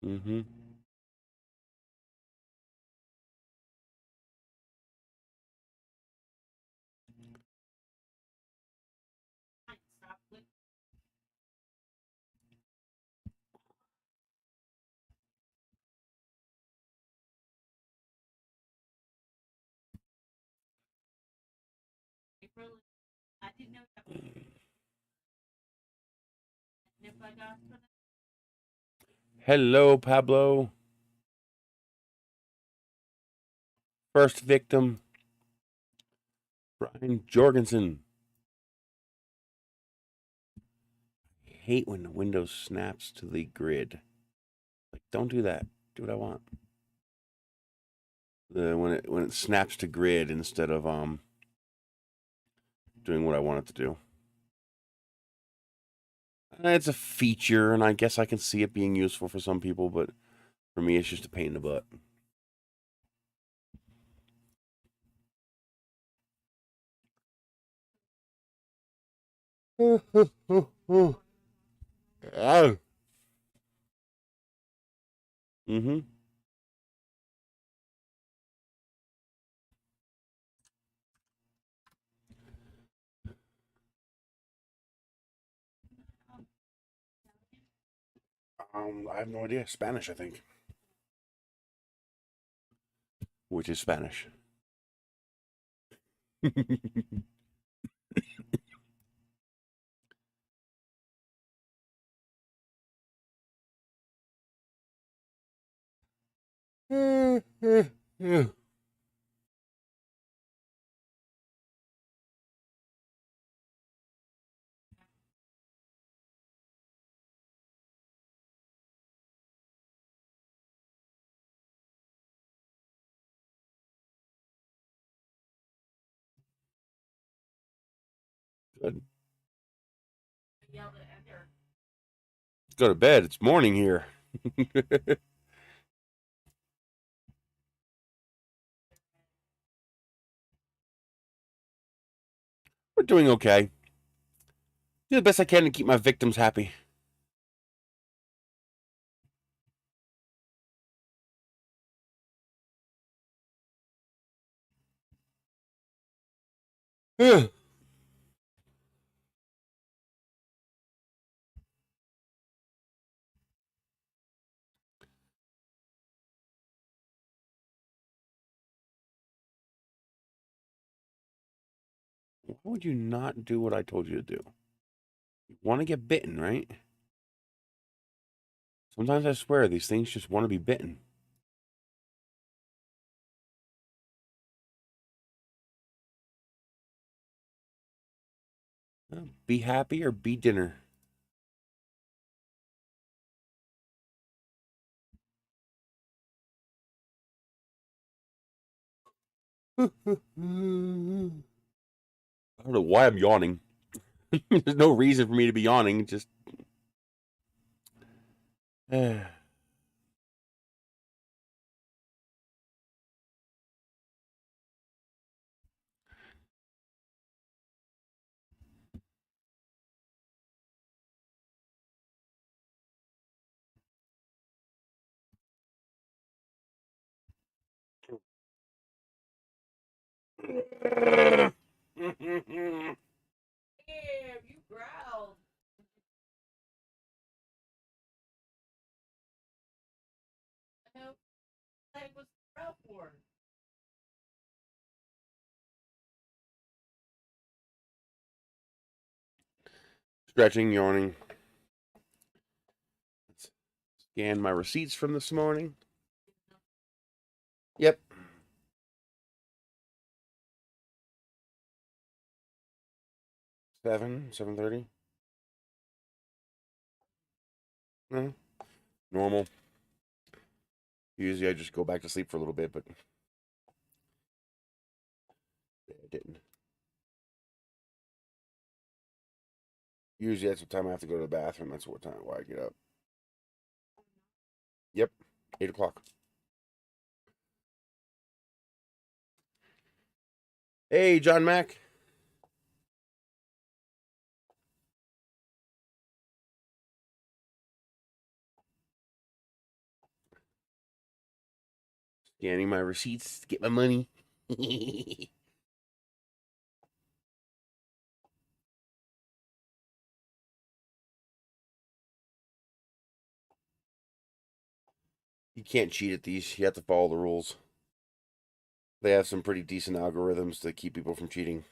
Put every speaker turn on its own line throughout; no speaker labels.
Mm-hmm. Hello, Pablo. First victim, Brian Jorgensen. I hate when the window snaps to the grid. Like, don't do that. Do what I want. When it snaps to grid instead of doing what I want it to do. It's a feature, and I guess I can see it being useful for some people, but for me, it's just a pain in the butt. Mm-hmm. I have no idea. Spanish, I think. Which is Spanish. Good. Go to bed. It's morning here. We're doing okay. Do the best I can to keep my victims happy. Why would you not do what I told you to do? You want to get bitten, right? Sometimes I swear these things just want to be bitten. Be happy or be dinner. I don't know why I'm yawning. There's no reason for me to be yawning. Just. Damn, you growled. Like, what's the growl for? Stretching, yawning. Let's scan my receipts from this morning. Yep. 7:30. Normal. Usually I just go back to sleep for a little bit, but I didn't. Usually that's what time I have to go to the bathroom. That's what time why I get up. Yep. 8 o'clock. Hey, John Mack. Scanning my receipts to get my money. You can't cheat at these. You have to follow the rules. They have some pretty decent algorithms to keep people from cheating.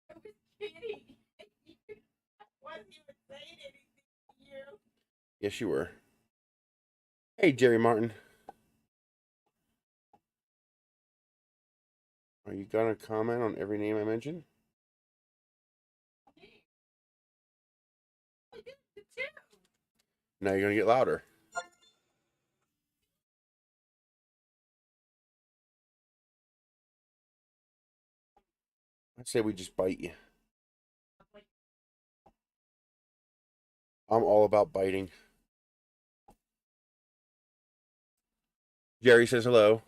I was kidding. I wasn't even saying anything to you. Yes, you were. Hey, Jerry Martin. Are you gonna comment on every name I mention? Now you're gonna get louder. I say we just bite you. I'm all about biting. Jerry says hello.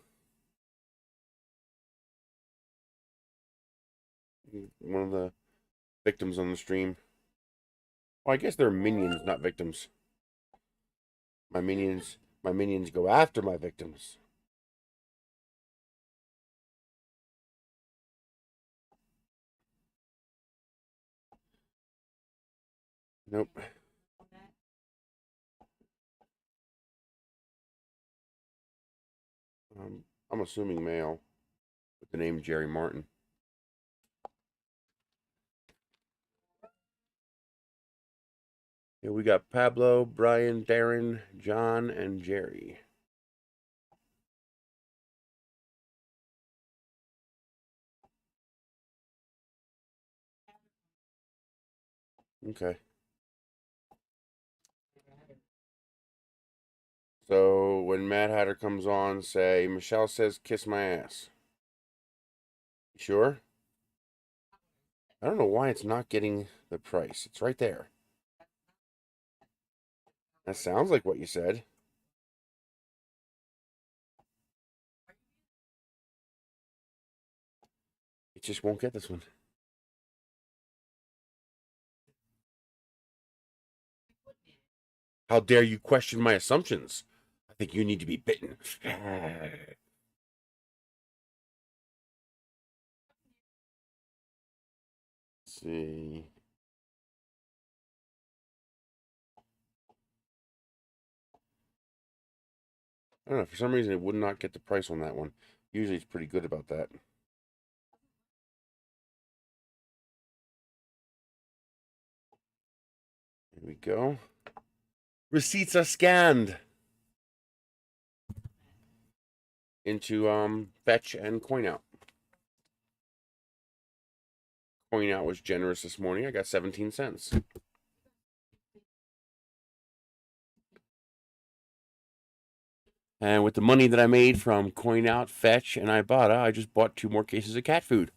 One of the victims on the stream. Well, I guess they're minions, not victims. My minions go after my victims. Nope. I'm assuming male with the name Jerry Martin. Here we got Pablo, Brian, Darren, John, and Jerry. Okay. So when Mad Hatter comes on, say, Michelle says, kiss my ass. You sure? I don't know why it's not getting the price. It's right there. That sounds like what you said. It just won't get this one. How dare you question my assumptions? I think you need to be bitten. Let's see. I don't know. For some reason, it would not get the price on that one. Usually, it's pretty good about that. Here we go. Receipts are scanned into fetch and coin out. Coin out was generous this morning. I got 17 cents. And with the money that I made from coin out, fetch, and Ibotta, I just bought 2 more cases of cat food.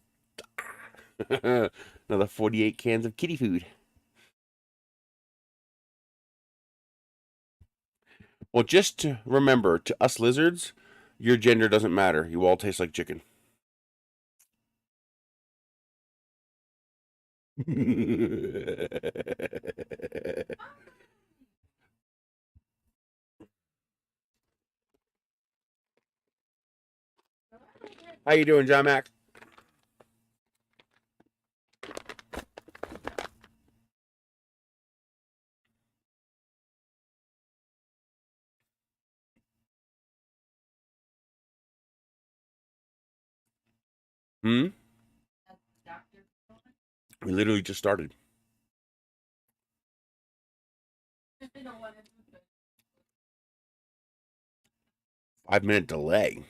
Another 48 cans of kitty food. Well, just to remember, to us lizards, your gender doesn't matter. You all taste like chicken. How you doing, John Mac? Hmm? We literally just started. 5-minute delay.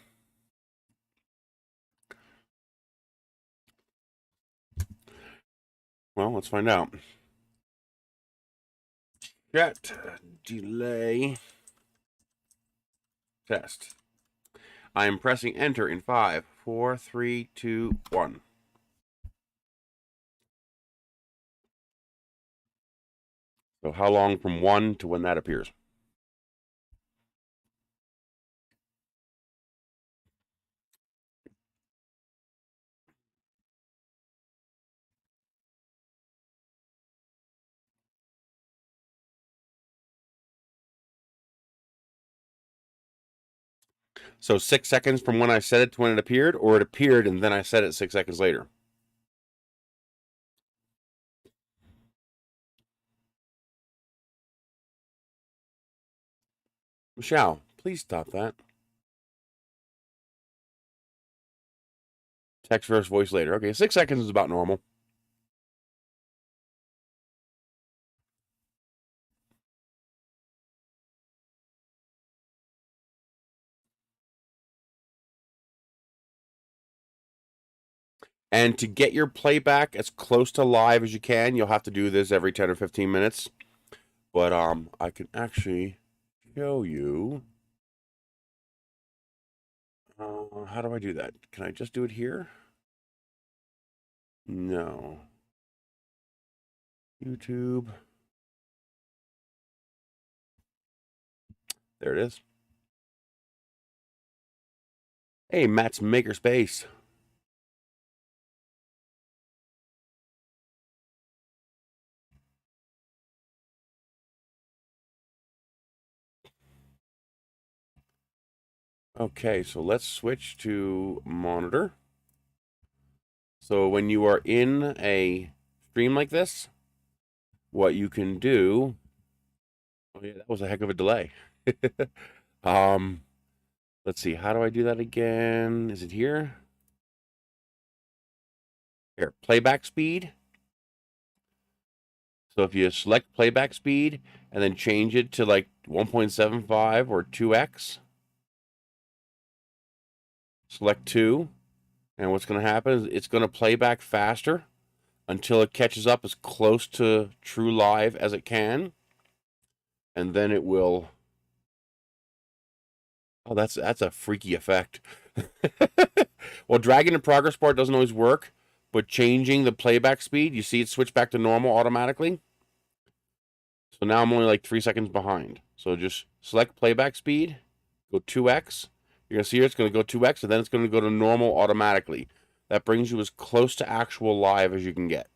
Well, let's find out. Chat delay test. I am pressing enter in 5, 4, 3, 2, 1. So how long from 1 to when that appears? So 6 seconds from when I said it to when it appeared, or it appeared and then I said it 6 seconds later. Michelle, please stop that. Text versus voice later. Okay, 6 seconds is about normal. And to get your playback as close to live as you can, you'll have to do this every 10 or 15 minutes. But I can actually show you. How do I do that? Can I just do it here? No. YouTube. There it is. Hey, Matt's Makerspace. Okay, so let's switch to monitor. So when you are in a stream like this, what you can do. Oh yeah, that was a heck of a delay. Let's see. How do I do that again? Is it here? Here, playback speed. So if you select playback speed and then change it to like 1.75 or 2x, select 2, and what's going to happen is it's going to play back faster until it catches up as close to true live as it can, and then it will. Oh, that's a freaky effect. Well, dragging the progress bar doesn't always work, but changing the playback speed, you see it switch back to normal automatically. So now I'm only like 3 seconds behind. So just select playback speed, go 2x. You're going to see here it's going to go 2x, and then it's going to go to normal automatically. That brings you as close to actual live as you can get.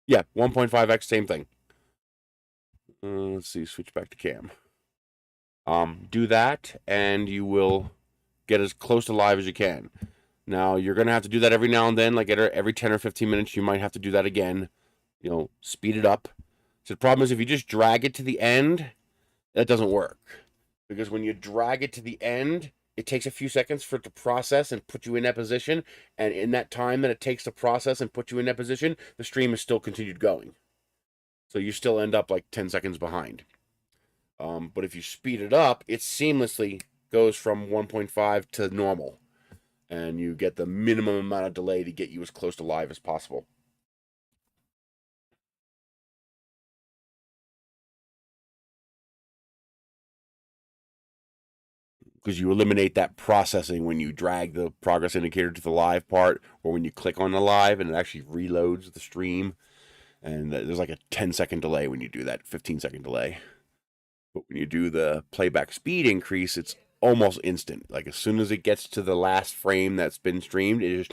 Yeah, 1.5x, same thing. Let's see, switch back to cam. Do that, and you will get as close to live as you can. Now, you're going to have to do that every now and then, like every 10 or 15 minutes, you might have to do that again. You know, speed it up. So the problem is if you just drag it to the end, that doesn't work. Because when you drag it to the end, it takes a few seconds for it to process and put you in that position. And in that time that it takes to process and put you in that position, the stream is still continued going. So you still end up like 10 seconds behind. But if you speed it up, it seamlessly goes from 1.5 to normal. And you get the minimum amount of delay to get you as close to live as possible. Because you eliminate that processing when you drag the progress indicator to the live part, or when you click on the live and it actually reloads the stream. And there's like a 10-second delay when you do that, 15-second delay. But when you do the playback speed increase, it's almost instant. Like as soon as it gets to the last frame that's been streamed, it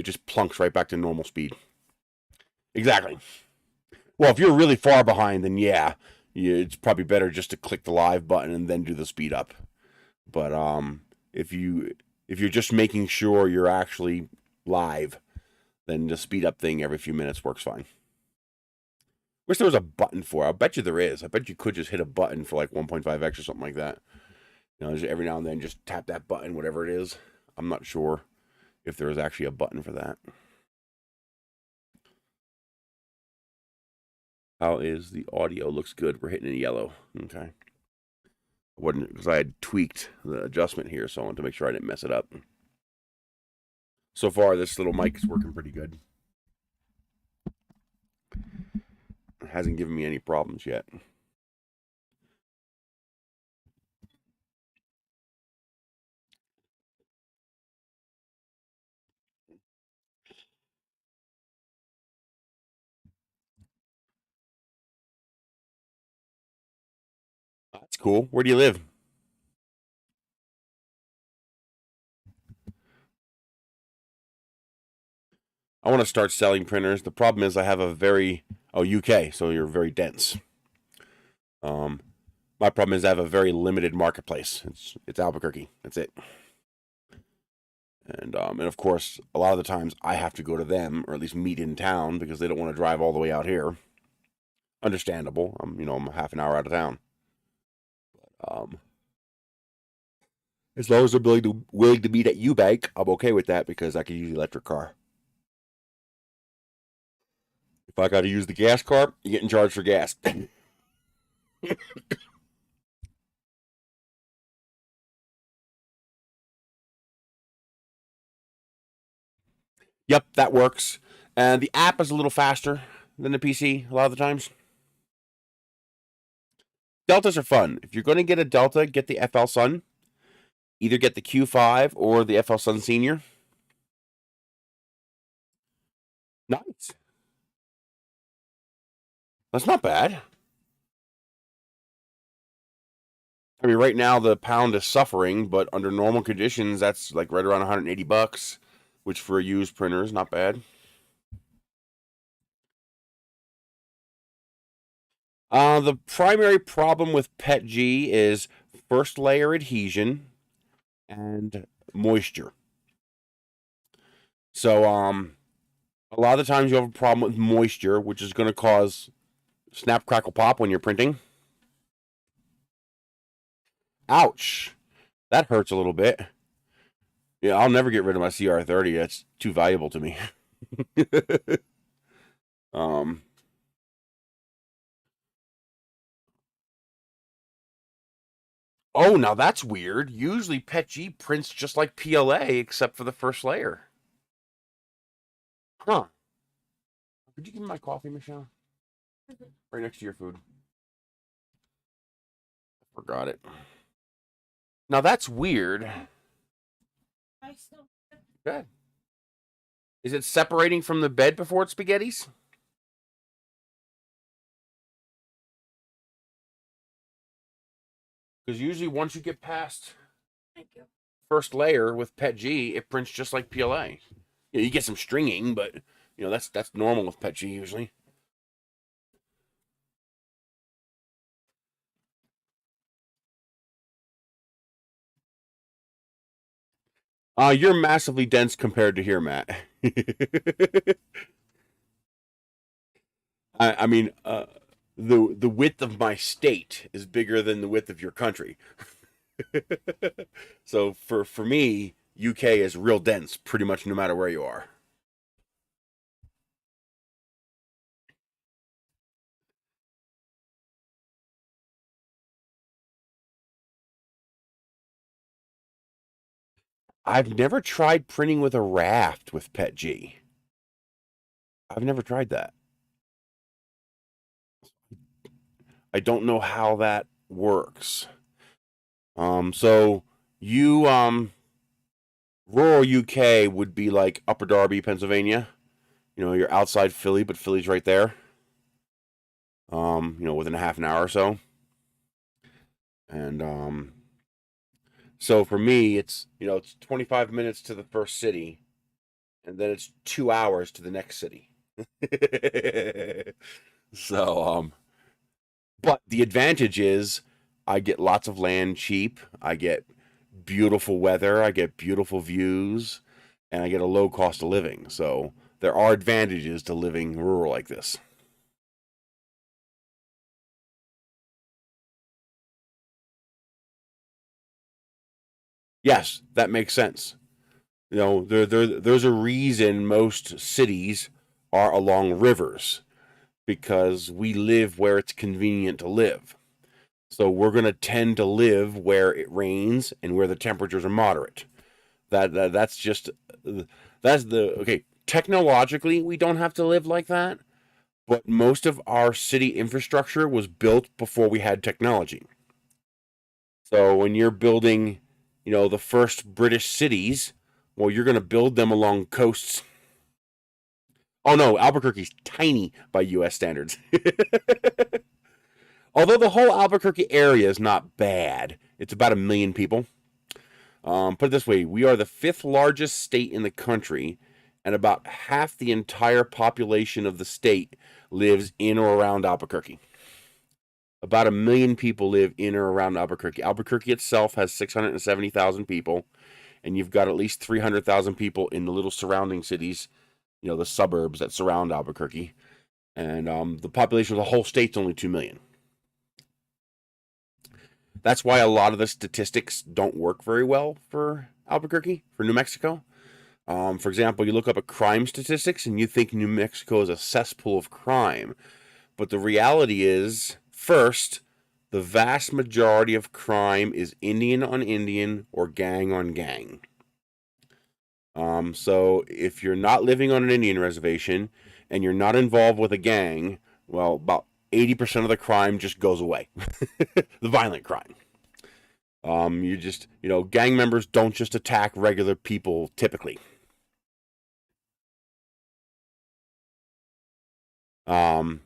just plunks right back to normal speed. Exactly. Well, if you're really far behind, then yeah, it's probably better just to click the live button and then do the speed up. But if you're just making sure you're actually live, then the speed up thing every few minutes works fine. Wish there was a button for it. I bet you there is. I bet you could just hit a button for like 1.5x or something like that. You know, just every now and then just tap that button, whatever it is. I'm not sure if there is actually a button for that. How is the audio? Looks good. We're hitting in yellow. Okay. Wasn't because I had tweaked the adjustment here, so I wanted to make sure I didn't mess it up. So far, this little mic is working pretty good. It hasn't given me any problems yet. That's cool. Where do you live? I want to start selling printers. The problem is I have a very UK, so you're very dense. My My problem is I have a very limited marketplace. It's Albuquerque. That's it. And of course, a lot of the times I have to go to them, or at least meet in town, because they don't want to drive all the way out here. Understandable. I'm half an hour out of town. But, as long as they're willing to meet at Eubank, I'm okay with that because I can use the electric car. If I got to use the gas car, you're getting charged for gas. Yep, that works. And the app is a little faster than the PC a lot of the times. Deltas are fun. If you're going to get a Delta, get the FL Sun. Either get the Q5 or the FL Sun Senior. Nice. That's not bad. I mean, right now the pound is suffering, but under normal conditions, that's like right around $180, which for a used printer is not bad. The primary problem with PETG is first layer adhesion and moisture. So, a lot of the times you have a problem with moisture, which is going to cause snap, crackle, pop when you're printing. Ouch. That hurts a little bit. Yeah, I'll never get rid of my CR30. That's too valuable to me. Oh, now that's weird. Usually PETG prints just like PLA except for the first layer. Huh. Could you give me my coffee, Michelle? Right next to your food. Forgot it. Now that's weird. Good. Is it separating from the bed before it's spaghettis? Because usually once you get past first layer with PETG, it prints just like PLA. You get some stringing, but that's normal with PETG usually. You're massively dense compared to here, Matt. I mean, the width of my state is bigger than the width of your country. So for me, UK is real dense, pretty much no matter where you are. I've never tried printing with a raft with PETG. I've never tried that. I don't know how that works. So you rural UK would be like Upper Darby, Pennsylvania. You're outside Philly, but Philly's right there. Within a half an hour or so. And so for me, it's 25 minutes to the first city, and then it's 2 hours to the next city. So but the advantage is I get lots of land cheap. I get beautiful weather. I get beautiful views, and I get a low cost of living. So there are advantages to living rural like this. Yes, that makes sense. There's a reason most cities are along rivers because we live where it's convenient to live. So we're going to tend to live where it rains and where the temperatures are moderate. That's just that's the okay. Technologically, we don't have to live like that, but most of our city infrastructure was built before we had technology. So when you're building, the first British cities, well, you're going to build them along coasts. Oh no, Albuquerque's tiny by U.S. standards. Although the whole Albuquerque area is not bad. It's about 1 million people. Put it this way, we are the 5th largest state in the country, and about half the entire population of the state lives in or around Albuquerque. About 1 million people live in or around Albuquerque. Albuquerque itself has 670,000 people, and you've got at least 300,000 people in the little surrounding cities, the suburbs that surround Albuquerque. And the population of the whole state's only 2 million. That's why a lot of the statistics don't work very well for Albuquerque, for New Mexico. For example, you look up at crime statistics and you think New Mexico is a cesspool of crime. But the reality is, first, the vast majority of crime is Indian on Indian or gang on gang. So if you're not living on an Indian reservation and you're not involved with a gang, well, about 80% of the crime just goes away. The violent crime. Gang members don't just attack regular people typically. Now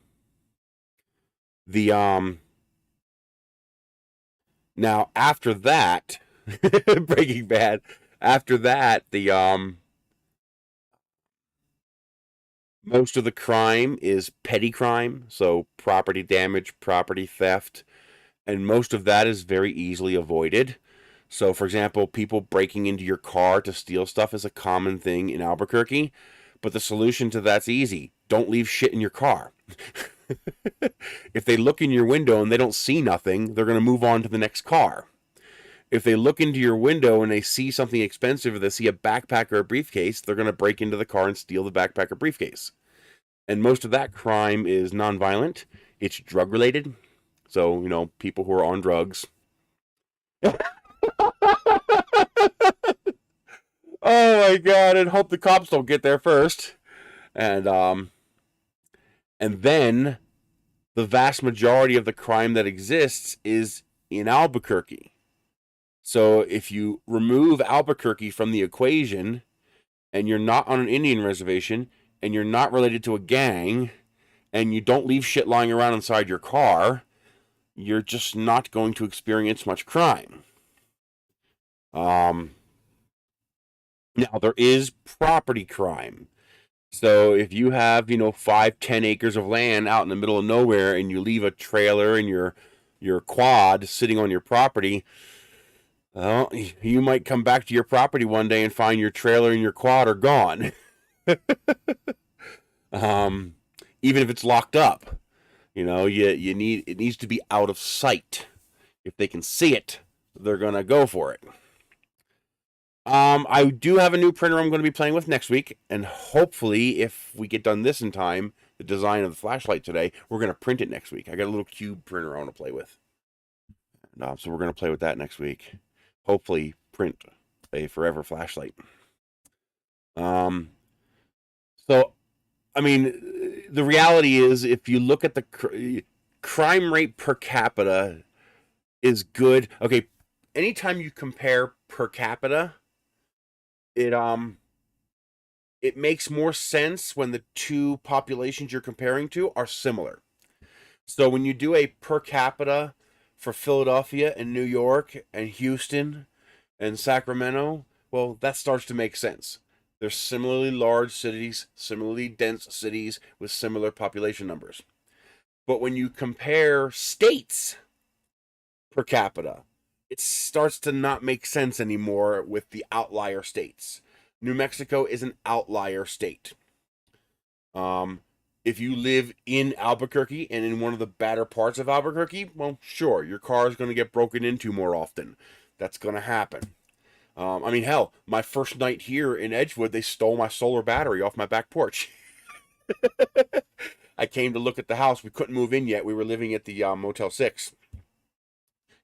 after that, Breaking Bad, after that, most of the crime is petty crime, so property damage, property theft, and most of that is very easily avoided. So, for example, people breaking into your car to steal stuff is a common thing in Albuquerque, but the solution to that's easy. Don't leave shit in your car. If they look in your window and they don't see nothing, they're going to move on to the next car. If they look into your window and they see something expensive, or they see a backpack or a briefcase, they're going to break into the car and steal the backpack or briefcase. And most of that crime is nonviolent. It's drug related. So, people who are on drugs. Oh my god, and hope the cops don't get there first. And then the vast majority of the crime that exists is in Albuquerque. So if you remove Albuquerque from the equation and you're not on an Indian reservation and you're not related to a gang and you don't leave shit lying around inside your car, you're just not going to experience much crime. Now, there is property crime. So if you have, 5-10 acres of land out in the middle of nowhere and you leave a trailer and your quad sitting on your property, well, you might come back to your property one day and find your trailer and your quad are gone. Even if it's locked up, it needs to be out of sight. If they can see it, they're gonna go for it. I do have a new printer I'm going to be playing with next week, and hopefully, if we get done this in time, the design of the flashlight today, we're going to print it next week. I got a little cube printer I want to play with. So we're going to play with that next week. Hopefully, print a forever flashlight. The reality is, if you look at the crime rate per capita is good. Okay, anytime you compare per capita, it makes more sense when the two populations you're comparing to are similar. So when you do a per capita for Philadelphia and New York and Houston and Sacramento, well, that starts to make sense. They're similarly large cities, similarly dense cities with similar population numbers. But when you compare states per capita, it starts to not make sense anymore with the outlier states. New Mexico is an outlier state. If you live in Albuquerque and in one of the badder parts of Albuquerque, well, sure, your car is going to get broken into more often. That's going to happen. Hell, my first night here in Edgewood, they stole my solar battery off my back porch. I came to look at the house. We couldn't move in yet. We were living at the Motel 6.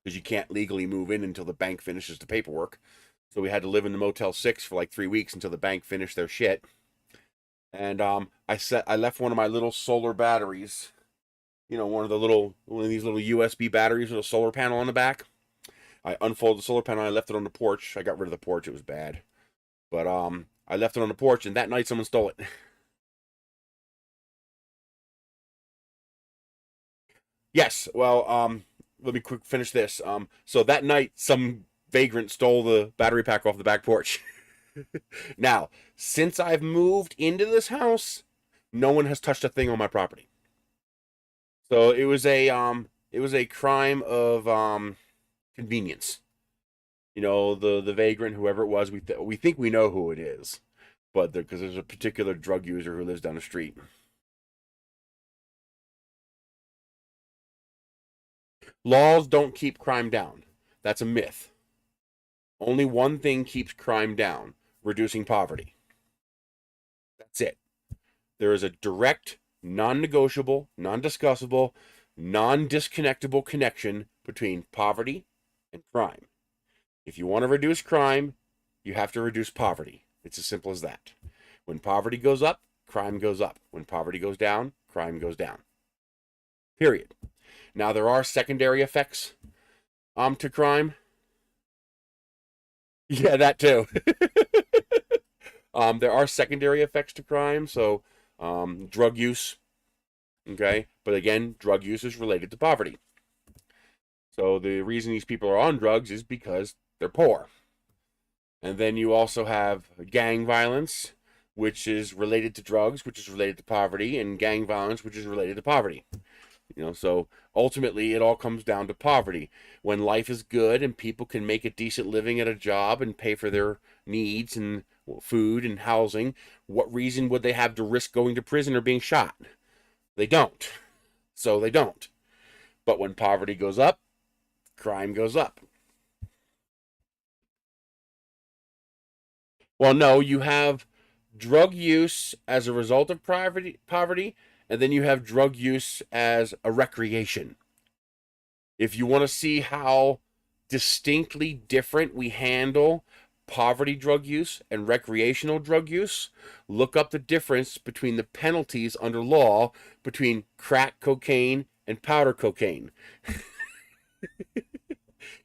Because you can't legally move in until the bank finishes the paperwork. So we had to live in the Motel 6 for like 3 weeks until the bank finished their shit. And I left one of my little solar batteries, one of these little USB batteries with a solar panel on the back. I unfolded the solar panel, I left it on the porch. I got rid of the porch, it was bad. But I left it on the porch, and that night someone stole it. Yes, well, let me quick finish this. So that night, some vagrant stole the battery pack off the back porch. Now, since I've moved into this house, no one has touched a thing on my property. So it was It was a crime of convenience. You know, the vagrant, whoever it was, we think we know who it is, but because there's a particular drug user who lives down the street. Laws don't keep crime down. That's a myth. Only one thing keeps crime down: reducing poverty. That's it. There is a direct, non-negotiable, non-discussable, non-disconnectable connection between poverty and crime. If you want to reduce crime, you have to reduce poverty. It's as simple as that. When poverty goes up, crime goes up. When poverty goes down, crime goes down. Period. Now, there are secondary effects to crime. Yeah, that too. There are secondary effects to crime, so drug use, okay? But again, drug use is related to poverty. So the reason these people are on drugs is because they're poor. And then you also have gang violence, which is related to drugs, which is related to poverty, and gang violence, which is related to poverty. You know, so ultimately it all comes down to poverty. When life is good and people can make a decent living at a job and pay for their needs and food and housing, what reason would they have to risk going to prison or being shot? They don't. So they don't. But when poverty goes up, crime goes up. Well, no, you have drug use as a result of poverty, and then you have drug use as a recreation. If you want to see how distinctly different we handle poverty drug use and recreational drug use, look up the difference between the penalties under law between crack cocaine and powder cocaine.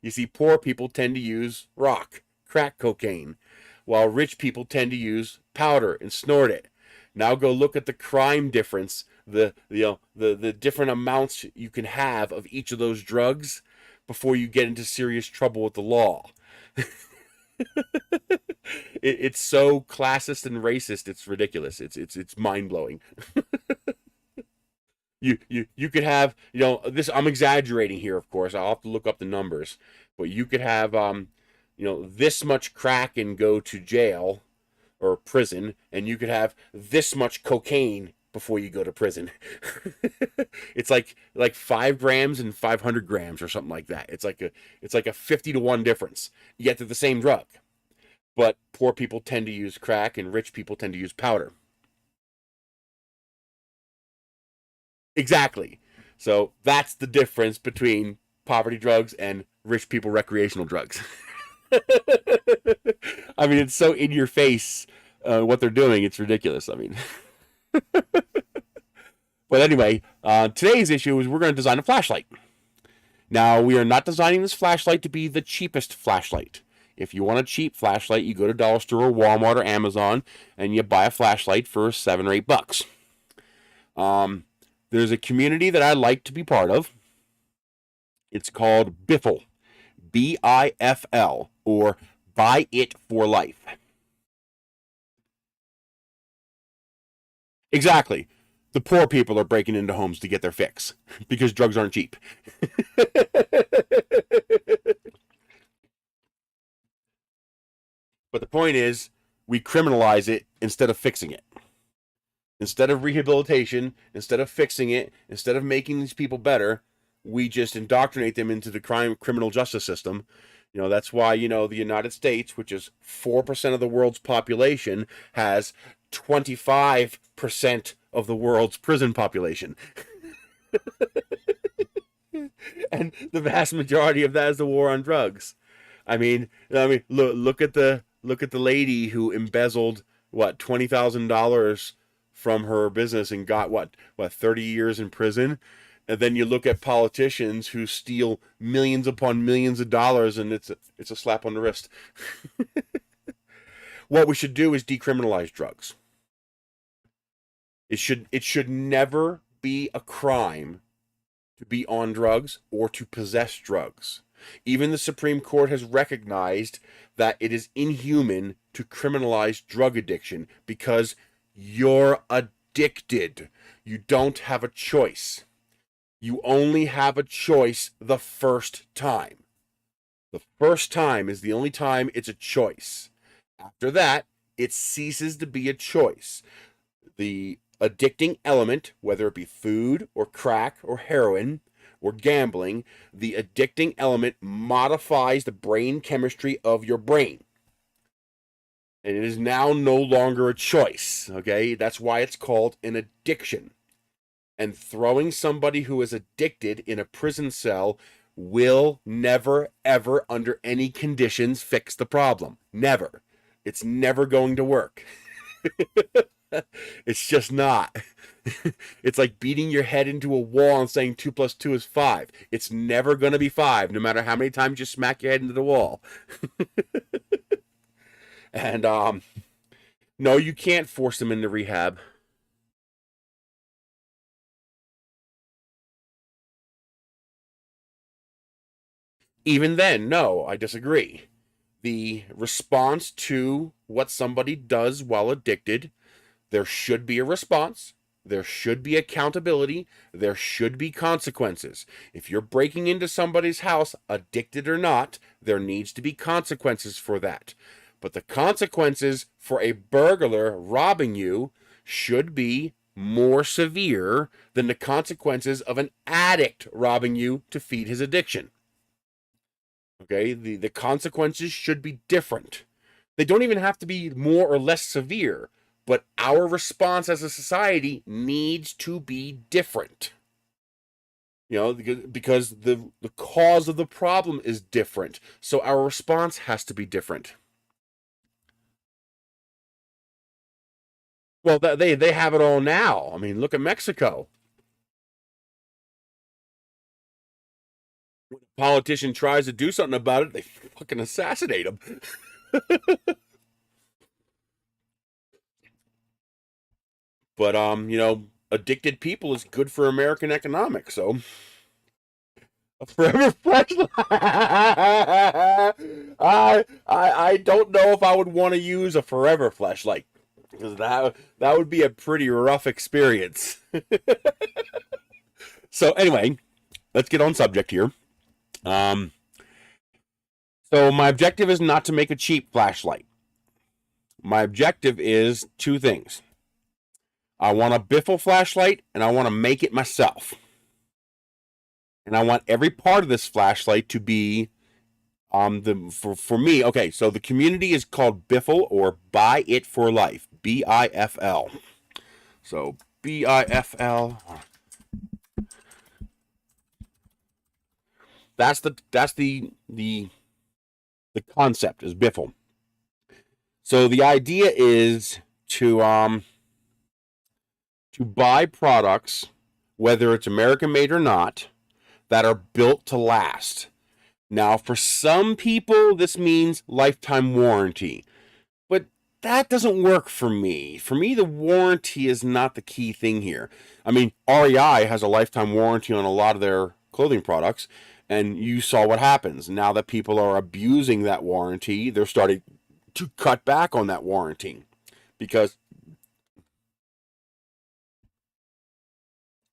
You see, poor people tend to use crack cocaine, while rich people tend to use powder and snort it. Now go look at the crime difference, the different amounts you can have of each of those drugs before you get into serious trouble with the law. It's so classist and racist. It's ridiculous. It's mind blowing. You could have, this, I'm exaggerating here, of course. I'll have to look up the numbers, but you could have this much crack and go to jail or prison, and you could have this much cocaine before you go to prison. It's like 5 grams and 500 grams or something like that. It's like a 50-to-1 difference. Yet they're the same drug, but poor people tend to use crack and rich people tend to use powder. Exactly. So that's the difference between poverty drugs and rich people recreational drugs. I mean, it's so in your face what they're doing. It's ridiculous. I mean, but anyway, today's issue is we're going to design a flashlight. Now, we are not designing this flashlight to be the cheapest flashlight. If you want a cheap flashlight, you go to Dollar Store or Walmart or Amazon and you buy a flashlight for $7 or $8. There's a community that I like to be part of. It's called Biffle, BIFL, or Buy It for Life. Exactly. The poor people are breaking into homes to get their fix because drugs aren't cheap. But the point is, we criminalize it instead of fixing it. Instead of rehabilitation, instead of fixing it, instead of making these people better, we just indoctrinate them into the criminal justice system. That's why, the United States, which is 4% of the world's population, has 25% of the world's prison population. And the vast majority of that is the war on drugs. I mean, look at the lady who embezzled $20,000 from her business and got 30 years in prison. And then you look at politicians who steal millions upon millions of dollars, and it's a slap on the wrist. What we should do is decriminalize drugs. It should never be a crime to be on drugs or to possess drugs. Even the Supreme Court has recognized that it is inhuman to criminalize drug addiction because you're addicted. You don't have a choice. You only have a choice the first time. The first time is the only time it's a choice. After that, it ceases to be a choice. The addicting element, whether it be food or crack or heroin or gambling, the addicting element modifies the brain chemistry of your brain. And it is now no longer a choice. Okay? That's why it's called an addiction. And throwing somebody who is addicted in a prison cell will never, ever, under any conditions, fix the problem. Never. It's never going to work. It's just not. It's like beating your head into a wall and saying 2 + 2 is 5. It's never going to be 5, no matter how many times you smack your head into the wall. And no, you can't force them into rehab. Even then, no, I disagree. The response to what somebody does while addicted, there should be a response. There should be accountability. There should be consequences. If you're breaking into somebody's house, addicted or not, there needs to be consequences for that. But the consequences for a burglar robbing you should be more severe than the consequences of an addict robbing you to feed his addiction. Okay, the consequences should be different. They don't even have to be more or less severe, but our response as a society needs to be different. You know, because the cause of the problem is different, so our response has to be different. Well, they have it all now. I mean, look at Mexico. When a politician tries to do something about it, they fucking assassinate him. But addicted people is good for American economics. So a forever flashlight. I don't know if I would want to use a forever flashlight, because that would be a pretty rough experience. So anyway, let's get on subject here. So my objective is not to make a cheap flashlight. My objective is two things. I want a biffle flashlight, and I want to make it myself. And I want every part of this flashlight to be for me. Okay, so the community is called Biffle, or Buy It for Life, BIFL. So BIFL. That's the concept is Biffle. So the idea is to buy products, whether it's American made or not, that are built to last. Now, for some people, this means lifetime warranty, but that doesn't work for me. For me, the warranty is not the key thing here. I mean, REI has a lifetime warranty on a lot of their clothing products, and you saw what happens. Now that people are abusing that warranty, they're starting to cut back on that warranty, because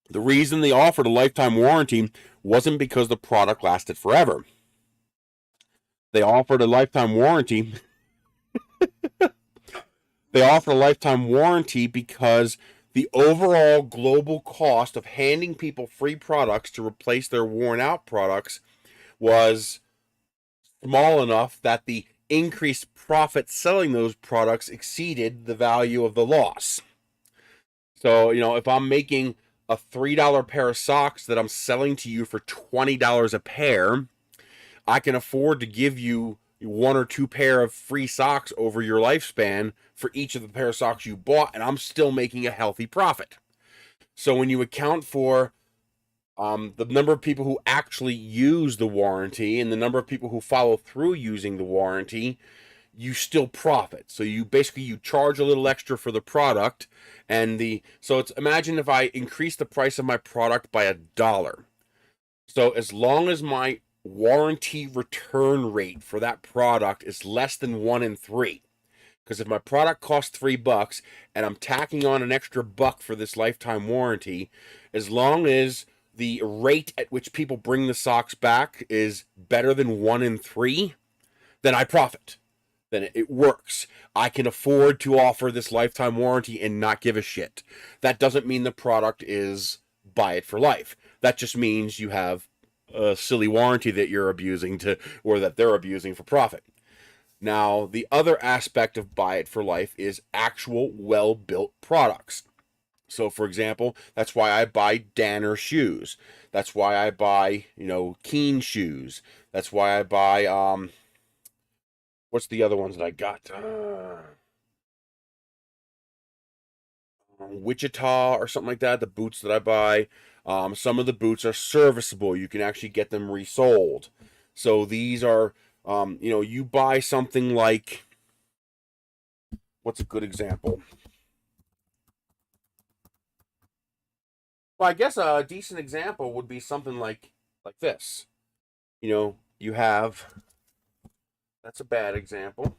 the reason they offered a lifetime warranty wasn't because the product lasted forever. They offered a lifetime warranty. They offered a lifetime warranty because the overall global cost of handing people free products to replace their worn out products was small enough that the increased profit selling those products exceeded the value of the loss. So, if I'm making a $3 pair of socks that I'm selling to you for $20 a pair, I can afford to give you 1 or 2 pair of free socks over your lifespan for each of the pair of socks you bought, and I'm still making a healthy profit. So when you account for the number of people who actually use the warranty and the number of people who follow through using the warranty, you still profit. So you charge a little extra for the product, so imagine if I increase the price of my product by $1. So as long as my warranty return rate for that product is less than 1 in 3, because if my product costs $3 and I'm tacking on an extra buck for this lifetime warranty, as long as the rate at which people bring the socks back is better than 1 in 3, then I profit. Then it works. I can afford to offer this lifetime warranty and not give a shit. That doesn't mean the product is buy it for life. That just means you have a silly warranty that you're abusing or that they're abusing for profit. Now, the other aspect of buy it for life is actual well-built products. So, for example, that's why I buy Danner shoes. That's why I buy, Keen shoes. That's why I buy, what's the other ones that I got? Wichita or something like that, the boots that I buy. Some of the boots are serviceable. You can actually get them resold. So these are, you buy something like, what's a good example? Well, I guess a decent example would be something like this. You have, that's a bad example,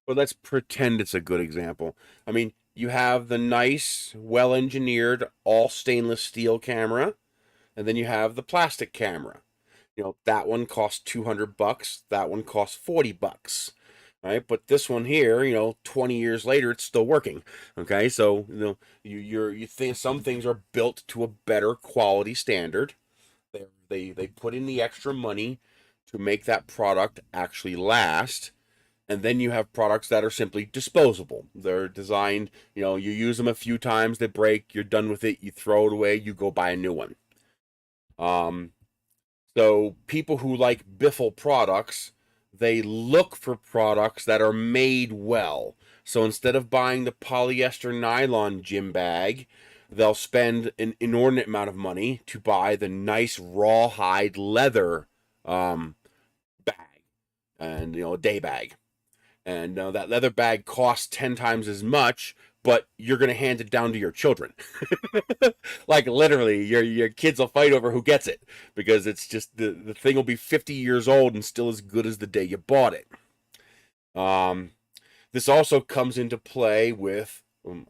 but let's pretend it's a good example. I mean, you have the nice, well-engineered, all stainless steel camera, and then you have the plastic camera. That one costs $200, that one costs $40. Right, but this one here, 20 years later, it's still working. Okay, so you think some things are built to a better quality standard. They put in the extra money to make that product actually last, and then you have products that are simply disposable. They're designed, you use them a few times, they break, you're done with it, you throw it away, you go buy a new one. So people who like Biffle products, they look for products that are made well. So instead of buying the polyester nylon gym bag, they'll spend an inordinate amount of money to buy the nice rawhide leather bag and a day bag. And that leather bag costs 10 times as much, but you're going to hand it down to your children. Like literally, your kids will fight over who gets it, because it's just the thing will be 50 years old and still as good as the day you bought it. This also comes into play with,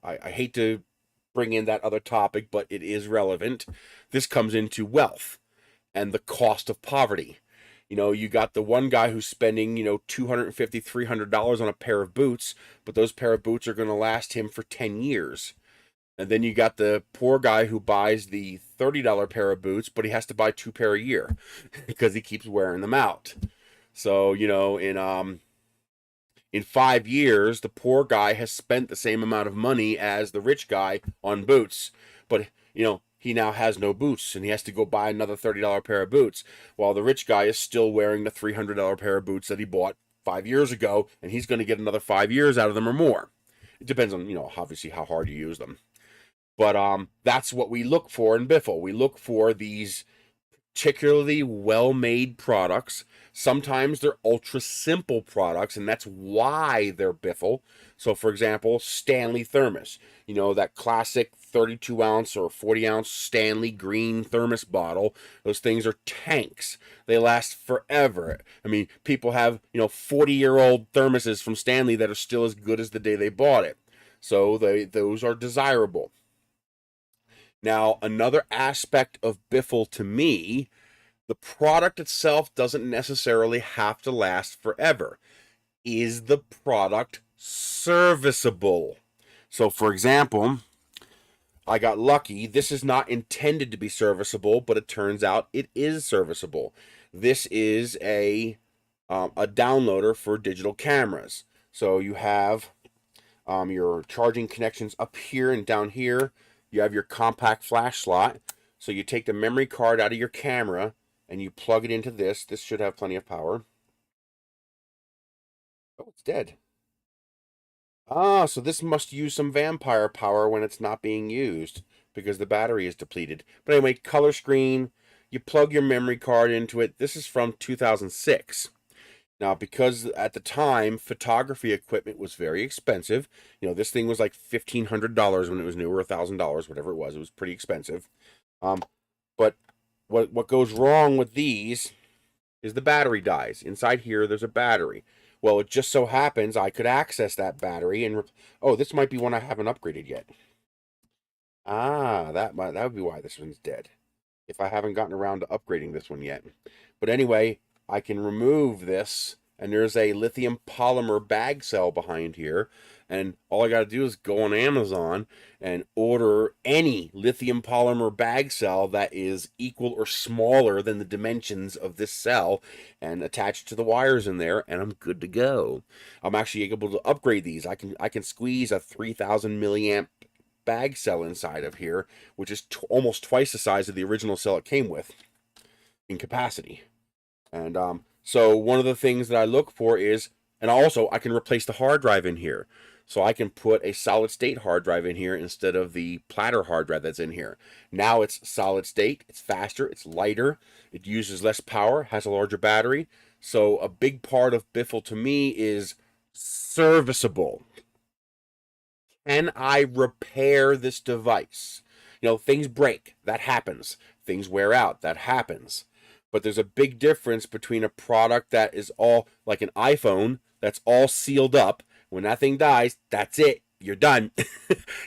I hate to bring in that other topic, but it is relevant. This comes into wealth and the cost of poverty. You got the one guy who's spending, $250, $300 on a pair of boots, but those pair of boots are going to last him for 10 years. And then you got the poor guy who buys the $30 pair of boots, but he has to buy 2 pair a year because he keeps wearing them out. So, in 5 years, the poor guy has spent the same amount of money as the rich guy on boots, but, he now has no boots, and he has to go buy another $30 pair of boots, while the rich guy is still wearing the $300 pair of boots that he bought 5 years ago, and he's going to get another 5 years out of them or more. It depends on, obviously how hard you use them. But that's what we look for in Biffle. We look for these particularly well-made products. Sometimes they're ultra simple products, and that's why they're Biffle. So, for example, Stanley thermos. That classic 32-ounce or 40-ounce Stanley green thermos bottle. Those things are tanks. They last forever. I mean, people have, 40-year-old thermoses from Stanley that are still as good as the day they bought it. So those are desirable. Now, another aspect of Biffle to me, the product itself doesn't necessarily have to last forever. Is the product serviceable? So, for example, I got lucky. This is not intended to be serviceable, but it turns out it is serviceable. This is a downloader for digital cameras. So you have your charging connections up here and down here. You have your compact flash slot. So you take the memory card out of your camera and you plug it into this. This should have plenty of power. Oh, it's dead. Ah, so this must use some vampire power when it's not being used because the battery is depleted. But anyway, color screen. You plug your memory card into it. This is from 2006. Now, because at the time, photography equipment was very expensive. This thing was like $1,500 when it was new, or $1,000, whatever it was. It was pretty expensive. But what goes wrong with these is the battery dies. Inside here, there's a battery. Well, it just so happens I could access that battery and... Oh, this might be one I haven't upgraded yet. Ah, that would be why this one's dead. if I haven't gotten around to upgrading this one yet. But anyway, I can remove this, and there's a lithium polymer bag cell behind here, and all I got to do is go on Amazon and order any lithium polymer bag cell that is equal or smaller than the dimensions of this cell, and attach it to the wires in there, and I'm good to go. I'm actually able to upgrade these. I can squeeze a 3,000 milliamp bag cell inside of here, which is almost twice the size of the original cell it came with in capacity. And so one of the things that I look for is, and also I can replace the hard drive in here. So I can put a solid state hard drive in here instead of the platter hard drive that's in here. Now it's solid state, it's faster, it's lighter, it uses less power, has a larger battery. So a big part of Biffle to me is serviceable. Can I repair this device? You know, things break, that happens. Things wear out, that happens. But there's a big difference between a product that is all like an iPhone that's all sealed up. When that thing dies, that's it. You're done.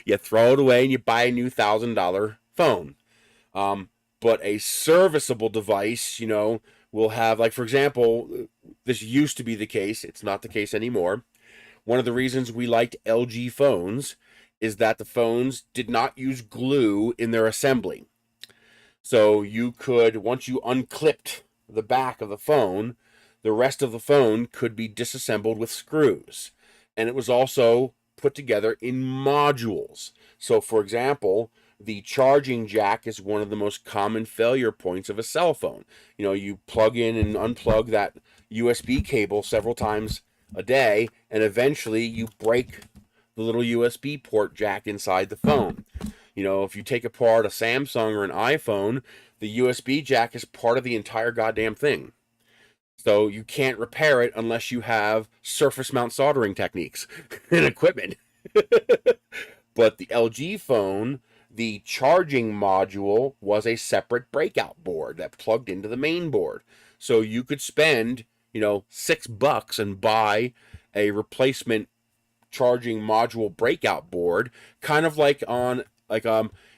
You throw it away and you buy a new $1,000 phone. But a serviceable device, you know, will have, like, for example, this used to be the case. It's not the case anymore. One of the reasons we liked LG phones is that the phones did not use glue in their assembly. So you could, once you unclipped the back of the phone, the rest of the phone could be disassembled with screws. And it was also put together in modules. So, for example, the charging jack is one of the most common failure points of a cell phone. You know, you plug in and unplug that USB cable several times a day, and eventually you break the little USB port jack inside the phone. You know, if you take apart a Samsung or an iPhone, the USB jack is part of the entire goddamn thing. So you can't repair it unless you have surface mount soldering techniques and equipment. But the LG phone, the charging module was a separate breakout board that plugged into the main board. So you could spend, you know, $6 and buy a replacement charging module breakout board, kind of like on, like,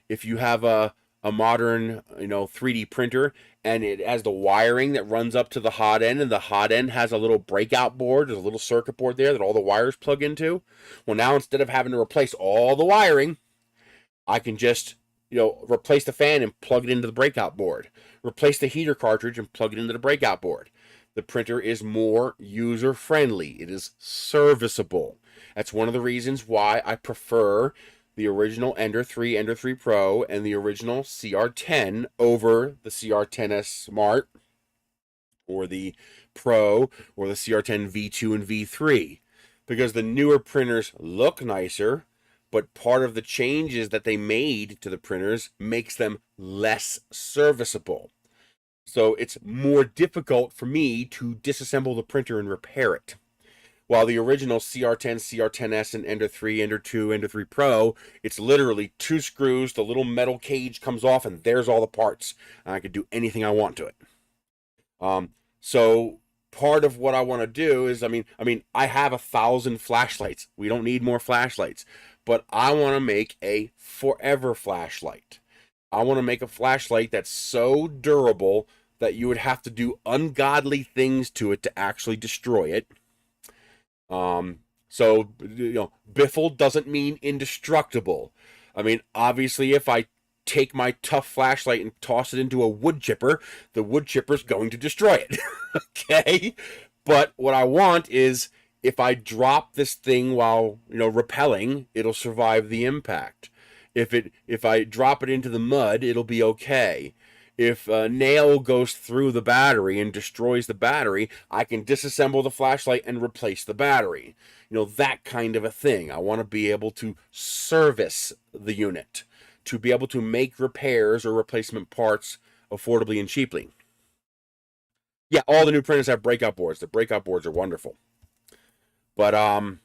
if you have a modern, you know, 3D printer, and it has the wiring that runs up to the hot end, and the hot end has a little breakout board. There's a little circuit board there that all the wires plug into. Well, now instead of having to replace all the wiring, I can just, you know, replace the fan and plug it into the breakout board. Replace the heater cartridge and plug it into the breakout board. The printer is more user-friendly. It is serviceable. That's one of the reasons why I prefer the original Ender 3, Ender 3 Pro, and the original CR10 over the CR10S Smart, or the Pro, or the CR10 V2 and V3. Because the newer printers look nicer, but part of the changes that they made to the printers makes them less serviceable. So it's more difficult for me to disassemble the printer and repair it. While the original CR10, CR10S, and Ender 3, Ender 2, Ender 3 Pro, it's literally 2 screws, the little metal cage comes off, and there's all the parts. And I can do anything I want to it. So part of what I want to do is, I mean, I have 1,000 flashlights. We don't need more flashlights. But I want to make a forever flashlight. I want to make a flashlight that's so durable that you would have to do ungodly things to it to actually destroy it. So, you know, Biffle doesn't mean indestructible. I mean, obviously, if I take my tough flashlight and toss it into a wood chipper, the wood chipper's going to destroy it. Okay? But what I want is, if I drop this thing while, you know, rappelling, it'll survive the impact. If I drop it into the mud, it'll be okay. If a nail goes through the battery and destroys the battery, I can disassemble the flashlight and replace the battery. You know, that kind of a thing. I want to be able to service the unit, to be able to make repairs or replacement parts affordably and cheaply. Yeah, all the new printers have breakout boards. The breakout boards are wonderful. But,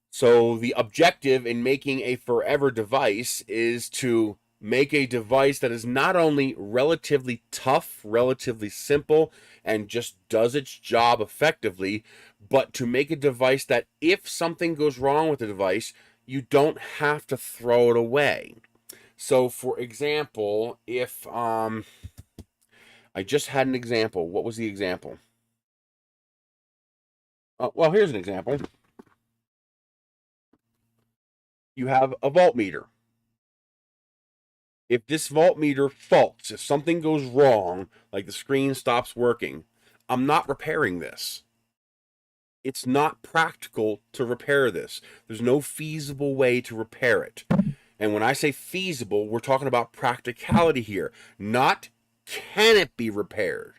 so the objective in making a forever device is to make a device that is not only relatively tough, relatively simple, and just does its job effectively, but to make a device that if something goes wrong with the device, you don't have to throw it away. So, for example, if I just had an example. What was the example? Well, here's an example. You have a voltmeter. If this voltmeter faults, if something goes wrong, like the screen stops working, I'm not repairing this. It's not practical to repair this. There's no feasible way to repair it. And when I say feasible, we're talking about practicality here, not can it be repaired.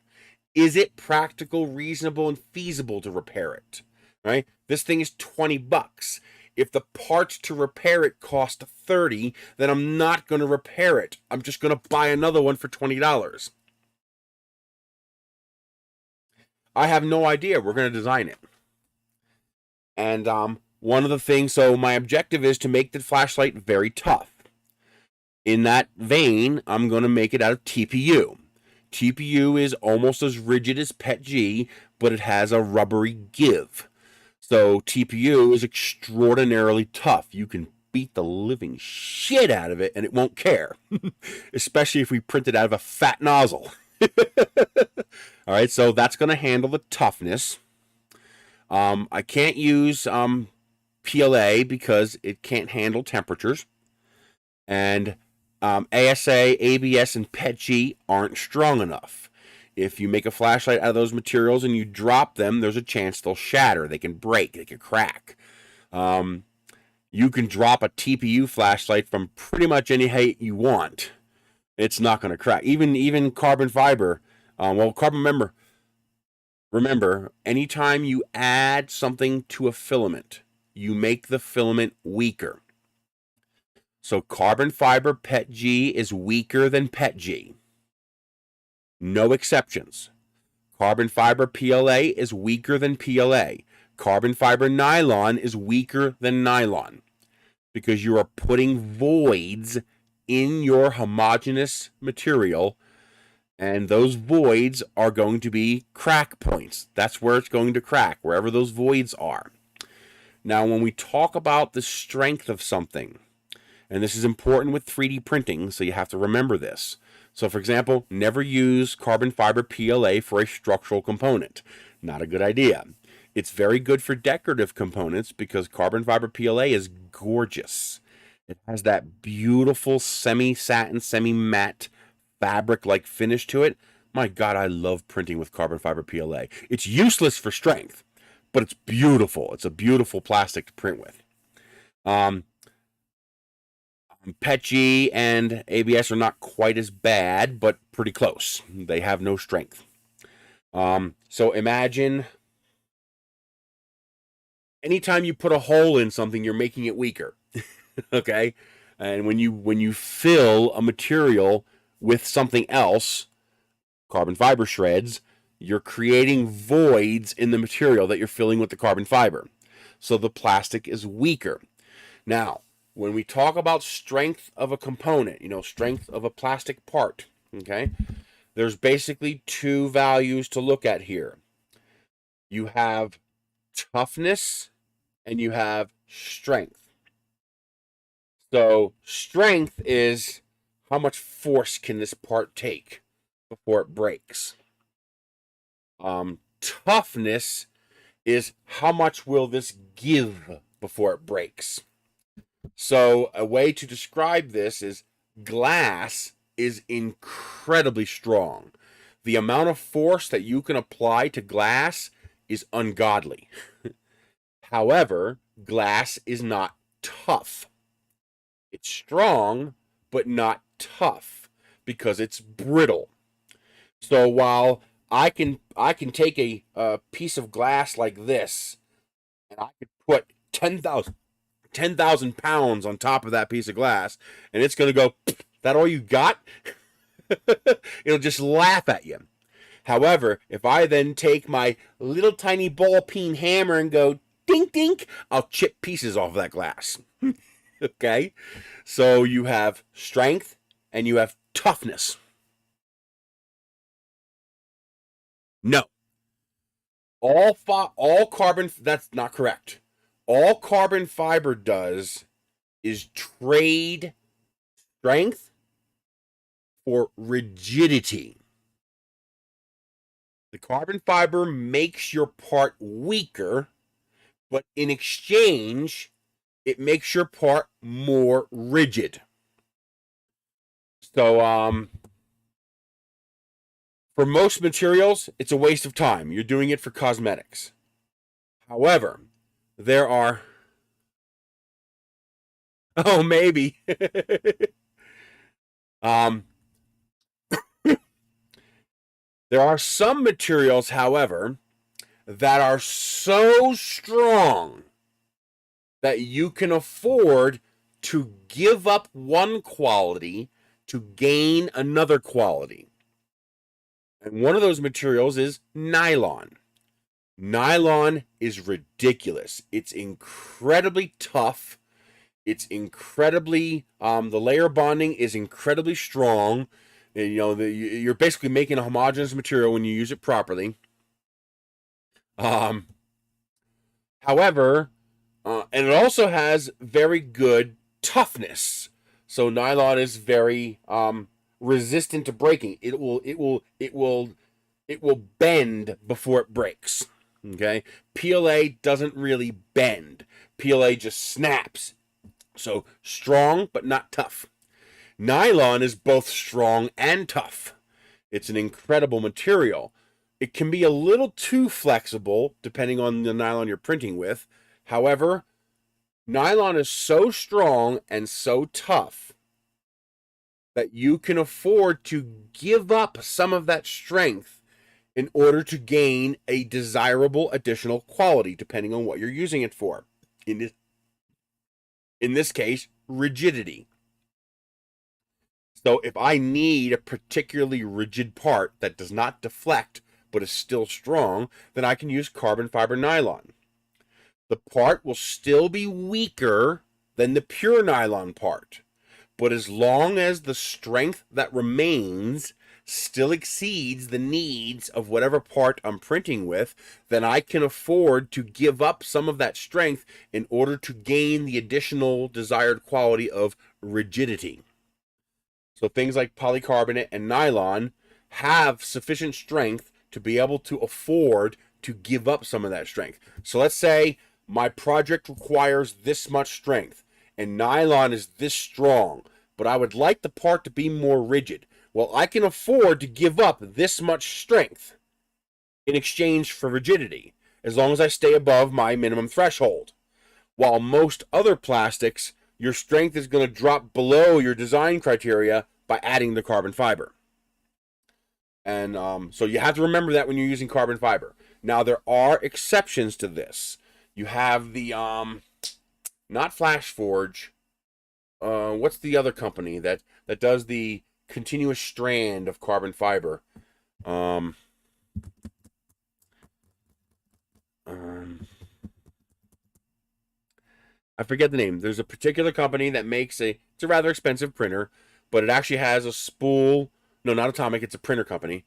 Is it practical, reasonable, and feasible to repair it? Right? This thing is 20 bucks. If the parts to repair it cost 30, then I'm not going to repair it. I'm just going to buy another one for $20. I have no idea. We're going to design it. And one of the things, so my objective is to make the flashlight very tough. In that vein, I'm going to make it out of TPU. TPU is almost as rigid as PETG, but it has a rubbery give. So TPU is extraordinarily tough. You can beat the living shit out of it and it won't care. Especially if we print it out of a fat nozzle. All right, so that's going to handle the toughness. I can't use PLA because it can't handle temperatures. And ASA, ABS, and PETG aren't strong enough. If you make a flashlight out of those materials and you drop them, there's a chance they'll shatter. They can break. They can crack. You can drop a TPU flashlight from pretty much any height you want. It's not going to crack. Even carbon fiber. Remember, anytime you add something to a filament, you make the filament weaker. So carbon fiber PETG is weaker than PETG. No exceptions. Carbon fiber PLA is weaker than PLA. Carbon fiber nylon is weaker than nylon because you are putting voids in your homogeneous material, and those voids are going to be crack points. That's where it's going to crack, wherever those voids are. Now, when we talk about the strength of something, and this is important with 3D printing, so you have to remember this. So, for example, never use carbon fiber PLA for a structural component. Not a good idea. It's very good for decorative components because carbon fiber PLA is gorgeous. It has that beautiful semi-satin, semi-matte fabric-like finish to it. My God, I love printing with carbon fiber PLA. It's useless for strength, but it's beautiful. It's a beautiful plastic to print with. PETG and ABS are not quite as bad, but pretty close. They have no strength. So imagine anytime you put a hole in something, you're making it weaker. Okay? And when you fill a material with something else, carbon fiber shreds, you're creating voids in the material that you're filling with the carbon fiber. So the plastic is weaker. Now, when we talk about strength of a component, strength of a plastic part, okay, there's basically two values to look at here. You have toughness and you have strength. So strength is how much force can this part take before it breaks. Toughness is how much will this give before it breaks. So a way to describe this is glass is incredibly strong. The amount of force that you can apply to glass is ungodly. However, glass is not tough. It's strong, but not tough because it's brittle. So while I can take a piece of glass like this, and I could put 10,000 pounds on top of that piece of glass, and it's going to go, that all you got? It'll just laugh at you. However, if I then take my little tiny ball peen hammer and go dink dink, I'll chip pieces off that glass. Okay? So you have strength and you have toughness. No. All carbon, that's not correct. All carbon fiber does is trade strength for rigidity. The carbon fiber makes your part weaker, but in exchange, it makes your part more rigid. So, for most materials, it's a waste of time. You're doing it for cosmetics. However, there are... Oh, maybe. There are some materials, however, that are so strong that you can afford to give up one quality to gain another quality. And one of those materials is nylon. Nylon is ridiculous. It's incredibly tough. It's incredibly, the layer bonding is incredibly strong. And, you know, you're basically making a homogeneous material when you use it properly. However, and it also has very good toughness. So nylon is very resistant to breaking. It will bend before it breaks. Okay, PLA doesn't really bend. PLA just snaps. So strong but not tough. Nylon is both strong and tough. It's an incredible material. It can be a little too flexible depending on the nylon you're printing with. However, nylon is so strong and so tough that you can afford to give up some of that strength in order to gain a desirable additional quality, depending on what you're using it for. In this case, rigidity. So if I need a particularly rigid part that does not deflect but is still strong, then I can use carbon fiber nylon. The part will still be weaker than the pure nylon part, but as long as the strength that remains still exceeds the needs of whatever part I'm printing with, then I can afford to give up some of that strength in order to gain the additional desired quality of rigidity. So things like polycarbonate and nylon have sufficient strength to be able to afford to give up some of that strength. So let's say my project requires this much strength and nylon is this strong, but I would like the part to be more rigid. Well, I can afford to give up this much strength in exchange for rigidity, as long as I stay above my minimum threshold. While most other plastics, your strength is going to drop below your design criteria by adding the carbon fiber. And so you have to remember that when you're using carbon fiber. Now, there are exceptions to this. You have the, not Flash Forge, what's the other company that does the continuous strand of carbon fiber? I forget the name. There's a particular company that makes it's a rather expensive printer, but it actually has a spool. No, not Atomic. It's a printer company.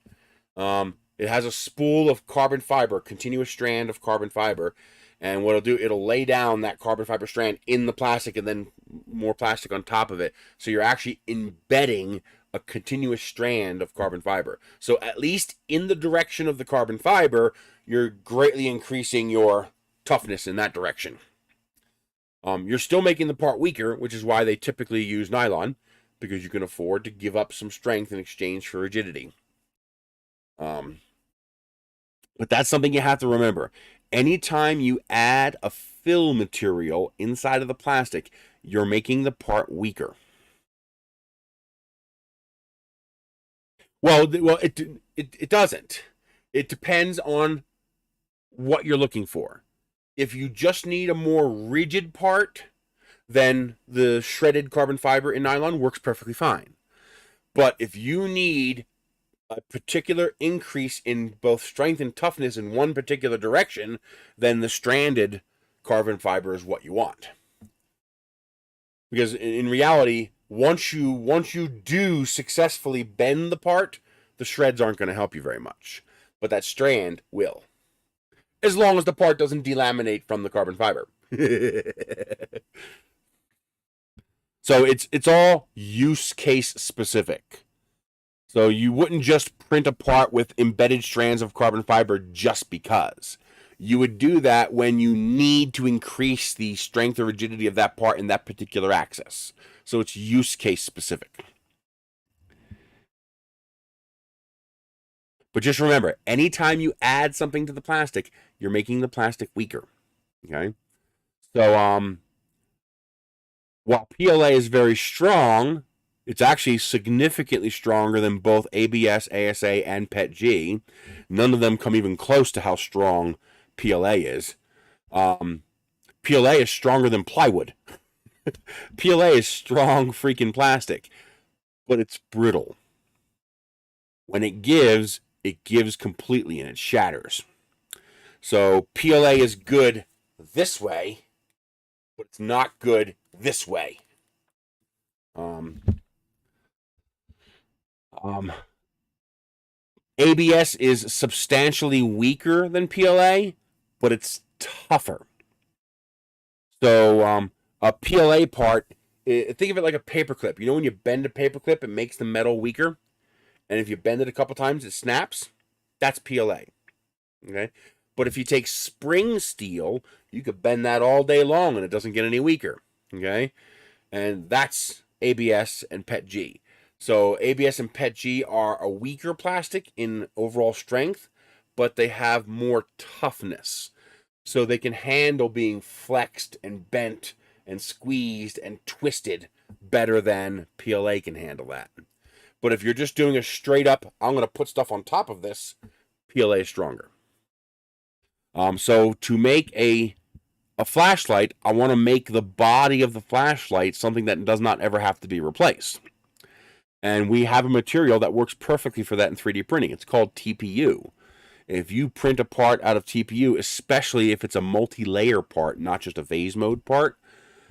It has a spool of carbon fiber, continuous strand of carbon fiber. And what it'll do, it'll lay down that carbon fiber strand in the plastic and then more plastic on top of it. So you're actually embedding a continuous strand of carbon fiber. So at least in the direction of the carbon fiber, you're greatly increasing your toughness in that direction. You're still making the part weaker, which is why they typically use nylon, because you can afford to give up some strength in exchange for rigidity. But that's something you have to remember. Anytime you add a fill material inside of the plastic, you're making the part weaker. Well, it doesn't. It depends on what you're looking for. If you just need a more rigid part, then the shredded carbon fiber in nylon works perfectly fine. But if you need a particular increase in both strength and toughness in one particular direction, then the stranded carbon fiber is what you want. Because in reality, once you do successfully bend the part, the shreds aren't going to help you very much. But that strand will. As long as the part doesn't delaminate from the carbon fiber. So it's all use case specific. So you wouldn't just print a part with embedded strands of carbon fiber just because. You would do that when you need to increase the strength or rigidity of that part in that particular axis. So it's use case specific. But just remember, anytime you add something to the plastic, you're making the plastic weaker. Okay? So while PLA is very strong, it's actually significantly stronger than both ABS, ASA, and PETG. None of them come even close to how strong PLA is. PLA is stronger than plywood. PLA is strong freaking plastic, but it's brittle. When it gives completely and it shatters. So PLA is good this way, but it's not good this way. ABS is substantially weaker than PLA, but it's tougher. So a PLA part, think of it like a paperclip. You know when you bend a paperclip, it makes the metal weaker? And if you bend it a couple times, it snaps? That's PLA. Okay? But if you take spring steel, you could bend that all day long and it doesn't get any weaker. Okay? And that's ABS and PETG. So ABS and PETG are a weaker plastic in overall strength, but they have more toughness. So they can handle being flexed and bent and squeezed and twisted better than PLA can handle that. But if you're just doing a straight up, I'm going to put stuff on top of this, PLA is stronger. So to make a flashlight, I want to make the body of the flashlight something that does not ever have to be replaced. And we have a material that works perfectly for that in 3D printing. It's called TPU. If you print a part out of TPU, especially if it's a multi-layer part, not just a phase mode part,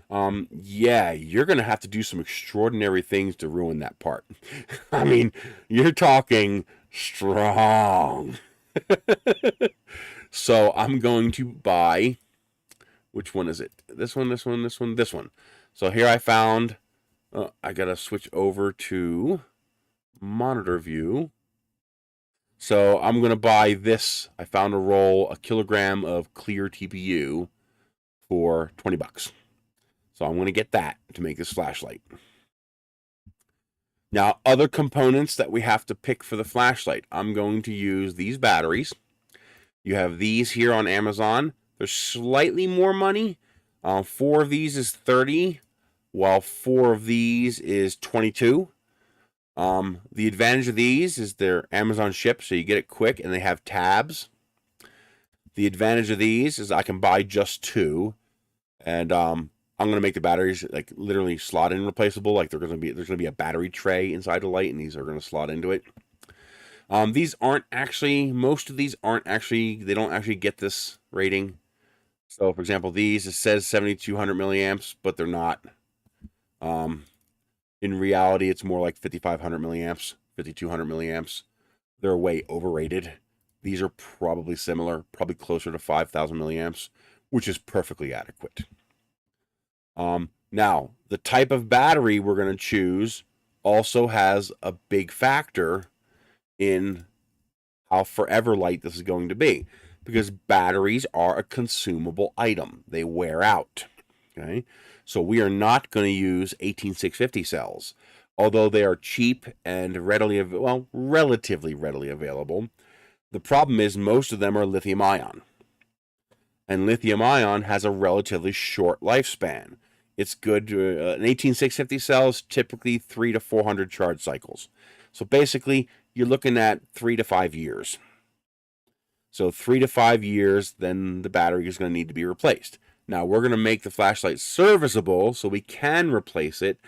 yeah, you're going to have to do some extraordinary things to ruin that part. I mean, you're talking strong. So I'm going to buy, which one is it? This one, this one, this one, this one. So here I found, I got to switch over to monitor view. So I'm going to buy this. I found a roll, a kilogram of clear TPU for 20 bucks. So I'm going to get that to make this flashlight. Now, other components that we have to pick for the flashlight. I'm going to use these batteries. You have these here on Amazon. They're slightly more money. 4 of these is 30, while 4 of these is 22. The advantage of these is they're Amazon ship, so you get it quick, and they have tabs. The advantage of these is I can buy just 2, and I'm going to make the batteries like literally slot in replaceable. Like there's going to be a battery tray inside the light, and these are going to slot into it. These aren't actually, most of these aren't actually, they don't actually get this rating. So, for example, these, it says 7,200 milliamps, but they're not. In reality, it's more like 5,500 milliamps, 5,200 milliamps. They're way overrated. These are probably similar, probably closer to 5,000 milliamps, which is perfectly adequate. Now, the type of battery we're going to choose also has a big factor in how forever light this is going to be, because batteries are a consumable item. They wear out. Okay, so we are not going to use 18650 cells, although they are cheap and relatively readily available. The problem is most of them are lithium ion, and lithium ion has a relatively short lifespan. It's good to, an 18650 cell is typically 300 to 400 charge cycles. So basically, you're looking at 3 to 5 years. So 3 to 5 years, then the battery is going to need to be replaced. Now, we're going to make the flashlight serviceable so we can replace it,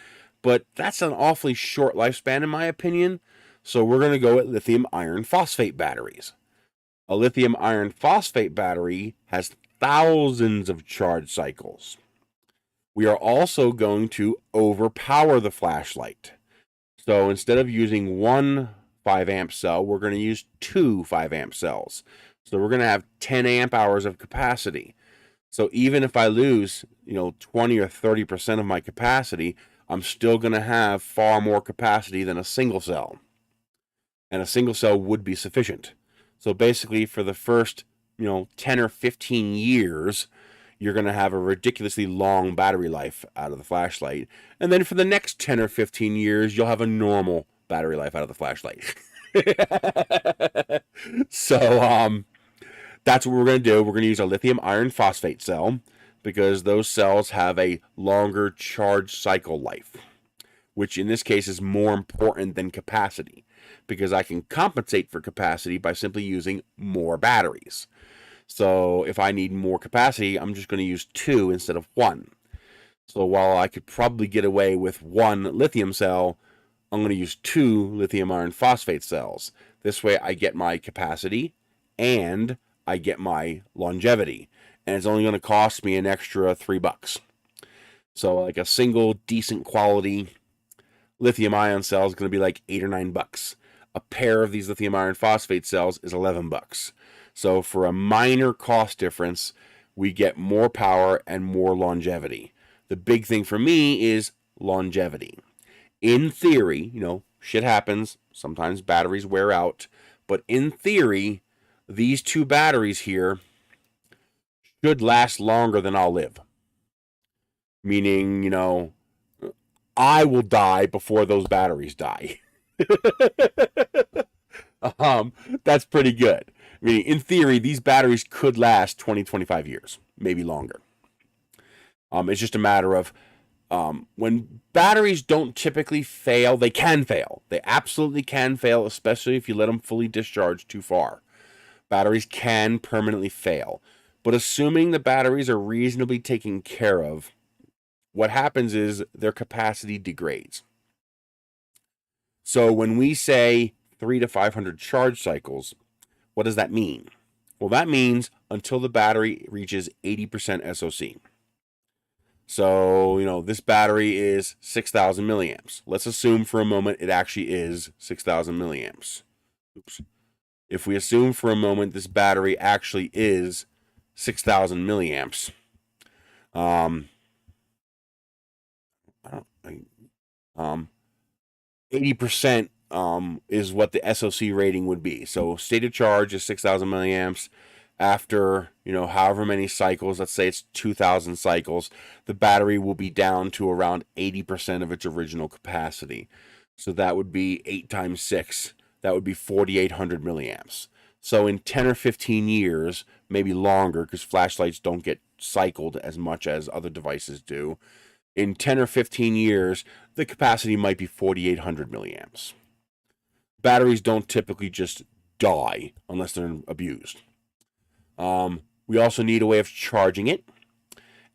but that's an awfully short lifespan in my opinion. So we're going to go with lithium iron phosphate batteries. A lithium iron phosphate battery has thousands of charge cycles. We are also going to overpower the flashlight. So instead of using one 5 amp cell, we're going to use 2 5 amp cells. So we're going to have 10 amp hours of capacity. So even if I lose, 20 or 30% of my capacity, I'm still going to have far more capacity than a single cell. And a single cell would be sufficient. So basically, for the first, 10 or 15 years, you're going to have a ridiculously long battery life out of the flashlight. And then for the next 10 or 15 years, you'll have a normal battery life out of the flashlight. So, that's what we're going to do. We're going to use a lithium iron phosphate cell because those cells have a longer charge cycle life, which in this case is more important than capacity because I can compensate for capacity by simply using more batteries. So if I need more capacity, I'm just going to use 2 instead of 1. So while I could probably get away with 1 lithium cell, I'm going to use 2 lithium iron phosphate cells. This way I get my capacity and I get my longevity. And it's only going to cost me an extra $3. So like a single decent quality lithium ion cell is going to be like $8 or $9. A pair of these lithium iron phosphate cells is $11. So for a minor cost difference, we get more power and more longevity. The big thing for me is longevity. In theory, shit happens. Sometimes batteries wear out. But in theory, these 2 batteries here should last longer than I'll live. Meaning, I will die before those batteries die. That's pretty good. I mean, in theory, these batteries could last 20, 25 years, maybe longer. It's just a matter of when batteries don't typically fail, they can fail. They absolutely can fail, especially if you let them fully discharge too far. Batteries can permanently fail. But assuming the batteries are reasonably taken care of, what happens is their capacity degrades. So when we say 300 to 500 charge cycles, what does that mean? Well, that means until the battery reaches 80% SOC. So, this battery is 6,000 milliamps. Let's assume for a moment it actually is 6,000 milliamps. Oops. If we assume for a moment this battery actually is 6,000 milliamps, 80% is what the SOC rating would be. So stated charge is 6,000 milliamps. After, however many cycles, let's say it's 2,000 cycles, the battery will be down to around 80% of its original capacity. So that would be 8 times 6. That would be 4,800 milliamps. So in 10 or 15 years, maybe longer, because flashlights don't get cycled as much as other devices do, in 10 or 15 years, the capacity might be 4,800 milliamps. Batteries don't typically just die unless they're abused. We also need a way of charging it,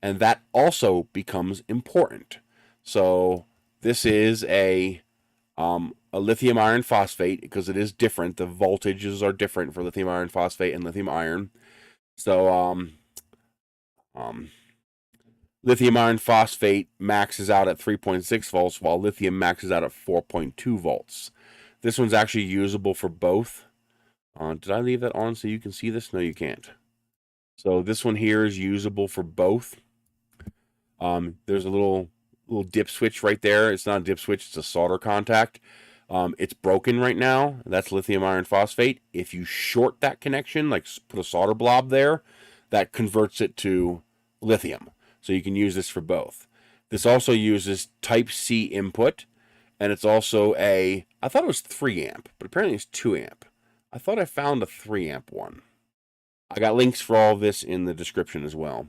and that also becomes important. So this is a lithium iron phosphate because it is different. The voltages are different for lithium iron phosphate and lithium iron. So lithium iron phosphate maxes out at 3.6 volts, while lithium maxes out at 4.2 volts. This one's actually usable for both. Did I leave that on so you can see this? No, you can't. So this one here is usable for both. There's a little dip switch right there. It's not a dip switch, it's a solder contact. It's broken right now. That's lithium iron phosphate. If you short that connection, like put a solder blob there, that converts it to lithium. So you can use this for both. This also uses Type-C input, and it's also I thought it was 3 amp, but apparently it's 2 amp. I thought I found a 3 amp one. I got links for all of this in the description as well.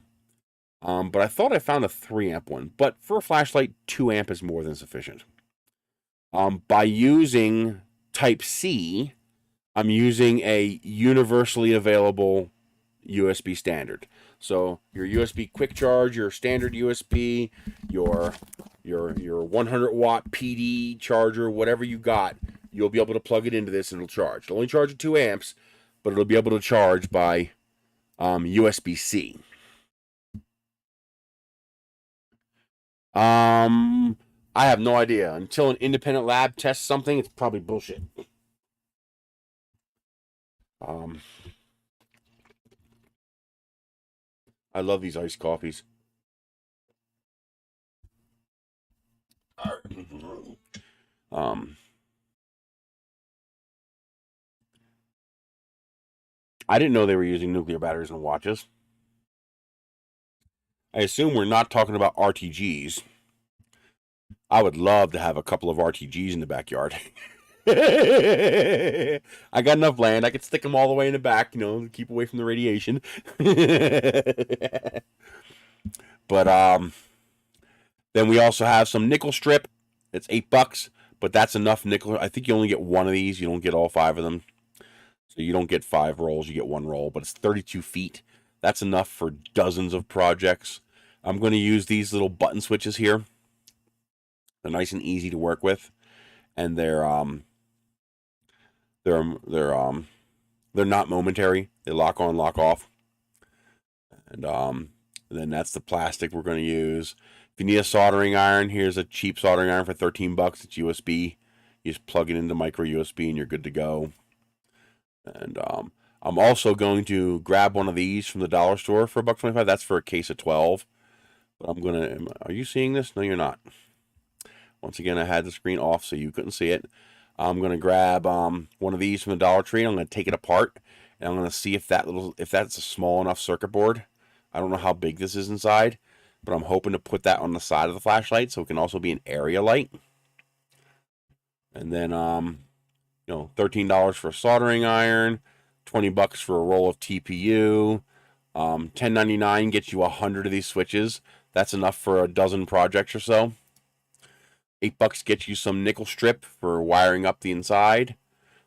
But I thought I found a 3 amp one. But for a flashlight, 2 amp is more than sufficient. By using Type-C, I'm using a universally available USB standard. So your USB quick charge, your standard USB, your 100 watt PD charger, whatever you got, you'll be able to plug it into this and it'll charge. It'll only charge at 2 amps, but it'll be able to charge by USB-C. I have no idea. Until an independent lab tests something, it's probably bullshit. I love these iced coffees. I didn't know they were using nuclear batteries in watches. I assume we're not talking about RTGs. I would love to have a couple of RTGs in the backyard. I got enough land. I could stick them all the way in the back, you know, to keep away from the radiation. But then we also have some nickel strip. It's $8, but that's enough nickel. I think you only get one of these. You don't get all 5 of them. So you don't get 5 rolls. You get 1 roll, but it's 32 feet. That's enough for dozens of projects. I'm going to use these little button switches here. They're nice and easy to work with, and they're not momentary. They lock on, lock off, and then that's the plastic we're going to use. If you need a soldering iron, here's a cheap soldering iron for $13. It's USB. You just plug it into micro USB, and you're good to go. And I'm also going to grab one of these from the dollar store for $1.25. That's for a case of 12. But I'm gonna. Are you seeing this? No, you're not. Once again, I had the screen off so you couldn't see it. I'm gonna grab one of these from the Dollar Tree. I'm gonna take it apart, and I'm gonna see if that's a small enough circuit board. I don't know how big this is inside, but I'm hoping to put that on the side of the flashlight so it can also be an area light. And then you know, $13 for a soldering iron, $20 for a roll of TPU. $10.99 gets you 100 of these switches. That's enough for a dozen projects or so. $8 gets you some nickel strip for wiring up the inside.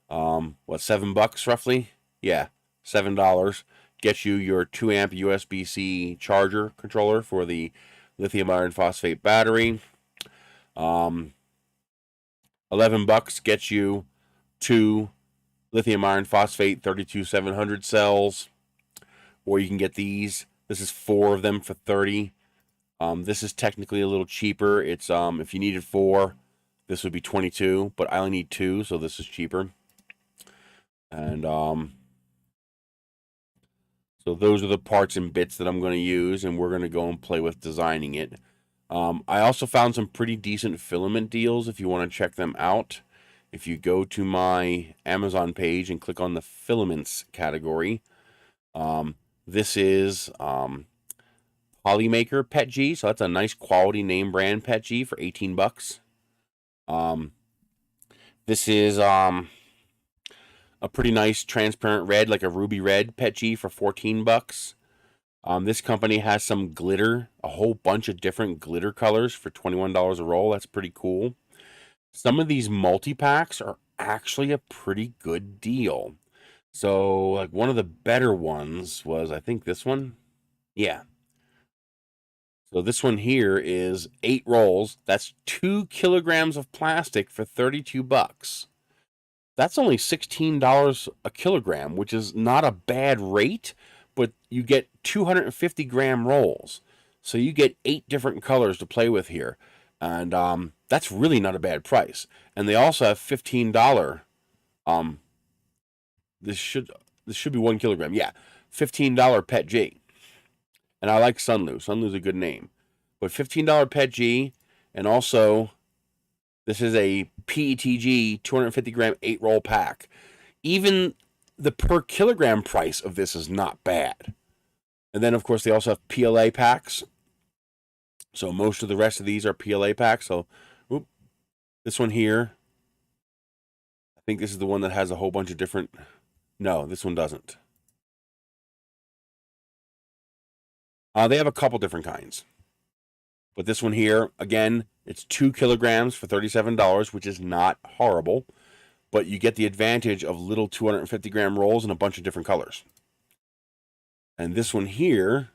What, $7 roughly? Yeah, $7 gets you your 2 amp USB-C charger controller for the lithium iron phosphate battery. $11 gets you 2 lithium iron phosphate 32700 cells, or you can get these. This is 4 of them for $30. This is technically a little cheaper. It's if you needed 4, this would be $22, but I only need 2, so this is cheaper. And so those are the parts and bits that I'm going to use, and we're going to go and play with designing it. I also found some pretty decent filament deals if you want to check them out. If you go to my Amazon page and click on the filaments category, this is Polymaker PET G, so that's a nice quality name brand PET G for $18. This is a pretty nice transparent red, like a ruby red PET G for $14. This company has some glitter, a whole bunch of different glitter colors for $21 a roll. That's pretty cool. Some of these multi-packs are actually a pretty good deal. So, like, one of the better ones was, I think, this one. Yeah. So this one here is 8 rolls. That's 2 kilograms of plastic for $32. That's only $16 a kilogram, which is not a bad rate, but you get 250-gram rolls. So you get 8 different colors to play with here. And that's really not a bad price. And they also have $15. This should be 1 kilogram. Yeah, $15 PET G. And I like Sunlu. Sunlu's a good name. But $15 PET G, and also this is a PETG 250-gram 8-roll pack. Even the per kilogram price of this is not bad. And then, of course, they also have PLA packs. So most of the rest of these are PLA packs. So, this one here, I think this is the one that has a whole bunch of different... No, this one doesn't. They have a couple different kinds. But this one here, again, it's 2 kilograms for $37, which is not horrible. But you get the advantage of little 250-gram rolls in a bunch of different colors. And this one here,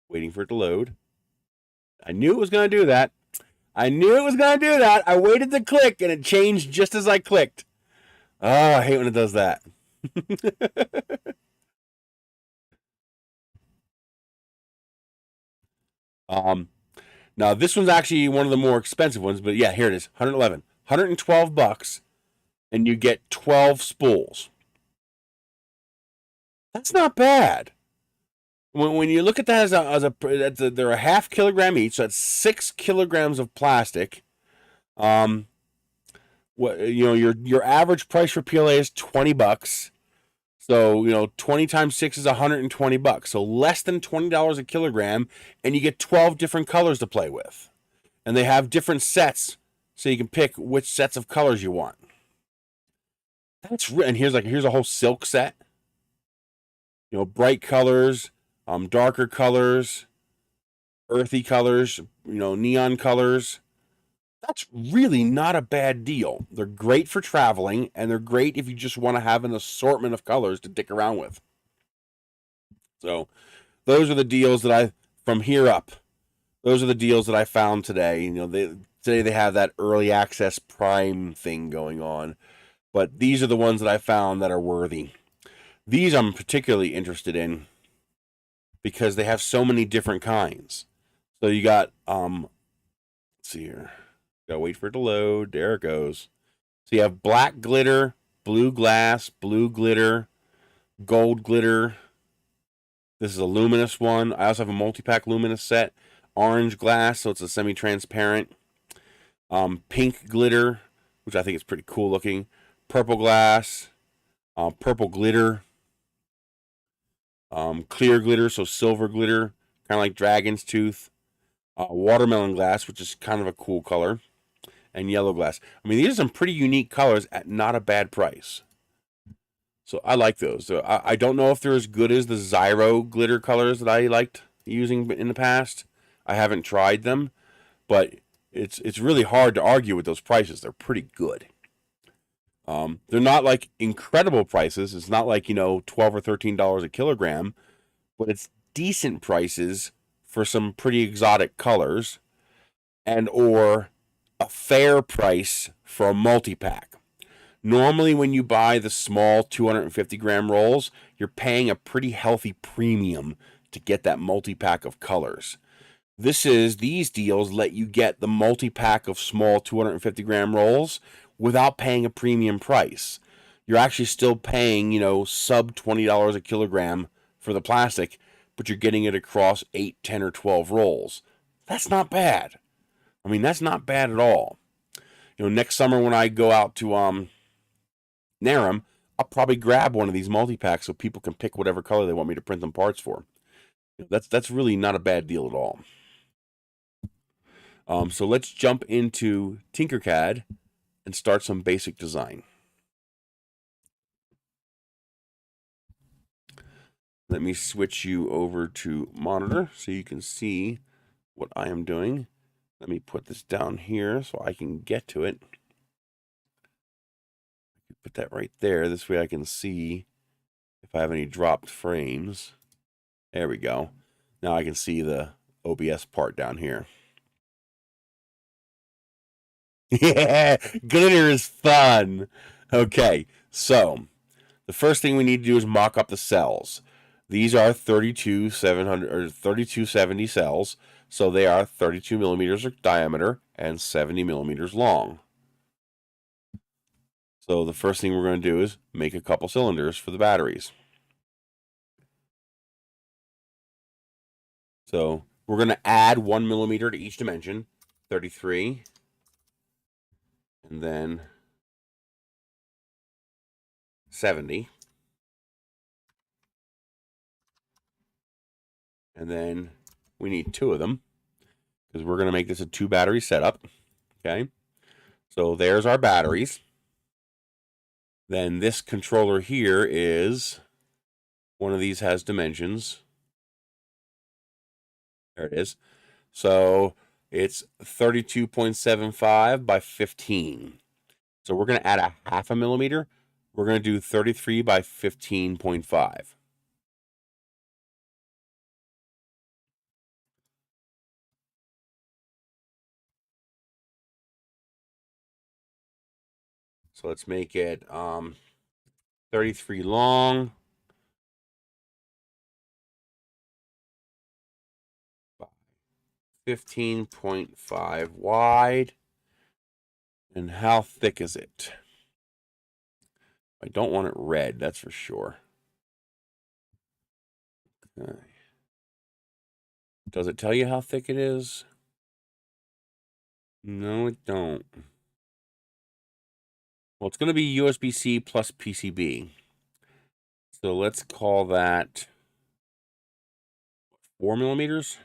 waiting for it to load. I knew it was going to do that. I waited to click, and it changed just as I clicked. Oh, I hate when it does that. Now this one's actually one of the more expensive ones, but yeah, here it is, $112, and you get 12 spools. That's not bad. When you look at that they're a half kilogram each, so that's 6 kilograms of plastic. What your average price for PLA is $20. So 20 times 6 is $120. So less than $20 a kilogram, and you get 12 different colors to play with. And they have different sets, so you can pick which sets of colors you want. And here's a whole silk set. Bright colors, darker colors, earthy colors, neon colors. That's really not a bad deal. They're great for traveling, and they're great if you just want to have an assortment of colors to dick around with. So those are the deals from here up. Those are the deals that I found today. Today they have that early access Prime thing going on, but these are the ones that I found that are worthy. These I'm particularly interested in because they have so many different kinds. So you got let's see here. Gotta wait for it to load. There it goes. So you have black glitter, blue glass, blue glitter, gold glitter. This is a luminous one. I also have a multi-pack luminous set. Orange glass, so it's a semi-transparent. Pink glitter, which I think is pretty cool looking. Purple glass, purple glitter, clear glitter, so silver glitter, kind of like dragon's tooth. Watermelon glass, which is kind of a cool color. And yellow glass. I mean, these are some pretty unique colors at not a bad price. So I like those. So I don't know if they're as good as the Zyro glitter colors that I liked using in the past. I haven't tried them, but it's really hard to argue with those prices. They're pretty good. They're not like incredible prices. It's not like $12 or $13 a kilogram, but it's decent prices for some pretty exotic colors, and or a fair price for a multi-pack. Normally, when you buy the small 250-gram rolls, you're paying a pretty healthy premium to get that multi-pack of colors. These deals let you get the multi-pack of small 250-gram rolls without paying a premium price. You're actually still paying, sub $20 a kilogram for the plastic, but you're getting it across 8, 10, or 12 rolls. That's not bad. I mean, that's not bad at all. Next summer when I go out to Narum, I'll probably grab one of these multi-packs so people can pick whatever color they want me to print them parts for. That's really not a bad deal at all. So let's jump into Tinkercad and start some basic design. Let me switch you over to monitor so you can see what I am doing. Let me put this down here so I can get to it. Put that right there. This way I can see if I have any dropped frames. There we go. Now I can see the OBS part down here. Yeah, glitter is fun. Okay, so the first thing we need to do is mock up the cells. These are 32,700 or 3270 cells, so they are 32 millimeters diameter and 70 millimeters long. So the first thing we're going to do is make a couple cylinders for the batteries. So we're going to add 1 millimeter to each dimension, 33, and then 70. And then we need 2 of them because we're going to make this a 2 battery setup. Okay. So there's our batteries. Then this controller here is, one of these has dimensions. There it is. So it's 32.75 by 15. So we're going to add a half a millimeter. We're going to do 33 by 15.5. So let's make it 33 long, 15.5 wide. And how thick is it? I don't want it red, that's for sure. Okay. Does it tell you how thick it is? No, it don't. Well, it's going to be USB-C plus PCB. So let's call that 4 millimeters.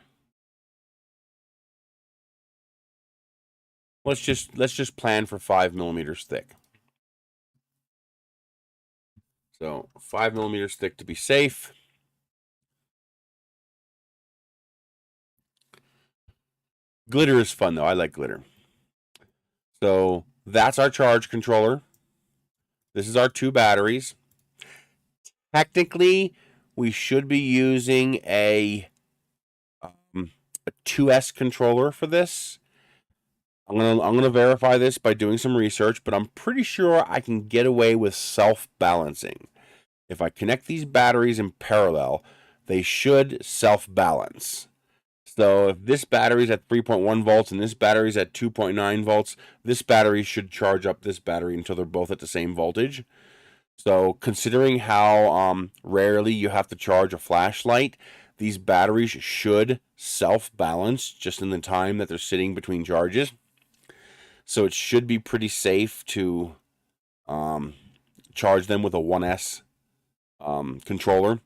Let's just plan for 5 millimeters thick. So 5 millimeters thick to be safe. Glitter is fun though. I like glitter. So that's our charge controller. This is our 2 batteries. Technically, we should be using a 2S controller for this. I'm gonna verify this by doing some research, but I'm pretty sure I can get away with self-balancing. If I connect these batteries in parallel, they should self-balance. So if this battery's at 3.1 volts and this battery's at 2.9 volts, this battery should charge up this battery until they're both at the same voltage. So considering how rarely you have to charge a flashlight, these batteries should self-balance just in the time that they're sitting between charges. So it should be pretty safe to charge them with a 1S controller.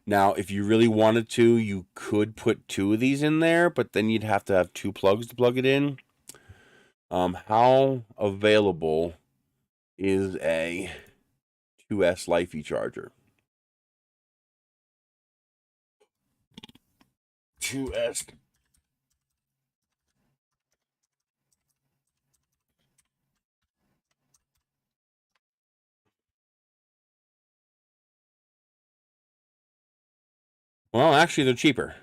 Now, if you really wanted to, you could put 2 of these in there, but then you'd have to have 2 plugs to plug it in. How available is a 2S Lifey charger? 2S. Well, actually, they're cheaper.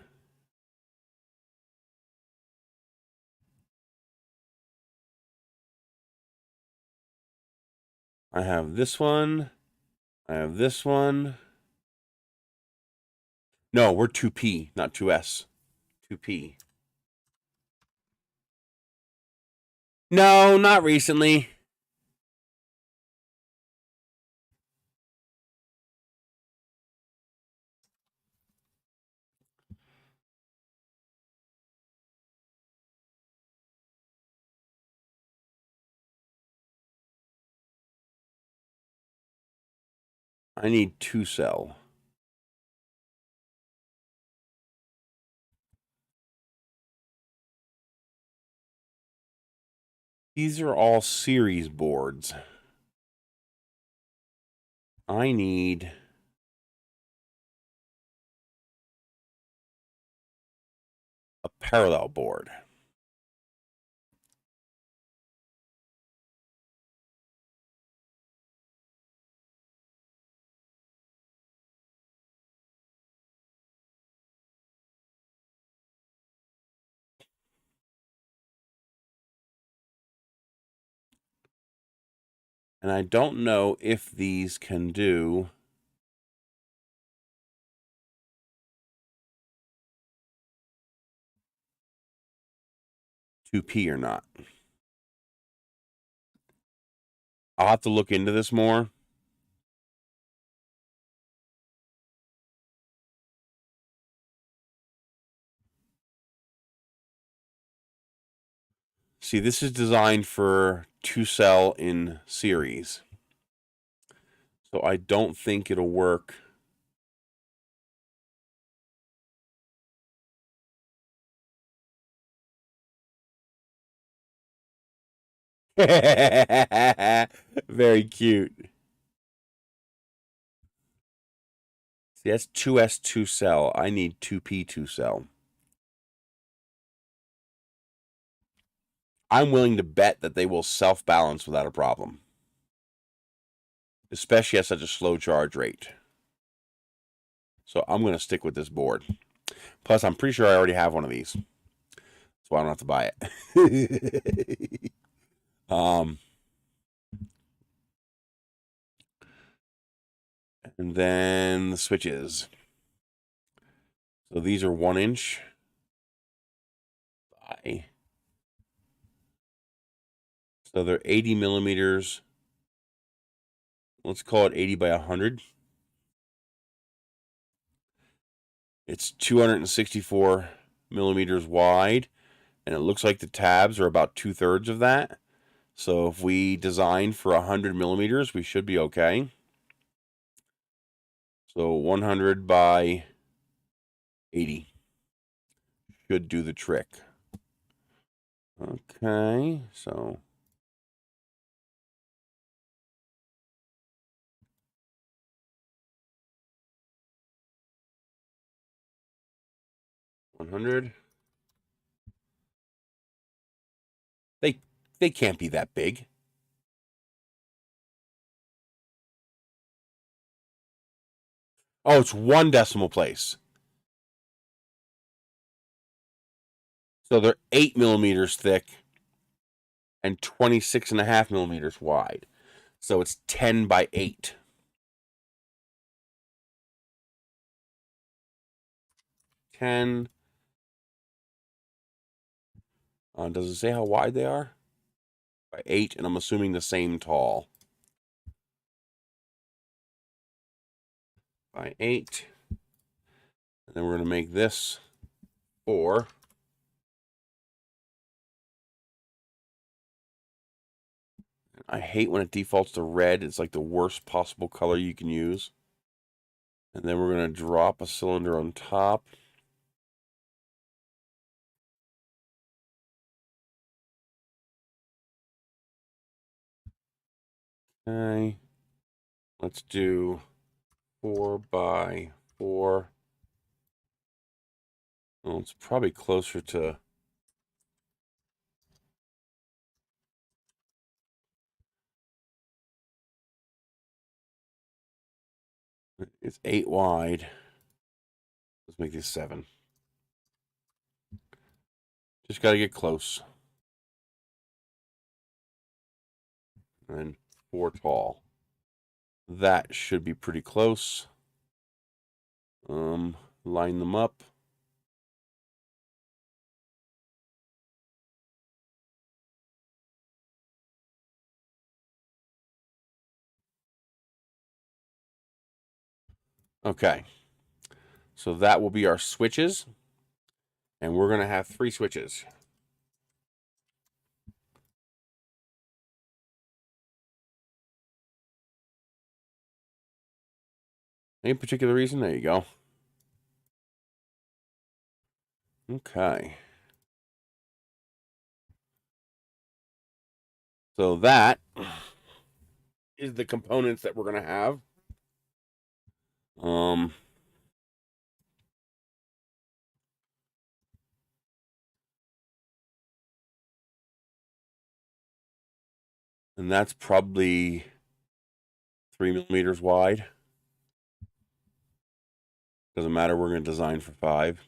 I have this one. I have this one. No, we're 2P, not 2S. 2P. No, not recently. I need 2-cell. These are all series boards. I need a parallel board. And I don't know if these can do two-P or not. I'll have to look into this more. See, this is designed for 2-cell in series. So I don't think it'll work. Very cute. See, that's 2S 2-cell. I need 2P 2-cell. I'm willing to bet that they will self-balance without a problem. Especially at such a slow charge rate. So I'm going to stick with this board. Plus, I'm pretty sure I already have one of these. So I don't have to buy it. And then the switches. So these are 1 inch by. So they're 80 millimeters. Let's call it 80 by 100. It's 264 millimeters wide And it looks like the tabs are about 2/3 of that. So if we design for 100 millimeters, we should be okay. So 100 by 80 should do the trick. Okay, so $100. They can't be that big. Oh, it's 1 decimal place. So they're 8 millimeters thick and 26.5 millimeters wide. So it's 10 by 8. 10. Does it say how wide they are? By 8, and I'm assuming the same tall. By 8. And then we're going to make this 4. I hate when it defaults to red. It's like the worst possible color you can use. And then we're going to drop a cylinder on top. Okay. Let's do 4 by 4. Well, it's probably closer to... It's 8 wide. Let's make this 7. Just got to get close. And 4 tall. That should be pretty close. Line them up. Okay. So that will be our switches. And we're going to have 3 switches. Any particular reason? There you go. Okay. So that is the components that we're going to have. And that's probably 3 millimeters wide. Doesn't matter. We're going to design for 5.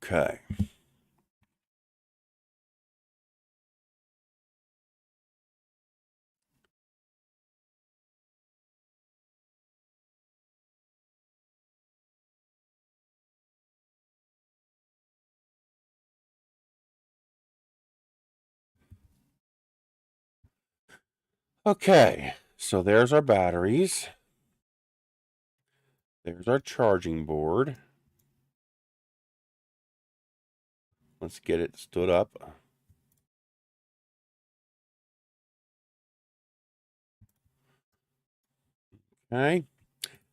Okay. Okay. So there's our batteries. There's our charging board. Let's get it stood up. Okay.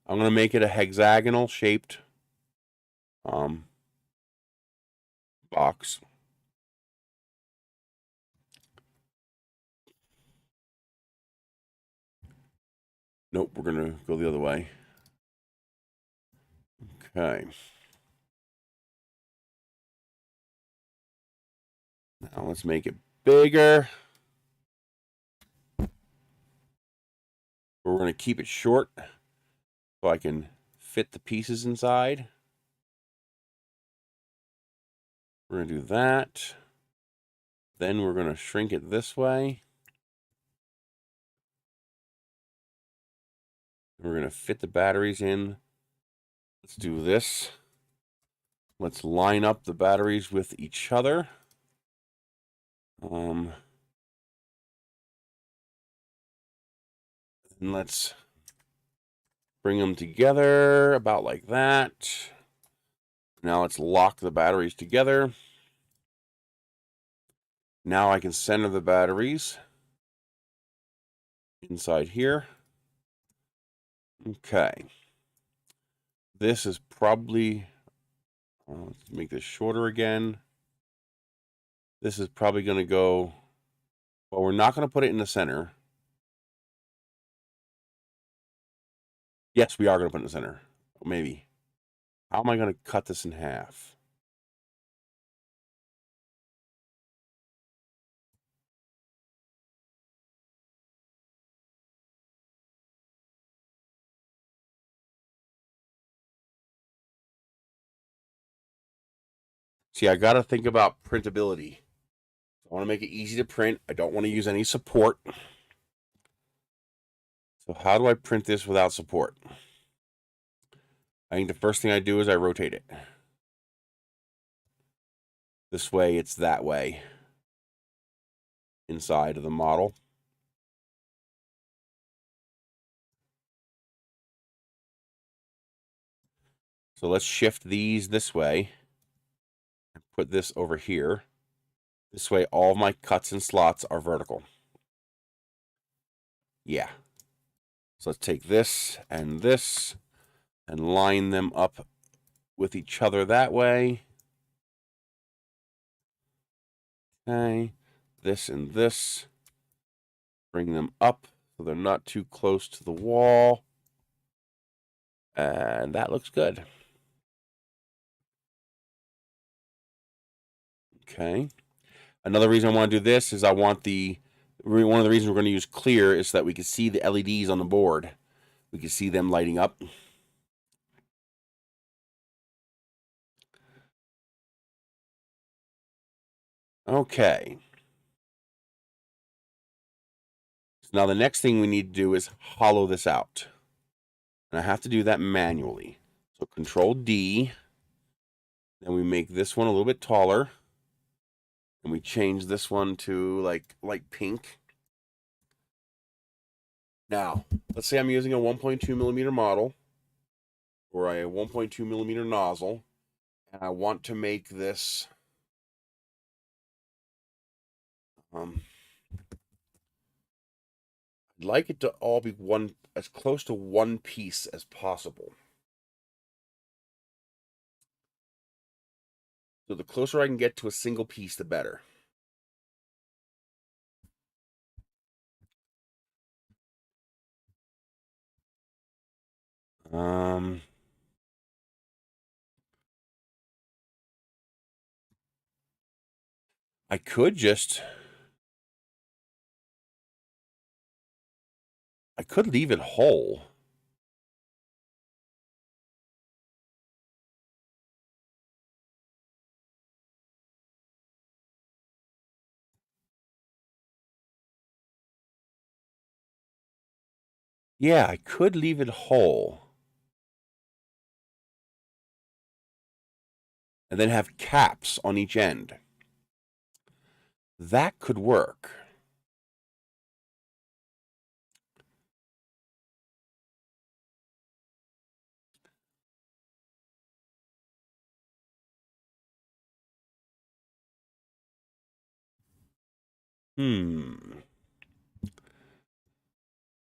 I'm going to make it a hexagonal shaped box. Nope, we're going to go the other way. Okay. Now let's make it bigger. We're going to keep it short so I can fit the pieces inside. We're going to do that. Then we're going to shrink it this way. We're going to fit the batteries in. Let's do this. Let's line up the batteries with each other. And let's bring them together about like that. Now let's lock the batteries together. Now I can center the batteries inside here. Okay. This is probably, let's make this shorter again. This is probably going to go, well, we're not going to put it in the center. Yes, we are going to put it in the center. Maybe. How am I going to cut this in half? See, I got to think about printability. I want to make it easy to print. I don't want to use any support. So how do I print this without support? I think the first thing I do is I rotate it. This way, it's that way inside of the model. So let's shift these this way and put this over here. This way, all of my cuts and slots are vertical. Yeah. So let's take this and line them up with each other that way. Okay. This and this. Bring them up so they're not too close to the wall. And that looks good. Okay. Another reason I want to do this is I want one of the reasons we're going to use clear is so that we can see the LEDs on the board. We can see them lighting up. Okay. So now the next thing we need to do is hollow this out. And I have to do that manually. So Control D. Then we make this one a little bit taller. And we change this one to like light pink. Now, let's say I'm using a 1.2 millimeter model or a 1.2 millimeter nozzle. And I want to make this I'd like it to all be as close to one piece as possible. So the closer I can get to a single piece, the better. I could leave it whole. Yeah, I could leave it whole. And then have caps on each end. That could work.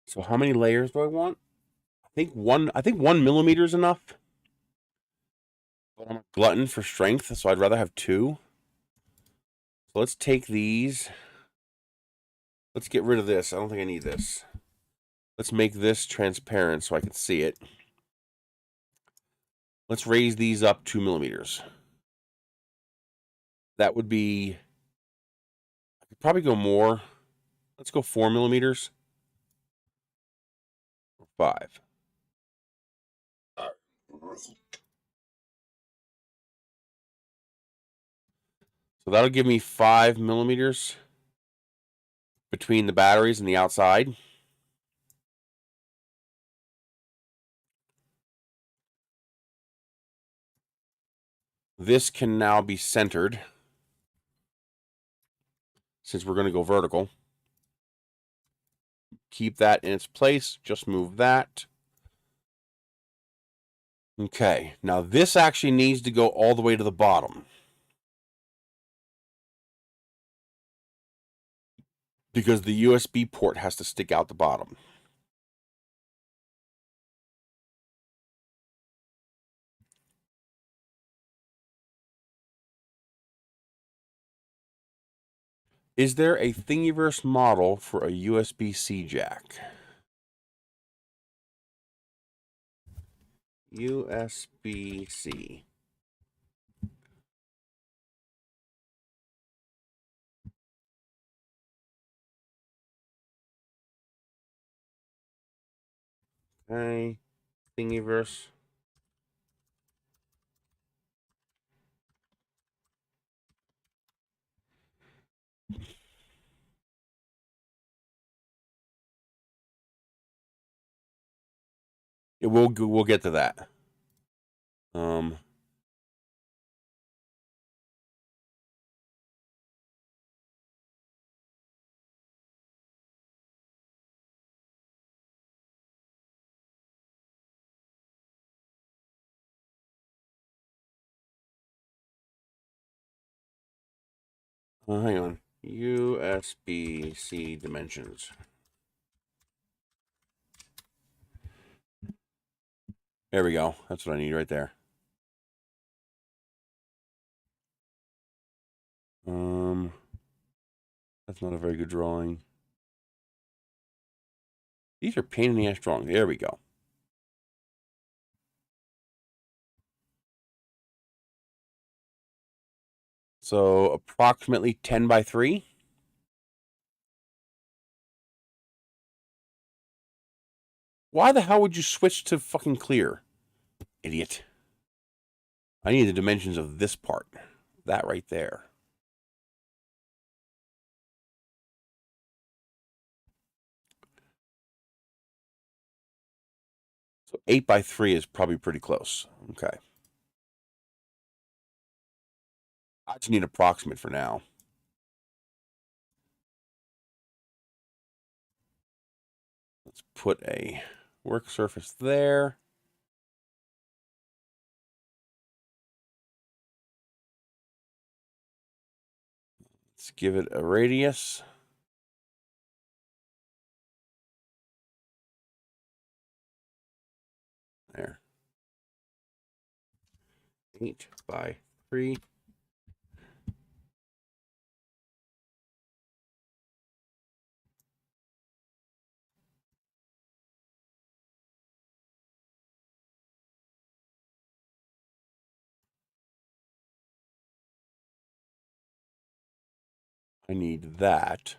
So how many layers do I want? I think 1 millimeter is enough. But I'm a glutton for strength, so I'd rather have 2. So let's take these. Let's get rid of this. I don't think I need this. Let's make this transparent so I can see it. Let's raise these up 2 millimeters. That would be, I could probably go more. Let's go 4 millimeters. Or 5. So that'll give me 5 millimeters between the batteries and the outside. This can now be centered since we're going to go vertical. Keep that in its place. Just move that. Okay, now this actually needs to go all the way to the bottom. Because the USB port has to stick out the bottom. Is there a Thingiverse model for a USB-C jack? USB-C. Okay, Thingiverse. We'll get to that. Hang on. USB-C dimensions. There we go. That's what I need right there. That's not a very good drawing. These are pain in the ass drawings. There we go. So approximately 10 by 3. Why the hell would you switch to fucking clear? Idiot. I need the dimensions of this part. That right there. So 8 by 3 is probably pretty close. Okay. I just need approximate for now. Let's put a work surface there. Let's give it a radius. There. 8 by 3. I need that.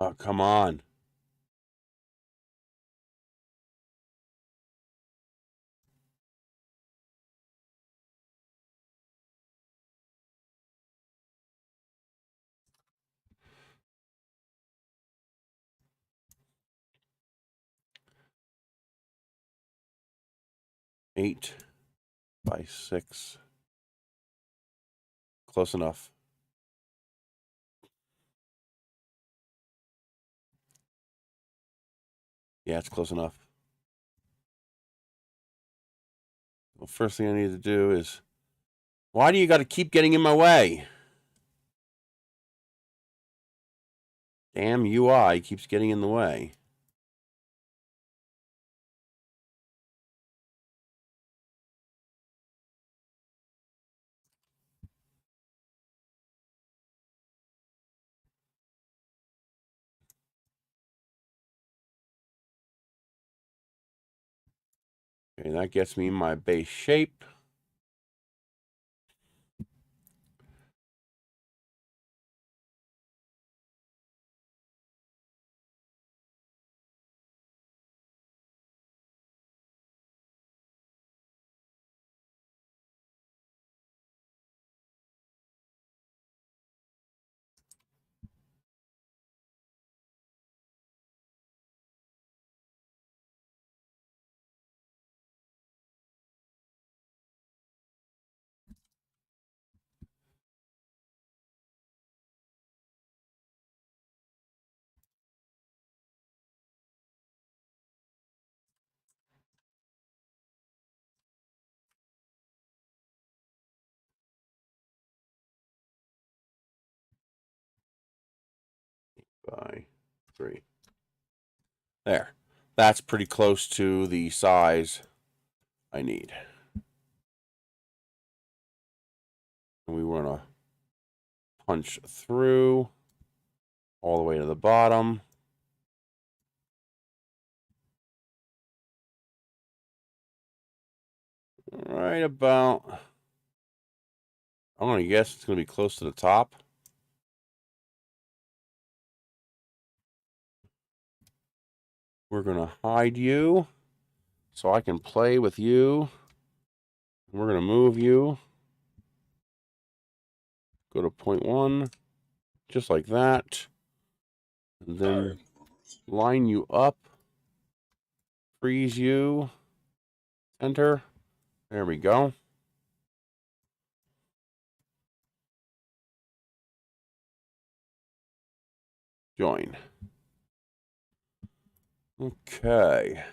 Oh, come on. Eight by 6. Close enough. Yeah, it's close enough. Well, first thing I need to do is... Why do you got to keep getting in my way? Damn UI keeps getting in the way. Okay, that gets me my base shape. by 3. There. That's pretty close to the size I need. And we want to punch through all the way to the bottom. Right about, I'm going to guess it's going to be close to the top. We're going to hide you so I can play with you. We're going to move you. Go to 0.1, just like that. And then line you up. Freeze you. Enter. There we go. Join. Okay.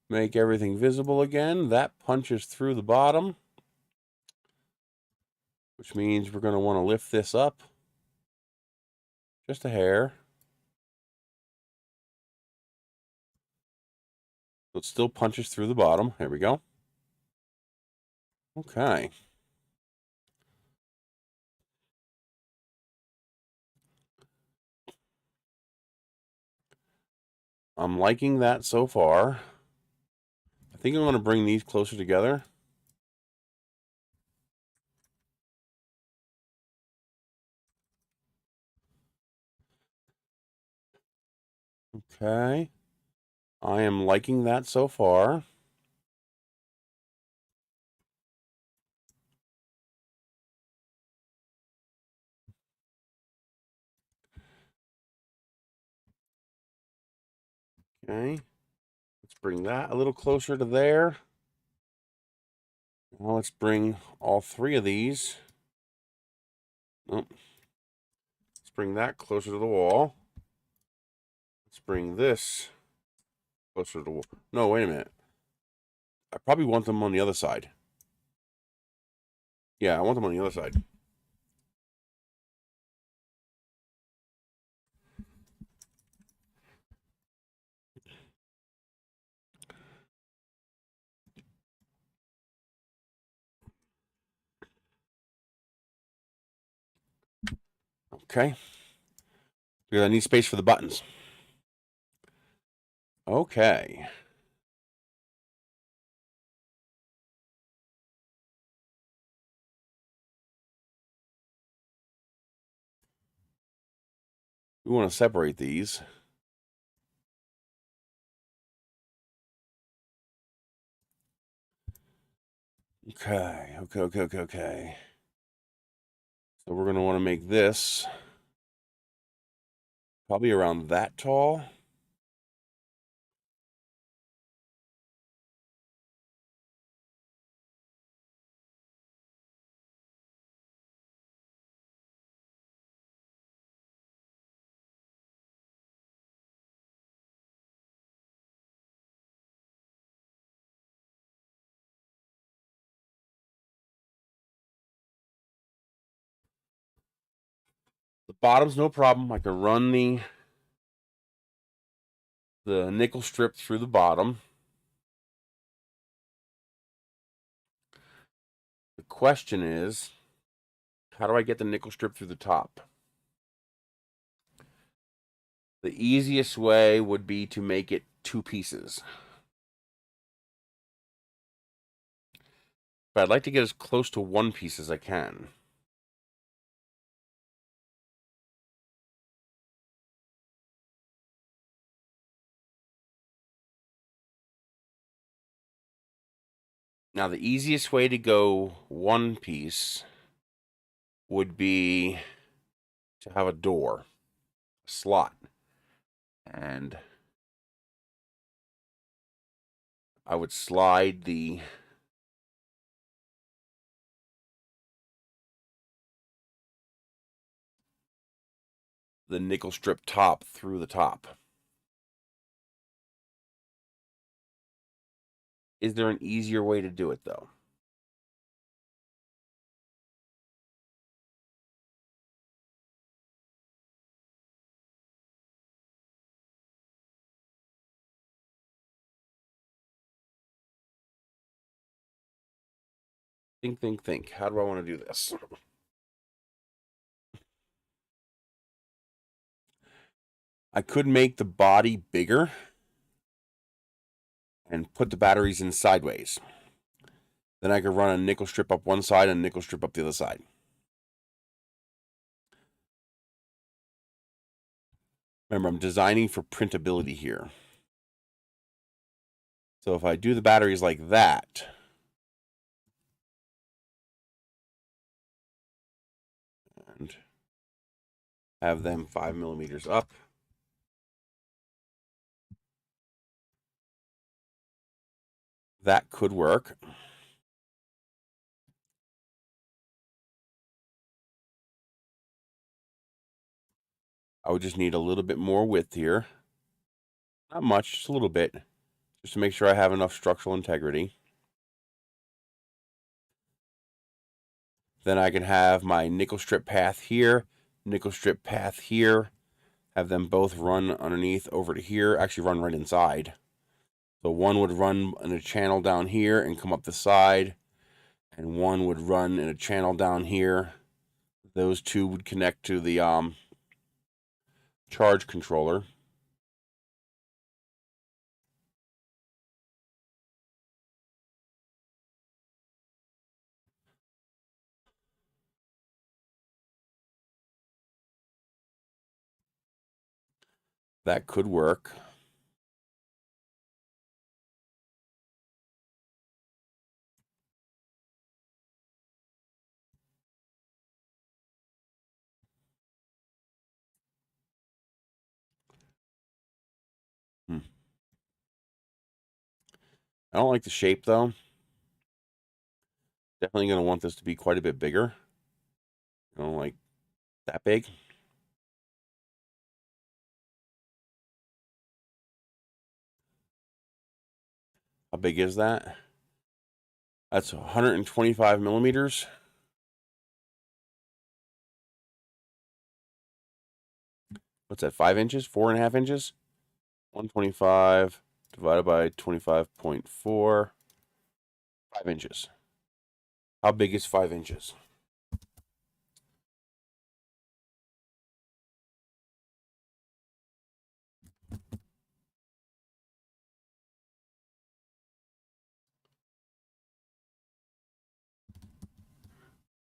Make everything visible again. That punches through the bottom, which means we're going to want to lift this up just a hair. So it still punches through the bottom. There we go. Okay. I'm liking that so far. I think I'm going to bring these closer together. Okay. I am liking that so far. Okay. Let's bring that a little closer to there. Now let's bring all 3 of these. Oh. Let's bring that closer to the wall. Let's bring this closer to the wall. No, wait a minute. I probably want them on the other side. Yeah, I want them on the other side. Okay. Because I need space for the buttons. Okay. We want to separate these. Okay. So we're going to want to make this probably around that tall. The bottom's no problem. I can run the nickel strip through the bottom. The question is, how do I get the nickel strip through the top? The easiest way would be to make it 2 pieces. But I'd like to get as close to 1 piece as I can. Now, the easiest way to go 1 piece would be to have a door, a slot. And I would slide the nickel strip top through the top. Is there an easier way to do it, though? Think. How do I want to do this? I could make the body bigger and put the batteries in sideways. Then I could run a nickel strip up one side and a nickel strip up the other side. Remember, I'm designing for printability here. So if I do the batteries like that, and have them 5 millimeters up, that could work. I would just need a little bit more width here. Not much, just a little bit, just to make sure I have enough structural integrity. Then I can have my nickel strip path here, nickel strip path here, have them both run underneath over to here, actually run right inside. So one would run in a channel down here and come up the side, and one would run in a channel down here. Those two would connect to the charge controller. That could work. I don't like the shape though. Definitely going to want this to be quite a bit bigger. I don't like that big. How big is that? That's 125 millimeters. What's that, 5 inches? 4.5 inches? 125 divided by 25.4. 5 inches. How big is 5 inches?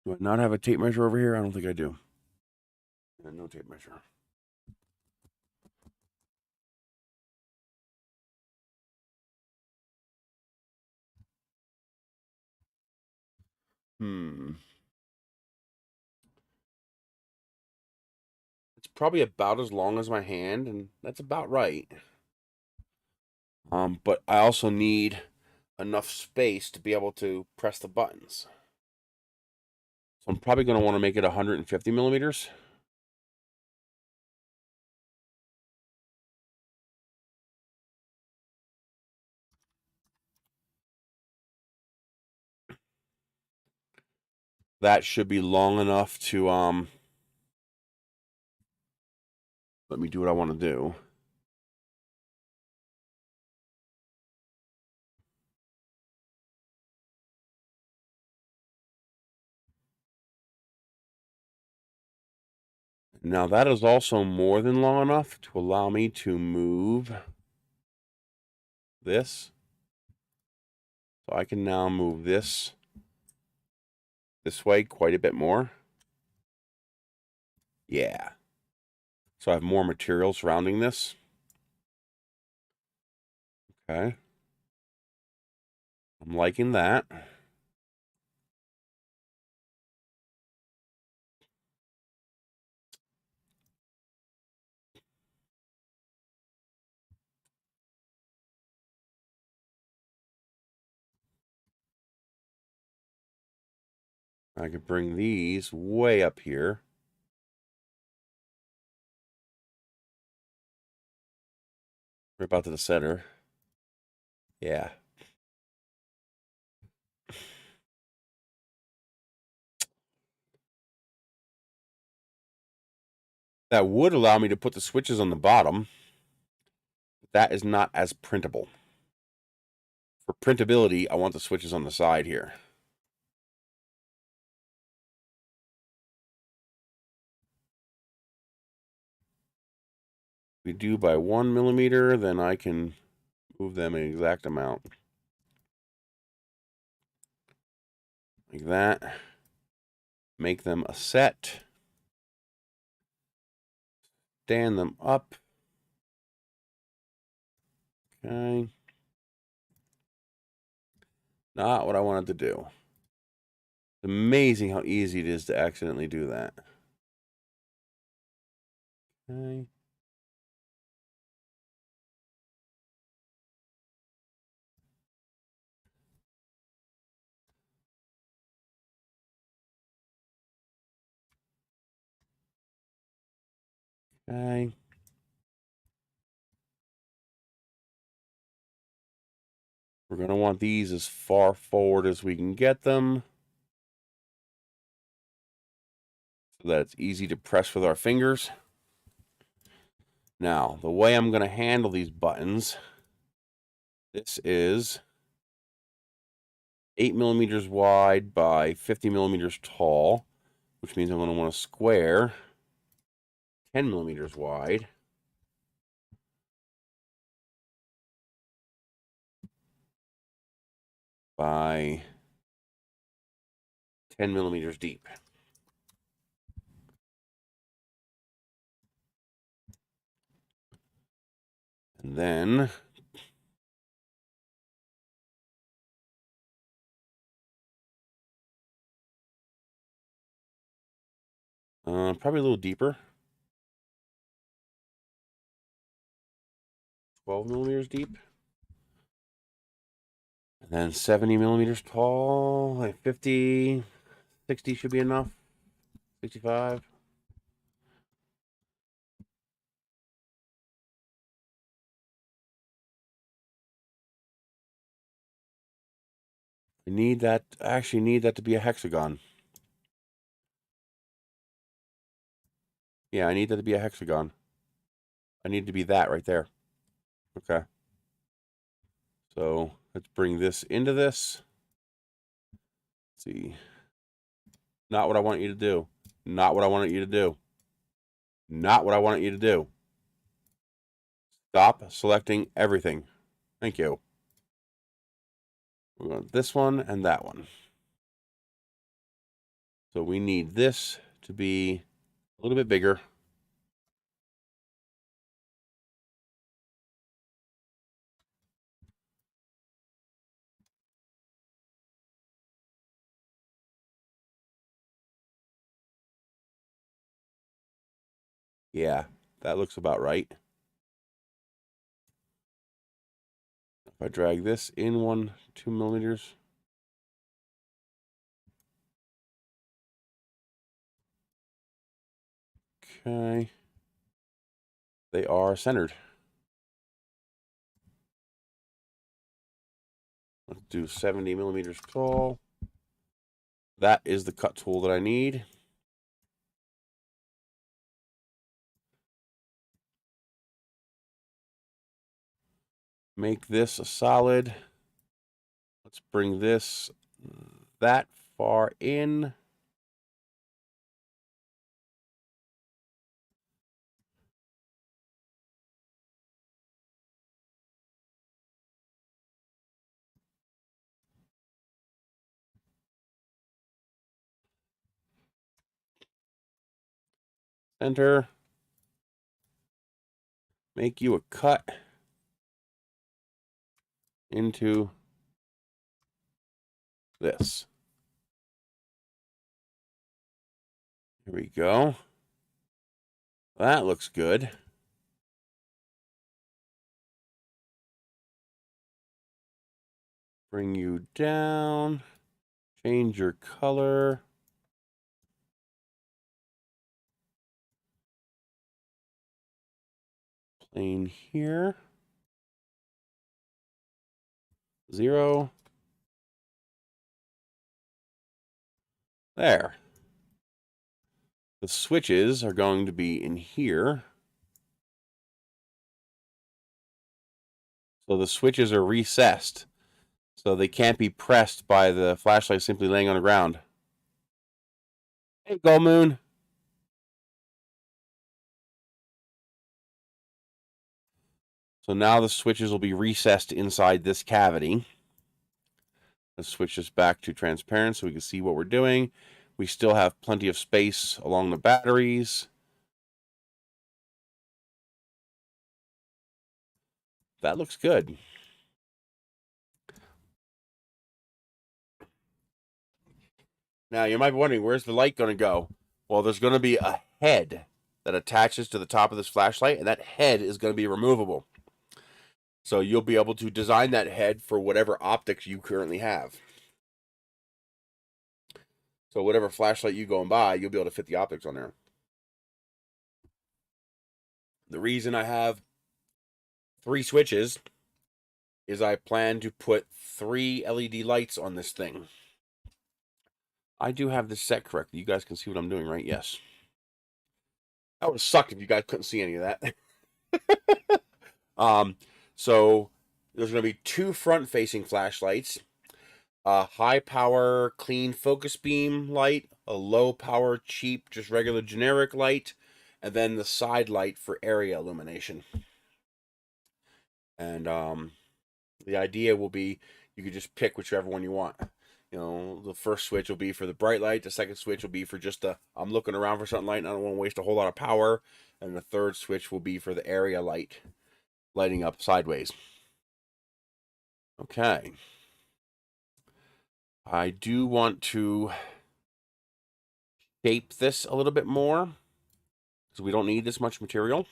Do I not have a tape measure over here? I don't think I do. No tape measure. It's probably about as long as my hand, and that's about right. But I also need enough space to be able to press the buttons. So I'm probably going to want to make it 150 millimeters. That should be long enough to let me do what I want to do. Now that is also more than long enough to allow me to move this. So I can now move this way quite a bit more. Yeah. So I have more material surrounding this. Okay. I'm liking that. I could bring these way up here. Right about to the center. Yeah. That would allow me to put the switches on the bottom. But that is not as printable. For printability, I want the switches on the side here. we do by 1 millimeter, then I can move them an exact amount. Like that. Make them a set. Stand them up. Okay. Not what I wanted to do. It's amazing how easy it is to accidentally do that. Okay. Okay. We're going to want these as far forward as we can get them, so that it's easy to press with our fingers. Now, the way I'm going to handle these buttons, this is 8 millimeters wide by 50 millimeters tall, which means I'm going to want a square 10 millimeters wide by 10 millimeters deep. And then probably a little deeper. 12 millimeters deep. And then 70 millimeters tall, like 50, 60 should be enough. 65. I need that, I actually need that to be a hexagon. Yeah, I need that to be a hexagon. I need it to be that right there. Okay. So let's bring this into this. Let's see. Not what I want you to do. Not what I wanted you to do. Not what I wanted you to do. Stop selecting everything. Thank you. We want this one and that one. So we need this to be a little bit bigger. Yeah, that looks about right. If I drag this in 2 millimeters. Okay. They are centered. Let's do 70 millimeters tall. That is the cut tool that I need. Make this a solid. Let's bring this that far in. Center. Make you a cut into this. Here we go. That looks good. Bring you down. Change your color. Plane here. 0. There. The switches are going to be in here. So the switches are recessed. So they can't be pressed by the flashlight simply laying on the ground. Hey, Gold Moon. So now the switches will be recessed inside this cavity. Let's switch this back to transparent so we can see what we're doing. We still have plenty of space along the batteries. That looks good. Now, you might be wondering, where's the light going to go? Well, there's going to be a head that attaches to the top of this flashlight, and that head is going to be removable. So you'll be able to design that head for whatever optics you currently have. So whatever flashlight you go and buy, you'll be able to fit the optics on there. The reason I have 3 switches is I plan to put 3 LED lights on this thing. I do have this set correctly. You guys can see what I'm doing, right? Yes. That would have sucked if you guys couldn't see any of that. So there's going to be 2 front-facing flashlights, a high-power, clean focus beam light, a low-power, cheap, just regular generic light, and then the side light for area illumination. And the idea will be you could just pick whichever one you want. You know, the first switch will be for the bright light. The second switch will be for just the, I'm looking around for something light and I don't want to waste a whole lot of power. And the third switch will be for the area light, lighting up sideways. Okay. I do want to shape this a little bit more because we don't need this much material.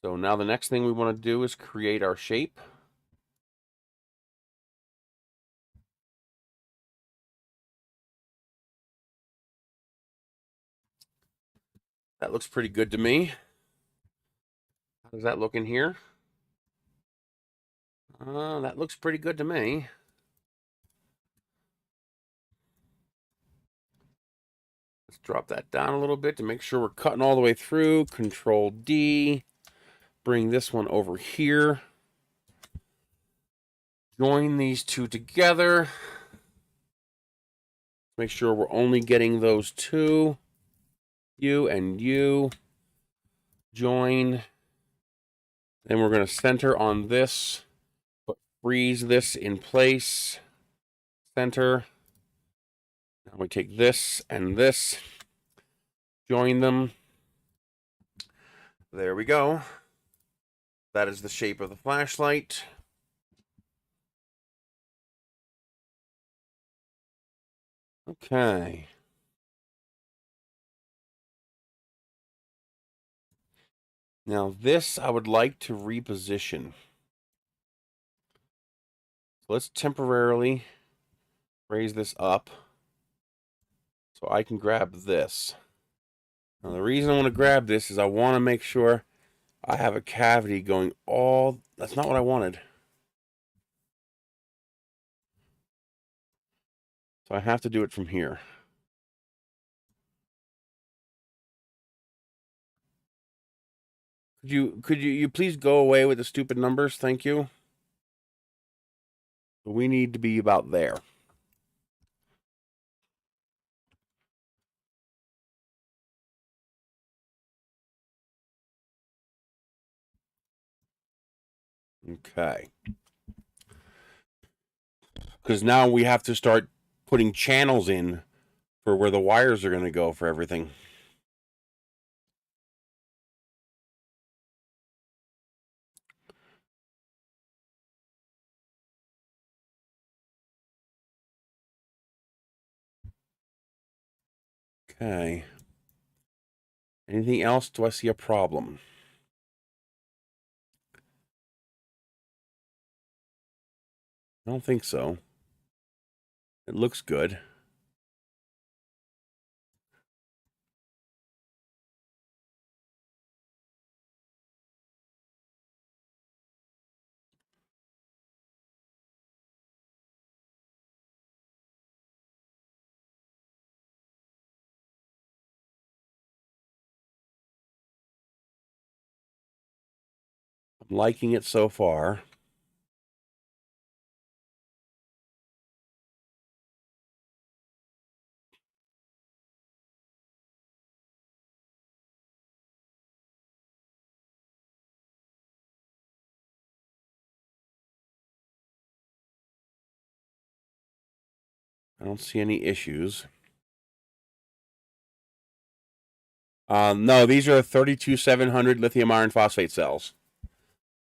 So now the next thing we want to do is create our shape. That looks pretty good to me. How does that look in here? That looks pretty good to me. Let's drop that down a little bit to make sure we're cutting all the way through. Control D. Bring this one over here. Join these 2 together. Make sure we're only getting those 2. You and you. Join. Then we're going to center on this. But freeze this in place. Center. Now we take this and this. Join them. There we go. That is the shape of the flashlight. Okay. Now this I would like to reposition. So let's temporarily raise this up so I can grab this. Now the reason I want to grab this is I want to make sure I have a cavity going all... That's not what I wanted. So I have to do it from here. Could you please go away with the stupid numbers? Thank you. We need to be about there. Okay. Because now we have to start putting channels in for where the wires are going to go for everything. Okay. Anything else? Do I see a problem? I don't think so. It looks good. I'm liking it so far. I don't see any issues. No, these are 32700 lithium iron phosphate cells.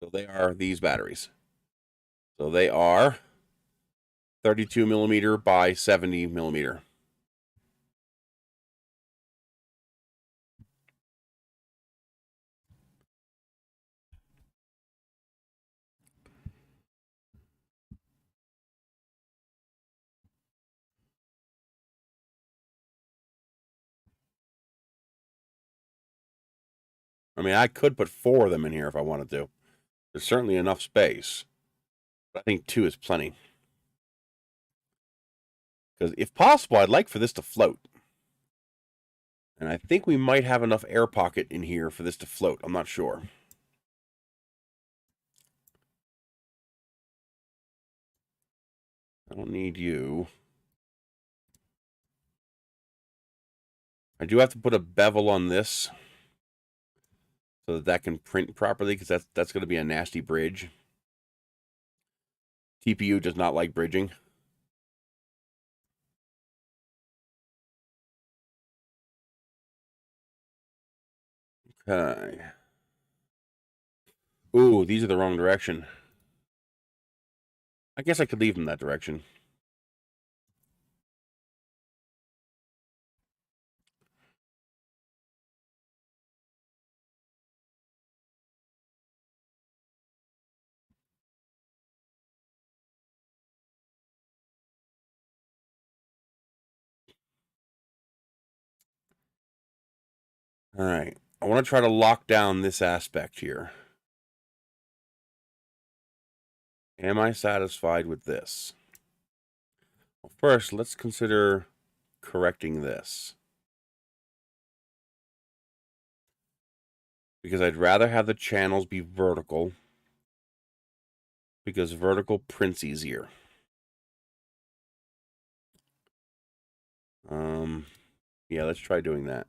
So they are these batteries. So they are 32 millimeter by 70 millimeter. I mean, I could put 4 of them in here if I wanted to. There's certainly enough space. But I think 2 is plenty. Because if possible, I'd like for this to float. And I think we might have enough air pocket in here for this to float. I'm not sure. I don't need you. I do have to put a bevel on this so that that can print properly, because that's going to be a nasty bridge. TPU does not like bridging. Okay. Ooh, these are the wrong direction. I guess I could leave them that direction. All right. I want to try to lock down this aspect here. Am I satisfied with this? Well, first, let's consider correcting this. Because I'd rather have the channels be vertical, because vertical prints easier. Yeah, let's try doing that.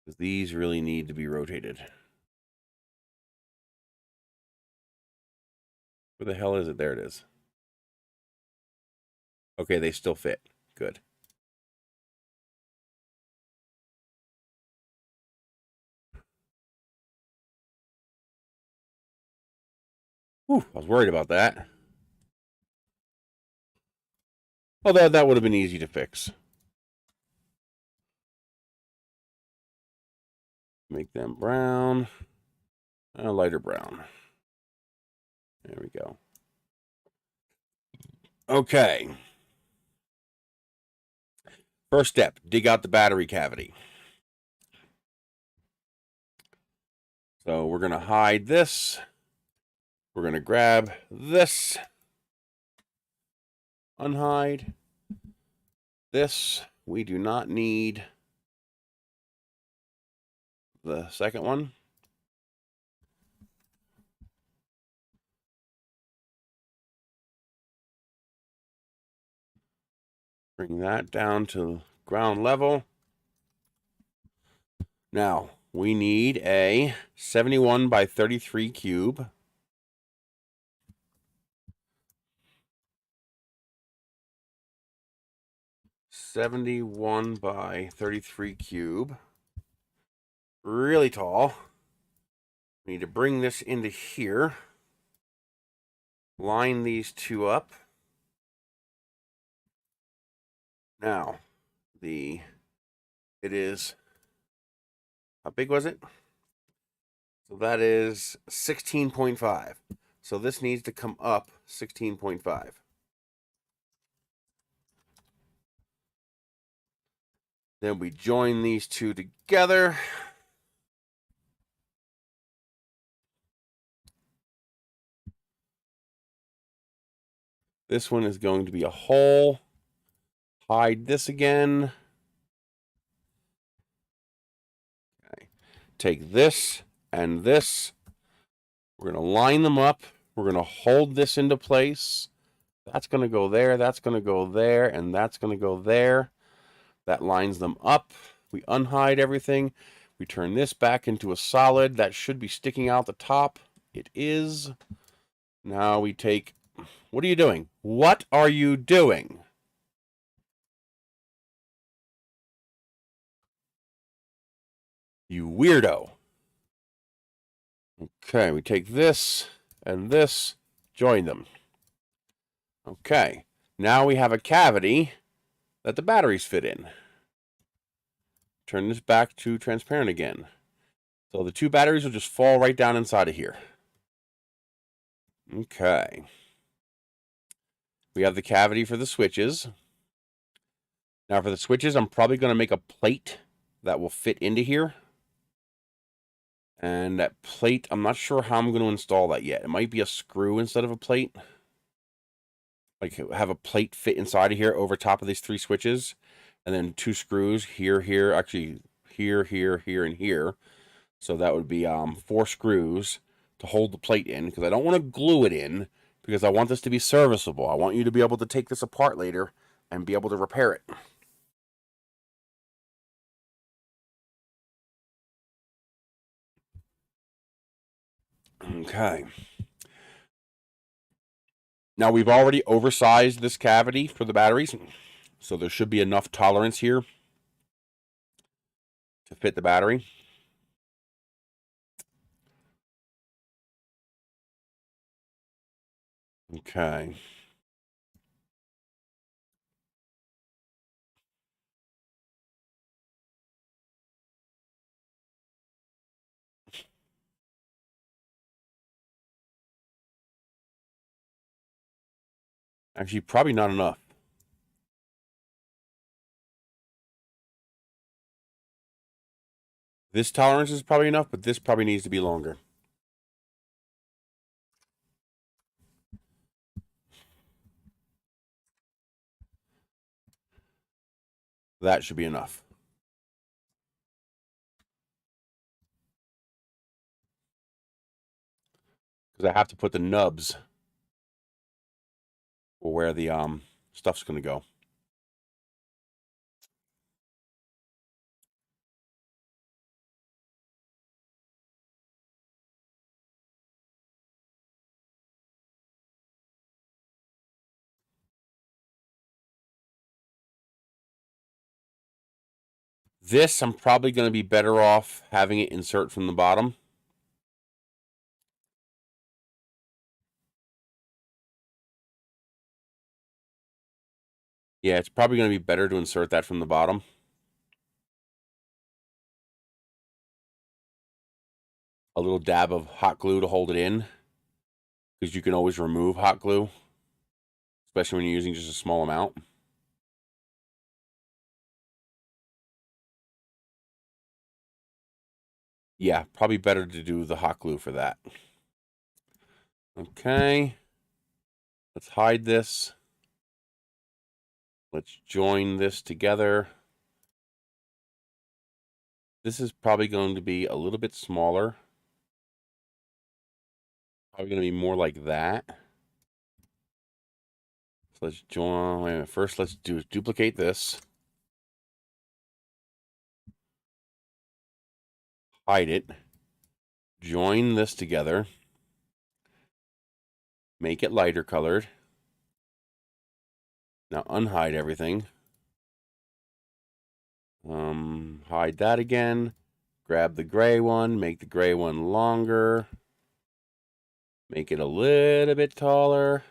Because these really need to be rotated. Where the hell is it? There it is. Okay, they still fit. Good. Whew, I was worried about that. Although that would have been easy to fix. Make them brown. A lighter brown. There we go. Okay. First step, dig out the battery cavity. So we're going to hide this. We're going to grab this. Unhide. This. We do not need the second one. Bring that down to ground level. Now, we need a 71 by 33 cube. (71 by 33 cube). Really tall. We need to bring this into here. Line these two up. Now, it is, how big was it? So that is 16.5. So this needs to come up 16.5. Then we join these two together. This one is going to be a hole. Hide this again. Okay. Take this and this. We're going to line them up. We're going to hold this into place. That's going to go there. That's going to go there. And that's going to go there. That lines them up. We unhide everything. We turn this back into a solid. That should be sticking out the top. It is. Now we take... What are you doing? What are you doing? You weirdo. Okay, we take this and this, join them. Okay, now we have a cavity that the batteries fit in. Turn this back to transparent again. So the two batteries will just fall right down inside of here. Okay. We have the cavity for the switches. Now for the switches, I'm probably going to make a plate that will fit into here. And that plate, I'm not sure how I'm going to install that yet. It might be a screw instead of a plate. Like have a plate fit inside of here over top of these three switches. And then two screws here, here, actually here, here, here, and here. So that would be 4 screws to hold the plate in, because I don't want to glue it in, because I want this to be serviceable. I want you to be able to take this apart later and be able to repair it. Okay. Now we've already oversized this cavity for the batteries, so there should be enough tolerance here to fit the battery. Okay. Actually, probably not enough. This tolerance is probably enough, but this probably needs to be longer. That should be enough. Because I have to put the nubs for where the stuff's going to go. This, I'm probably going to be better off having it insert from the bottom. Yeah, it's probably going to be better to insert that from the bottom. A little dab of hot glue to hold it in, because you can always remove hot glue, especially when you're using just a small amount. Yeah, probably better to do the hot glue for that. Okay. Let's hide this. Let's join this together. This is probably going to be a little bit smaller. Probably going to be more like that. So let's join. Wait a minute. First, let's duplicate this. Hide it. Join this together. Make it lighter colored. Now unhide everything. Hide that again. Grab the gray one. Make the gray one longer. Make it a little bit taller,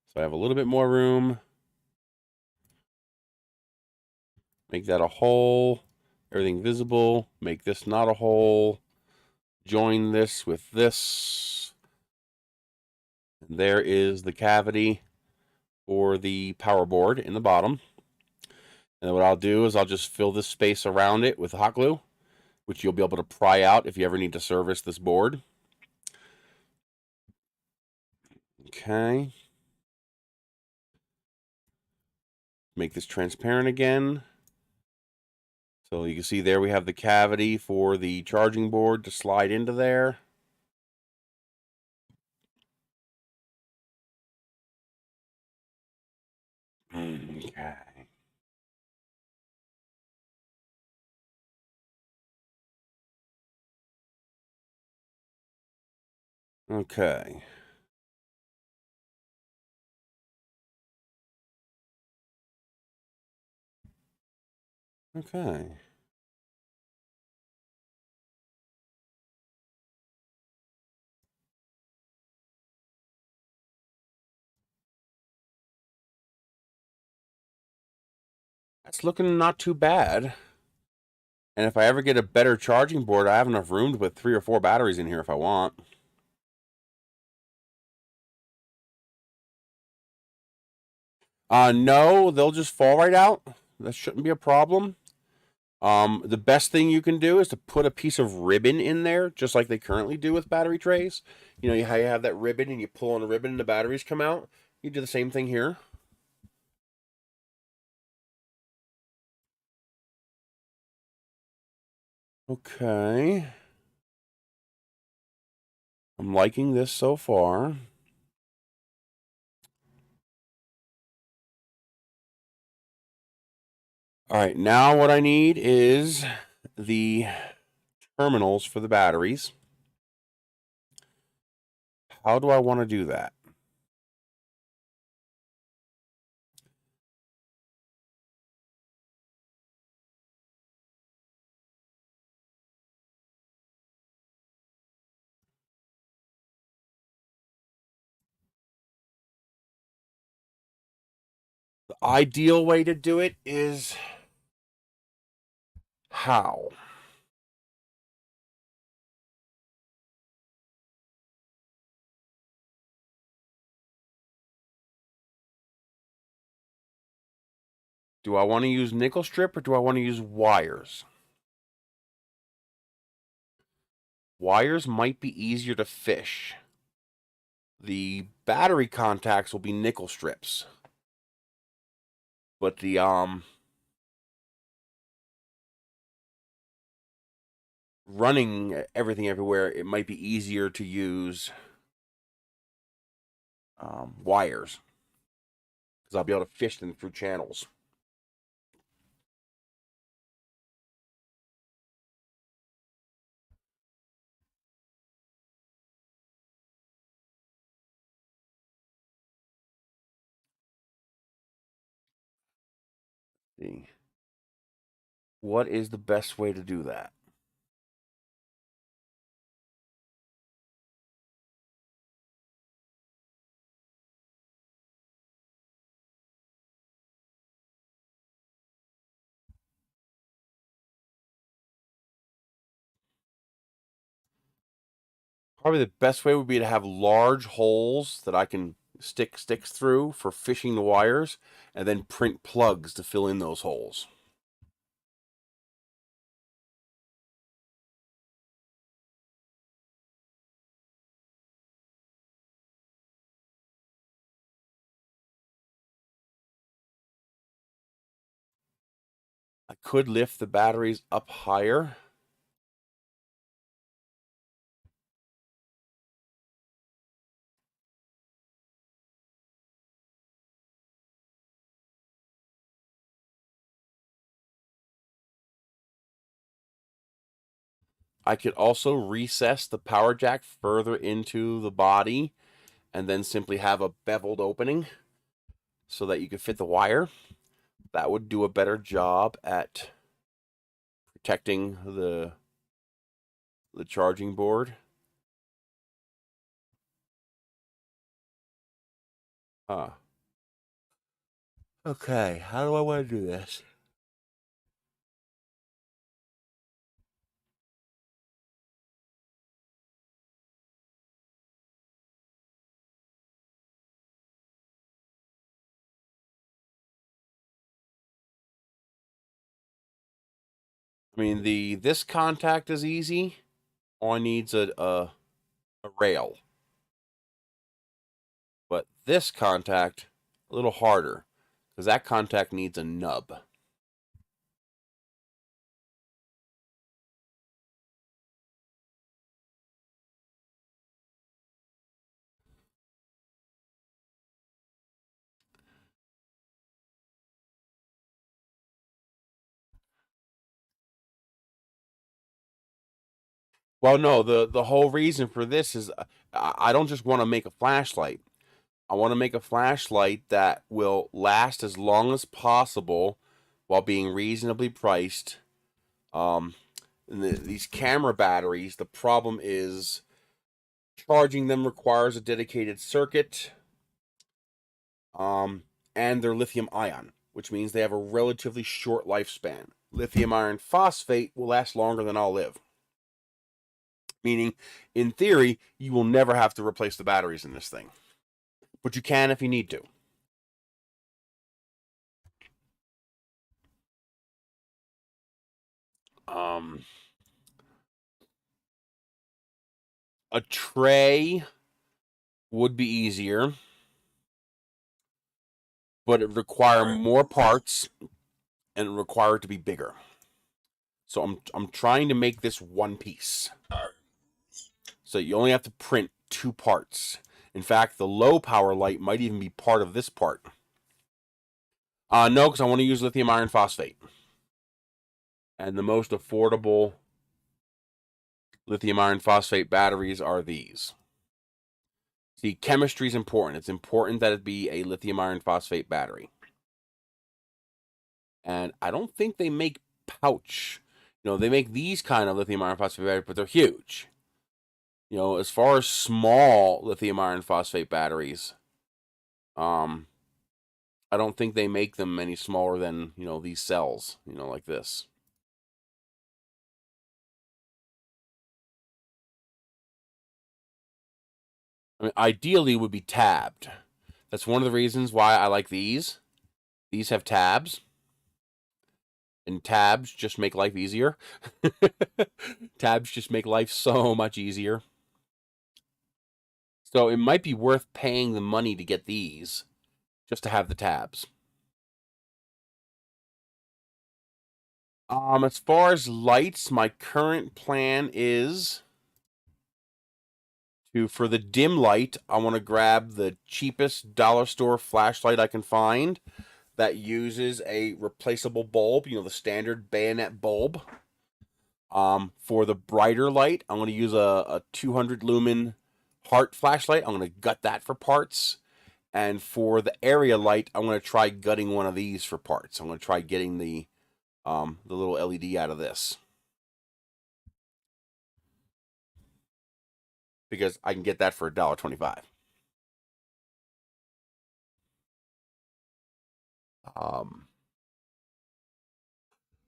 so I have a little bit more room. Make that a hole. Everything visible. Make this not a hole. Join this with this. And there is the cavity for the power board in the bottom. And what I'll do is I'll just fill this space around it with hot glue, which you'll be able to pry out if you ever need to service this board. Okay. Make this transparent again. So you can see there we have the cavity for the charging board to slide into there. Okay. Okay. Okay. That's looking not too bad. And if I ever get a better charging board, I have enough room to put 3 or 4 batteries in here if I want. No, they'll just fall right out. That shouldn't be a problem. The best thing you can do is to put a piece of ribbon in there, just like they currently do with battery trays. You know how you have that ribbon and you pull on the ribbon and the batteries come out? You do the same thing here. Okay. I'm liking this so far. All right, now what I need is the terminals for the batteries. How do I want to do that? The ideal way to do it is how? Do I want to use nickel strip or do I want to use wires? Wires might be easier to fish. The battery contacts will be nickel strips. But the running everything everywhere, it might be easier to use wires. Because I'll be able to fish them through channels. See. What is the best way to do that? Probably the best way would be to have large holes that I can stick sticks through for fishing the wires, and then print plugs to fill in those holes. I could lift the batteries up higher. I could also recess the power jack further into the body and then simply have a beveled opening so that you could fit the wire. That would do a better job at protecting the charging board. Okay, how do I want to do this? I mean, this contact is easy. All I need's a rail. But this contact, a little harder, because that contact needs a nub. Well, no, the whole reason for this is I don't just want to make a flashlight. I want to make a flashlight that will last as long as possible while being reasonably priced. These camera batteries, the problem is charging them requires a dedicated circuit, and they're lithium ion. which means they have a relatively short lifespan. Lithium iron phosphate will last longer than I'll live. Meaning, in theory, you will never have to replace the batteries in this thing. But you can if you need to. A tray would be easier, but it require more parts and it require it to be bigger. So I'm trying to make this one piece. So you only have to print 2 parts. In fact, the low power light might even be part of this part. No, because I want to use lithium iron phosphate. And the most affordable lithium iron phosphate batteries are these. See, chemistry is important. It's important that it be a lithium iron phosphate battery. And I don't think they make pouch. You know, they make these kind of lithium iron phosphate batteries, but they're huge. You know, as far as small lithium iron phosphate batteries, I don't think they make them any smaller than, you know, these cells, you know, like this. I mean, ideally would be tabbed. That's one of the reasons why I like these. These have tabs. And tabs just make life easier. Tabs just make life so much easier. So it might be worth paying the money to get these, just to have the tabs. As far as lights, my current plan is to, for the dim light, I want to grab the cheapest dollar store flashlight I can find that uses a replaceable bulb, you know, the standard bayonet bulb. For the brighter light, I'm going to use a 200 lumen heart flashlight. I'm going to gut that for parts. And for the area light, I'm going to try gutting one of these for parts. I'm going to try getting the little LED out of this. Because I can get that for $1.25.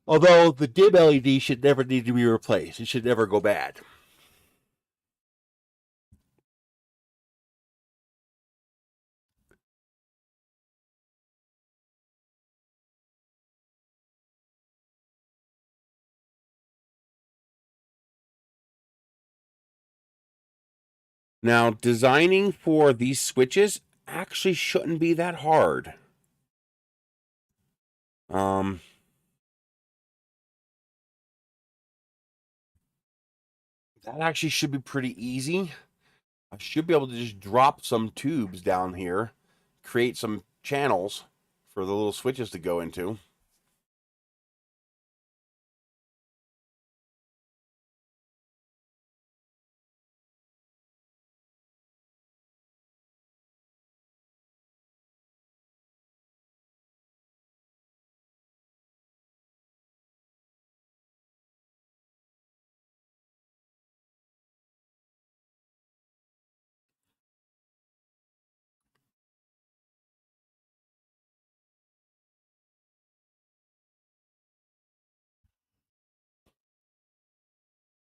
Although the dim LED should never need to be replaced. It should never go bad. Now, designing for these switches actually shouldn't be that hard. That actually should be pretty easy. I should be able to just drop some tubes down here, create some channels for the little switches to go into.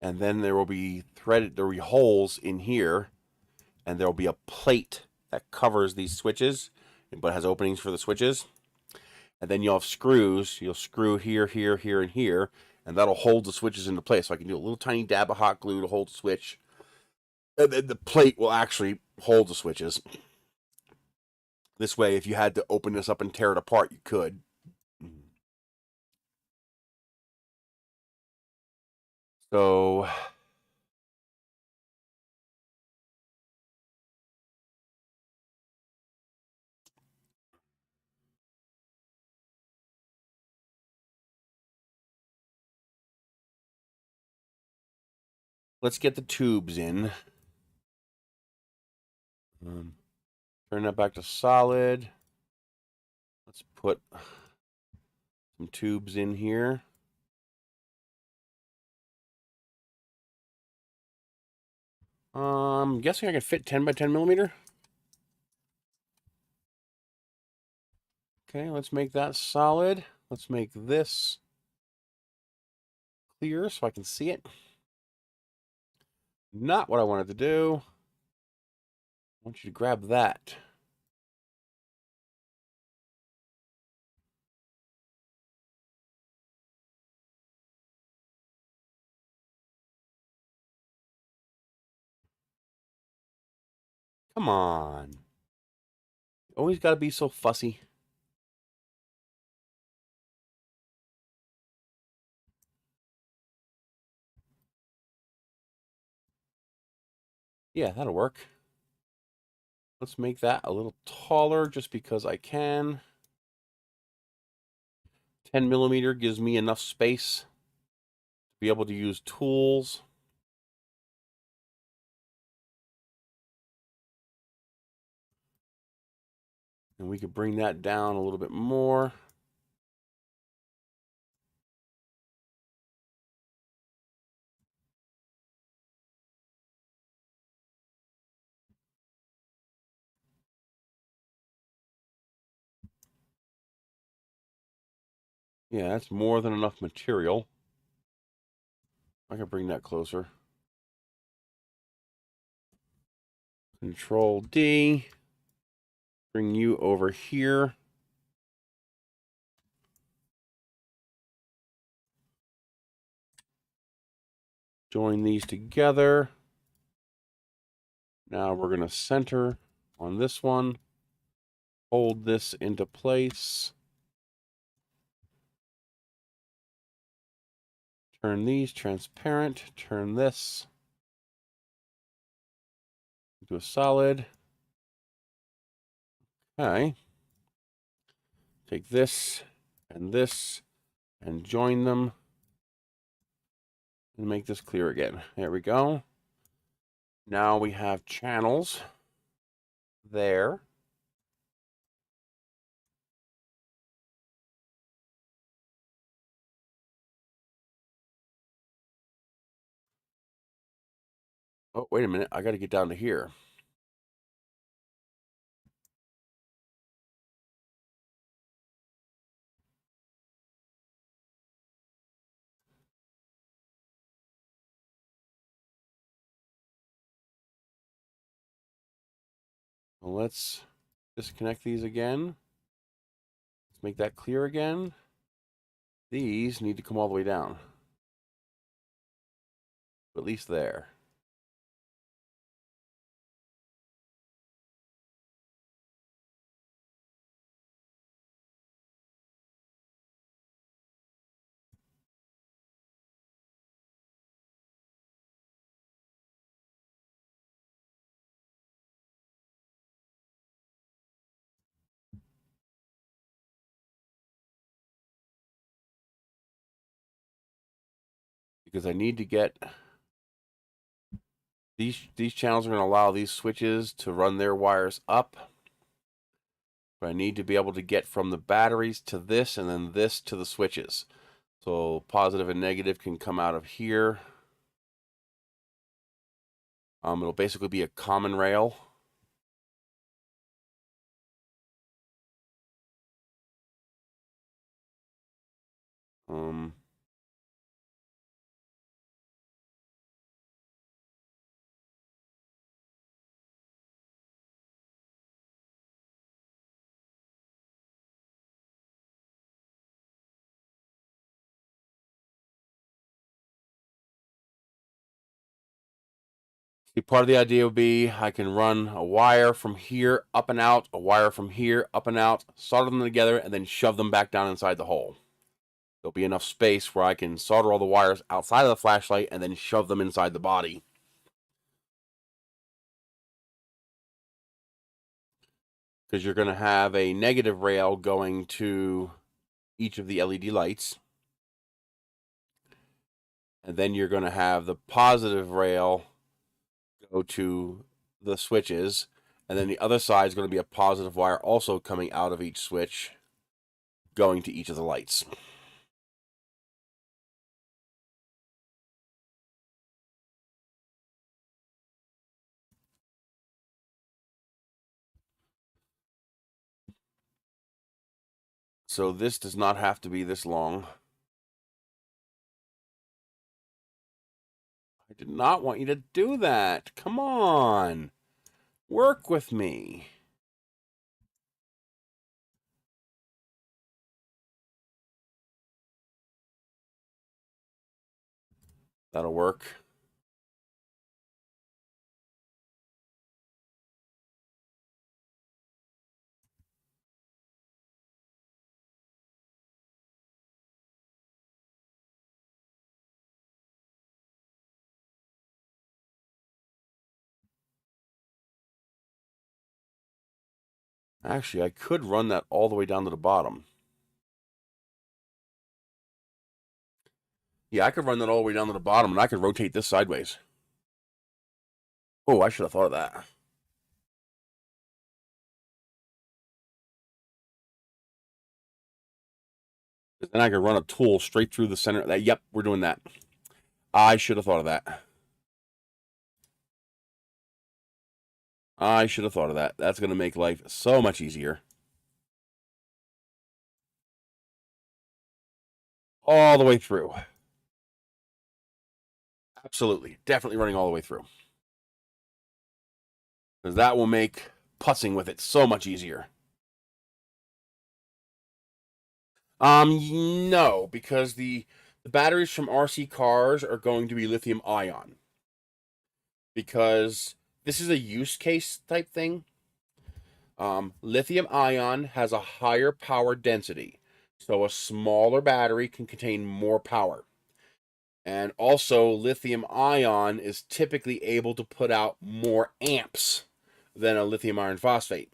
And then there will be holes in here, and there will be a plate that covers these switches, but has openings for the switches. And then you'll have screws. You'll screw here, here, here, and here, and that'll hold the switches into place. So I can do a little tiny dab of hot glue to hold the switch, and then the plate will actually hold the switches. This way, if you had to open this up and tear it apart, you could. So let's get the tubes in. Turn that back to solid. Let's put some tubes in here. I'm guessing I can fit 10 by 10 millimeter. Okay, let's make that solid. Let's make this clear so I can see it. Not what I wanted to do. I want you to grab that. Come on. Always got to be so fussy. Yeah, that'll work. Let's make that a little taller just because I can. 10mm gives me enough space to be able to use tools. And we could bring that down a little bit more. Yeah, that's more than enough material. I can bring that closer. Control D. Bring you over here. Join these together. Now we're going to center on this one. Hold this into place. Turn these transparent. Turn this into a solid. Okay. Take this and join them and make this clear again. There we go. Now we have channels there. Oh, wait a minute. I got to get down to here. Well, let's disconnect these again. Let's make that clear again. These need to come all the way down. At least there. Because I need to get these channels are going to allow these switches to run their wires up. But I need to be able to get from the batteries to this and then this to the switches. So positive and negative can come out of here. It'll basically be a common rail. See, part of the idea would be I can run a wire from here up and out, a wire from here up and out, solder them together, and then shove them back down inside the hole. There'll be enough space where I can solder all the wires outside of the flashlight and then shove them inside the body. Because you're going to have a negative rail going to each of the LED lights. And then you're going to have the positive rail go to the switches. And then the other side is going to be a positive wire also coming out of each switch, going to each of the lights. So this does not have to be this long. I did not want you to do that. Come on. Work with me. That'll work. Actually, I could run that all the way down to the bottom. Yeah, I could run that all the way down to the bottom, and I could rotate this sideways. Oh, I should have thought of that. Then I could run a tool straight through the center. That, yep, we're doing that. I should have thought of that. I should have thought of that. That's going to make life so much easier. All the way through. Absolutely. Definitely running all the way through. Because that will make putzing with it so much easier. No, because the batteries from RC cars are going to be lithium ion. Because this is a use case type thing. Lithium ion has a higher power density, so a smaller battery can contain more power. And also, lithium ion is typically able to put out more amps than a lithium iron phosphate.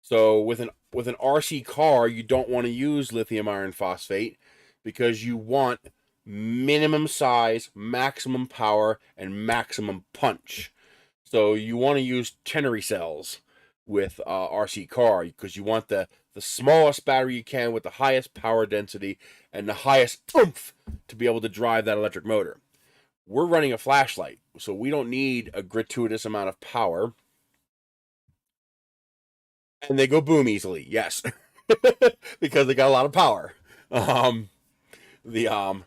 So with an RC car, you don't want to use lithium iron phosphate because you want minimum size, maximum power, and maximum punch. So you want to use ternary cells with RC car because you want the smallest battery you can with the highest power density and the highest oomph to be able to drive that electric motor. We're running a flashlight, so we don't need a gratuitous amount of power. And they go boom easily, yes, because they got a lot of power. The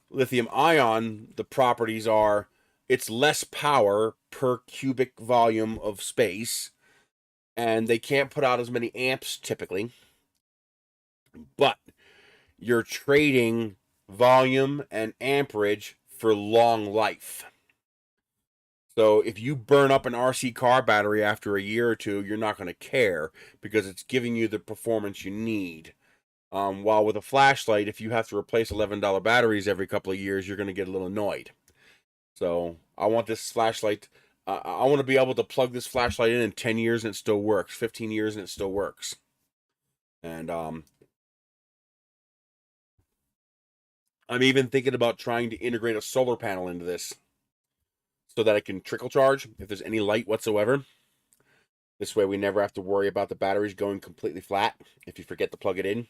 lithium ion, the properties are it's less power per cubic volume of space, and they can't put out as many amps typically, but you're trading volume and amperage for long life. So if you burn up an RC car battery after a year or two, you're not going to care because it's giving you the performance you need. While with a flashlight, if you have to replace $11 batteries every couple of years, you're going to get a little annoyed. So I want this flashlight. I want to be able to plug this flashlight in 10 years and it still works. 15 years and it still works. And I'm even thinking about trying to integrate a solar panel into this so that it can trickle charge if there's any light whatsoever. This way we never have to worry about the batteries going completely flat if you forget to plug it in.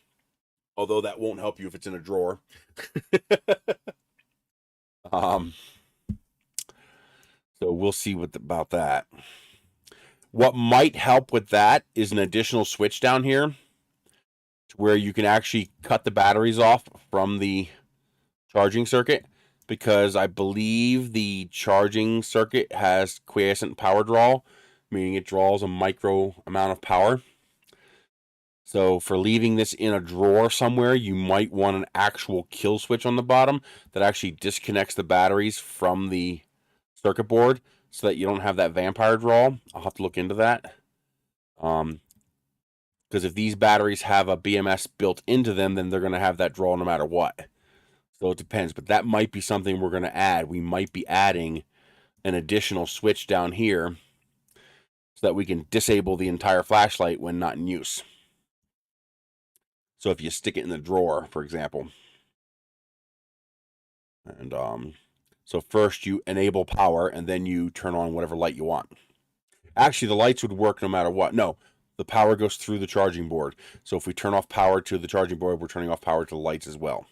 Although that won't help you if it's in a drawer. So we'll see about that. What might help with that is an additional switch down here where you can actually cut the batteries off from the charging circuit, because I believe the charging circuit has quiescent power draw, meaning it draws a micro amount of power. So for leaving this in a drawer somewhere, you might want an actual kill switch on the bottom that actually disconnects the batteries from the circuit board so that you don't have that vampire draw. I'll have to look into that. Because if these batteries have a BMS built into them, then they're going to have that draw no matter what. So it depends, but that might be something we're going to add. We might be adding an additional switch down here so that we can disable the entire flashlight when not in use. So if you stick it in the drawer, for example. And so first you enable power and then you turn on whatever light you want. Actually, the lights would work no matter what. No, the power goes through the charging board. So if we turn off power to the charging board, we're turning off power to the lights as well.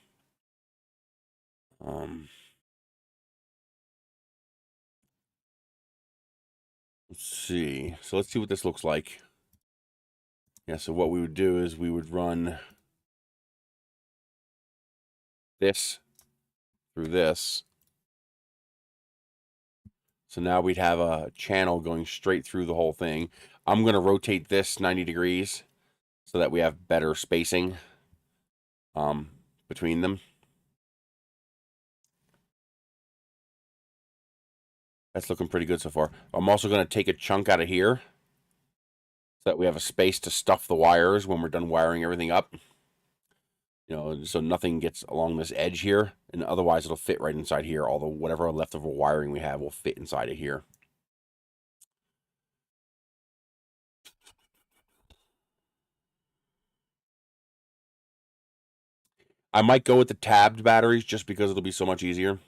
Let's see. So let's see what this looks like. Yeah, so what we would do is we would run this through this. So now we'd have a channel going straight through the whole thing. I'm going to rotate this 90 degrees so that we have better spacing between them. That's looking pretty good so far. I'm also going to take a chunk out of here so that we have a space to stuff the wires when we're done wiring everything up. You know, so nothing gets along this edge here, and otherwise it'll fit right inside here. Although whatever leftover wiring we have will fit inside of here. I might go with the tabbed batteries just because it'll be so much easier.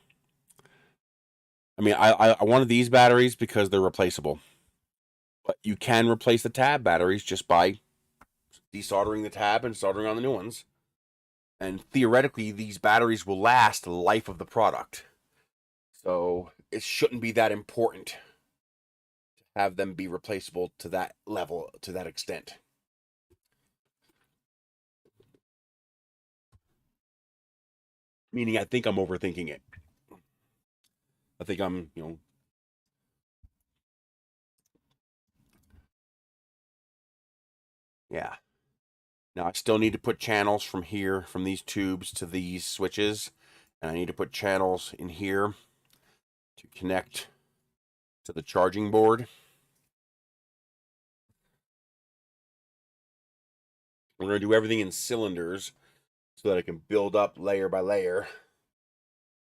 I mean, I wanted these batteries because they're replaceable. But you can replace the tab batteries just by desoldering the tab and soldering on the new ones. And theoretically, these batteries will last the life of the product. So it shouldn't be that important to have them be replaceable to that level, to that extent. Meaning, I think I'm overthinking it. I think I'm, yeah. Now I still need to put channels from here, from these tubes to these switches. And I need to put channels in here to connect to the charging board. We're going to do everything in cylinders so that I can build up layer by layer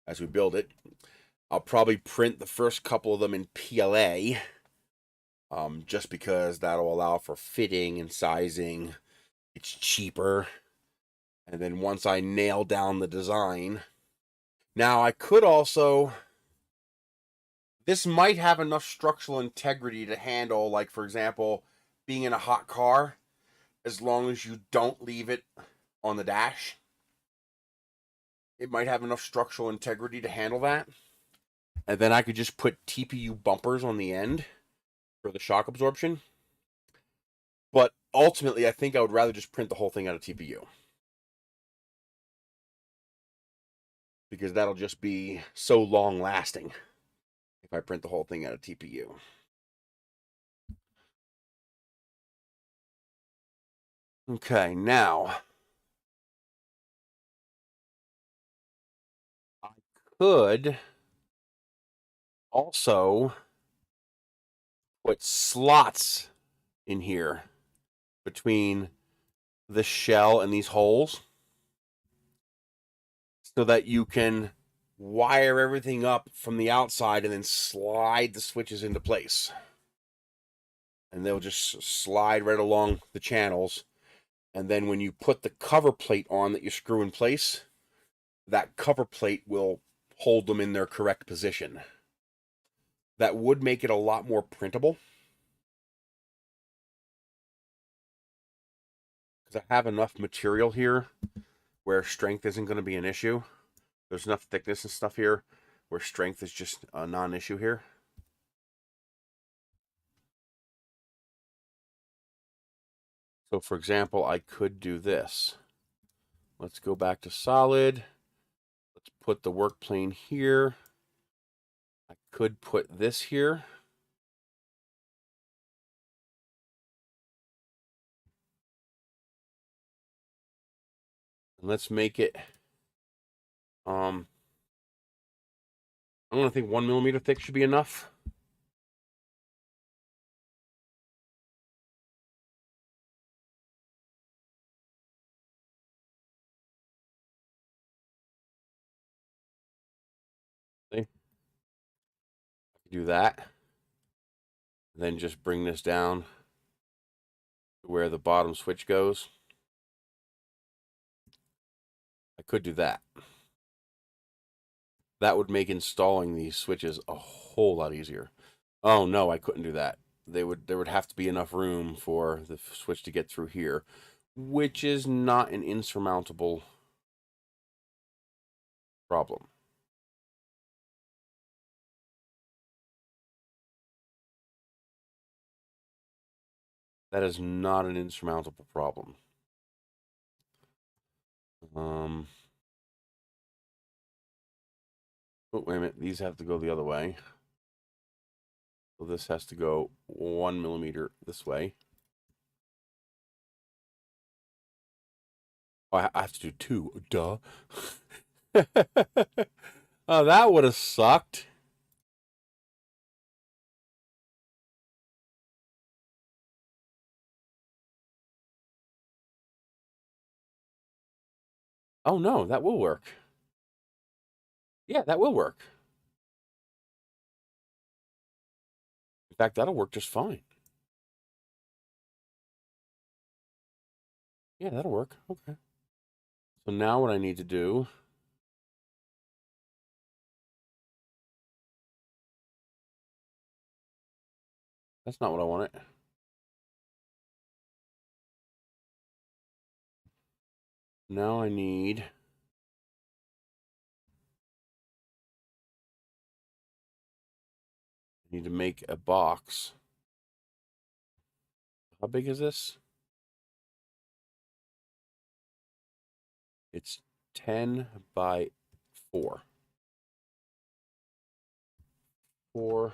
as we build it. I'll probably print the first couple of them in PLA, just because that'll allow for fitting and sizing. It's cheaper. And then once I nail down the design, now I could also, this might have enough structural integrity to handle, like, for example, being in a hot car, as long as you don't leave it on the dash. It might have enough structural integrity to handle that. And then I could just put TPU bumpers on the end for the shock absorption. But ultimately, I think I would rather just print the whole thing out of TPU. Because that'll just be so long lasting if I print the whole thing out of TPU. Okay, now I could also put slots in here between the shell and these holes so that you can wire everything up from the outside and then slide the switches into place. And they'll just slide right along the channels. And then when you put the cover plate on that you screw in place, that cover plate will hold them in their correct position. That would make it a lot more printable. Because I have enough material here where strength isn't going to be an issue. There's enough thickness and stuff here where strength is just a non-issue here. So for example, I could do this. Let's go back to solid. Let's put the work plane here. I could put this here. And let's make it, I'm going to think 1 millimeter thick should be enough. See? Do that. Then just bring this down to where the bottom switch goes. I could do that. That would make installing these switches a whole lot easier. Oh no, I couldn't do that. There would have to be enough room for the switch to get through here, which is not an insurmountable problem. That is not an insurmountable problem. Oh, wait a minute. These have to go the other way. So this has to go 1 millimeter this way. Oh, I have to do 2. Duh. Oh, that would have sucked. Oh, no, that will work. Yeah, that will work. In fact, that'll work just fine. Yeah, that'll work. Okay. So now what I need to do, that's not what I wanted. Now I need to make a box. How big is this? It's 10 by 4. 4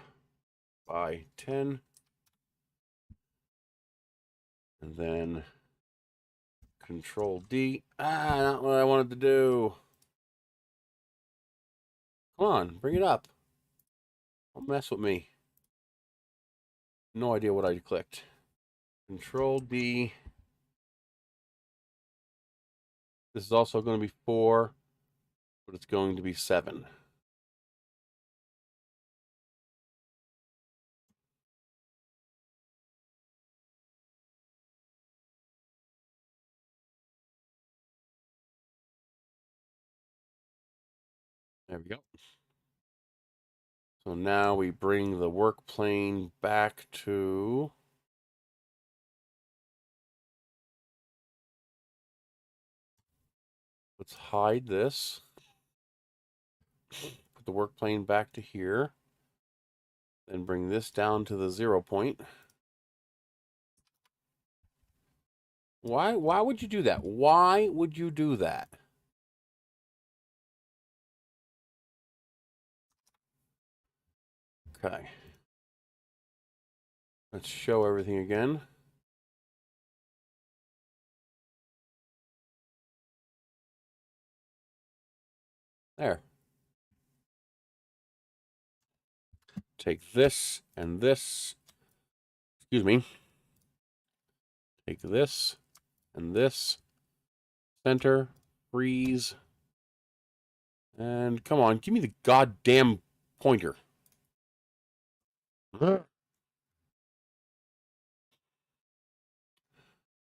by 10. And then Control D. Ah, not what I wanted to do. Come on, bring it up. Don't mess with me. No idea what I clicked. Control D. This is also going to be 4, but it's going to be 7. There we go. So now we bring the work plane back to... Let's hide this. Put the work plane back to here. Then bring this down to the 0 point. Why would you do that? Why would you do that? Okay. Let's show everything again. There. Take this and this. Excuse me. Take this and this. Center. Freeze. And come on, give me the goddamn pointer.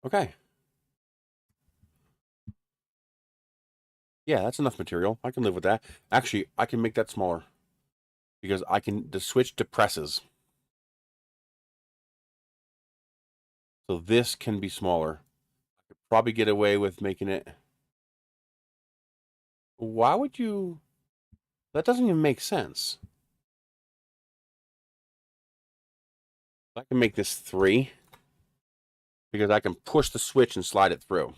Okay. Yeah, that's enough material. I can live with that. Actually, I can make that smaller. Because I can the switch depresses. So this can be smaller. I could probably get away with making it. Why would you? That doesn't even make sense. I can make this 3 because I can push the switch and slide it through.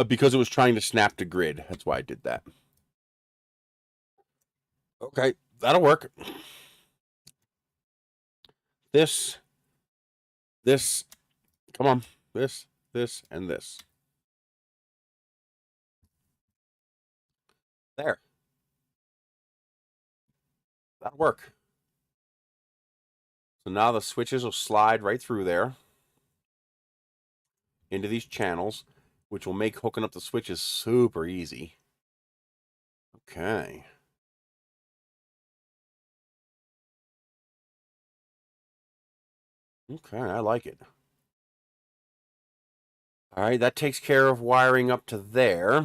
Because it was trying to snap to grid. That's why I did that. Okay, that'll work. This, come on, this, and this. There. That'll work. So now the switches will slide right through there into these channels, which will make hooking up the switches super easy. Okay. Okay, I like it. All right, that takes care of wiring up to there.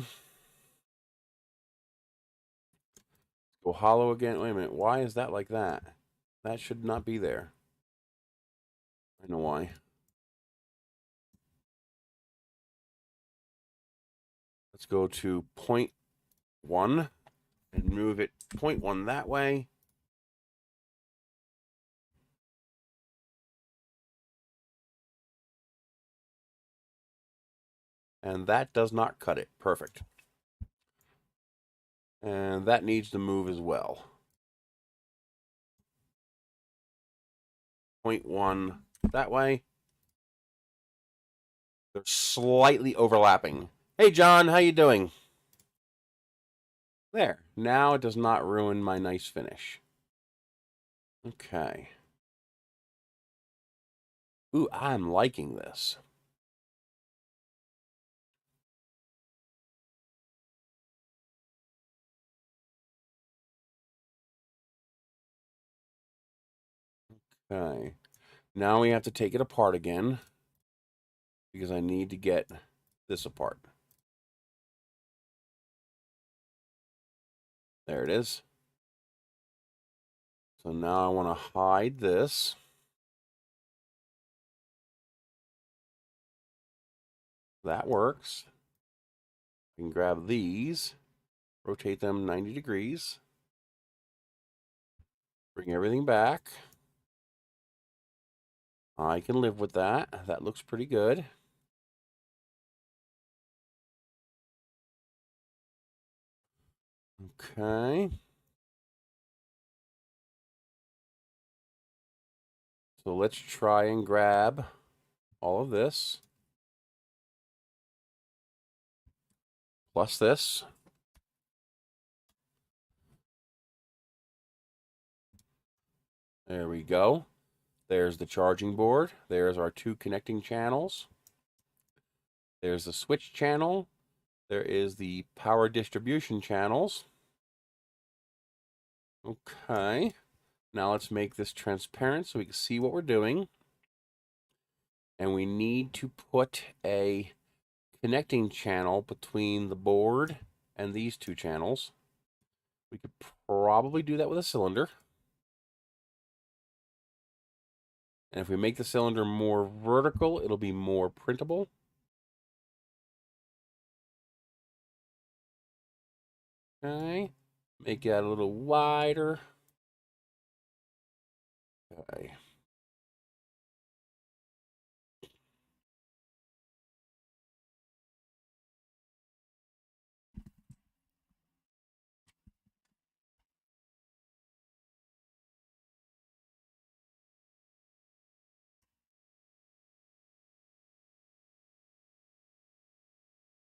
Go hollow again. Wait a minute. Why is that like that? That should not be there. I know why. Let's go to 0.1 and move it 0.1 that way. And that does not cut it. Perfect. And that needs to move as well. 0.1 that way. They're slightly overlapping. Hey, John, how you doing? There. Now it does not ruin my nice finish. Okay. Ooh, I'm liking this. Okay. Now we have to take it apart again because I need to get this apart. There it is. So now I want to hide this. That works. I can grab these, rotate them 90 degrees, bring everything back. I can live with that. That looks pretty good. Okay. So let's try and grab all of this, plus this. There we go. There's the charging board. There's our two connecting channels. There's the switch channel. There is the power distribution channels. Okay. Now let's make this transparent so we can see what we're doing. And we need to put a connecting channel between the board and these two channels. We could probably do that with a cylinder. And if we make the cylinder more vertical, it'll be more printable. Okay. Make that a little wider. Okay.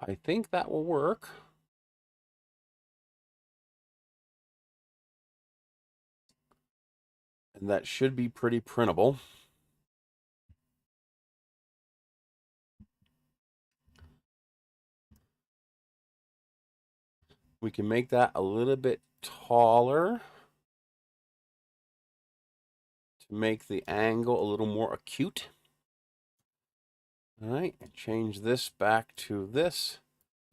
I think that will work. And that should be pretty printable. We can make that a little bit taller to make the angle a little more acute. All right, change this back to this,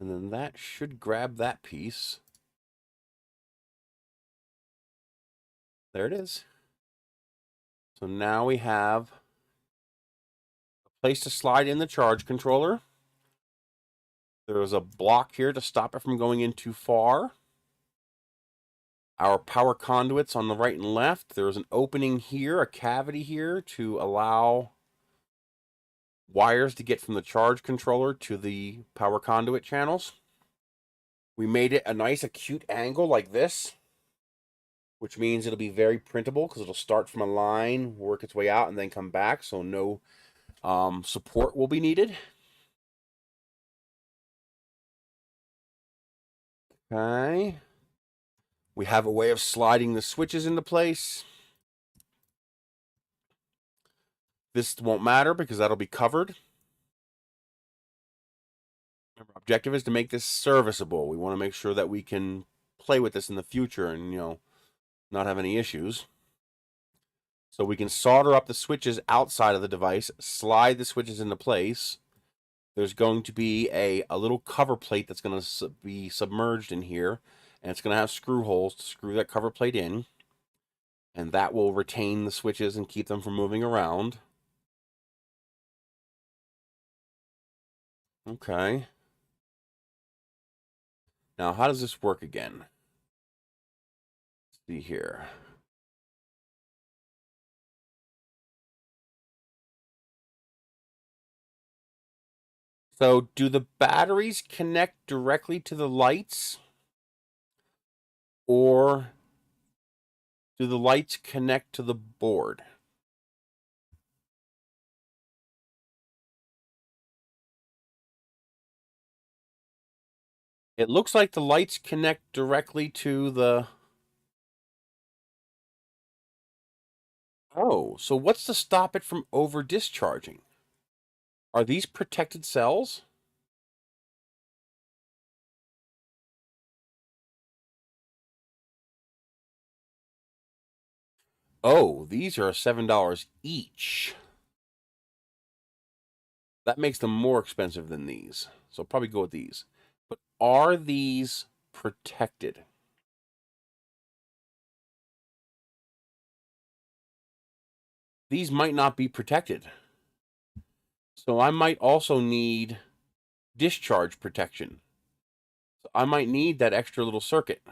and then that should grab that piece. There it is. So now we have a place to slide in the charge controller. There's a block here to stop it from going in too far. Our power conduits on the right and left. There's an opening here, a cavity here to allow wires to get from the charge controller to the power conduit channels. We made it a nice acute angle like this, which means it'll be very printable because it'll start from a line, work its way out, and then come back, so no support will be needed. Okay. We have a way of sliding the switches into place. This won't matter because that'll be covered. Remember, our objective is to make this serviceable. We want to make sure that we can play with this in the future and, not have any issues. So we can solder up the switches outside of the device, slide the switches into place. There's going to be a little cover plate that's going to be submerged in here, and it's going to have screw holes to screw that cover plate in, and that will retain the switches and keep them from moving around. Okay. Now, how does this work again? Let's see here. So, do the batteries connect directly to the lights? Or do the lights connect to the board? It looks like the lights connect directly to the... Oh, so what's to stop it from over discharging? Are these protected cells? Oh, these are $7 each. That makes them more expensive than these. So I'll probably go with these. But are these protected? These might not be protected. So I might also need discharge protection. So I might need that extra little circuit.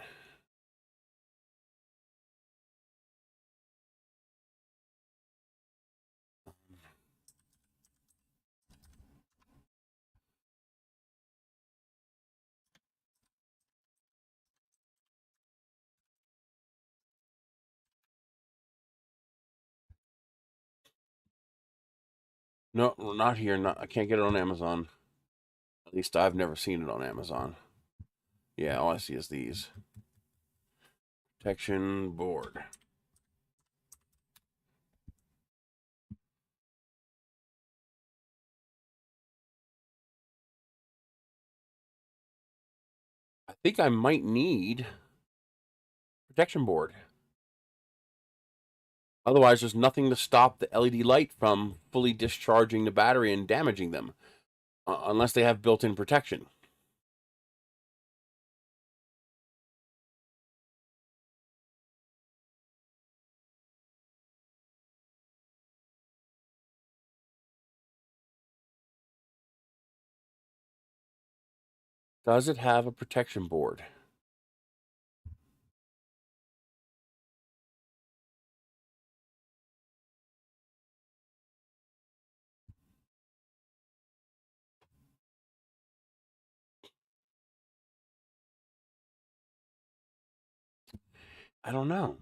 No, not here. I can't get it on Amazon. At least I've never seen it on Amazon. Yeah, all I see is these. Protection board. I think I might need protection board. Otherwise, there's nothing to stop the LED light from fully discharging the battery and damaging them, unless they have built-in protection. Does it have a protection board? I don't know.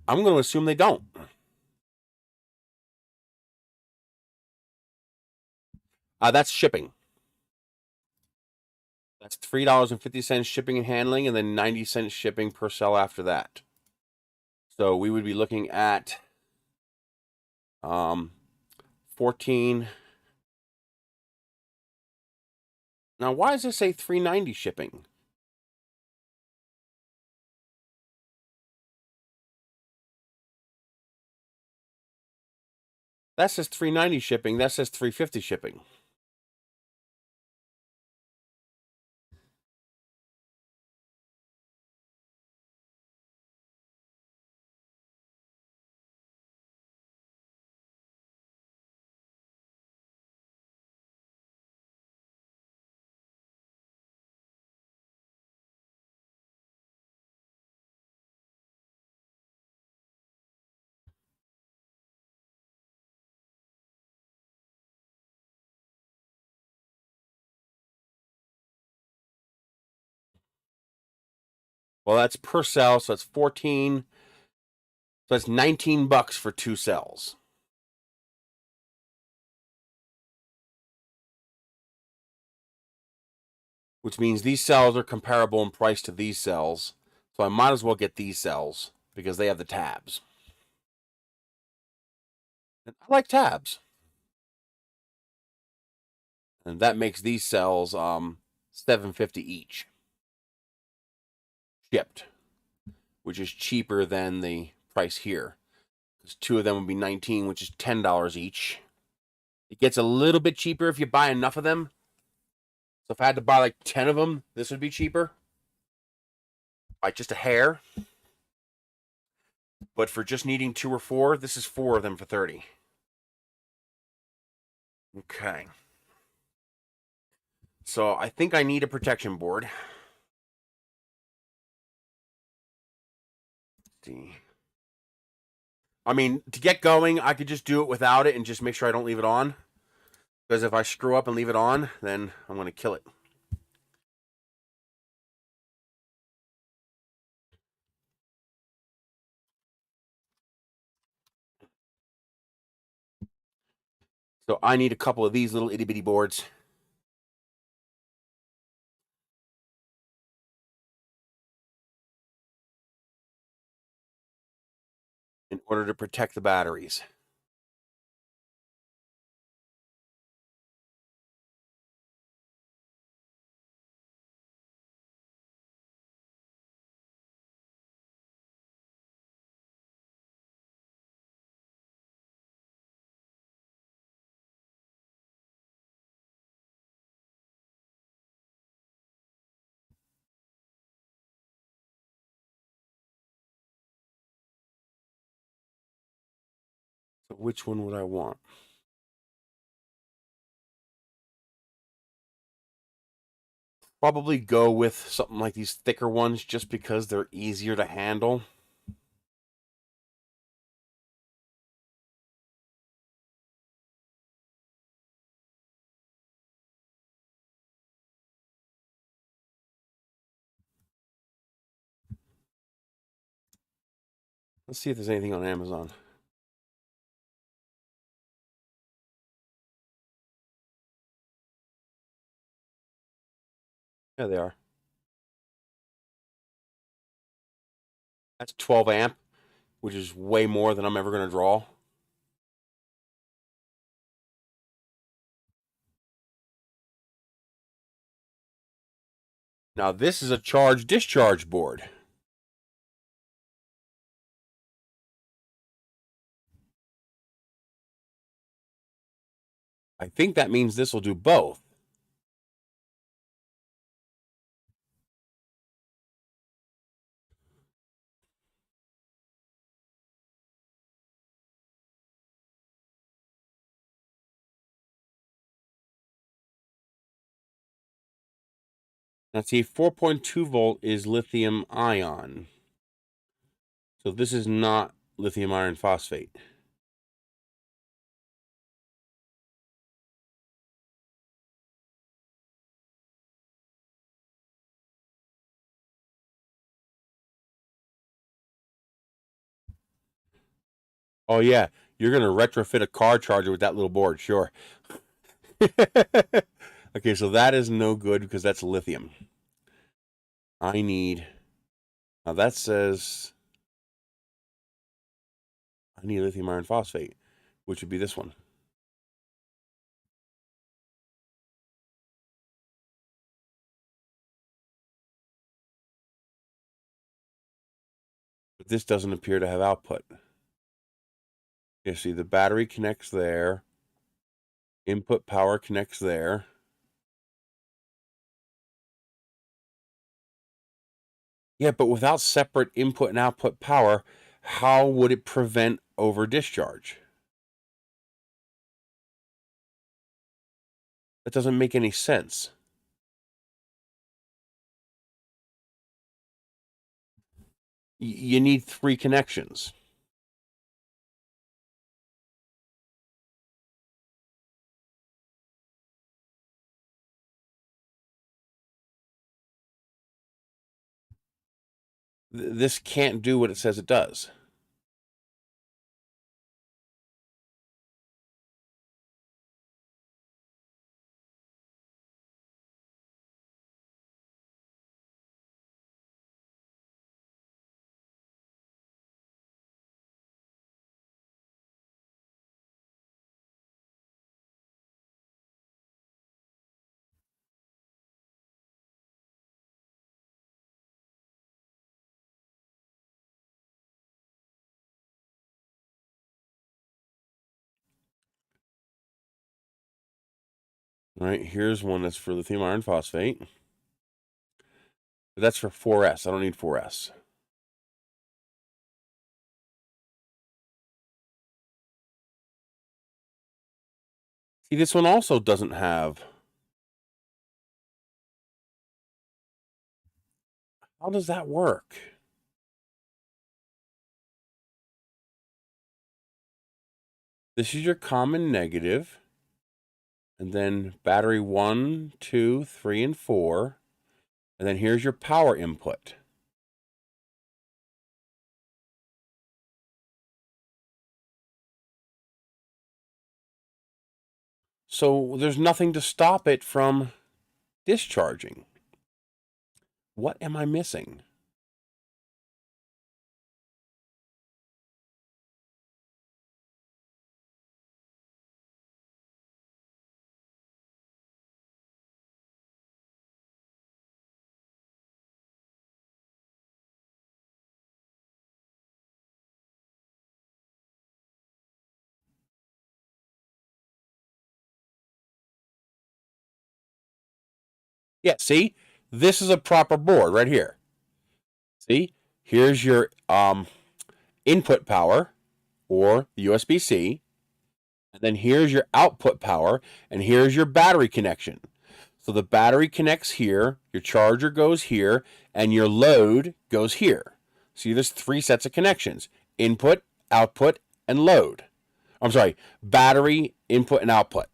I'm going to assume they don't. That's shipping. That's $3.50 shipping and handling, and then 90 cents shipping per cell after that. So we would be looking at 14. Now, why does it say $3.90 shipping? That says $3.90 shipping. That says $3.50 shipping. Well, that's per cell, so that's 14. So that's $19 for 2 cells. Which means these cells are comparable in price to these cells. So I might as well get these cells because they have the tabs. And I like tabs. And that makes these cells $7.50 each. Shipped. Which is cheaper than the price here. Because 2 of them would be 19, which is $10 each. It gets a little bit cheaper if you buy enough of them. So if I had to buy like 10 of them, this would be cheaper. By just a hair. But for just needing 2 or 4, this is 4 of them for 30. Okay. So I think I need a protection board. Let's see. I mean, to get going, I could just do it without it and just make sure I don't leave it on. Because if I screw up and leave it on, then I'm going to kill it. So I need a couple of these little itty bitty boards. In order to protect the batteries. So which one would I want? Probably go with something like these thicker ones just because they're easier to handle. Let's see if there's anything on Amazon. Yeah, they are. That's 12 amp, which is way more than I'm ever going to draw. Now, this is a charge-discharge board. I think that means this will do both. Now, see, 4.2 volt is lithium ion. So this is not lithium iron phosphate. Oh, yeah. You're going to retrofit a car charger with that little board, sure. Okay, so that is no good because that's lithium. I need... Now that says... I need lithium iron phosphate, which would be this one. But this doesn't appear to have output. You see, the battery connects there. Input power connects there. Yeah, but without separate input and output power, how would it prevent over discharge? That doesn't make any sense. You need 3 connections. This can't do what it says it does. All right, here's one that's for lithium iron phosphate. But that's for 4S. I don't need 4S. See, this one also doesn't have. How does that work? This is your common negative. And then battery 1, 2, 3, and 4. And then here's your power input. So there's nothing to stop it from discharging. What am I missing? Yeah, see? This is a proper board right here. See? Here's your input power, or USB-C, and then here's your output power, and here's your battery connection. So the battery connects here, your charger goes here, and your load goes here. See, there's 3 sets of connections: input, output, and load. I'm sorry, battery, input, and output.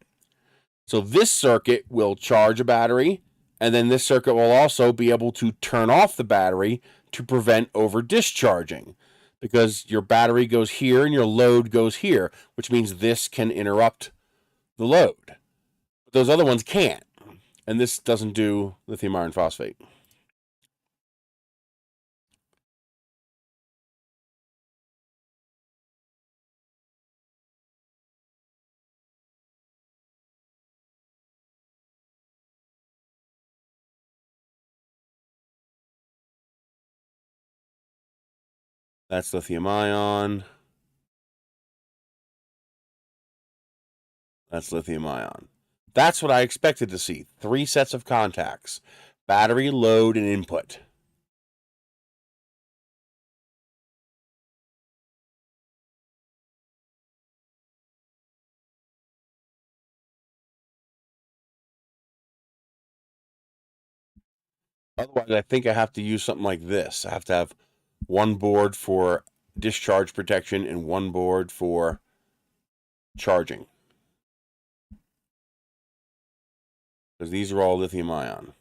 So this circuit will charge a battery, and then this circuit will also be able to turn off the battery to prevent over discharging, because your battery goes here and your load goes here, which means this can interrupt the load. But those other ones can't, and this doesn't do lithium iron phosphate. That's lithium ion. That's lithium ion. That's what I expected to see. 3 sets of contacts: battery, load, and input. Otherwise, I think I have to use something like this. I have to have one board for discharge protection and one board for charging, because these are all lithium ion.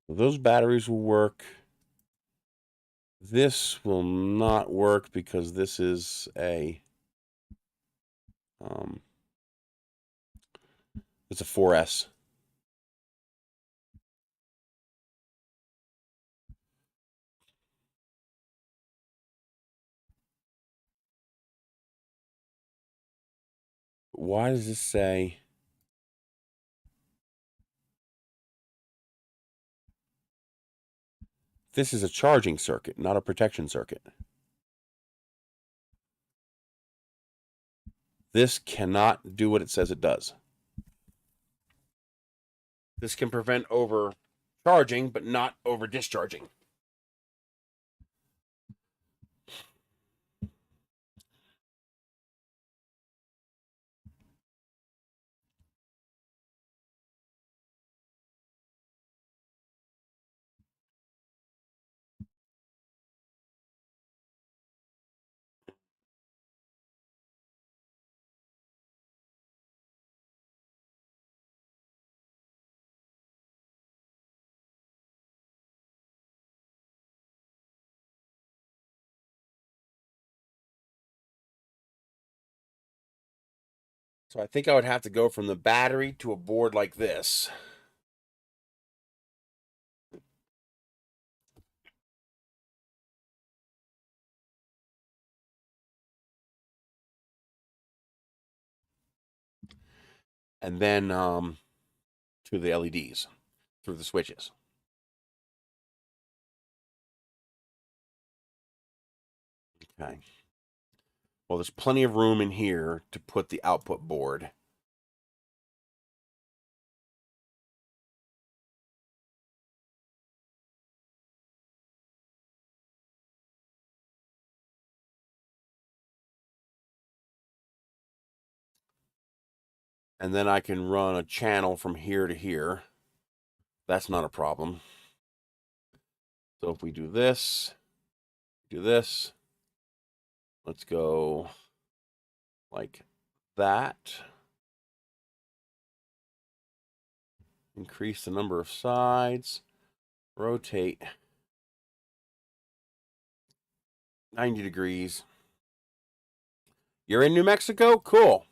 Those batteries will work. This will not work because this is um, it's a 4S. Why does this say? This is a charging circuit, not a protection circuit. This cannot do what it says it does. This can prevent overcharging, but not over discharging. So I think I would have to go from the battery to a board like this. And then to the LEDs through the switches. Okay. Well, there's plenty of room in here to put the output board. And then I can run a channel from here to here. That's not a problem. So if we do this, let's go like that. Increase the number of sides. Rotate 90 degrees. You're in New Mexico? Cool.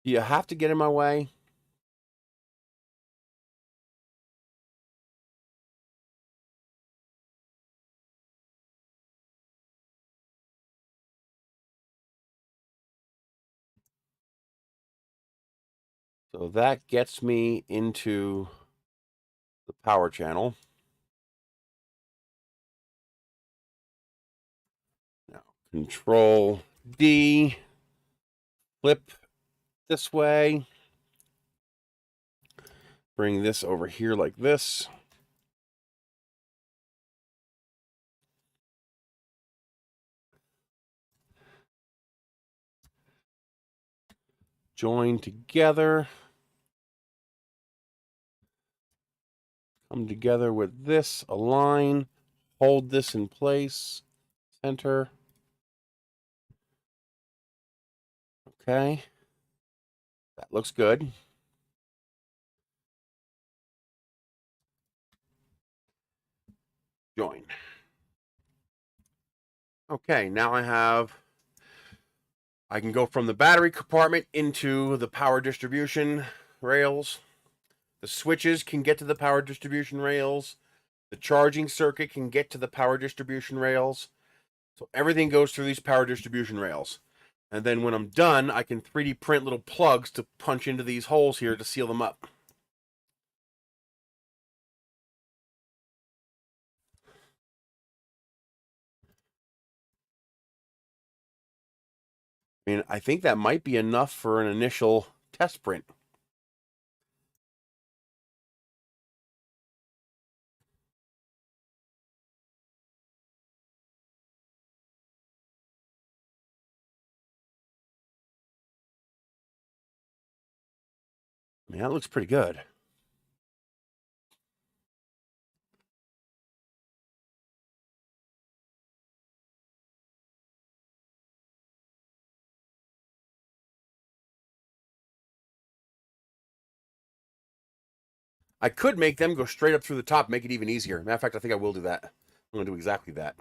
You have to get in my way. So that gets me into the power channel. Now, Control D, flip this way, bring this over here like this. Join together. Come together with this, align, hold this in place, center. Okay. That looks good. Join. Okay, now I can go from the battery compartment into the power distribution rails. The switches can get to the power distribution rails. The charging circuit can get to the power distribution rails. So everything goes through these power distribution rails. And then when I'm done, I can 3D print little plugs to punch into these holes here to seal them up. I mean, I think that might be enough for an initial test print. I mean, that looks pretty good. I could make them go straight up through the top, make it even easier. Matter of fact, I think I will do that. I'm going to do exactly that.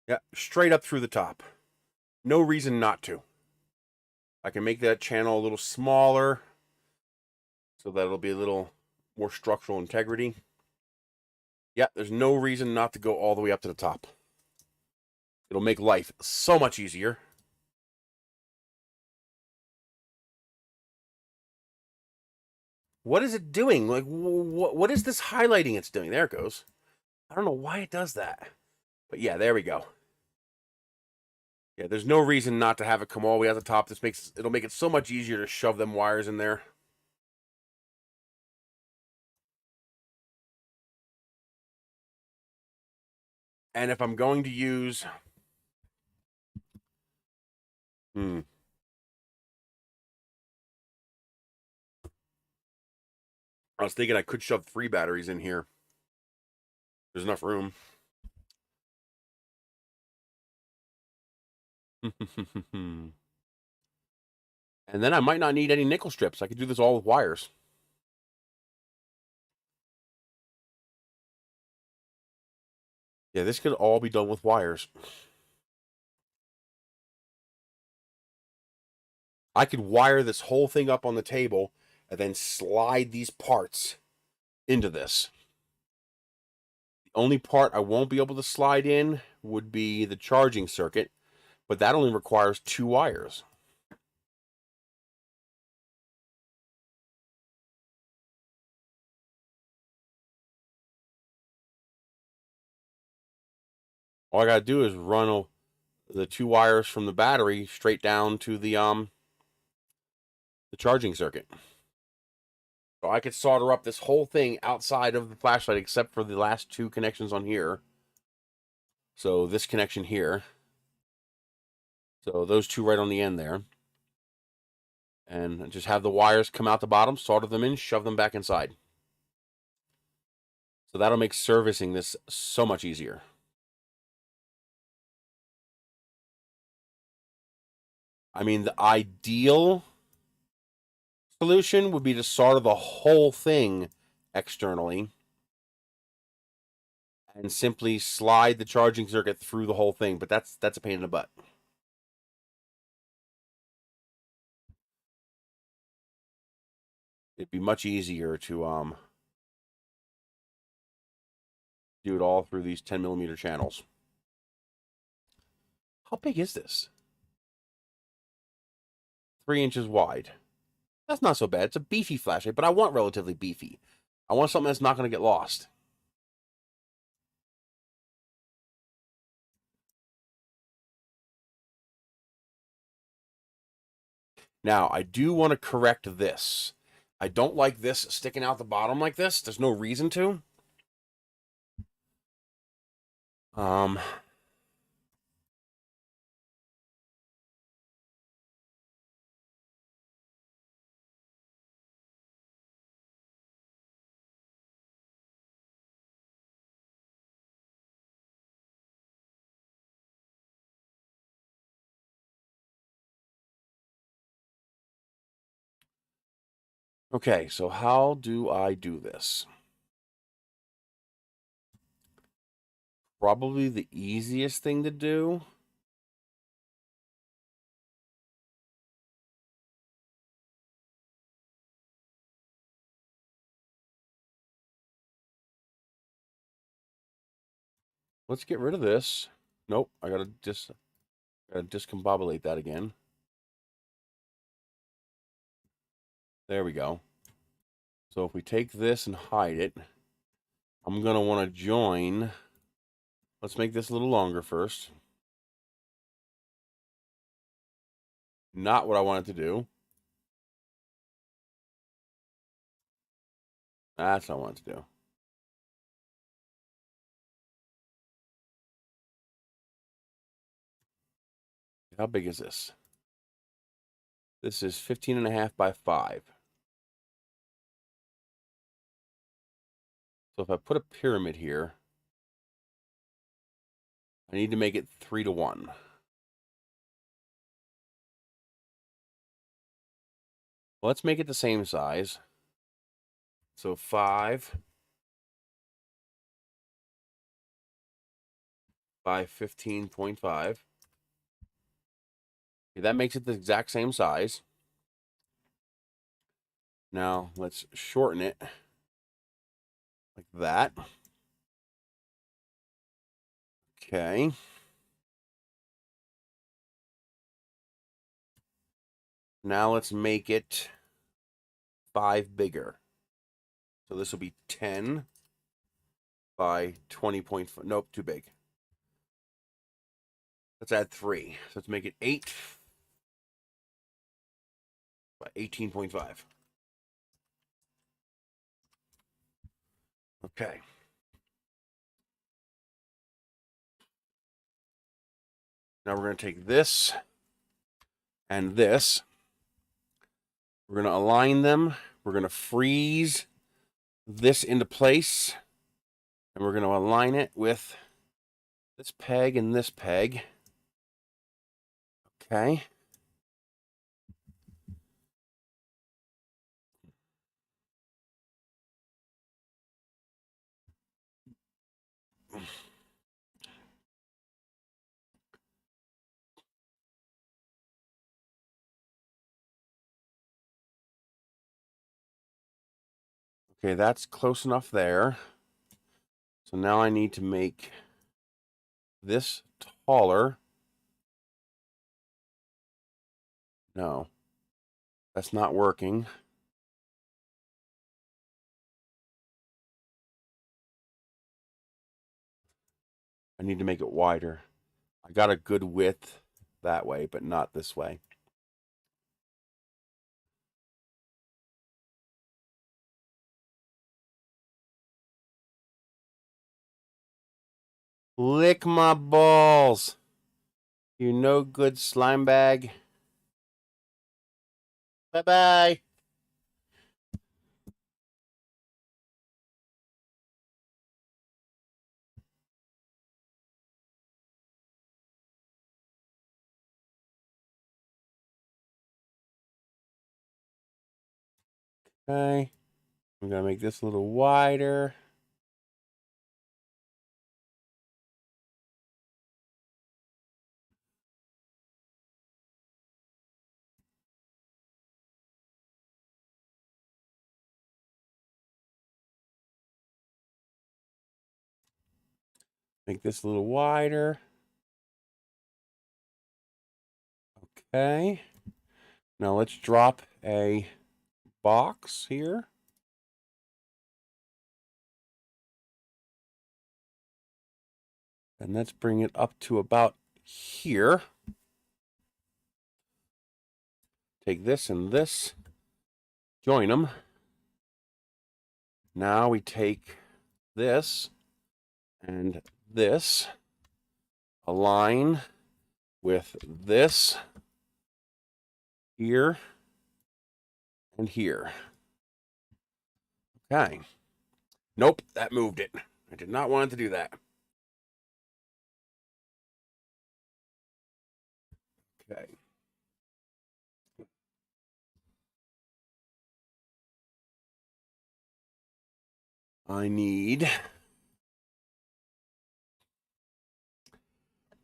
Yeah, straight up through the top. No reason not to. I can make that channel a little smaller so that it'll be a little more structural integrity. Yeah, there's no reason not to go all the way up to the top. It'll make life so much easier. What is it doing? Like, what is this highlighting it's doing? There it goes. I don't know why it does that. But yeah, there we go. Yeah, there's no reason not to have it come all the way out the top. It'll make it so much easier to shove them wires in there. And if I'm going to use I was thinking I could shove 3 batteries in here. There's enough room. And then I might not need any nickel strips. I could do this all with wires. Yeah, this could all be done with wires. I could wire this whole thing up on the table and then slide these parts into this. The only part I won't be able to slide in would be the charging circuit, but that only requires 2 wires. All I got to do is run the 2 wires from the battery straight down to the charging circuit. So I could solder up this whole thing outside of the flashlight except for the last two connections on here. So this connection here. So those two right on the end there. And just have the wires come out the bottom, solder them in, shove them back inside. So that'll make servicing this so much easier. I mean, the ideal solution would be to solder the whole thing externally and simply slide the charging circuit through the whole thing, but that's a pain in the butt. It'd be much easier to do it all through these 10mm channels. How big is this? 3 inches wide. That's not so bad. It's a beefy flashlight, but I want relatively beefy. I want something that's not going to get lost. Now, I do want to correct this. I don't like this sticking out the bottom like this. There's no reason to. Okay, so how do I do this? Probably the easiest thing to do let's get rid of this. Nope, I gotta discombobulate that again. There we go. So if we take this and hide it, I'm gonna want to join. Let's make this a little longer first. Not what I wanted to do. That's what I wanted to do. How big is this? This is 15.5 by 5. So if I put a pyramid here, I need to make it 3 to 1. Well, let's make it the same size. So 5 by 15.5. Okay, that makes it the exact same size. Now let's shorten it like that. Okay. Now let's make it 5 bigger. So this will be 10 by 20.5. Nope, too big. Let's add 3. So let's make it 8 by 18.5. Okay. Now we're going to take this and this. We're going to align them. We're going to freeze this into place. And we're going to align it with this peg and this peg. Okay. Okay, that's close enough there. So now I need to make this taller. No, that's not working. I need to make it wider. I got a good width that way, but not this way. Lick my balls. You no good slime bag. Bye-bye. Okay. I'm going to make this a little wider. Make this a little wider. Okay. Now let's drop a box here. And let's bring it up to about here. Take this and this. Join them. Now we take this and this. Align with this here and here. Okay. Nope, that moved it. I did not want it to do that. Okay. I need...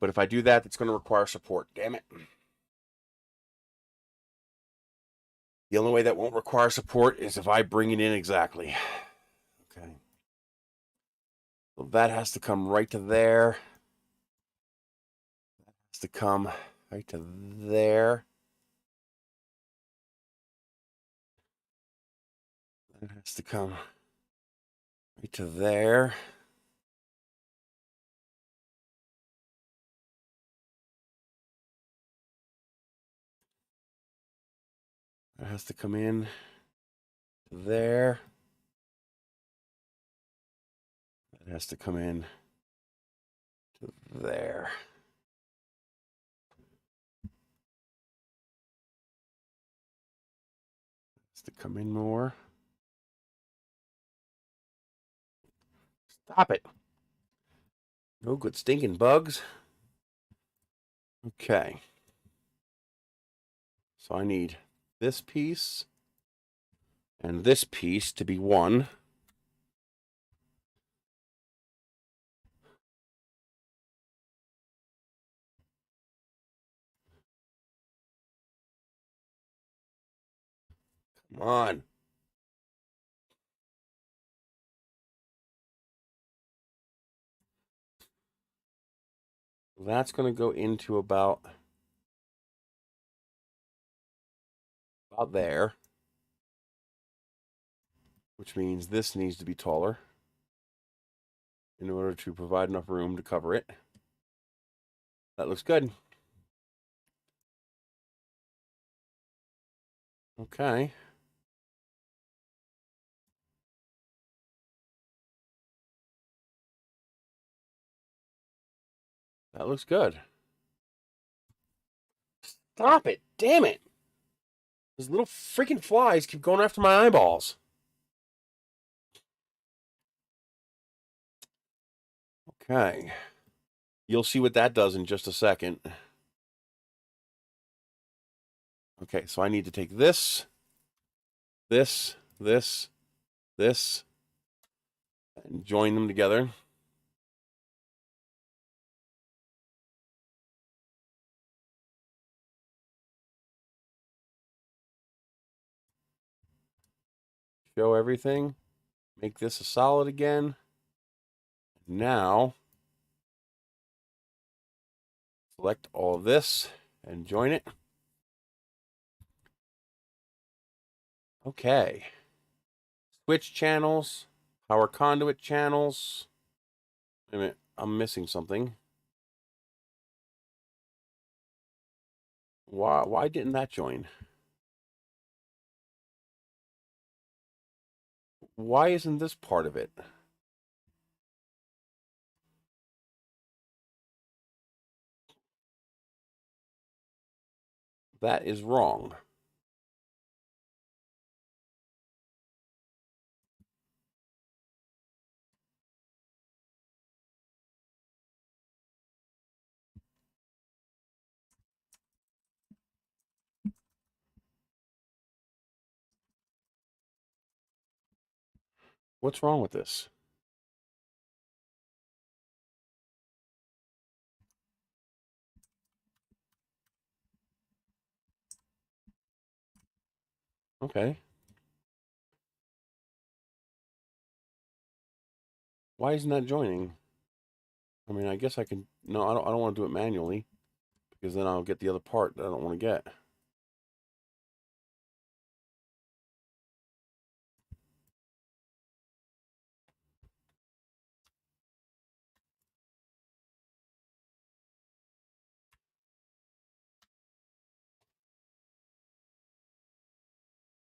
But if I do that, it's going to require support. Damn it. The only way that won't require support is if I bring it in exactly. Okay. So that has to come right to there. That has to come right to there. That has to come right to there. That has to come in to there. That has to come in to there. Has to come in more. Stop it. No good stinking bugs. Okay. So I need this piece and this piece to be one. Come on. That's going to go into about there, which means this needs to be taller in order to provide enough room to cover it. That looks good. Okay. That looks good. Stop it. Damn it. Those little freaking flies keep going after my eyeballs. Okay. You'll see what that does in just a second. Okay, so I need to take this, this, and join them together. Show everything. Make this a solid again. Now, select all of this and join it. Okay. Switch channels, power conduit channels. Wait a minute, I'm missing something. Why didn't that join? Why isn't this part of it? That is wrong. What's wrong with this? Okay. Why isn't that joining? I mean, I guess I can. No, I don't want to do it manually because then I'll get the other part that I don't want to get.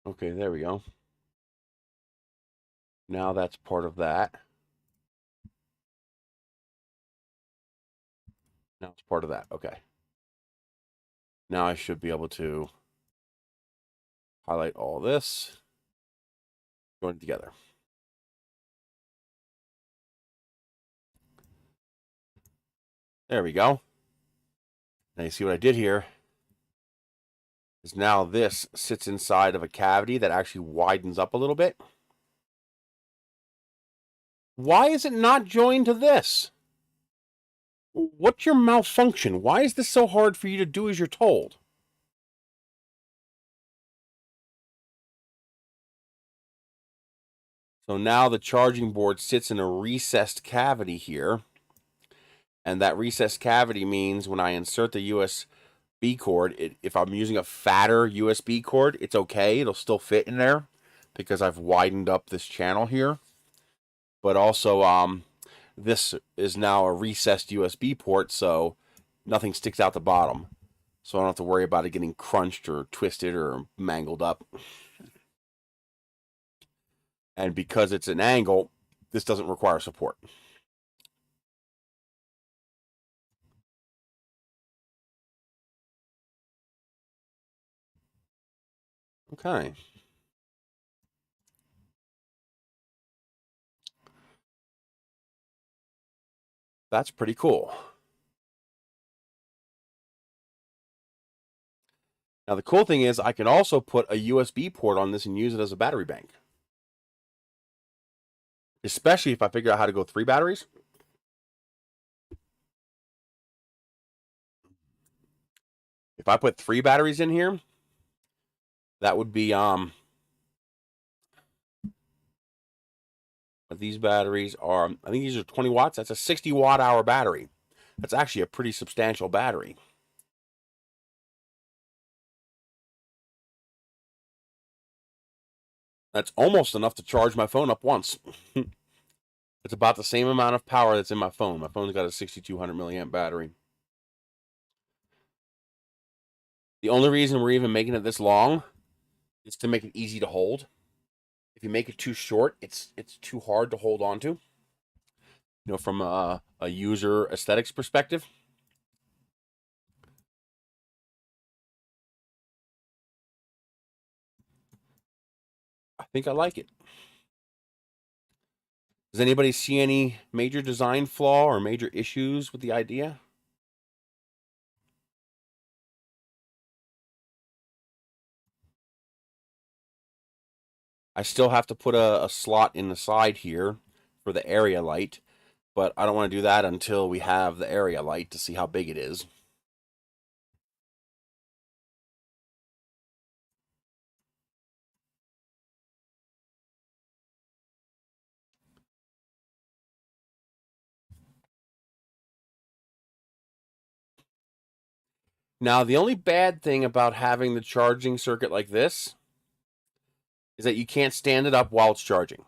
Okay, there we go. Now that's part of that. Now it's part of that. Okay. Now I should be able to highlight all this, join it together. There we go. Now you see what I did here is now this sits inside of a cavity that actually widens up a little bit. Why is it not joined to this? What's your malfunction? Why is this so hard for you to do as you're told? So now the charging board sits in a recessed cavity here. And that recessed cavity means when I insert the USB cord, if I'm using a fatter USB cord, it's okay. It'll still fit in there because I've widened up this channel here. But also, this is now a recessed USB port, so nothing sticks out the bottom. So I don't have to worry about it getting crunched or twisted or mangled up. And because it's an angle, this doesn't require support. Okay. That's pretty cool. Now, the cool thing is I can also put a USB port on this and use it as a battery bank. Especially if I figure out how to go 3 batteries. If I put 3 batteries in here, that would be these batteries are, I think these are 20 watts. That's a 60 watt hour battery. That's actually a pretty substantial battery. That's almost enough to charge my phone up once. It's about the same amount of power that's in my phone. My phone's got a 6200 milliamp battery. The only reason we're even making it this long is to make it easy to hold. If you make it too short, it's too hard to hold on to. You know, from a user aesthetics perspective. I think I like it. Does anybody see any major design flaw or major issues with the idea? I still have to put a slot in the side here for the area light, but I don't want to do that until we have the area light to see how big it is. Now, the only bad thing about having the charging circuit like this is that you can't stand it up while it's charging.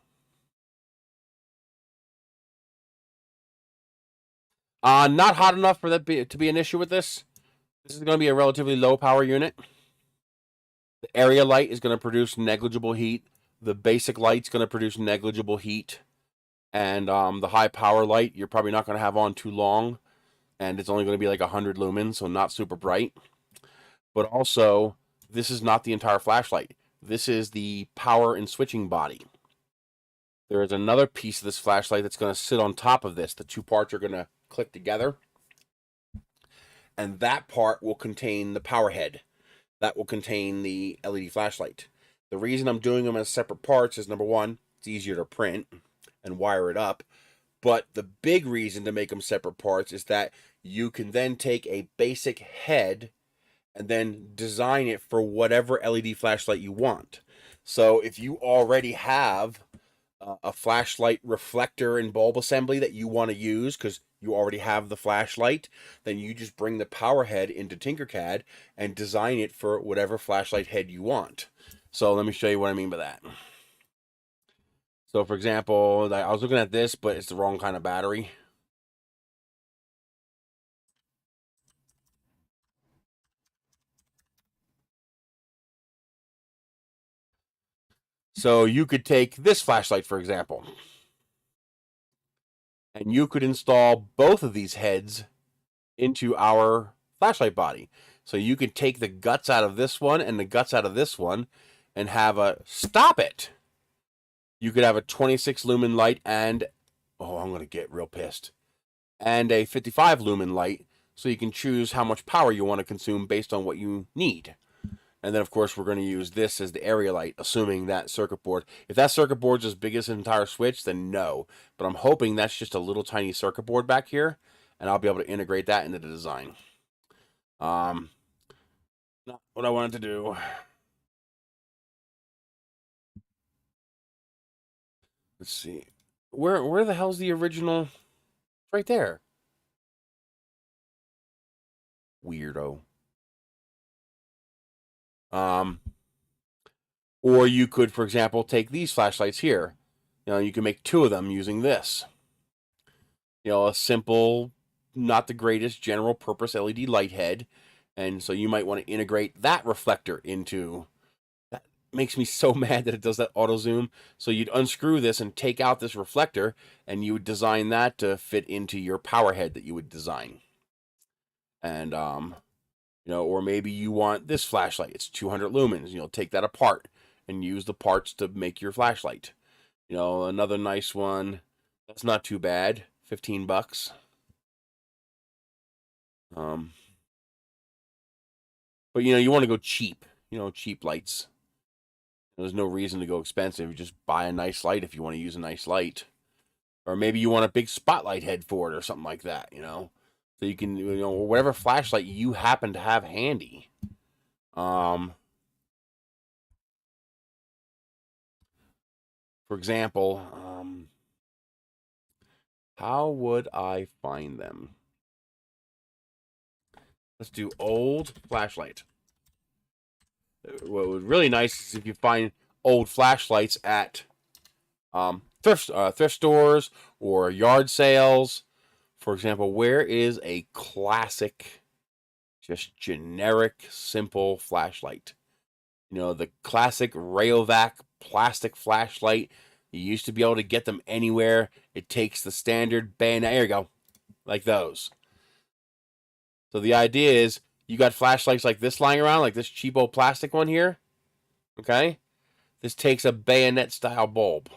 Not hot enough for that to be an issue with this. This is going to be a relatively low power unit. The area light is going to produce negligible heat. The basic light's going to produce negligible heat. And the high power light, you're probably not going to have on too long. And it's only going to be like 100 lumens, so not super bright. but also this is not the entire flashlight. This is the power and switching body. There is another piece of this flashlight that's going to sit on top of this. The two parts are going to click together, and that part will contain the power head. That will contain the LED flashlight. The reason I'm doing them as separate parts is, number one, it's easier to print and wire it up. But the big reason to make them separate parts is that you can then take a basic head and then design it for whatever LED flashlight you want. So if you already have a flashlight reflector and bulb assembly that you want to use because you already have the flashlight, then you just bring the power head into Tinkercad and design it for whatever flashlight head you want. So let me show you what I mean by that. So for example, I was looking at this, but it's the wrong kind of battery. So you could take this flashlight, for example, and you could install both of these heads into our flashlight body. So you could take the guts out of this one and the guts out of this one and have a, stop it! You could have a 26 lumen light and, oh, I'm going to get real pissed, and a 55 lumen light, so you can choose how much power you want to consume based on what you need. And then, of course, we're going to use this as the area light, assuming that circuit board. If that circuit board's as big as an entire switch, then no. But I'm hoping that's just a little tiny circuit board back here, and I'll be able to integrate that into the design. Not what I wanted to do. Let's see. Where the hell's the original? Right there. Weirdo. Or you could, for example, take these flashlights here. You know, you can make two of them using this. You know, a simple, not the greatest general purpose LED light head. And so you might want to integrate that reflector into. That makes me so mad that it does that auto zoom. So you'd unscrew this and take out this reflector, and you would design that to fit into your power head that you would design. And you know, or maybe you want this flashlight. It's 200 lumens. You know, take that apart and use the parts to make your flashlight. You know, another nice one. That's not too bad. $15. But you know, you want to go cheap. You know, cheap lights. There's no reason to go expensive. You just buy a nice light if you want to use a nice light. Or maybe you want a big spotlight head for it or something like that, you know. So you can, you know, whatever flashlight you happen to have handy. For example, how would I find them? Let's do old flashlight. What would really nice is if you find old flashlights at thrift stores or yard sales. For example, where is a classic, just generic, simple flashlight? You know, the classic Rayovac plastic flashlight. You used to be able to get them anywhere. It takes the standard bayonet. There you go. Like those. So the idea is you got flashlights like this lying around, like this cheapo plastic one here. Okay? This takes a bayonet style bulb.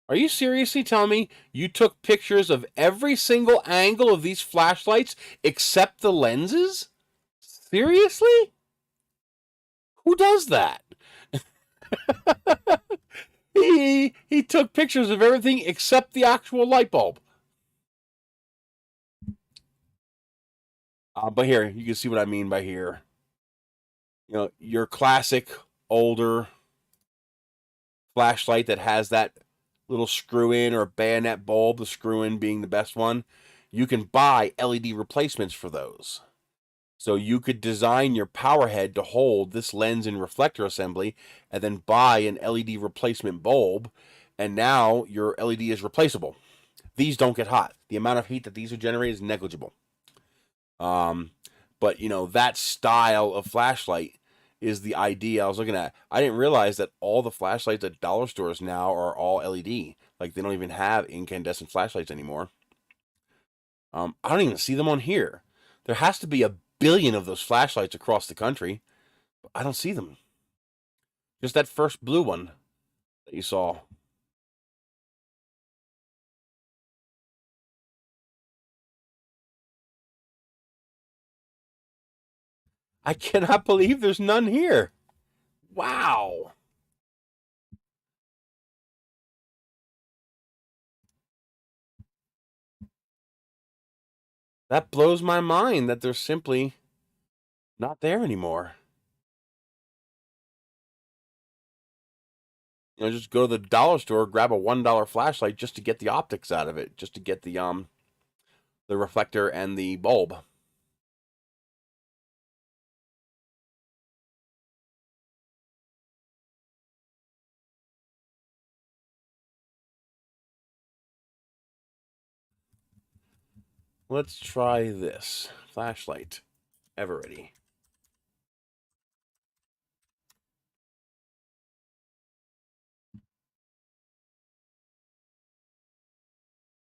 Are you seriously telling me you took pictures of every single angle of these flashlights except the lenses? Seriously? Who does that? He took pictures of everything except the actual light bulb. But here, you can see what I mean by here. You know, your classic older flashlight that has that little screw-in or bayonet bulb, the screw-in being the best one. You can buy LED replacements for those. So you could design your power head to hold this lens and reflector assembly and then buy an LED replacement bulb, and now your LED is replaceable. These don't get hot. The amount of heat that these would generate is negligible. But, you know, that style of flashlight is the idea I was looking at. I didn't realize that all the flashlights at dollar stores now are all LED. Like, they don't even have incandescent flashlights anymore. I don't even see them on here. There has to be a billion of those flashlights across the country. But I don't see them. Just that first blue one that you saw. I cannot believe there's none here. Wow. That blows my mind that they're simply not there anymore. You know, just go to the dollar store, grab a $1 flashlight just to get the optics out of it, just to get the reflector and the bulb. Let's try this flashlight. Eveready.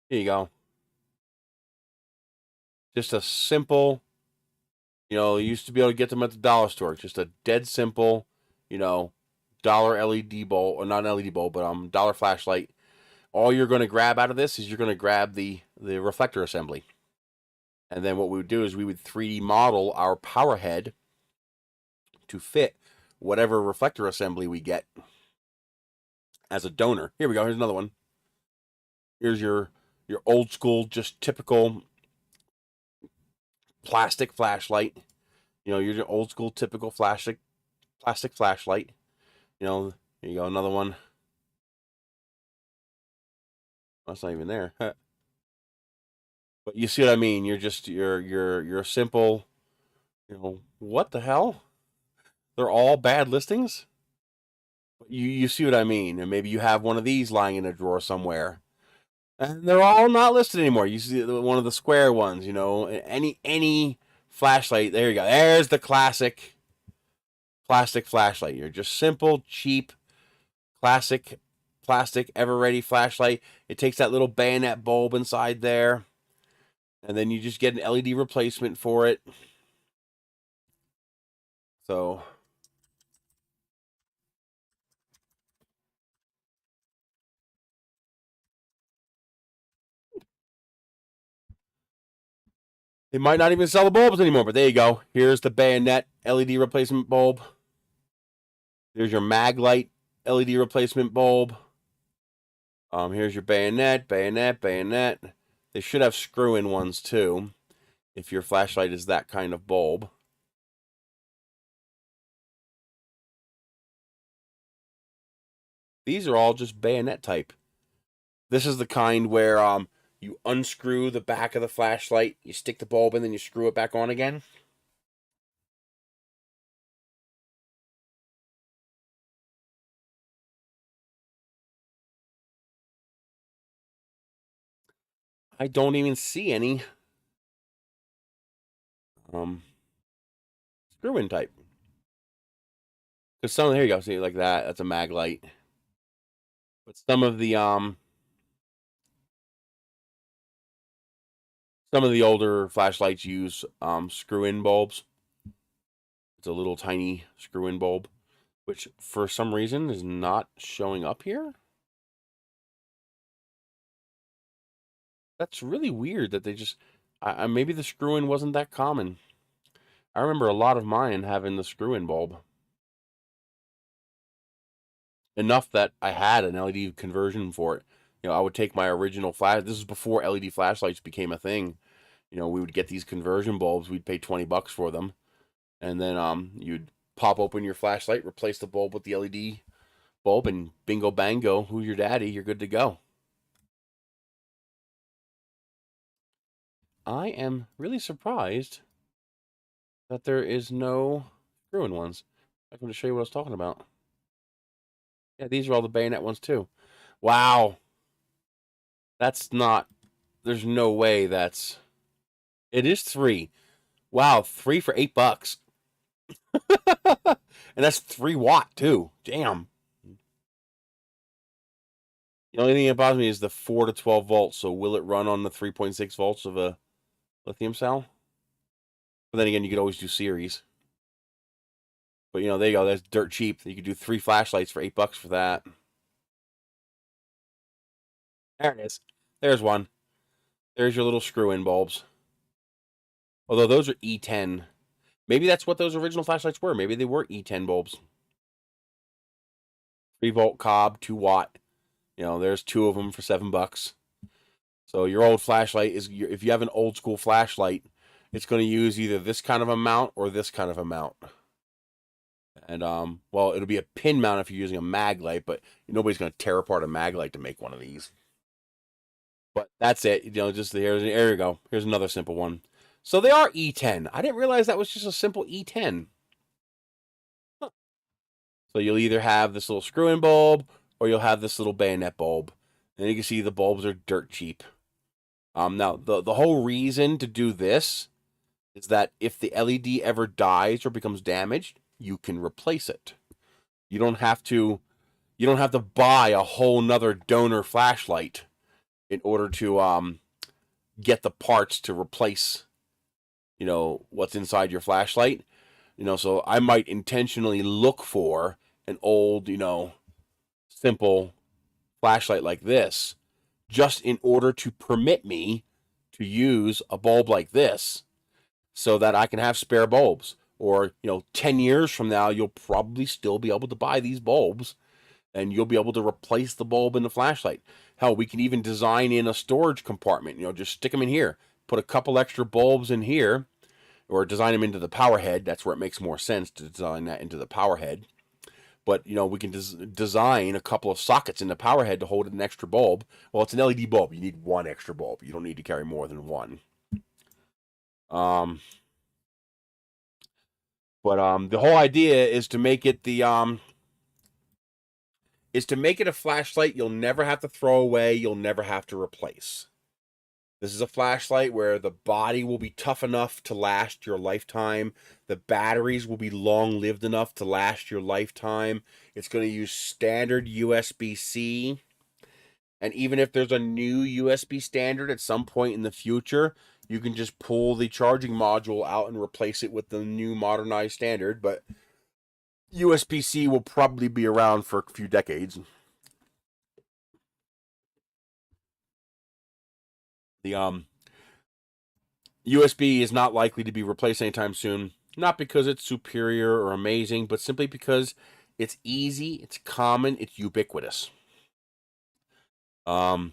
Here you go. Just a simple, you know, you used to be able to get them at the dollar store. Just a dead simple, you know, dollar LED bulb, or not an LED bulb, but dollar flashlight. All you're going to grab out of this is you're going to grab the reflector assembly. And then what we would do is we would 3D model our power head to fit whatever reflector assembly we get as a donor. Here we go. Here's another one. Here's your old school, just typical plastic flashlight. You know, your old school, typical plastic flashlight. You know, here you go. Another one. That's not even there. But you see what I mean? You're just you're simple. You know, what the hell? They're all bad listings. You see what I mean? And maybe you have one of these lying in a drawer somewhere, and they're all not listed anymore. You see one of the square ones. You know, any flashlight. There you go. There's the classic plastic flashlight. You're just simple, cheap, classic plastic ever-ready flashlight. It takes that little bayonet bulb inside there, and then you just get an LED replacement for it. So they might not even sell the bulbs anymore, but there you go. Here's the bayonet LED replacement bulb. There's your mag light LED replacement bulb. Here's your bayonet. They should have screw-in ones too, if your flashlight is that kind of bulb. These are all just bayonet type. This is the kind where you unscrew the back of the flashlight, you stick the bulb in, then you screw it back on again. I don't even see any screw-in type. Because some, here you go, see, like that, that's a mag light. But some of the older flashlights use screw-in bulbs. It's a little tiny screw-in bulb, which for some reason is not showing up here. That's really weird that they just, maybe the screw-in wasn't that common. I remember a lot of mine having the screw-in bulb. Enough that I had an LED conversion for it. You know, I would take my original flash. This is before LED flashlights became a thing. You know, we would get these conversion bulbs. We'd pay $20 for them, and then you'd pop open your flashlight, replace the bulb with the LED bulb, and bingo bango, who's your daddy? You're good to go. I am really surprised that there is no screw-in ones. I'm going to show you what I was talking about. Yeah, these are all the bayonet ones too. Wow. That's not, there's no way that's, it is 3. Wow, 3 for $8. And that's 3 watt too. Damn. The only thing that bothers me is the 4 to 12 volts. So will it run on the 3.6 volts of a lithium cell? But then again, you could always do series. But you know, there you go. That's dirt cheap. You could do 3 flashlights for $8 for that. There it is. There's one. There's your little screw-in bulbs. Although those are E10. Maybe that's what those original flashlights were. Maybe they were E10 bulbs. 3-volt cob, 2-watt. You know, there's 2 of them for $7. So your old flashlight is, if you have an old school flashlight, it's going to use either this kind of a mount or this kind of a mount. And well, it'll be a pin mount if you're using a mag light, but nobody's going to tear apart a mag light to make one of these. But that's it. You know, just there you go. Here's another simple one. So they are E10. I didn't realize that was just a simple E10. Huh. So you'll either have this little screw-in bulb or you'll have this little bayonet bulb. And you can see the bulbs are dirt cheap. Now, the whole reason to do this is that if the LED ever dies or becomes damaged, you can replace it. You don't have to buy a whole nother donor flashlight in order to get the parts to replace, you know, what's inside your flashlight. You know, so I might intentionally look for an old, you know, simple flashlight like this, just in order to permit me to use a bulb like this so that I can have spare bulbs. Or, you know, 10 years from now, you'll probably still be able to buy these bulbs and you'll be able to replace the bulb in the flashlight. Hell, we can even design in a storage compartment, you know, just stick them in here, put a couple extra bulbs in here, or design them into the power head. That's where it makes more sense to design that into the power head. But, you know, we can design a couple of sockets in the power head to hold an extra bulb. Well, it's an LED bulb. You need 1 extra bulb. You don't need to carry more than 1. But the whole idea is to make it a flashlight you'll never have to throw away, you'll never have to replace. This is a flashlight where the body will be tough enough to last your lifetime. The batteries will be long-lived enough to last your lifetime. It's going to use standard USB-C. And even if there's a new USB standard at some point in the future, you can just pull the charging module out and replace it with the new modernized standard. But USB-C will probably be around for a few decades. The USB is not likely to be replaced anytime soon. Not because it's superior or amazing, but simply because it's easy, it's common, it's ubiquitous. So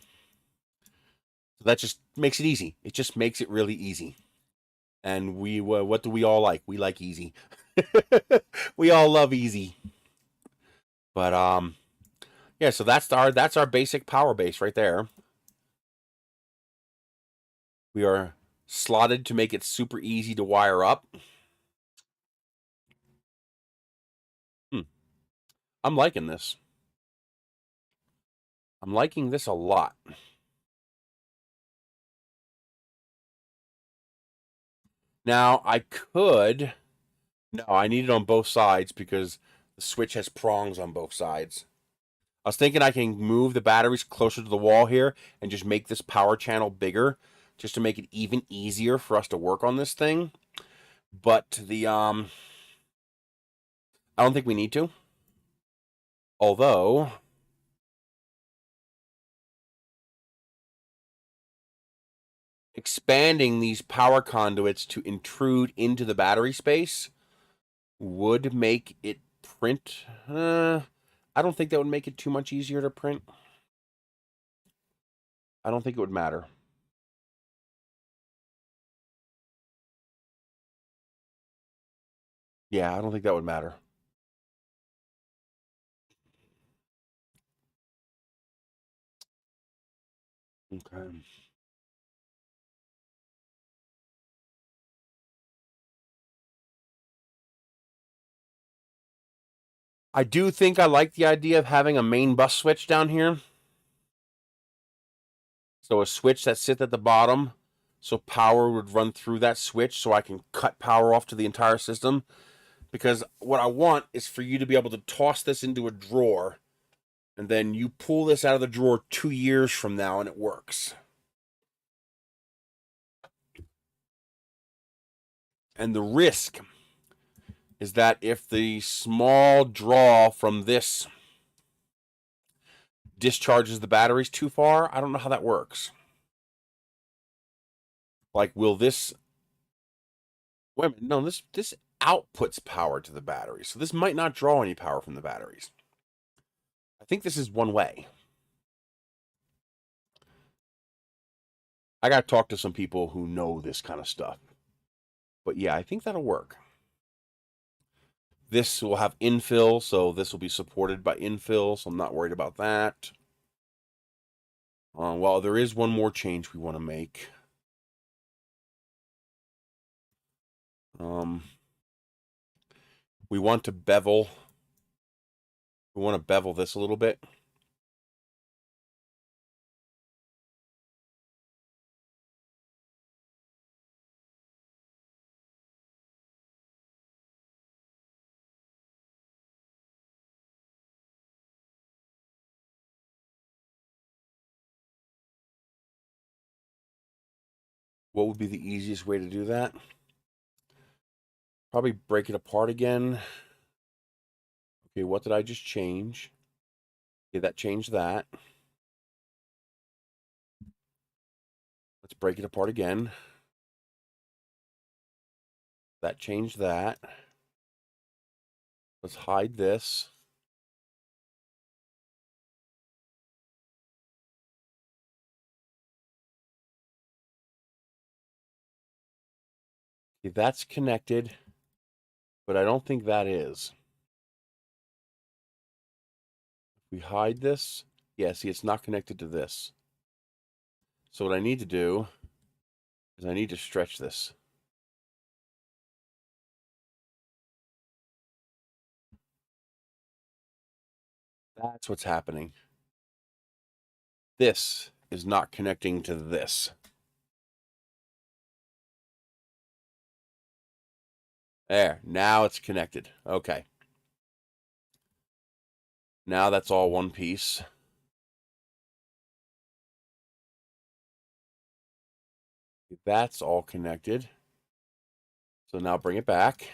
that just makes it easy. It just makes it really easy. And what do we all like? We like easy. We all love easy. But yeah, so that's our basic power base right there. We are slotted to make it super easy to wire up. I'm liking this. I'm liking this a lot. Now, I could... No, I need it on both sides because the switch has prongs on both sides. I was thinking I can move the batteries closer to the wall here and just make this power channel bigger just to make it even easier for us to work on this thing. But I don't think we need to. Although... expanding these power conduits to intrude into the battery space would make it print. I don't think that would make it too much easier to print. I don't think it would matter. Yeah, I don't think that would matter. Okay. I do think I like the idea of having a main bus switch down here. So a switch that sits at the bottom, so power would run through that switch so I can cut power off to the entire system. Because what I want is for you to be able to toss this into a drawer, and then you pull this out of the drawer 2 years from now and it works. And the risk is that if the small draw from this discharges the batteries too far, I don't know how that works. Like, will this... Wait a minute, no, this outputs power to the battery, so this might not draw any power from the batteries. I think this is one way. I got to talk to some people who know this kind of stuff. But yeah, I think that'll work. This will have infill, so this will be supported by infill, so I'm not worried about that. Well, there is one more change we want to make. We want to bevel. We want to bevel this a little bit. What would be the easiest way to do that? Probably break it apart again. Okay, what did I just change? Okay, that changed that. Let's break it apart again. That changed that. Let's hide this. Okay, that's connected, but I don't think that is. We hide this. Yeah, see, it's not connected to this. So what I need to do is I need to stretch this. That's what's happening. This is not connecting to this. There, now it's connected. Okay. Now that's all one piece. That's all connected. So now bring it back.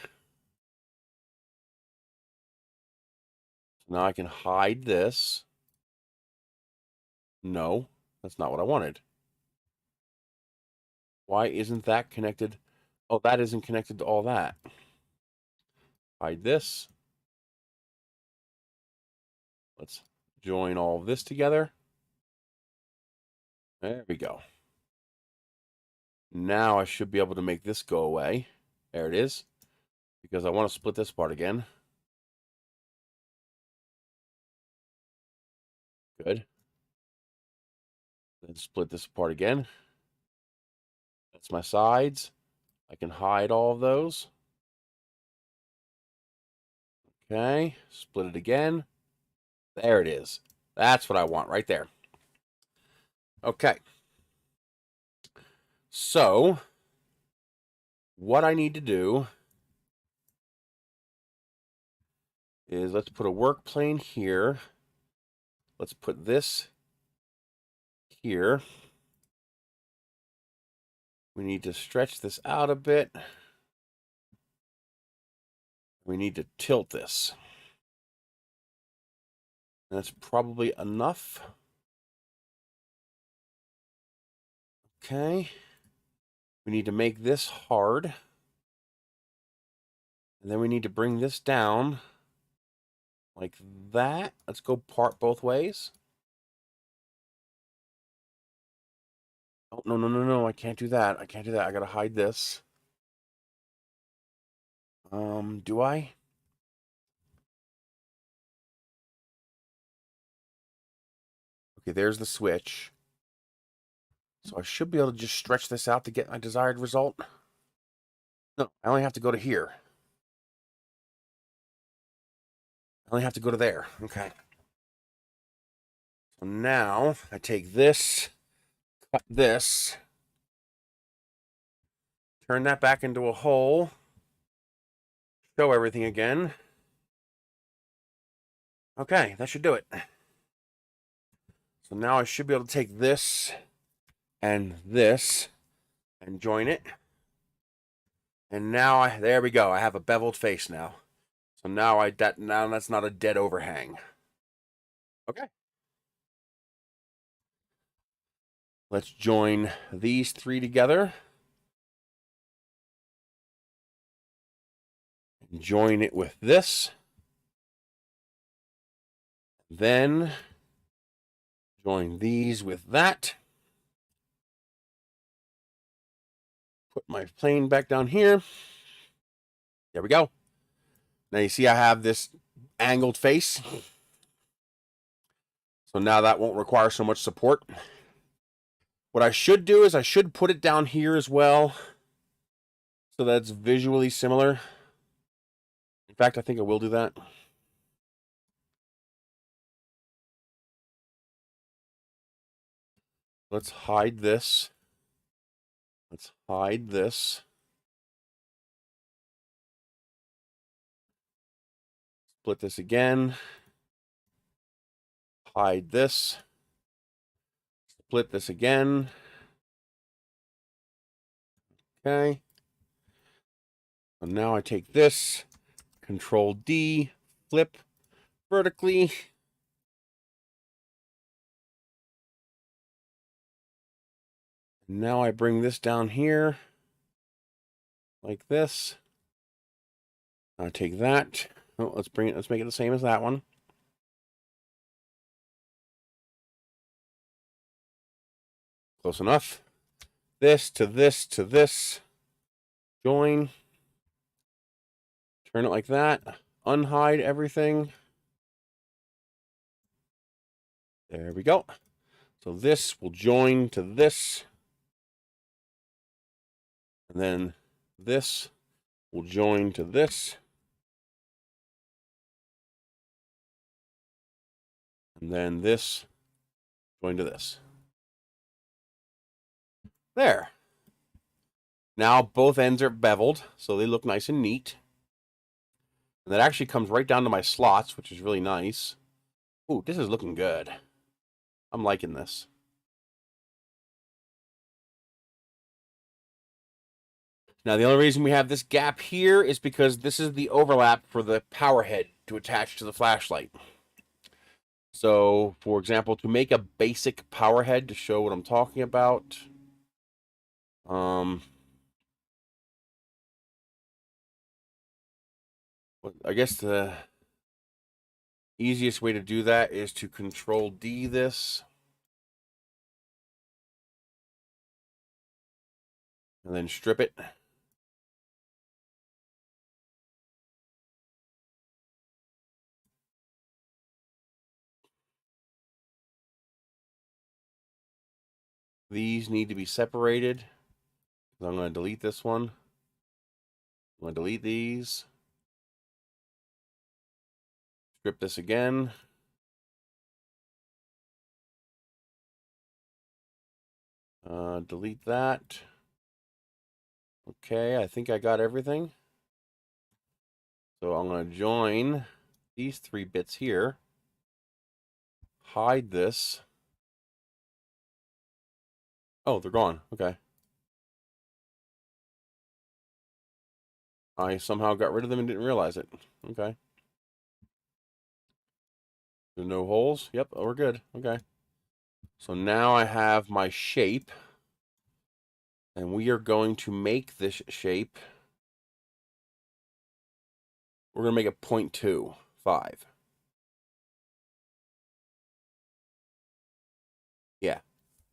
Now I can hide this. No, that's not what I wanted. Why isn't that connected? Oh, that isn't connected to all that. Hide this. Let's join all of this together. There we go. Now I should be able to make this go away. There it is. Because I want to split this part again. Good. Then split this apart again. That's my sides. I can hide all of those. Okay, split it again. There it is. That's what I want right there. Okay. So, what I need to do is let's put a work plane here. Let's put this here. We need to stretch this out a bit. We need to tilt this. That's probably enough. Okay. We need to make this hard. And then we need to bring this down like that. Let's go part both ways. Oh, no, no, no, no. I can't do that. I can't do that. I gotta hide this. Do I? Okay, there's the switch. So I should be able to just stretch this out to get my desired result. No, I only have to go to here. I only have to go to there. Okay. So now I take this, cut this, turn that back into a hole, show everything again. Okay, that should do it. So now I should be able to take this and join it. And now there we go. I have a beveled face now. So now that's not a dead overhang. Okay. Let's join these three together. Join it with this. Then join these with that. Put my plane back down here. There we go. Now you see I have this angled face. So now that won't require so much support. What I should do is I should put it down here as well, so that's visually similar. In fact, I think I will do that. Let's hide this. Let's hide this. Split this again. Hide this. Split this again. Okay. So now I take this, Control D, flip vertically. Now I bring this down here like this. I take that. Oh, let's make it the same as that one. Close enough. This to this to this. Join. Turn it like that. Unhide everything. There we go. So this will join to this. And then this will join to this. And then this join to this. There. Now both ends are beveled, so they look nice and neat. And that actually comes right down to my slots, which is really nice. Ooh, this is looking good. I'm liking this. Now, the only reason we have this gap here is because this is the overlap for the power head to attach to the flashlight. So, for example, to make a basic power head to show what I'm talking about, I guess the easiest way to do that is to Control D this. And then strip it. These need to be separated. I'm going to delete this one. I'm going to delete these. Strip this again. Delete that. Okay, I think I got everything. So I'm going to join these three bits here. Hide this. Oh, they're gone. Okay. I somehow got rid of them and didn't realize it. Okay. There's no holes. Yep, we're good. Okay. So now I have my shape. And we are going to make this shape. We're going to make it 0.25. Yeah.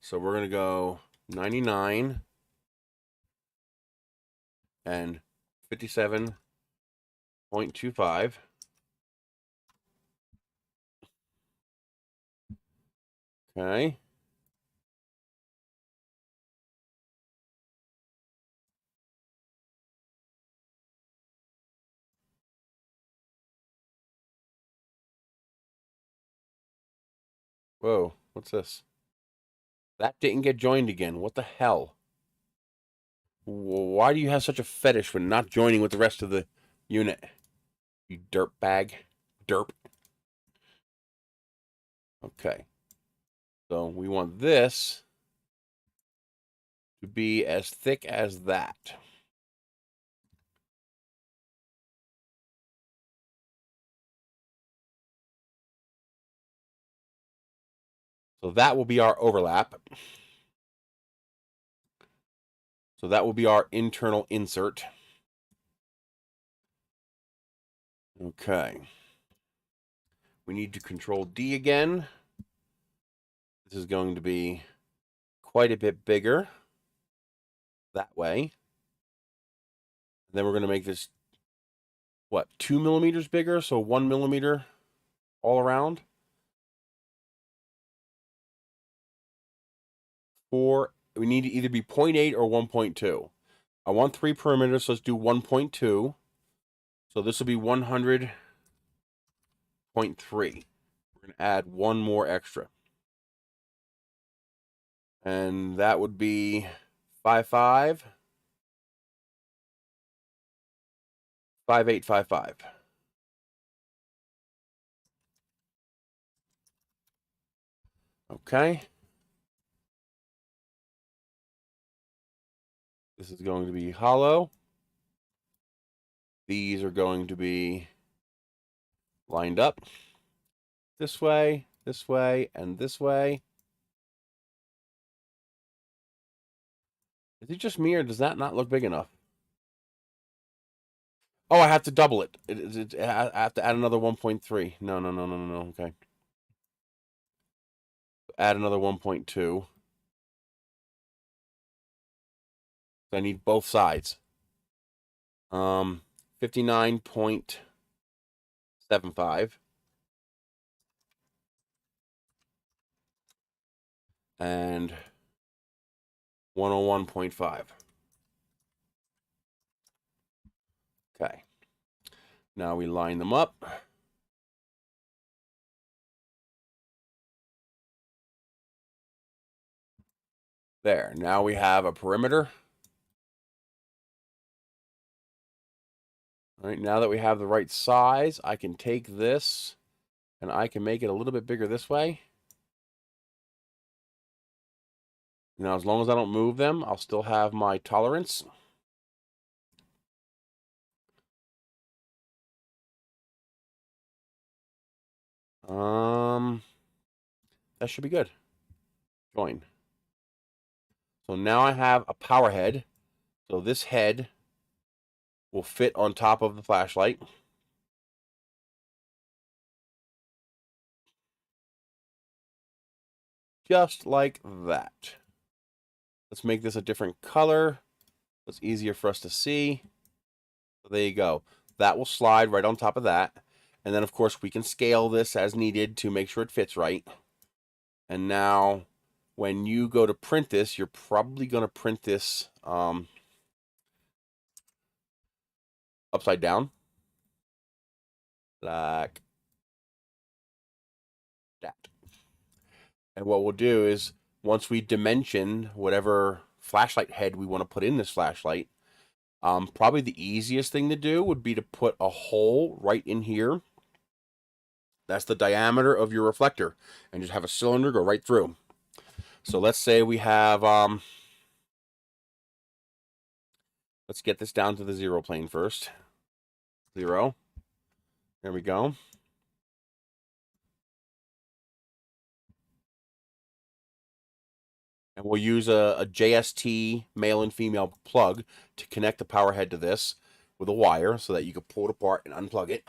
So we're going to go 99 and 57.25. Okay. Whoa, what's this? That didn't get joined again. What the hell? Why do you have such a fetish for not joining with the rest of the unit? You derp bag. Derp. Okay. So we want this to be as thick as that. So that will be our overlap. So that will be our internal insert. Okay. We need to control D again. This is going to be quite a bit bigger that way. Then we're going to make this, what, 2 millimeters bigger? So 1 millimeter all around. 4, we need to either be 0.8 or 1.2. I want 3 perimeters, so let's do 1.2. So this will be 100.3. We're going to add one more extra. And that would be 55, 5855. Okay. This is going to be hollow. These are going to be lined up this way, and this way. Is it just me, or does that not look big enough? Oh, I have to double it. I have to add another 1.3. No. Okay. Add another 1.2. I need both sides. 59.75. And 101.5. Okay. Now we line them up. There. Now we have a perimeter. All right, now that we have the right size, I can take this and I can make it a little bit bigger this way. Now, as long as I don't move them, I'll still have my tolerance. That should be good. Join. So now I have a power head. So this head will fit on top of the flashlight. Just like that. Let's make this a different color. It's easier for us to see. So there you go. That will slide right on top of that. And then, of course, we can scale this as needed to make sure it fits right. And now, when you go to print this, you're probably going to print this upside down. Like that. And what we'll do is, once we dimension whatever flashlight head we want to put in this flashlight, probably the easiest thing to do would be to put a hole right in here. That's the diameter of your reflector, and just have a cylinder go right through. So let's say we have, let's get this down to the 0 plane first. 0. There we go. And we'll use a JST male and female plug to connect the power head to this with a wire so that you can pull it apart and unplug it.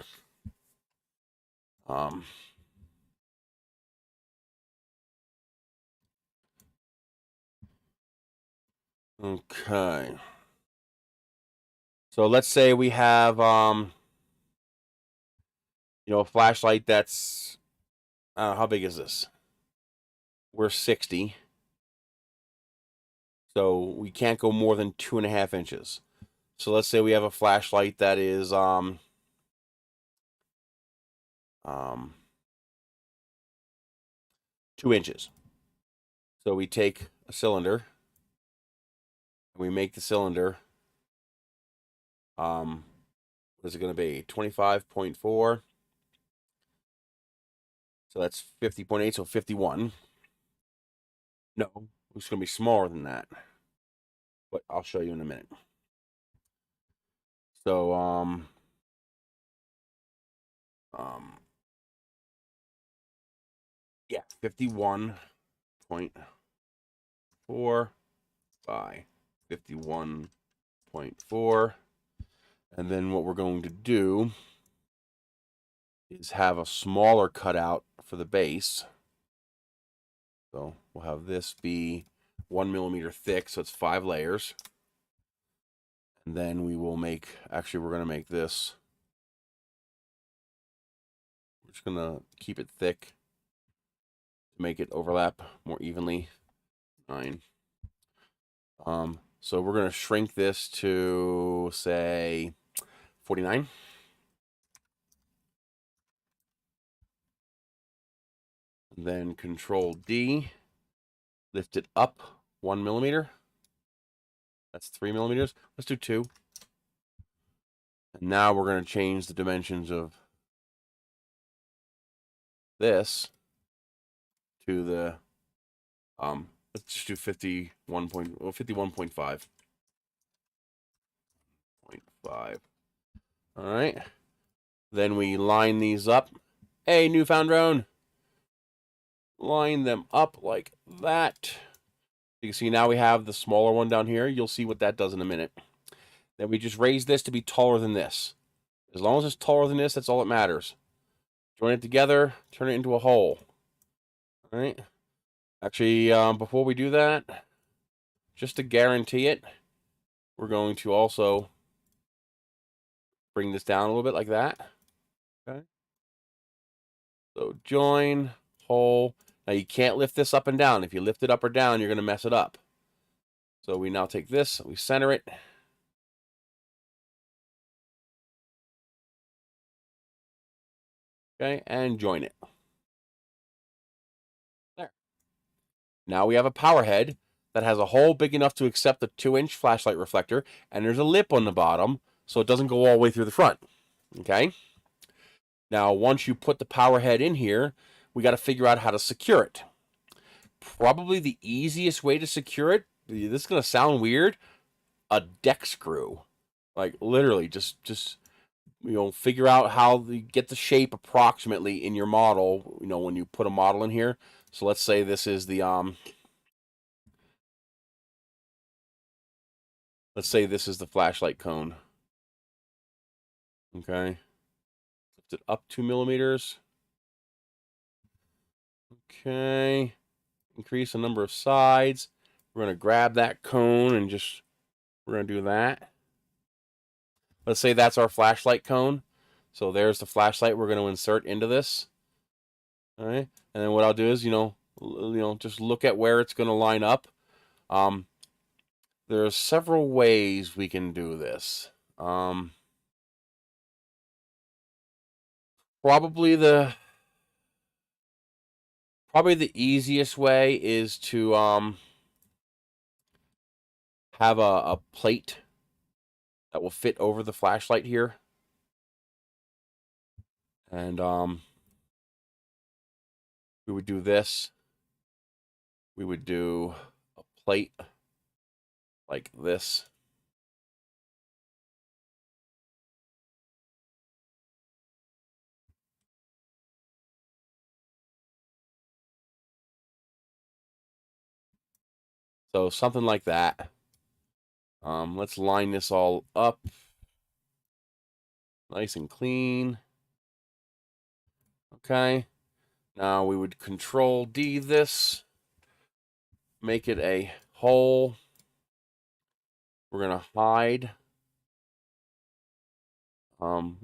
Okay. So let's say we have, a flashlight that's, how big is this? We're 60. So we can't go more than 2.5 inches. So let's say we have a flashlight that is, 2 inches. So we take a cylinder, and we make the cylinder, what is it going to be? 25.4. So that's 50.8, so 51. No, it's going to be smaller than that. But I'll show you in a minute. So, yeah, 51. 51.4 by 51.4. And then what we're going to do is have a smaller cutout for the base. So we'll have this be 1 millimeter thick, so it's 5 layers. And then we will make, actually we're going to make this, we're just going to keep it thick to make it overlap more evenly. 9. So we're going to shrink this to, say, 49. Then Control D, lift it up 1 millimeter. That's 3 millimeters. Let's do 2. And now we're going to change the dimensions of this to the, let's just do 51.5. 0.5. All right. Then we line these up. Hey, newfound drone. Line them up like that. You can see now we have the smaller one down here. You'll see what that does in a minute. Then we just raise this to be taller than this. As long as it's taller than this, that's all that matters. Join it together, turn it into a hole. All right. Actually, before we do that, just to guarantee it, we're going to also bring this down a little bit like that. Okay. So join, hole. Now you can't lift this up and down. If you lift it up or down, you're going to mess it up. So we now take this, we center it. Okay, and join it. There. Now we have a power head that has a hole big enough to accept the 2-inch flashlight reflector, and there's a lip on the bottom so it doesn't go all the way through the front. Okay? Now, once you put the power head in here, we got to figure out how to secure it. Probably the easiest way to secure it, this is going to sound weird, a deck screw. Like, literally, just figure out how to get the shape approximately in your model, when you put a model in here. So let's say this is the, let's say this is the flashlight cone. Okay. Lift it up 2 millimeters. Okay. Increase the number of sides. We're going to grab that cone and we're going to do that. Let's say that's our flashlight cone. So there's the flashlight we're going to insert into this. All right. And then what I'll do is, just look at where it's going to line up. There are several ways we can do this. Probably the easiest way is to have a plate that will fit over the flashlight here. And we would do this. We would do a plate like this. So something like that. Let's line this all up. Nice and clean. Okay. Now we would Control D this. Make it a hole. We're going to hide.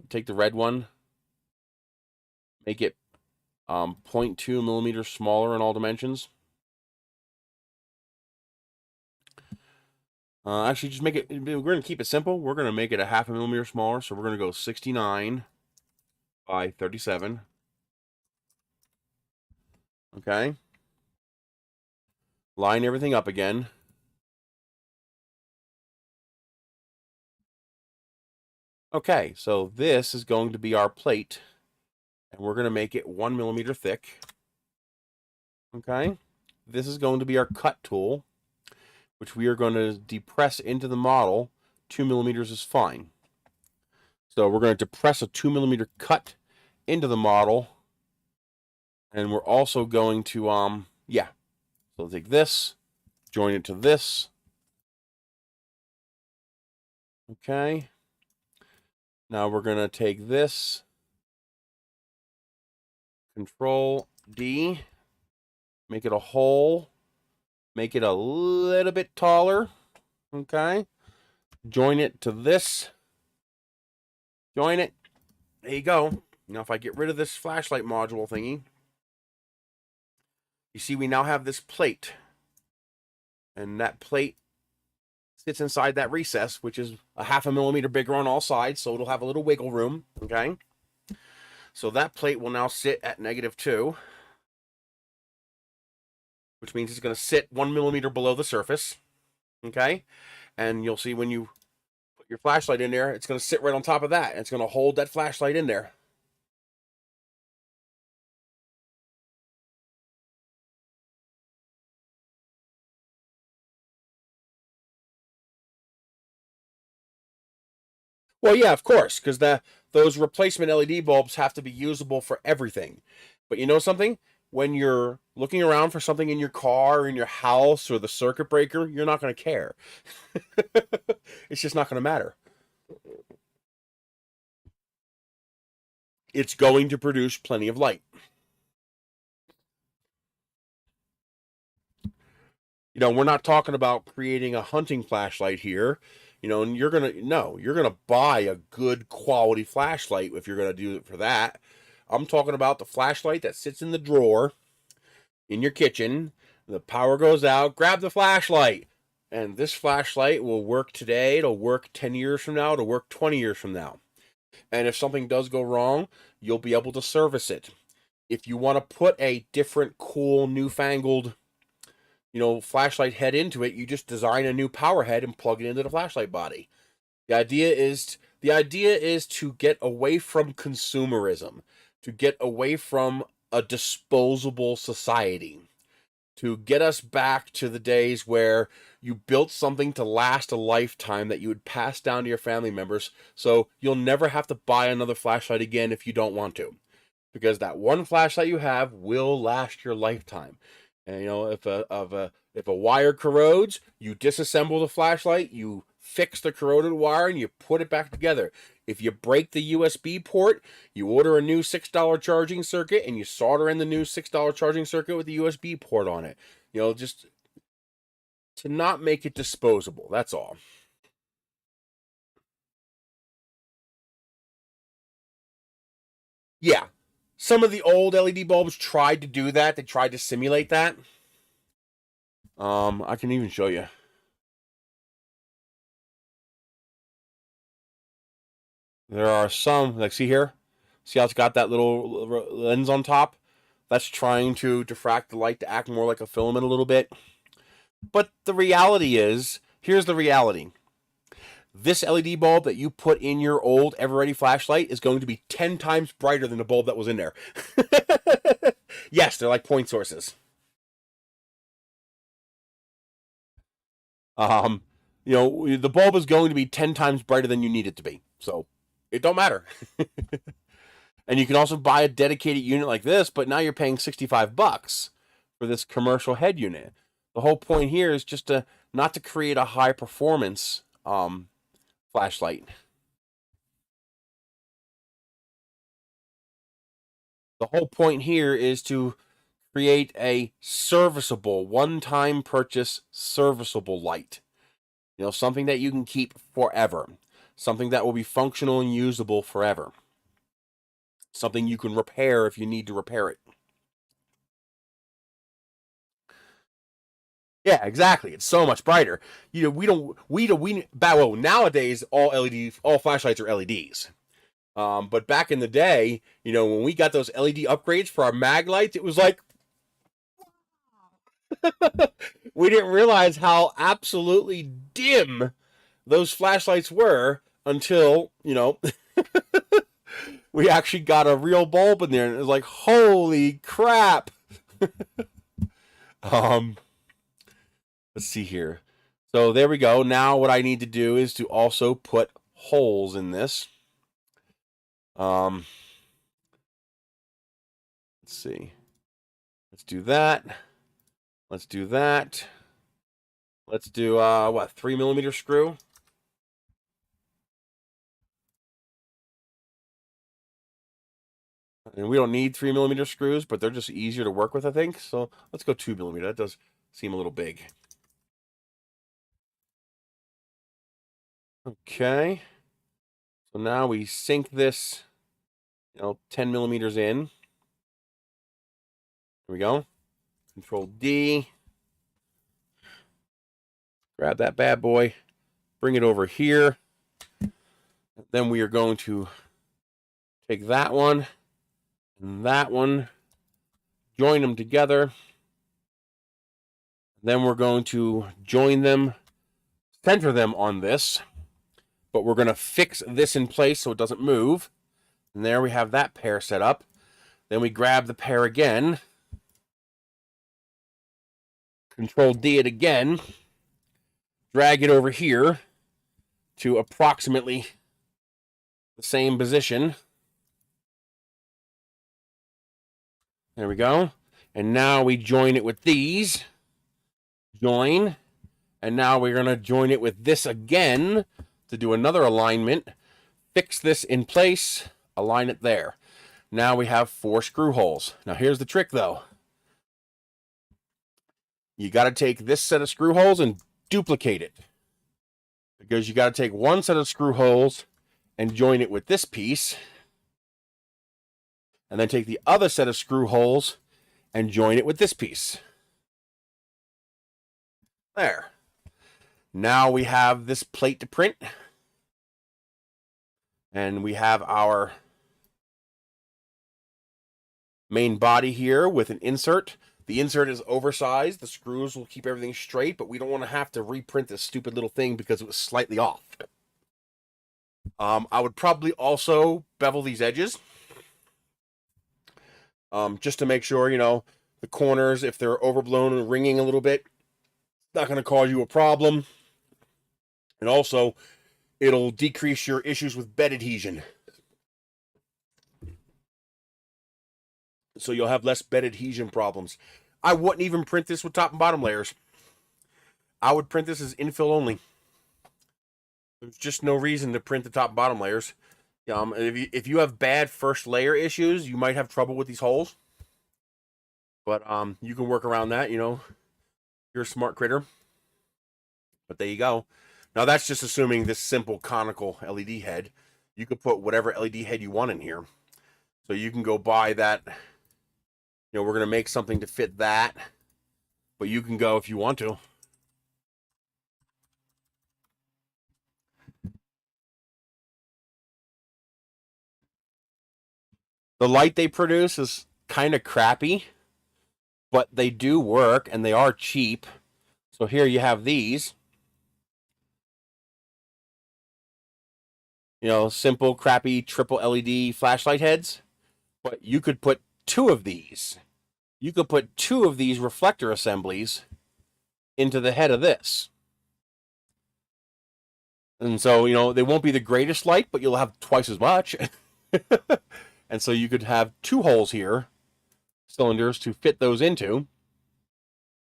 Take the red one. Make it 0.2 millimeters smaller in all dimensions. Actually, just make it, we're going to keep it simple. We're going to make it a 0.5 millimeter smaller. So we're going to go 69 by 37. Okay. Line everything up again. Okay, so this is going to be our plate. And we're going to make it 1 millimeter thick. Okay. This is going to be our cut tool, which we are going to depress into the model. 2 millimeters is fine. So we're going to depress a 2 millimeter cut into the model. And we're also going to, So take this, join it to this. Okay. Now we're going to take this, Control D, make it a hole, make it a little bit taller. Okay. Join it to this. Join it. There you go. Now if I get rid of this flashlight module thingy, you see we now have this plate. And that plate sits inside that recess, which is a 0.5 millimeter bigger on all sides, so it'll have a little wiggle room, okay? So that plate will now sit at -2, which means it's going to sit 1 millimeter below the surface, okay? And you'll see when you put your flashlight in there, it's going to sit right on top of that, and it's going to hold that flashlight in there. Well, yeah, of course, because those replacement LED bulbs have to be usable for everything. But you know something? When you're looking around for something in your car, or in your house, or the circuit breaker, you're not going to care. It's just not going to matter. It's going to produce plenty of light. You know, we're not talking about creating a hunting flashlight here. You know, and you're gonna buy a good quality flashlight if you're gonna do it for that. I'm talking about the flashlight that sits in the drawer in your kitchen. The power goes out, grab the flashlight. And this flashlight will work today, it'll work 10 years from now, it'll work 20 years from now. And if something does go wrong, you'll be able to service it. If you want to put a different, cool, newfangled, flashlight head into it, you just design a new power head and plug it into the flashlight body. The idea is to get away from consumerism, to get away from a disposable society, to get us back to the days where you built something to last a lifetime that you would pass down to your family members, so you'll never have to buy another flashlight again if you don't want to, because that one flashlight you have will last your lifetime. And if a wire corrodes, you disassemble the flashlight, you fix the corroded wire, and you put it back together. If you break the USB port, you order a new $6 charging circuit, and you solder in the new $6 charging circuit with the USB port on it. Just to not make it disposable. That's all. Yeah. Some of the old LED bulbs tried to do that. They tried to simulate that. I can even show you. There are some, like, see here? See how it's got that little lens on top? That's trying to diffract the light to act more like a filament a little bit. But the reality is, here's the reality. This LED bulb that you put in your old Ever-Ready flashlight is going to be 10 times brighter than the bulb that was in there. Yes, they're like point sources. The bulb is going to be 10 times brighter than you need it to be. So it don't matter. And you can also buy a dedicated unit like this, but now you're paying $65 for this commercial head unit. The whole point here is just not to create a high performance flashlight. The whole point here is to create a serviceable, one-time purchase, serviceable light. Something that you can keep forever. Something that will be functional and usable forever. Something you can repair if you need to repair it. Yeah, exactly. It's so much brighter. Nowadays all flashlights are LEDs. But back in the day, when we got those LED upgrades for our mag lights, it was like we didn't realize how absolutely dim those flashlights were until, we actually got a real bulb in there, and it was like, holy crap. Let's see here. So there we go. Now what I need to do is to also put holes in this. Let's see. Let's do that. Let's do that. Let's do, what, 3mm screw? And we don't need 3mm screws, but they're just easier to work with, I think. So let's go 2mm. That does seem a little big. Okay. So now we sink this, 10mm in. There we go. Control D. Grab that bad boy. Bring it over here. Then we are going to take that one and that one, join them together. Then we're going to join them, center them on this, but we're going to fix this in place so it doesn't move. And there we have that pair set up. Then we grab the pair again, Control D it again, drag it over here to approximately the same position. There we go. And now we join it with these. Join. And now we're going to join it with this again to do another alignment. Fix this in place. Align it there. Now we have 4 screw holes. Now here's the trick though. You got to take this set of screw holes and duplicate it. Because you got to take one set of screw holes and join it with this piece. And then take the other set of screw holes and join it with this piece. There. Now we have this plate to print. And we have our main body here with an insert. The insert is oversized. The screws will keep everything straight, but we don't want to have to reprint this stupid little thing because it was slightly off. I would probably also bevel these edges. Just to make sure, the corners, if they're overblown and ringing a little bit, not going to cause you a problem. And also, it'll decrease your issues with bed adhesion. So you'll have less bed adhesion problems. I wouldn't even print this with top and bottom layers. I would print this as infill only. There's just no reason to print the top and bottom layers. If you have bad first layer issues, you might have trouble with these holes. But you can work around that, you're a smart critter. But there you go. Now that's just assuming this simple conical LED head. You could put whatever LED head you want in here. So you can go buy that. We're going to make something to fit that. But you can go if you want to. The light they produce is kind of crappy, but they do work and they are cheap. So here you have these. Simple, crappy, triple LED flashlight heads. But you could put 2 of these. You could put 2 of these reflector assemblies into the head of this. And so, they won't be the greatest light, but you'll have twice as much. And so you could have 2 holes here, cylinders, to fit those into.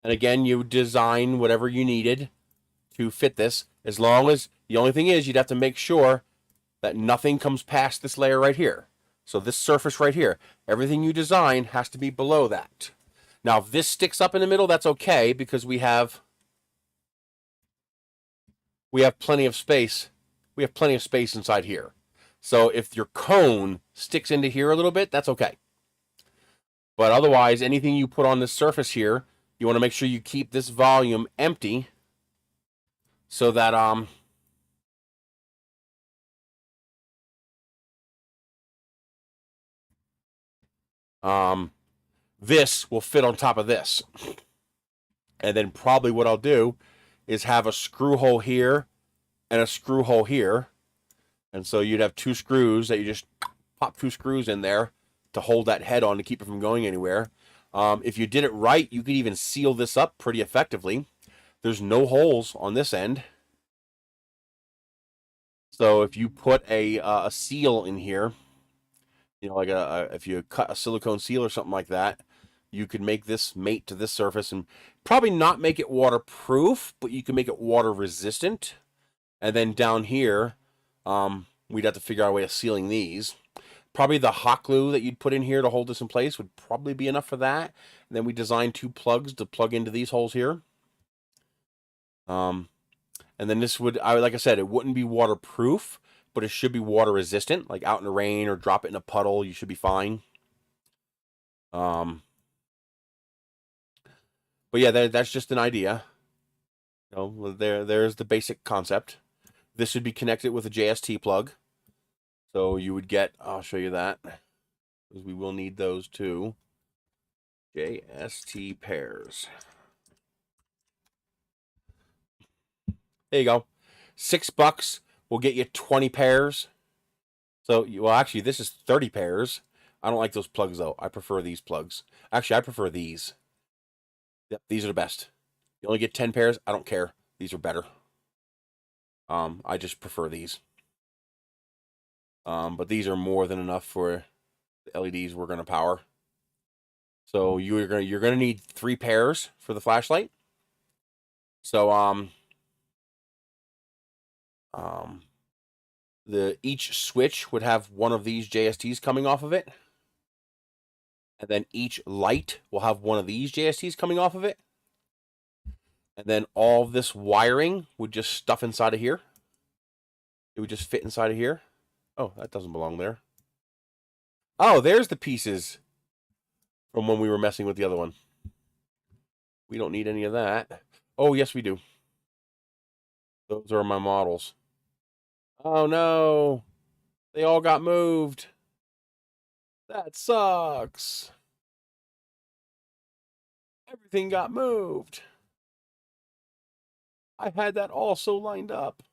And again, you design whatever you needed to fit this. As long as, the only thing is, you'd have to make sure that nothing comes past this layer right here. So this surface right here, everything you design has to be below that. Now, if this sticks up in the middle, that's okay, because we have plenty of space. We have plenty of space inside here. So if your cone sticks into here a little bit, that's okay. But otherwise, anything you put on this surface here, you want to make sure you keep this volume empty so that this will fit on top of this. And then probably what I'll do is have a screw hole here and a screw hole here. And so you'd have 2 screws that you just pop 2 screws in there to hold that head on to keep it from going anywhere. If you did it right, you could even seal this up pretty effectively. There's no holes on this end. So if you put a seal in here, like if you cut a silicone seal or something like that, you could make this mate to this surface and probably not make it waterproof, but you can make it water resistant. And then down here, we'd have to figure out a way of sealing these. Probably the hot glue that you'd put in here to hold this in place would probably be enough for that. And then we designed 2 plugs to plug into these holes here. And then this would, like I said, it wouldn't be waterproof, but it should be water resistant. Like out in the rain or drop it in a puddle, you should be fine. But yeah, that's just an idea. You know, there's the basic concept. This would be connected with a JST plug. So you would get, I'll show you that, because we will need those too. JST pairs. There you go. $6 will get you 20 pairs. So, well, actually, this is 30 pairs. I don't like those plugs, though. I prefer these plugs. Actually, I prefer these. Yep, these are the best. You only get 10 pairs. I don't care. These are better. I just prefer these. But these are more than enough for the LEDs we're going to power. So you're gonna need 3 pairs for the flashlight. So each switch would have one of these JSTs coming off of it. And then each light will have one of these JSTs coming off of it. And then all this wiring would just stuff inside of here. It would just fit inside of here. Oh, that doesn't belong there. Oh, there's the pieces from when we were messing with the other one. We don't need any of that. Oh, yes, we do. Those are my models. Oh, no. They all got moved. That sucks. Everything got moved. I had that all so lined up.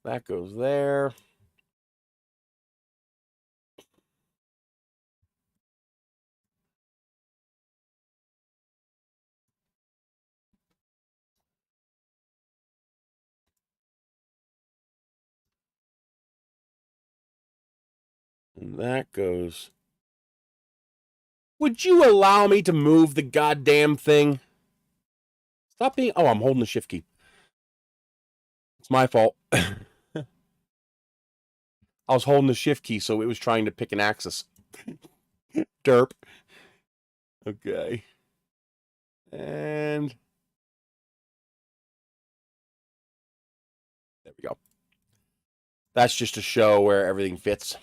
That goes there. And that goes. Would you allow me to move the goddamn thing? Stop being. Oh, I'm holding the shift key. It's my fault. I was holding the shift key, so it was trying to pick an axis. Derp. Okay. And there we go. That's just to show where everything fits.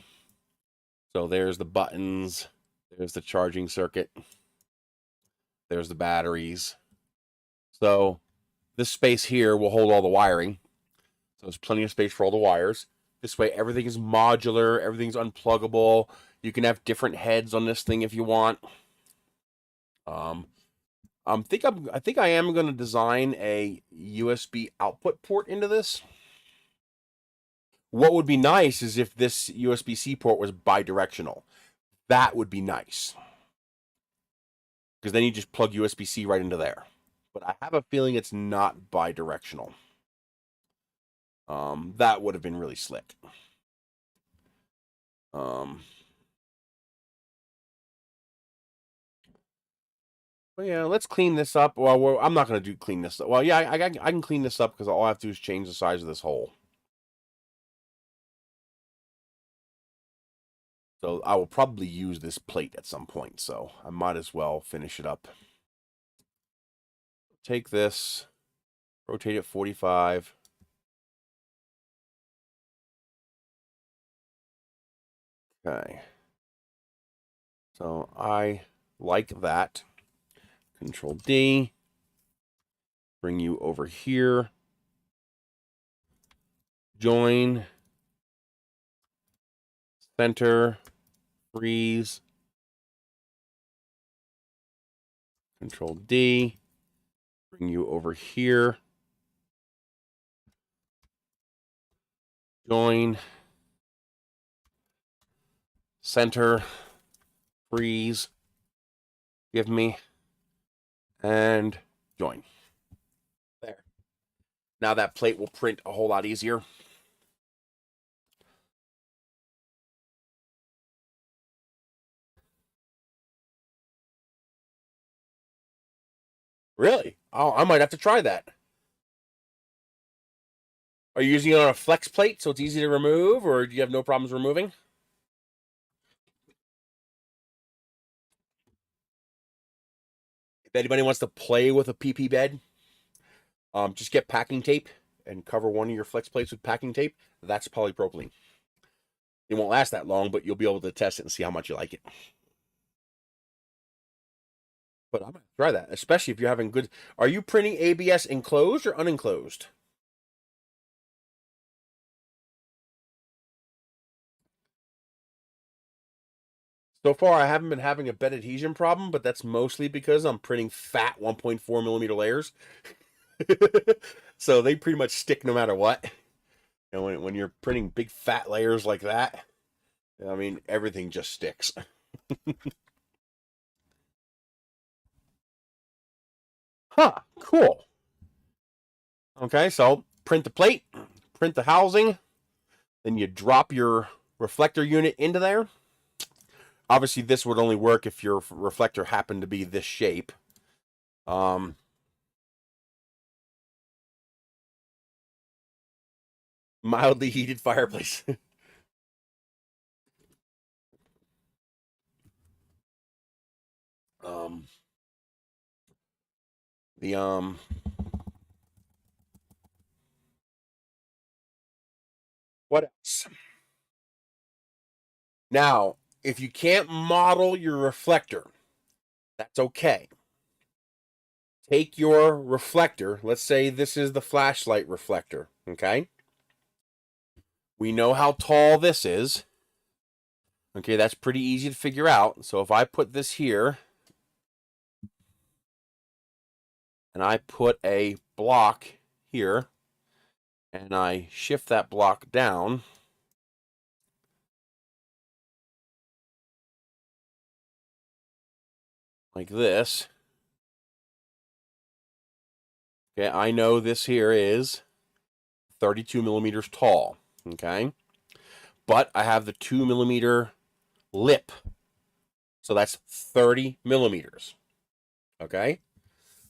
So there's the buttons. There's the charging circuit. There's the batteries. So this space here will hold all the wiring. So there's plenty of space for all the wires. This way everything is modular. Everything's unpluggable. You can have different heads on this thing if you want. I think I am going to design a USB output port into this. What would be nice is if this USB-C port was bidirectional. That would be nice. Because then you just plug USB-C right into there. But I have a feeling it's not bidirectional. That would have been really slick. But yeah, let's clean this up. Well, I'm not going to clean this up. Well, yeah, I can clean this up because all I have to do is change the size of this hole. So I will probably use this plate at some point, so I might as well finish it up. Take this, rotate it 45. Okay. So I like that. Control D. Bring you over here. Join. Center. Freeze. Control D. Bring you over here. Join. Center. Freeze. Give me. and join. There. Now that plate will print a whole lot easier. Really? Oh, I might have to try that. Are you using it on a flex plate so it's easy to remove, or do you have no problems removing? If anybody wants to play with a PP bed, just get packing tape and cover one of your flex plates with packing tape. That's polypropylene. It won't last that long, but you'll be able to test it and see how much you like it. But I'm gonna try that, especially if you're having good. Are you printing ABS enclosed or unenclosed? So far, I haven't been having a bed adhesion problem, but that's mostly because I'm printing fat 1.4 millimeter layers. So they pretty much stick no matter what. And when you're printing big fat layers like that, I mean, everything just sticks. Huh, cool. Okay, so print the plate, print the housing, then you drop your reflector unit into there. Obviously, this would only work if your reflector happened to be this shape. Um, Mildly heated fireplace. um, the what else? Now, if you can't model your reflector, that's okay. Take your reflector. Let's say this is the flashlight reflector. Okay. We know how tall this is. Okay, that's pretty easy to figure out. So if I put this here and I put a block here and I shift that block down like this, okay, I know this here is 32 millimeters tall. Okay, but I have the 2 millimeter lip, so that's 30 millimeters. Okay,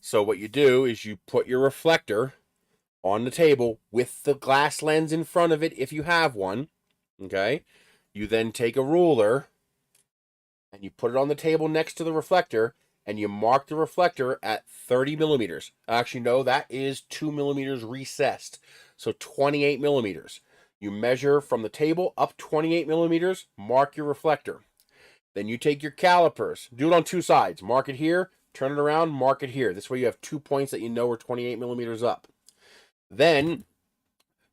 so what you do is you put your reflector on the table with the glass lens in front of it if you have one. Okay, you then take a ruler and you put it on the table next to the reflector and you mark the reflector at 30 millimeters. Actually, no, that is 2 millimeters recessed. So 28 millimeters. You measure from the table up 28 millimeters, mark your reflector. Then you take your calipers, do it on two sides. Mark it here, turn it around, mark it here. This way you have 2 points that you know are 28 millimeters up. Then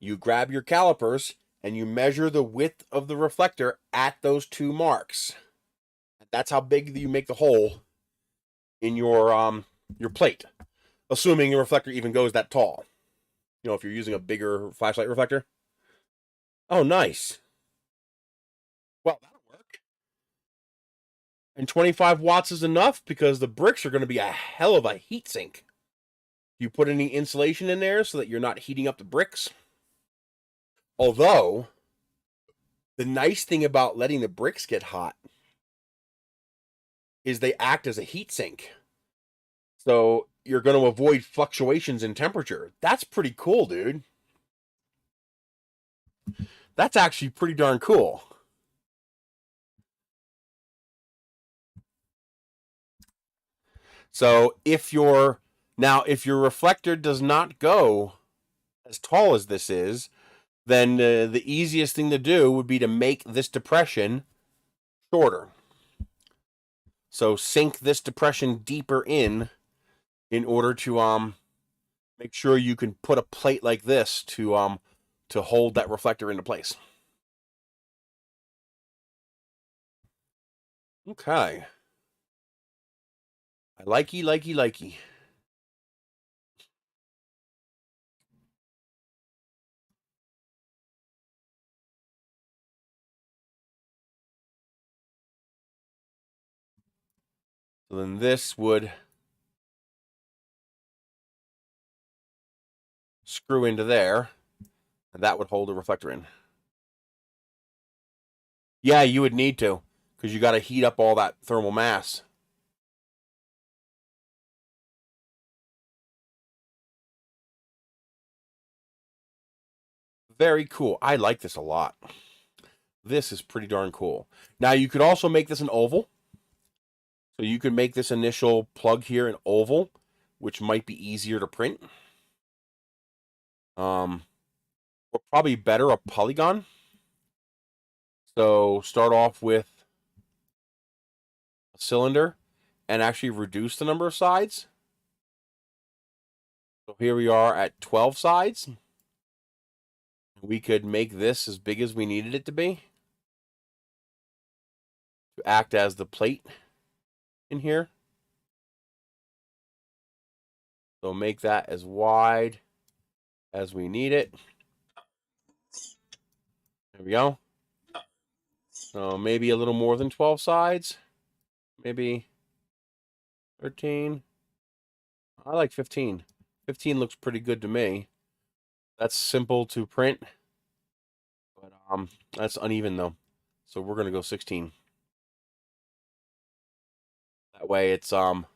you grab your calipers and you measure the width of the reflector at those two marks. That's how big you make the hole in your plate, assuming your reflector even goes that tall. You know, if you're using a bigger flashlight reflector. Oh, nice. Well, that'll work. And 25 watts is enough because the bricks are going to be a hell of a heat sink. You put any insulation in there so that you're not heating up the bricks. Although, the nice thing about letting the bricks get hot is they act as a heat sink. So you're going to avoid fluctuations in temperature. That's pretty cool, dude. That's actually pretty darn cool. So if your reflector does not go as tall as this is, then the easiest thing to do would be to make this depression shorter. So sink this depression deeper in order to make sure you can put a plate like this to hold that reflector into place. Okay. I likey. So then this would screw into there, and that would hold the reflector in. Yeah, you would need to, because you got to heat up all that thermal mass. Very cool. I like this a lot. This is pretty darn cool. Now, you could also make this an oval. So you could make this initial plug here an oval, which might be easier to print. Or probably better a polygon. So start off with a cylinder and actually reduce the number of sides. So here we are at 12 sides. We could make this as big as we needed it to be, to act as the plate in here. So make that as wide as we need it. There we go. So maybe a little more than 12 sides. Maybe 13. I like 15. 15 looks pretty good to me. That's simple to print, but that's uneven though. So we're gonna go 16. That way it's 8 on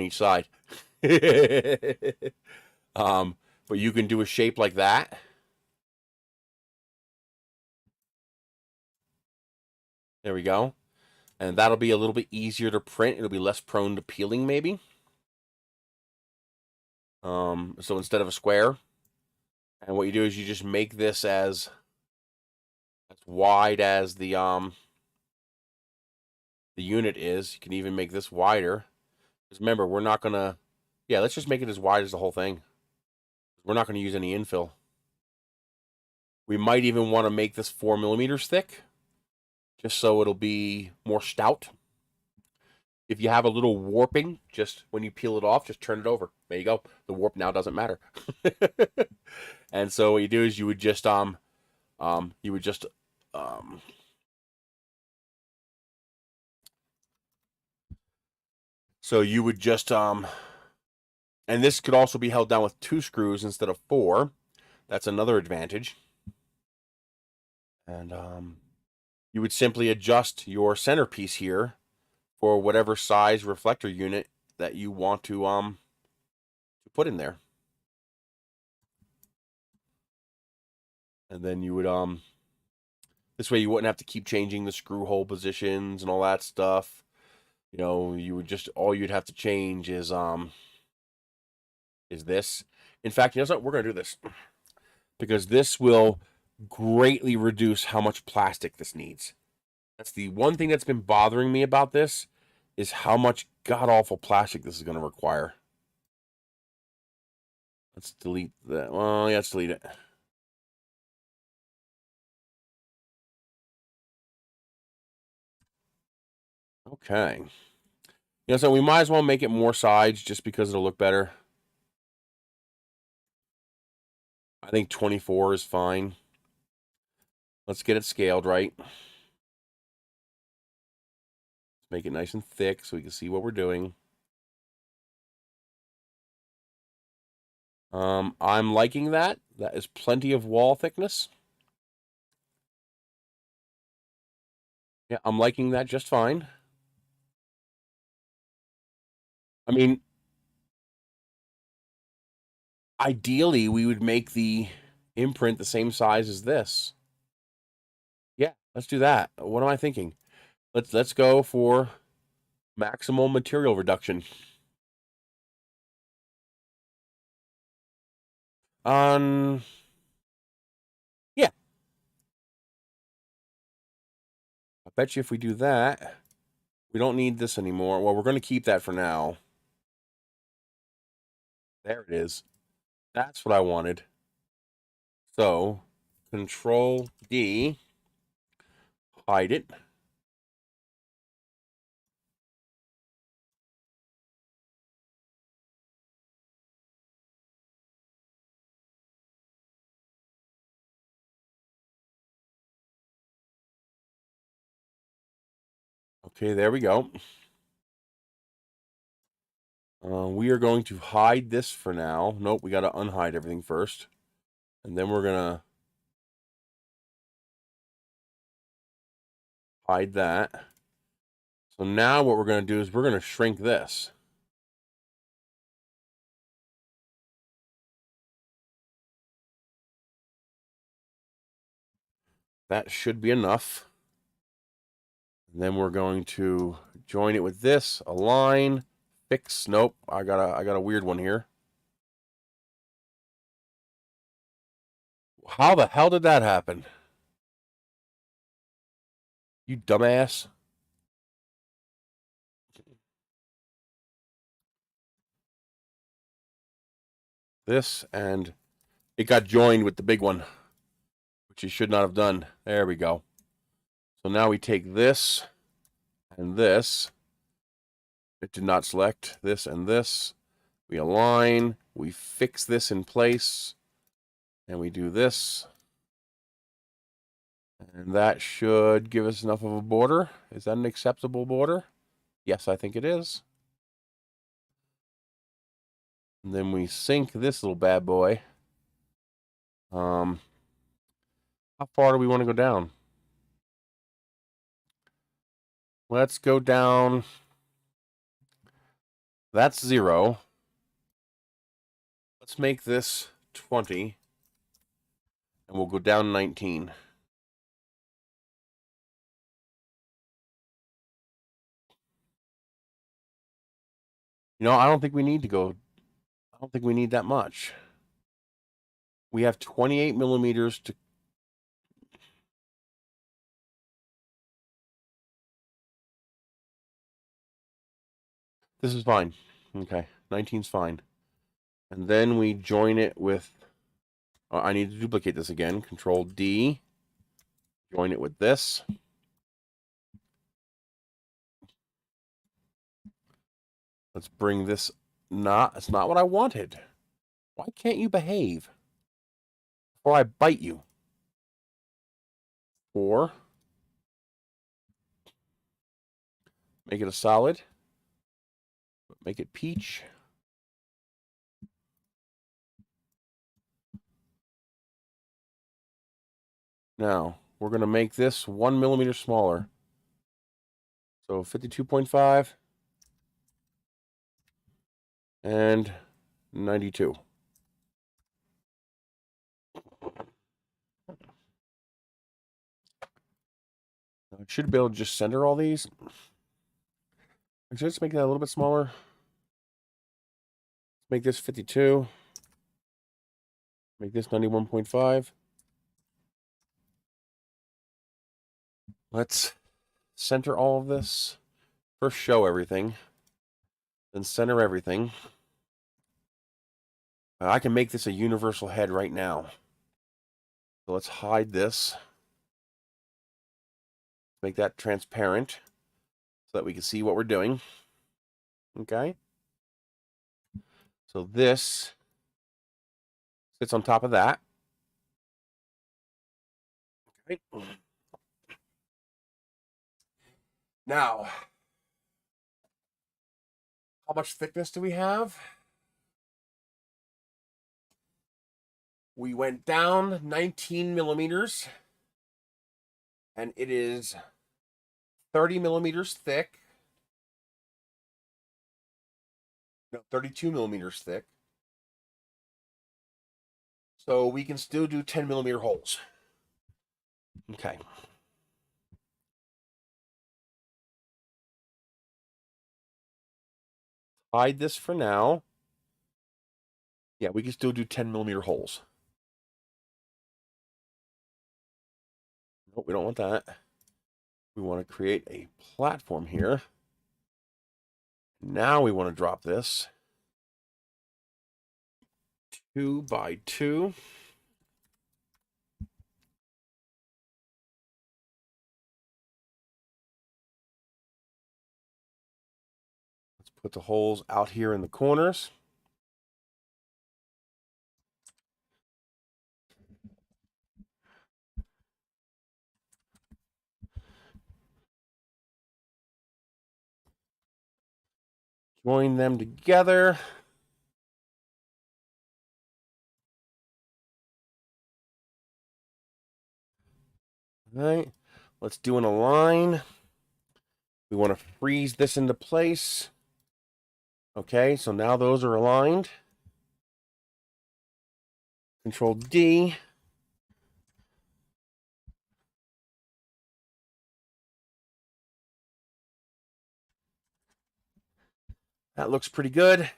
each side. But you can do a shape like that. There we go. And that'll be a little bit easier to print. It'll be less prone to peeling maybe. So instead of a square, and what you do is you just make this as wide as the unit is. You can even make this wider. Because remember, we're not gonna. Yeah, let's just make it as wide as the whole thing. We're not going to use any infill. We might even want to make this 4 millimeters thick, just so it'll be more stout. If you have a little warping, just when you peel it off, just turn it over. There you go. The warp now doesn't matter. And so what you do is you would just and this could also be held down with 2 screws instead of 4. That's another advantage. And you would simply adjust your centerpiece here for whatever size reflector unit that you want to put in there. And then you would this way you wouldn't have to keep changing the screw hole positions and all that stuff. You know, you would just, all you'd have to change is this. In fact, you know what? We're going to do this because this will greatly reduce how much plastic this needs. That's the one thing that's been bothering me about this, is how much god-awful plastic this is going to require. Let's delete that. Well, yeah, let's delete it. Okay. Yeah, so we might as well make it more sides just because it'll look better. I think 24 is fine. Let's get it scaled right. Let's make it nice and thick so we can see what we're doing. I'm liking that. That is plenty of wall thickness. Yeah, I'm liking that just fine. I mean, ideally, we would make the imprint the same size as this. Yeah, let's do that. What am I thinking? Let's go for maximal material reduction. Yeah. I bet you if we do that, we don't need this anymore. Well, we're going to keep that for now. There it is. That's what I wanted. So, Control D, hide it. Okay, there we go. We are going to hide this for now. Nope, we got to unhide everything first. And then we're going to hide that. So now what we're going to do is we're going to shrink this. That should be enough. And then we're going to join it with this, align, fix. Nope, I got a weird one here. How the hell did that happen? You dumbass. This, and it got joined with the big one, which you should not have done. There we go. So now we take this and this. It did not select this and this. We align, we fix this in place, and we do this. And that should give us enough of a border. Is that an acceptable border? Yes, I think it is. And then we sync this little bad boy. How far do we want to go down? Let's go down. That's 0. Let's make this 20. And we'll go down 19. You know, I don't think we need to go. I don't think we need that much. We have 28 millimeters to. This is fine. Okay, 19's fine. And then we join it with. I need to duplicate this again. Control D. Join it with this. Let's bring this. That's not what I wanted. Why can't you behave? Or I bite you. 4. Make it a solid. Make it peach. Now, we're going to make this 1 millimeter smaller. So 52.5 and 92. I should be able to just center all these. Just make that a little bit smaller. Make this 52. Make this 91.5. Let's center all of this. First show everything. Then center everything. I can make this a universal head right now. So let's hide this. Make that transparent so that we can see what we're doing. Okay. So this sits on top of that. Okay. Now, how much thickness do we have? We went down 19 millimeters, and it is 30 millimeters thick. No, 32 millimeters thick. So we can still do 10 millimeter holes. Okay. Hide this for now. Yeah, we can still do 10 millimeter holes. Nope, we don't want that. We want to create a platform here. Now we want to drop this 2 by 2. Let's put the holes out here in the corners. Join them together. All right, let's do an align. We want to freeze this into place. Okay, so now those are aligned. Control D. That looks pretty good.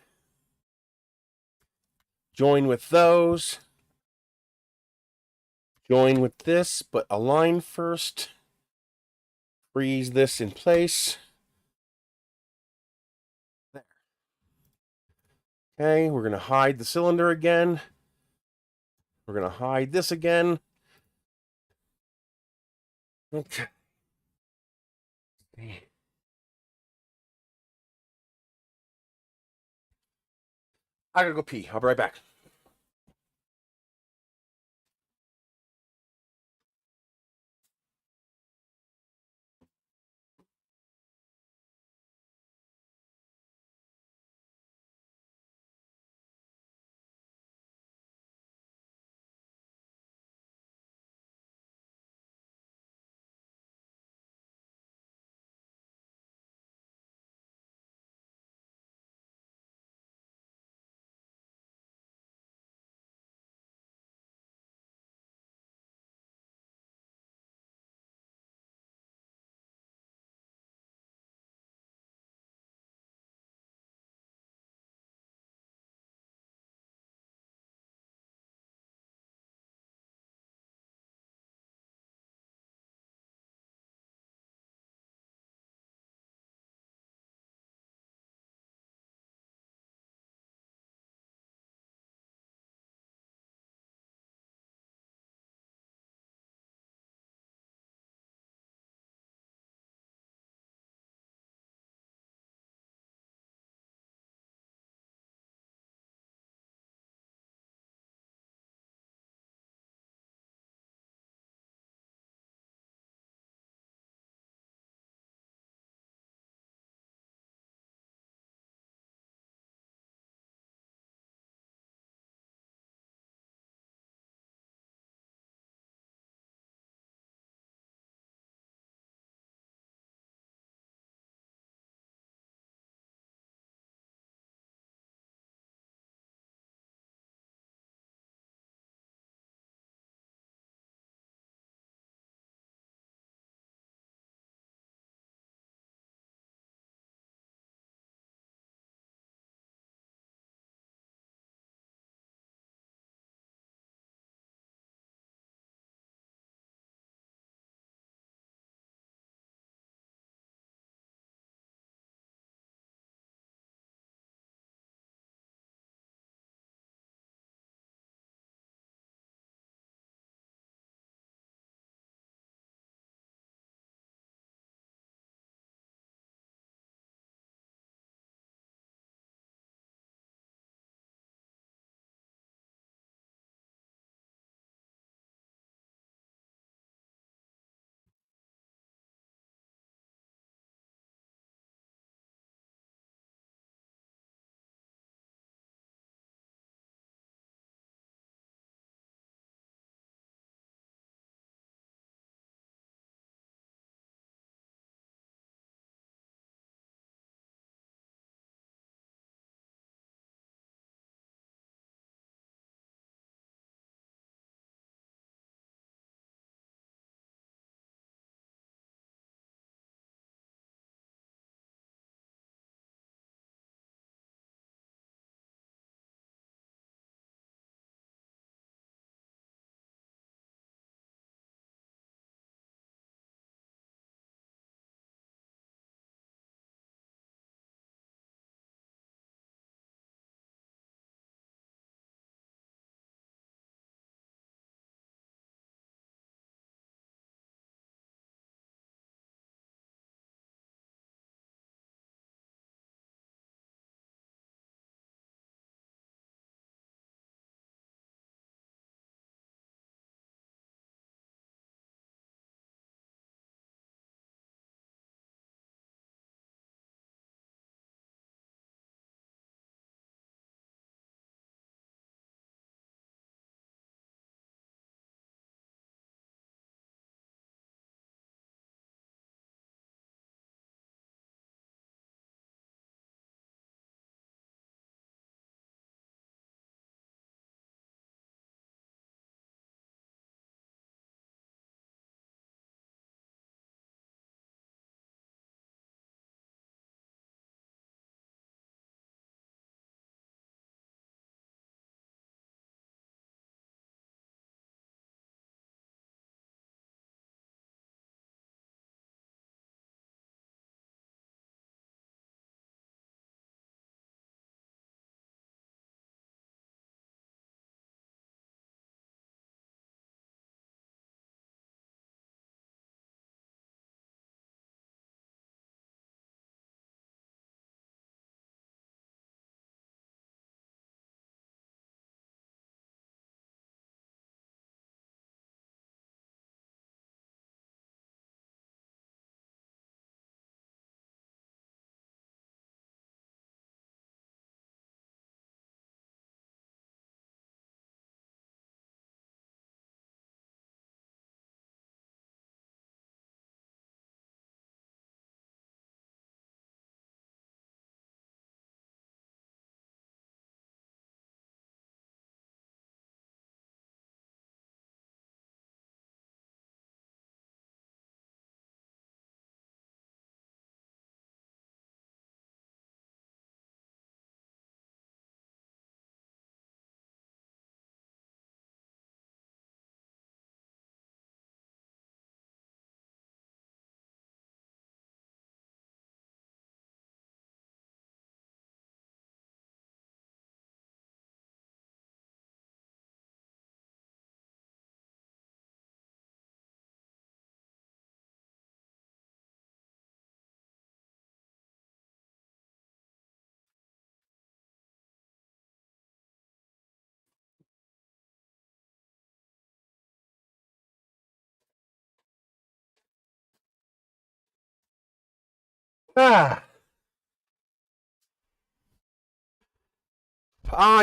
Join with those. Join with this, but align first. Freeze this in place. There. Okay, we're going to hide the cylinder again. We're going to hide this again. Okay. I gotta go pee. I'll be right back.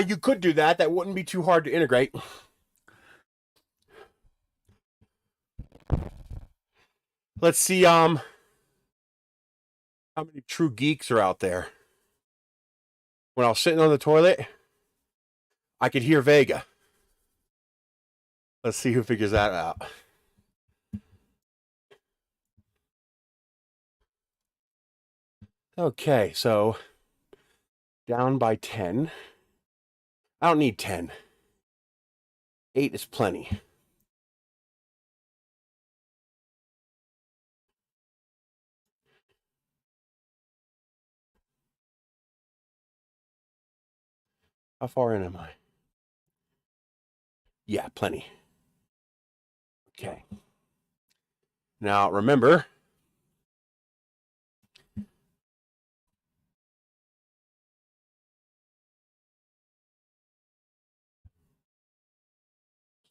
You could do that. That wouldn't be too hard to integrate. Let's see how many true geeks are out there. When I was sitting on the toilet, I could hear Vega. Let's see who figures that out. Okay, so down by 10. I don't need 10. 8 is plenty. How far in am I? Yeah, plenty. Okay. Now, remember,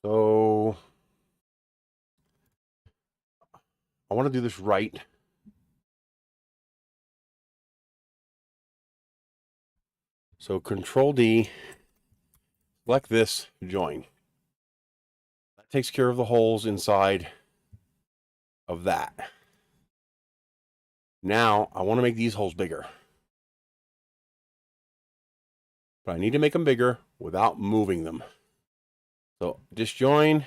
so I want to do this right. So Control D, select this, join. That takes care of the holes inside of that. Now, I want to make these holes bigger. But I need to make them bigger without moving them. So disjoin,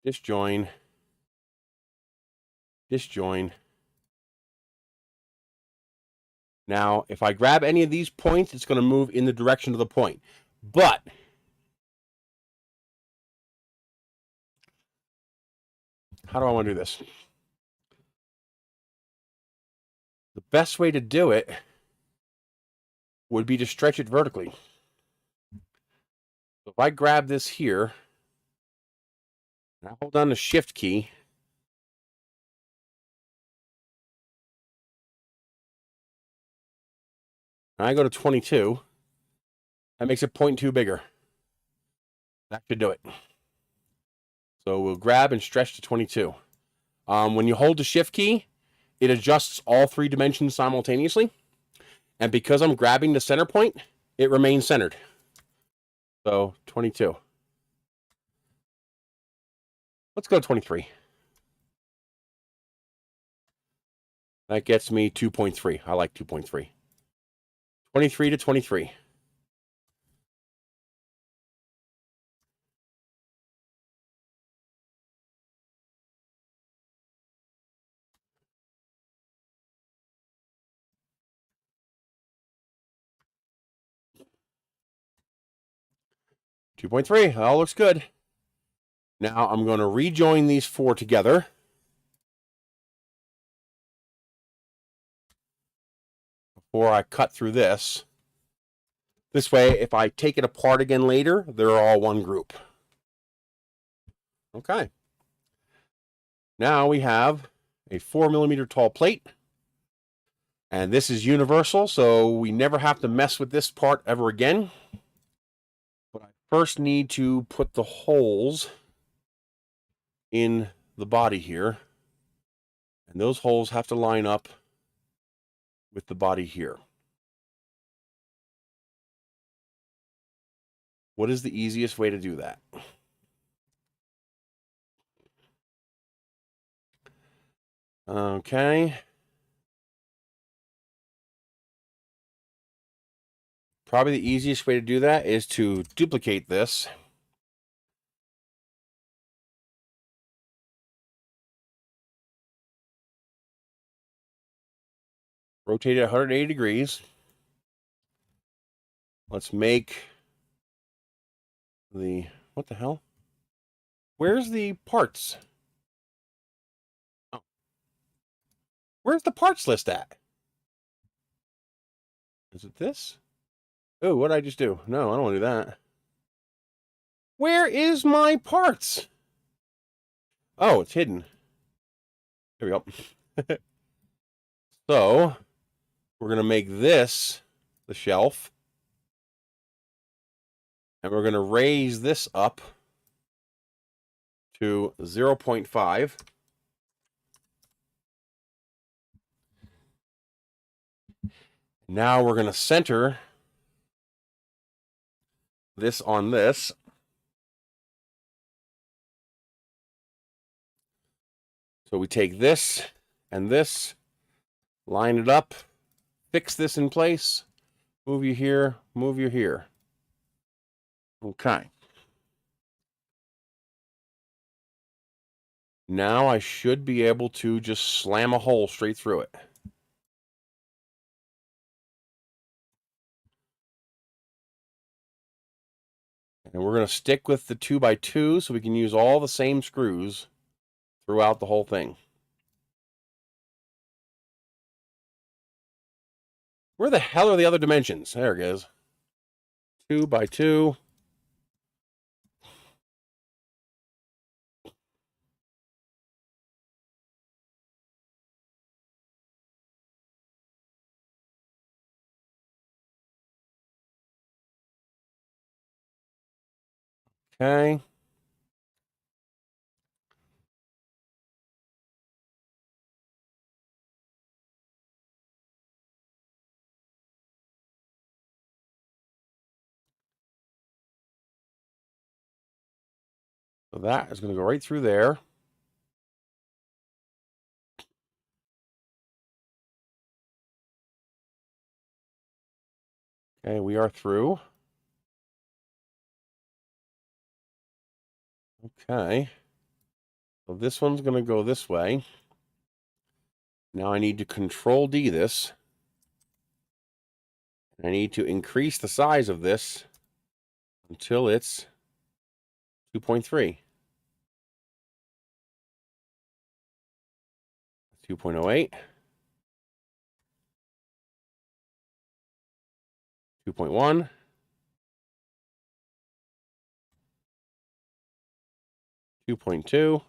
disjoin, disjoin. Now, if I grab any of these points, it's going to move in the direction of the point. But how do I want to do this? The best way to do it would be to stretch it vertically. So if I grab this here, and I hold down the Shift key, and I go to 22, that makes it 0.2 bigger. That should do it. So we'll grab and stretch to 22. When you hold the Shift key, it adjusts all 3 dimensions simultaneously. And because I'm grabbing the center point, it remains centered. So 22. Let's go 23. That gets me 2.3. I like 2.3. 23 to 23. $2.3. All looks good. Now I'm going to rejoin these 4 together. Before I cut through this. This way, if I take it apart again later, they're all one group. Okay. Now we have a 4mm tall plate. And this is universal, so we never have to mess with this part ever again. But I first need to put the holes in the body here. And those holes have to line up with the body here. What is the easiest way to do that? Okay. Probably the easiest way to do that is to duplicate this. Rotate it 180 degrees. Let's make the, what the hell? Where's the parts? Oh. Where's the parts list at? Is it this? Oh, what did I just do? No, I don't want to do that. Where is my parts? Oh, it's hidden. There we go. So, we're going to make this the shelf. And we're going to raise this up to 0.5. Now we're going to center this on this. So we take this and this, line it up, fix this in place, move you here, move you here. Okay. Now I should be able to just slam a hole straight through it. And we're going to stick with the 2x2 so we can use all the same screws throughout the whole thing. Where the hell are the other dimensions? There it is. 2x2. Okay. So that is going to go right through there. Okay, we are through. Okay. So this one's going to go this way. Now I need to Control D this. I need to increase the size of this until it's 2.3. 2.08. 2.1. 2.2.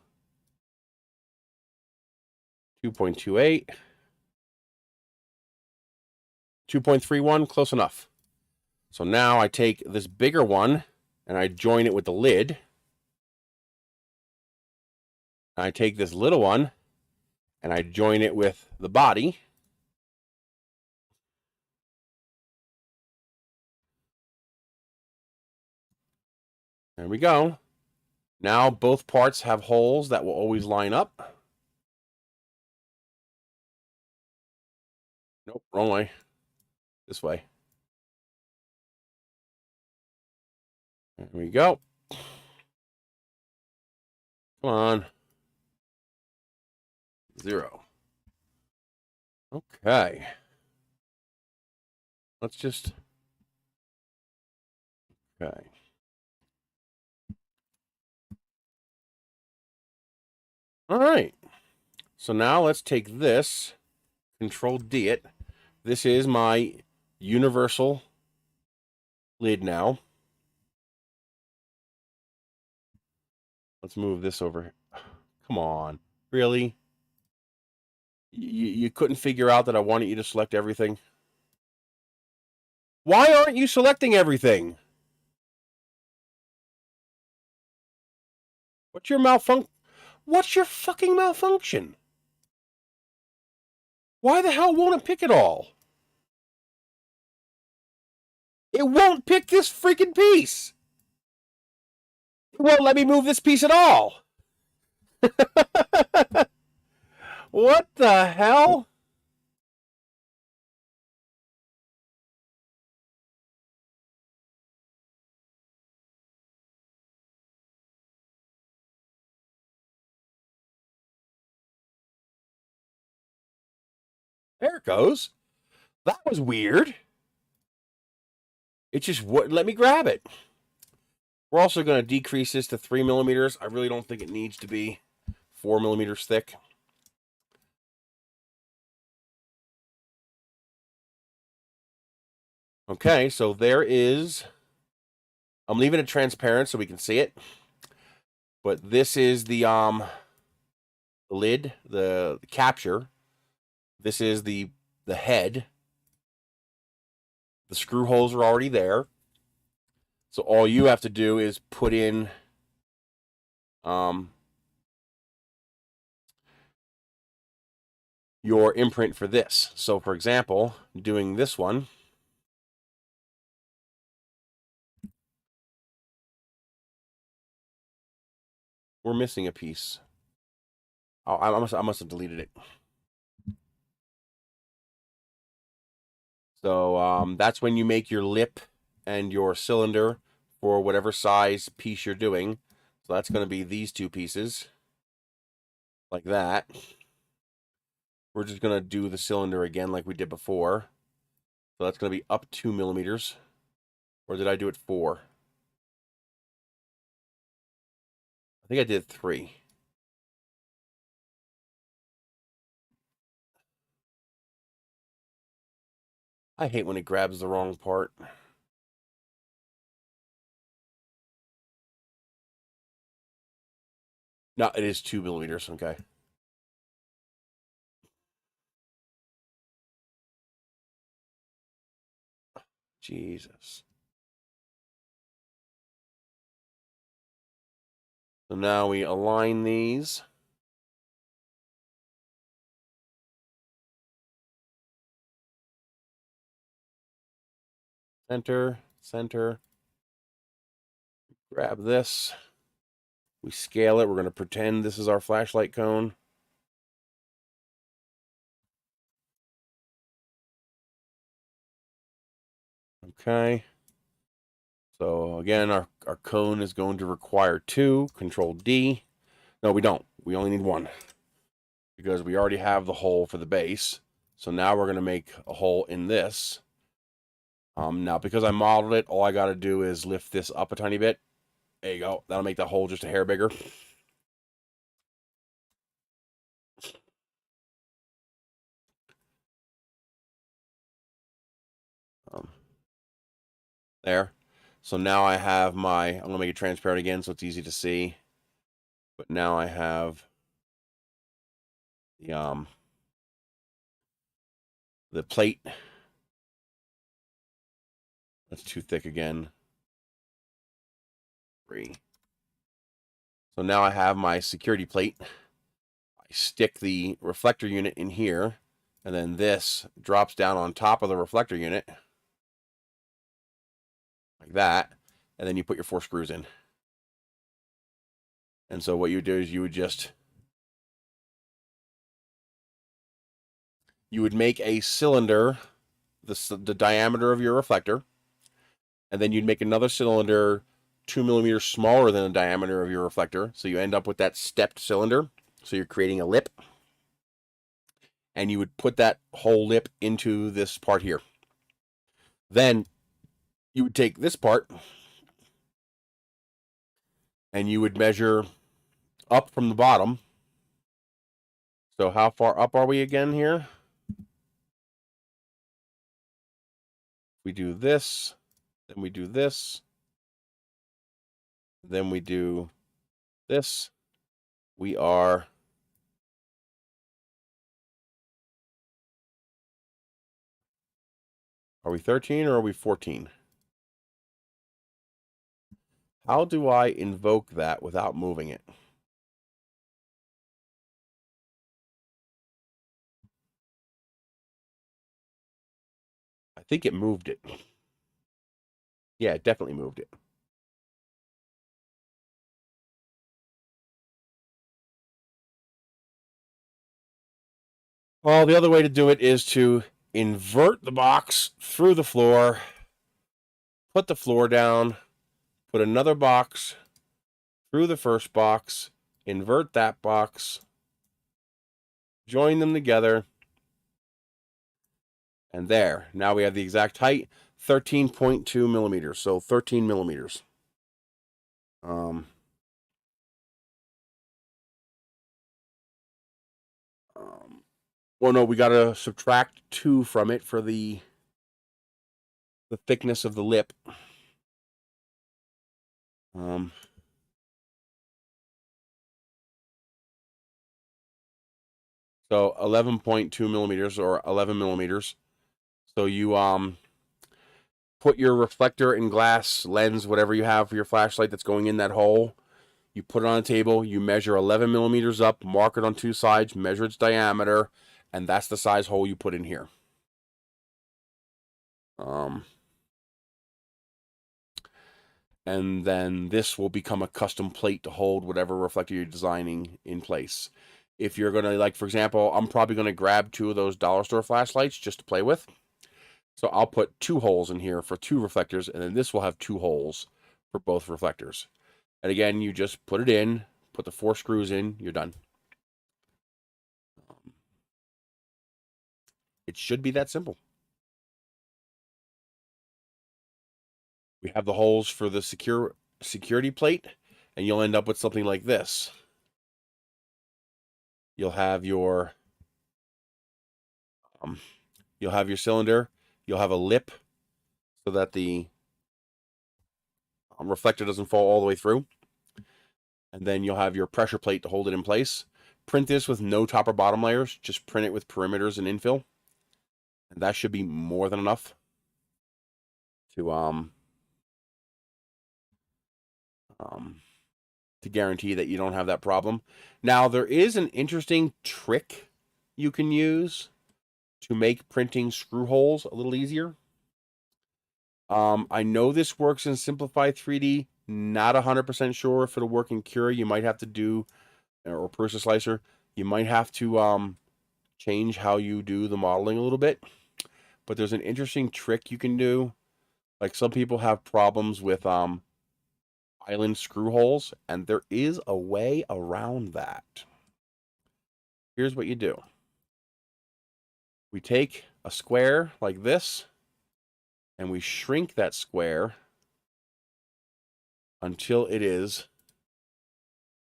2.28. 2.31, close enough. So now I take this bigger one and I join it with the lid. I take this little one and I join it with the body. There we go. Now both parts have holes that will always line up. Nope, wrong way. This way. There we go. Come on. 0. Okay. Let's just... Okay. All right. So now let's take this, Control D it. This is my universal lid now. Let's move this over. Come on. Really? You couldn't figure out that I wanted you to select everything? Why aren't you selecting everything? What's your malfunction? What's your fucking malfunction? Why the hell won't it pick it all? It won't pick this freaking piece. It won't let me move this piece at all. What the hell? There it goes. That was weird. It just wouldn't let me grab it. We're also going to decrease this to 3 millimeters. I really don't think it needs to be 4 millimeters thick. Okay, so there is... I'm leaving it transparent so we can see it. But this is the lid, the capture. This is the head. The screw holes are already there. So all you have to do is put in your imprint for this. So for example, doing this one, we're missing a piece. Oh, I must have deleted it. So that's when you make your lip and your cylinder for whatever size piece you're doing. So that's going to be these two pieces, like that. We're just going to do the cylinder again like we did before. So that's going to be up 2 millimeters. Or did I do it 4? I think I did 3. I hate when it grabs the wrong part. No, it is 2 millimeters. Okay. Jesus. So now we align these. Center, center. Grab this. We scale it. We're going to pretend this is our flashlight cone. Okay. So again, our cone is going to require 2. Control D. No, we don't. We only need 1. Because we already have the hole for the base. So now we're going to make a hole in this. Now, because I modeled it, all I got to do is lift this up a tiny bit. There you go. That'll make that hole just a hair bigger. There. So now I have my, I'm going to make it transparent again so it's easy to see. But now I have the plate. That's too thick again. 3. So now I have my security plate. I stick the reflector unit in here, and then this drops down on top of the reflector unit. Like that. And then you put your 4 screws in. And so what you would do is you would make a cylinder, the diameter of your reflector, and then you'd make another cylinder 2 millimeters smaller than the diameter of your reflector. So you end up with that stepped cylinder. So you're creating a lip. And you would put that whole lip into this part here. Then you would take this part and you would measure up from the bottom. So how far up are we again here? We do this, then we do this, then we do this. We are we 13 or are we 14? How do I invoke that without moving it? I think it moved it. Yeah, it definitely moved it. Well, the other way to do it is to invert the box through the floor, put the floor down, put another box through the first box, invert that box, join them together, and there. Now we have the exact height, 13.2 millimeters, so 13 millimeters. Well, no, we got to subtract 2 from it for the thickness of the lip. So 11.2 millimeters or 11 millimeters. So you put your reflector and glass lens, whatever you have for your flashlight that's going in that hole. You put it on a table. You measure 11 millimeters up, mark it on 2 sides, measure its diameter, And that's the size hole you put in here. And then this will become a custom plate to hold whatever reflector you're designing in place. If you're going to, like, for example, I'm probably going to grab 2 of those dollar store flashlights just to play with. So I'll put 2 holes in here for 2 reflectors, and then this will have 2 holes for both reflectors. And again, you just put it in, put the 4 screws in, you're done. It should be that simple. We have the holes for the security plate, and you'll end up with something like this. You'll have your cylinder. You'll have a lip so that the reflector doesn't fall all the way through. And then you'll have your pressure plate to hold it in place. Print this with no top or bottom layers. Just print it with perimeters and infill. And that should be more than enough to guarantee that you don't have that problem. Now, there is an interesting trick you can use to make printing screw holes a little easier. I know this works in Simplify 3D. Not 100% sure if it'll work in Cura. You might have to do, or Prusa Slicer, you might have to change how you do the modeling a little bit. But there's an interesting trick you can do. Like, some people have problems with island screw holes, and there is a way around that. Here's what you do. We take a square like this, and we shrink that square until it is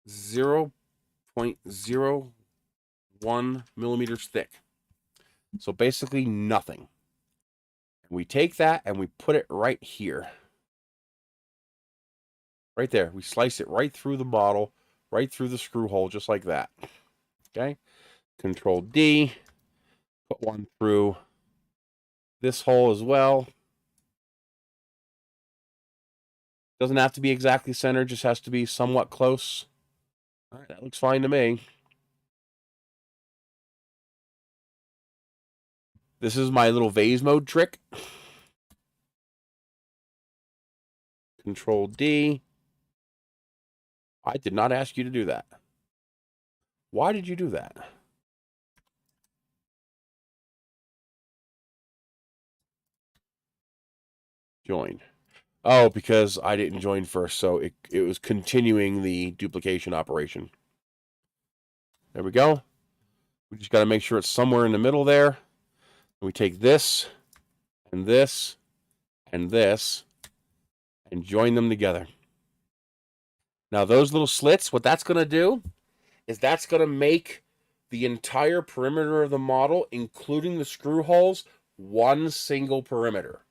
0.01 millimeters thick. So basically nothing. And we take that and we put it right here. Right there. We slice it right through the bottle, right through the screw hole, just like that. Okay? Control D. Put one through this hole as well. Doesn't have to be exactly centered, just has to be somewhat close. All right, that looks fine to me. This is my little vase mode trick. Control D. I did not ask you to do that. Why did you do that? Join. Oh, because I didn't join first, so it was continuing the duplication operation. There we go. We just got to make sure it's somewhere in the middle there. We take this and this and this and join them together. Now, those little slits, what that's going to do is that's going to make the entire perimeter of the model, including the screw holes, one single perimeter.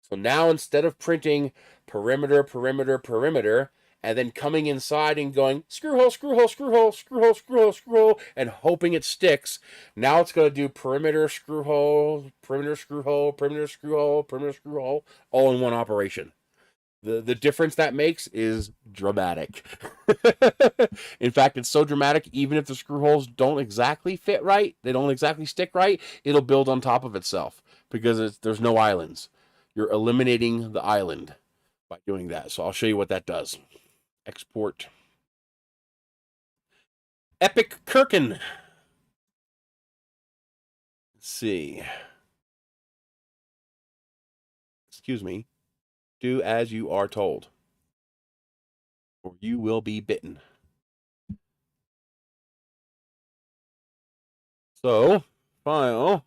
So now, instead of printing perimeter, perimeter, perimeter, and then coming inside and going screw hole, screw hole, screw hole, screw hole, screw hole, screw hole, and hoping it sticks, now it's going to do perimeter, screw hole, perimeter, screw hole, perimeter, screw hole, perimeter, screw hole, all in one operation. The difference that makes is dramatic. In fact, it's so dramatic, even if the screw holes don't exactly fit right, they don't exactly stick right, it'll build on top of itself because there's no islands. You're eliminating the island by doing that. So I'll show you what that does. Export. Epic Kirkin. Let's see. Excuse me. Do as you are told, or you will be bitten. So, file.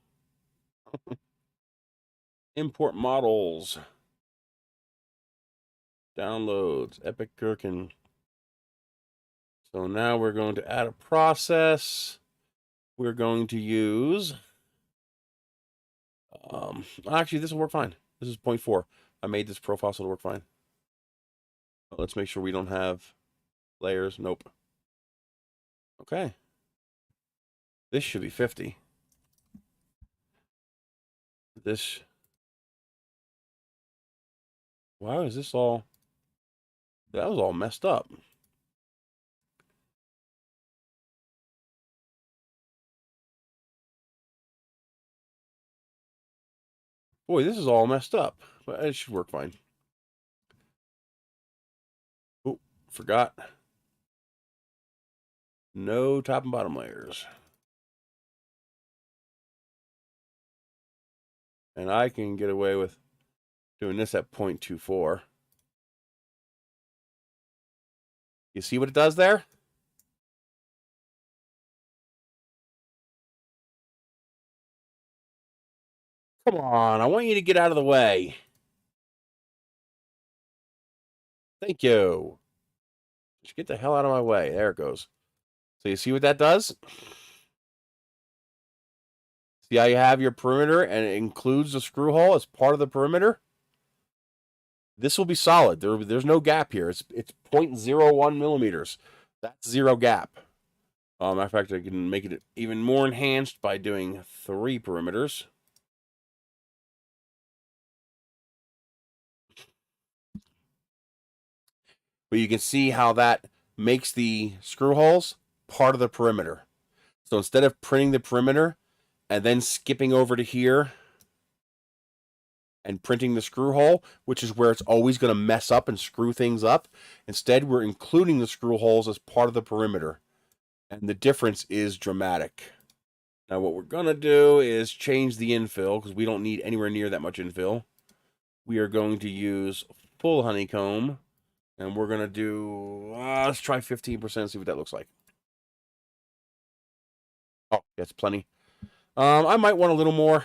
Import models. Downloads. Epic Gherkin. So now we're going to add a process. We're going to use... actually, this will work fine. This is 0.4. I made this profile so it'll work fine. Let's make sure we don't have layers. Nope. Okay. This should be 50. This... Why is this all... That was all messed up. Boy, this is all messed up, but it should work fine. Oh, forgot. No top and bottom layers. And I can get away with doing this at 0.24. You see what it does there? Come on, I want you to get out of the way. Thank you. Just get the hell out of my way. There it goes. So you see what that does? See how you have your perimeter and it includes the screw hole as part of the perimeter? This will be solid. There's no gap here. It's 0.01 millimeters. That's zero gap. Matter of fact, I can make it even more enhanced by doing 3 perimeters. But you can see how that makes the screw holes part of the perimeter. So instead of printing the perimeter and then skipping over to here and printing the screw hole, which is where it's always going to mess up and screw things up, instead we're including the screw holes as part of the perimeter. And the difference is dramatic. Now what we're going to do is change the infill because we don't need anywhere near that much infill. We are going to use full honeycomb. And we're going to do, let's try 15%, see what that looks like. Oh, that's plenty. I might want a little more.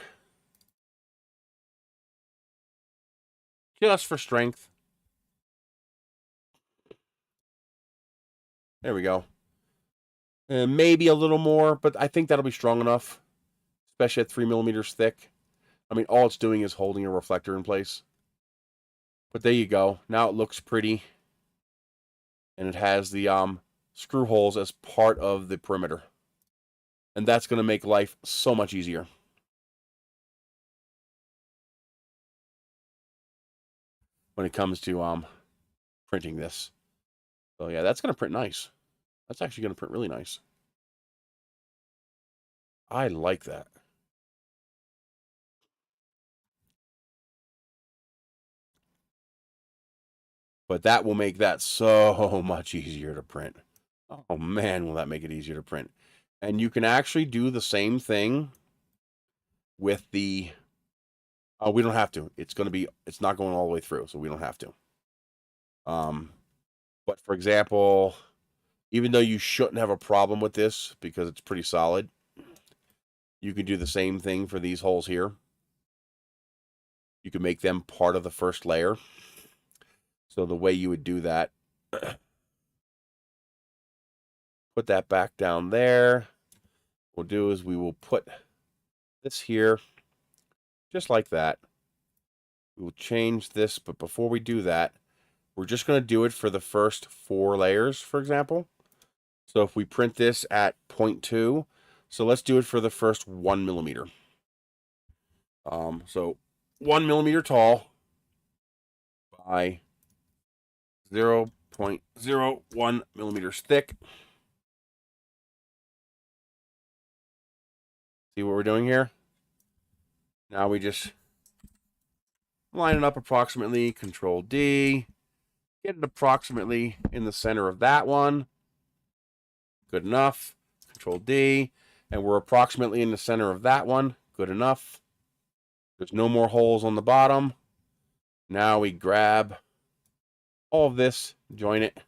Just for strength. There we go. Maybe a little more, but I think that'll be strong enough. Especially at 3 millimeters thick. I mean, all it's doing is holding a reflector in place. But there you go. Now it looks pretty. And it has the screw holes as part of the perimeter. And that's going to make life so much easier. When it comes to printing this. So yeah, that's going to print nice. That's actually going to print really nice. I like that. But that will make that so much easier to print. Oh man, will that make it easier to print. And you can actually do the same thing with the, we don't have to. It's not going all the way through, so we don't have to. But for example, even though you shouldn't have a problem with this because it's pretty solid, you can do the same thing for these holes here. You can make them part of the first layer. So the way you would do that, put that back down there. What we'll do is we will put this here, just like that. We will change this, but before we do that, we're just going to do it for the first 4 layers, for example. So if we print this at 0.2, so let's do it for the first 1 millimeter. So 1 millimeter tall by 0.01 millimeters thick. See what we're doing here? Now we just line it up approximately, Control D, get it approximately in the center of that one. Good enough. Control D, and we're approximately in the center of that one. Good enough. There's no more holes on the bottom. Now we grab all of this, join it.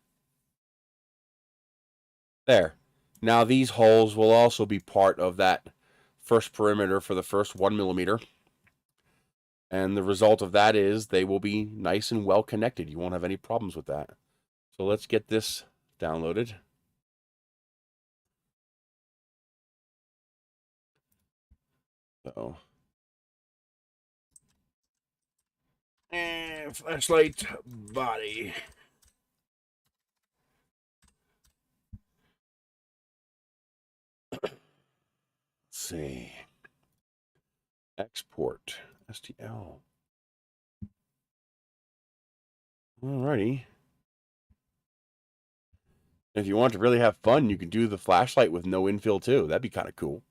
There. Now these holes will also be part of that first perimeter for the first 1 millimeter. And the result of that is they will be nice and well connected. You won't have any problems with that. So let's get this downloaded. So, and flashlight body. Let's see. Export STL. Alrighty. If you want to really have fun, you can do the flashlight with no infill too. That'd be kind of cool.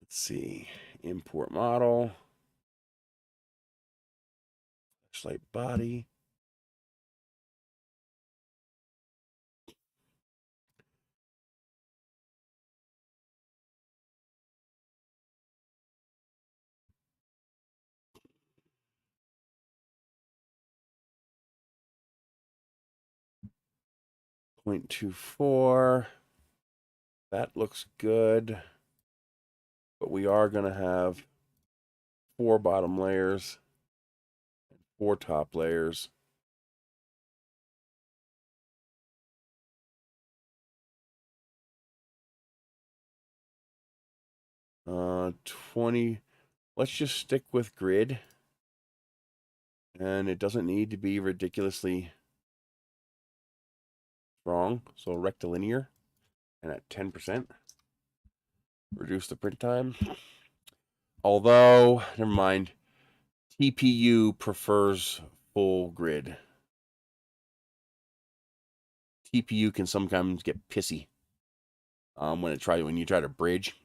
Let's see. Import model. Flashlight body. .24. That looks good. But we are going to have 4 bottom layers, 4 top layers. Uh, 20. Let's just stick with grid. And it doesn't need to be ridiculously strong. So rectilinear. And at 10%. Reduce the print time. Although, never mind. TPU prefers full grid. TPU can sometimes get pissy when you try to bridge.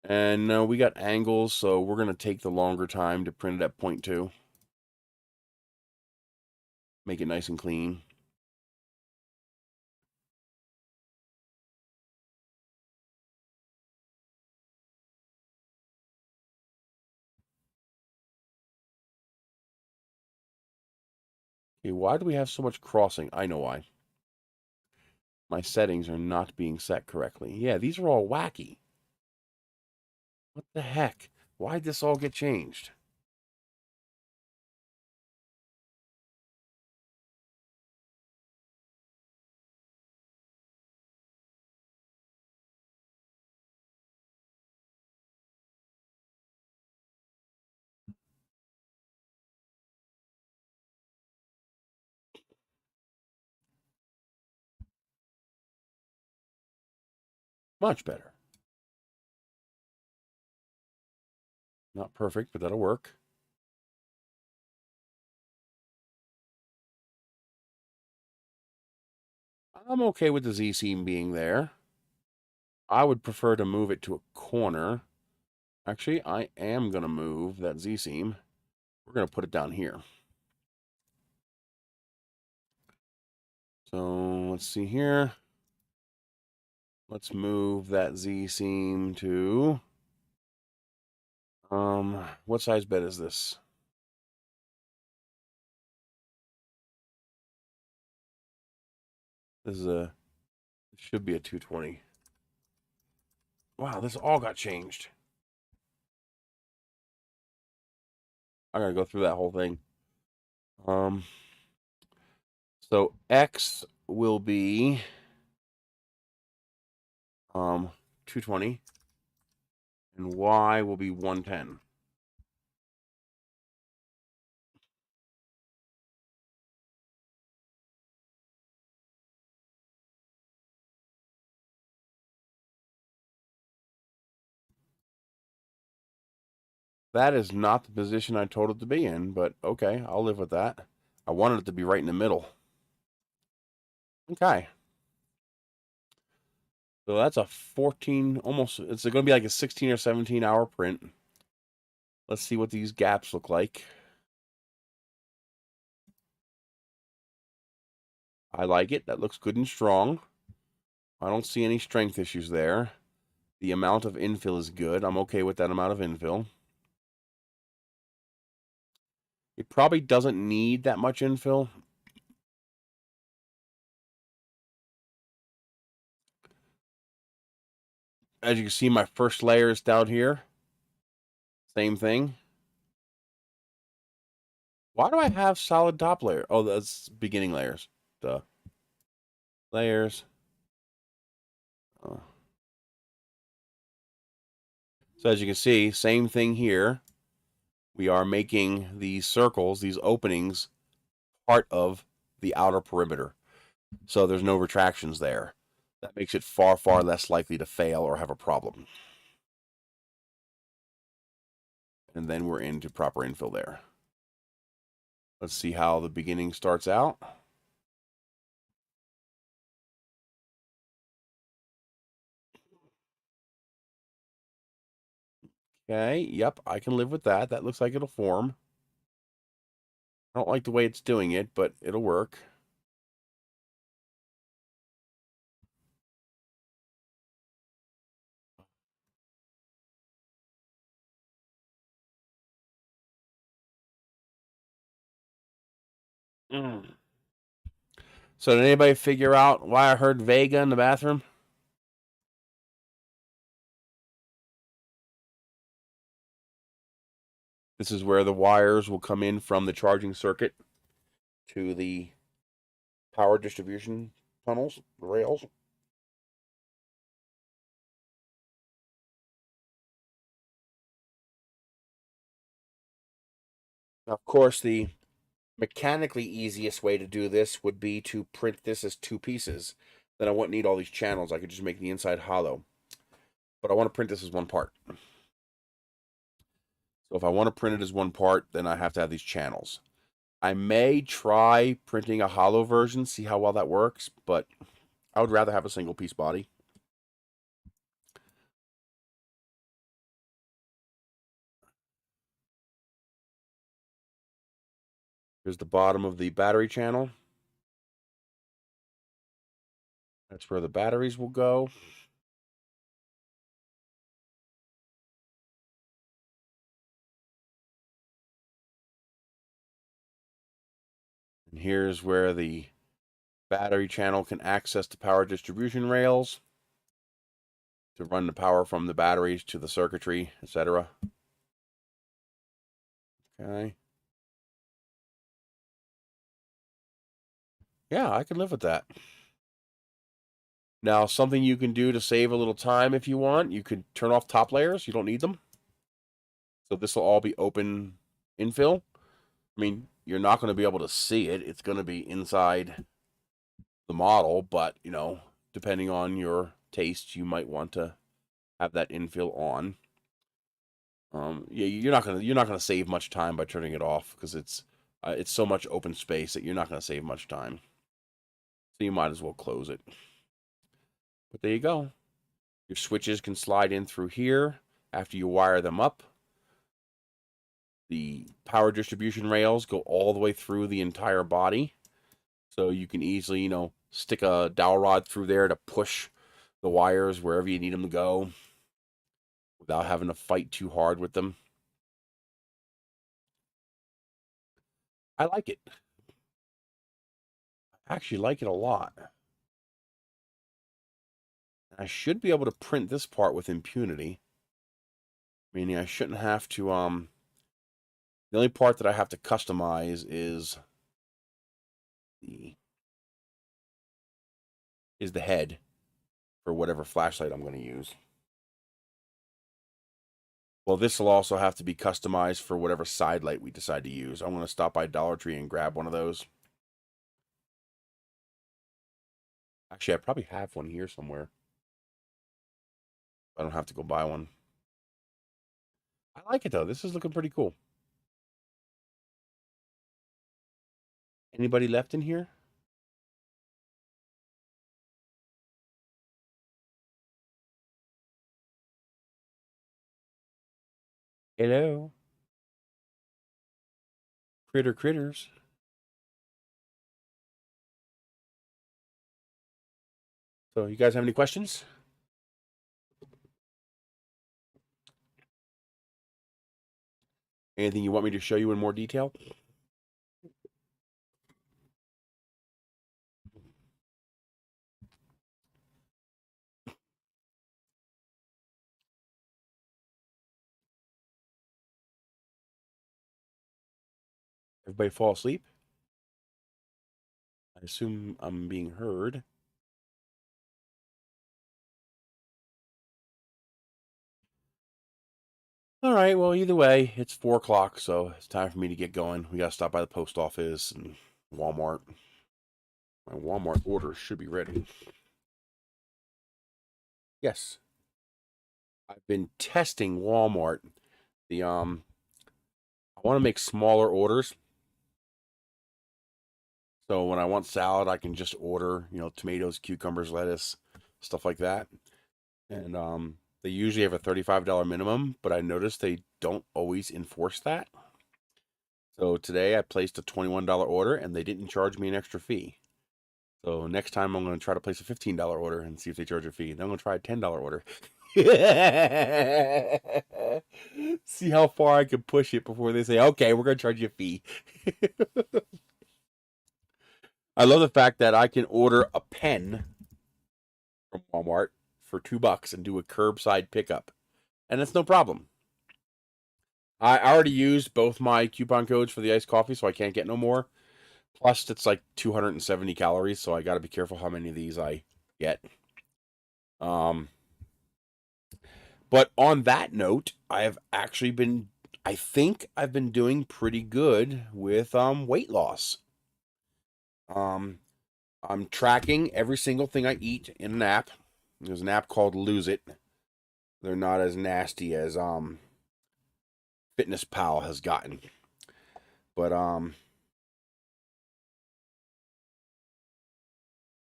And we got angles, so we're going to take the longer time to print it at 0.2. Make it nice and clean. Okay, why do we have so much crossing? I know why. My settings are not being set correctly. Yeah, these are all wacky. What the heck? Why'd this all get changed? Much better. Not perfect, but that'll work. I'm okay with the Z-seam being there. I would prefer to move it to a corner. Actually, I am going to move that Z-seam. We're going to put it down here. So let's see here. Let's move that Z-seam to... what size bed is this? This is a... It should be a 220. Wow, this all got changed. I gotta go through that whole thing. So X will be 220 and Y will be 110. That is not the position I told it to be in, but okay, I'll live with that. I wanted it to be right in the middle. Okay. So that's a 14, almost, it's going to be like a 16 or 17 hour print. Let's see what these gaps look like. I like it. That looks good and strong. I don't see any strength issues there. The amount of infill is good. I'm okay with that amount of infill. It probably doesn't need that much infill. As you can see, my first layer is down here. Same thing. Why do I have solid top layer? Oh, that's beginning layers. Duh. Layers. Oh. So as you can see, same thing here. We are making these circles, these openings, part of the outer perimeter. So there's no retractions there. That makes it far, far less likely to fail or have a problem. And then we're into proper infill there. Let's see how the beginning starts out. Okay, yep, I can live with that. That looks like it'll form. I don't like the way it's doing it, but it'll work. So did anybody figure out why I heard Vega in the bathroom? This is where the wires will come in from the charging circuit to the power distribution tunnels, the rails. Now, of course, the mechanically easiest way to do this would be to print this as two pieces. Then I wouldn't need all these channels. I could just make the inside hollow. But I want to print this as one part. So if I want to print it as one part, then I have to have these channels. I may try printing a hollow version, see how well that works, but I would rather have a single piece body. Here's the bottom of the battery channel. That's where the batteries will go. And here's where the battery channel can access the power distribution rails to run the power from the batteries to the circuitry, etc. Okay. Yeah, I can live with that. Now, something you can do to save a little time if you want, you could turn off top layers. You don't need them. So this will all be open infill. I mean, you're not going to be able to see it. It's going to be inside the model, but, you know, depending on your taste, you might want to have that infill on. Yeah, you're not gonna save much time by turning it off because it's so much open space that you're not gonna save much time. So you might as well close it. But there you go. Your switches can slide in through here after you wire them up. The power distribution rails go all the way through the entire body. So you can easily, you know, stick a dowel rod through there to push the wires wherever you need them to go without having to fight too hard with them. I like it. I actually like it a lot. I should be able to print this part with impunity. Meaning I shouldn't have to, the only part that I have to customize the is the head for whatever flashlight I'm going to use. Well, this will also have to be customized for whatever side light we decide to use. I'm going to stop by Dollar Tree and grab one of those. Actually, I probably have one here somewhere. I don't have to go buy one. I like it, though. This is looking pretty cool. Anybody left in here? Hello? Critters. So, you guys have any questions? Anything you want me to show you in more detail? Everybody fall asleep? I assume I'm being heard. All right, well, either way, it's 4 o'clock, so it's time for me to get going. We got to stop by the post office and Walmart. My Walmart order should be ready. Yes. I've been testing Walmart. I want to make smaller orders. So when I want salad, I can just order, you know, tomatoes, cucumbers, lettuce, stuff like that. And They usually have a $35 minimum, but I noticed they don't always enforce that. So today I placed a $21 order and they didn't charge me an extra fee. So next time I'm going to try to place a $15 order and see if they charge a fee. Then I'm going to try a $10 order. See how far I can push it before they say, okay, we're going to charge you a fee. I love the fact that I can order a pen from Walmart for $2 and do a curbside pickup. And that's no problem. I already used both my coupon codes for the iced coffee, so I can't get no more. Plus, it's like 270 calories, so I got to be careful how many of these I get. But on that note, I think I've been doing pretty good with weight loss. I'm tracking every single thing I eat in an app. There's an app called Lose It. They're not as nasty as Fitness Pal has gotten. But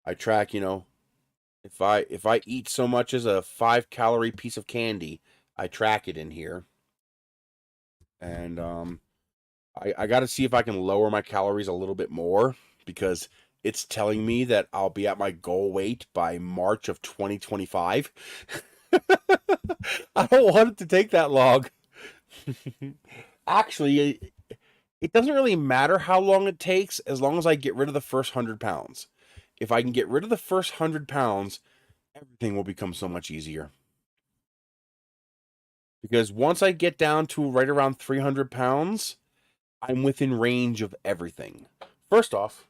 I track, if I eat so much as a 5-calorie piece of candy, I track it in here. And I got to see if I can lower my calories a little bit more, because it's telling me that I'll be at my goal weight by March of 2025. I don't want it to take that long. Actually, it doesn't really matter how long it takes as long as I get rid of the first 100 pounds. If I can get rid of the first 100 pounds, everything will become so much easier. Because once I get down to right around 300 pounds, I'm within range of everything. First off,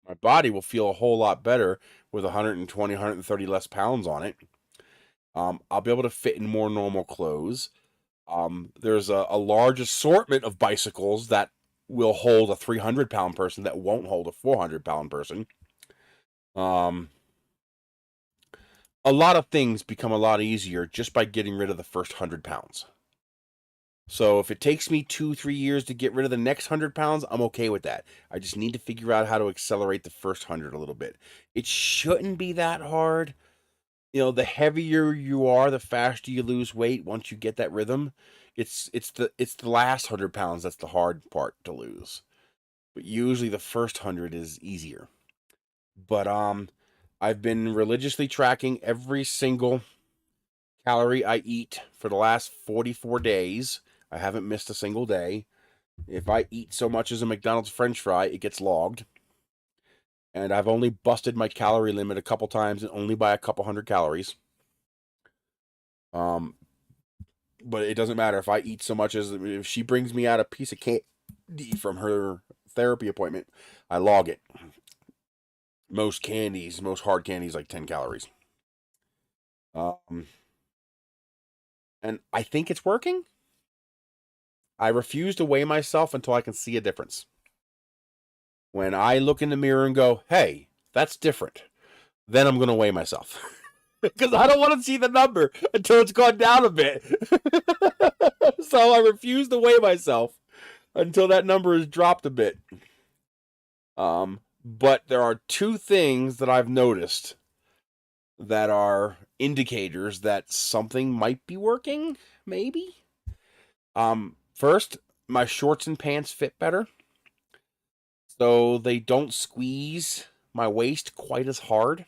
my body will feel a whole lot better with 120, 130 less pounds on it. I'll be able to fit in more normal clothes. There's a large assortment of bicycles that will hold a 300-pound person that won't hold a 400-pound person. A lot of things become a lot easier just by getting rid of the first 100 pounds. So if it takes me 2-3 years to get rid of the next 100 pounds, I'm okay with that. I just need to figure out how to accelerate the first 100 a little bit. It shouldn't be that hard. The heavier you are, the faster you lose weight once you get that rhythm. It's the last 100 pounds that's the hard part to lose. But usually the first 100 is easier. But I've been religiously tracking every single calorie I eat for the last 44 days. I haven't missed a single day. If I eat so much as a McDonald's French fry, it gets logged. And I've only busted my calorie limit a couple times, and only by a couple hundred calories. But it doesn't matter if I eat so much as, if she brings me out a piece of candy from her therapy appointment, I log it. Most hard candies, like 10 calories. And I think it's working. I refuse to weigh myself until I can see a difference. When I look in the mirror and go, hey, that's different, then I'm going to weigh myself. Because I don't want to see the number until it's gone down a bit. So I refuse to weigh myself until that number is dropped a bit. But there are two things that I've noticed that are indicators that something might be working, maybe. First, my shorts and pants fit better, so they don't squeeze my waist quite as hard.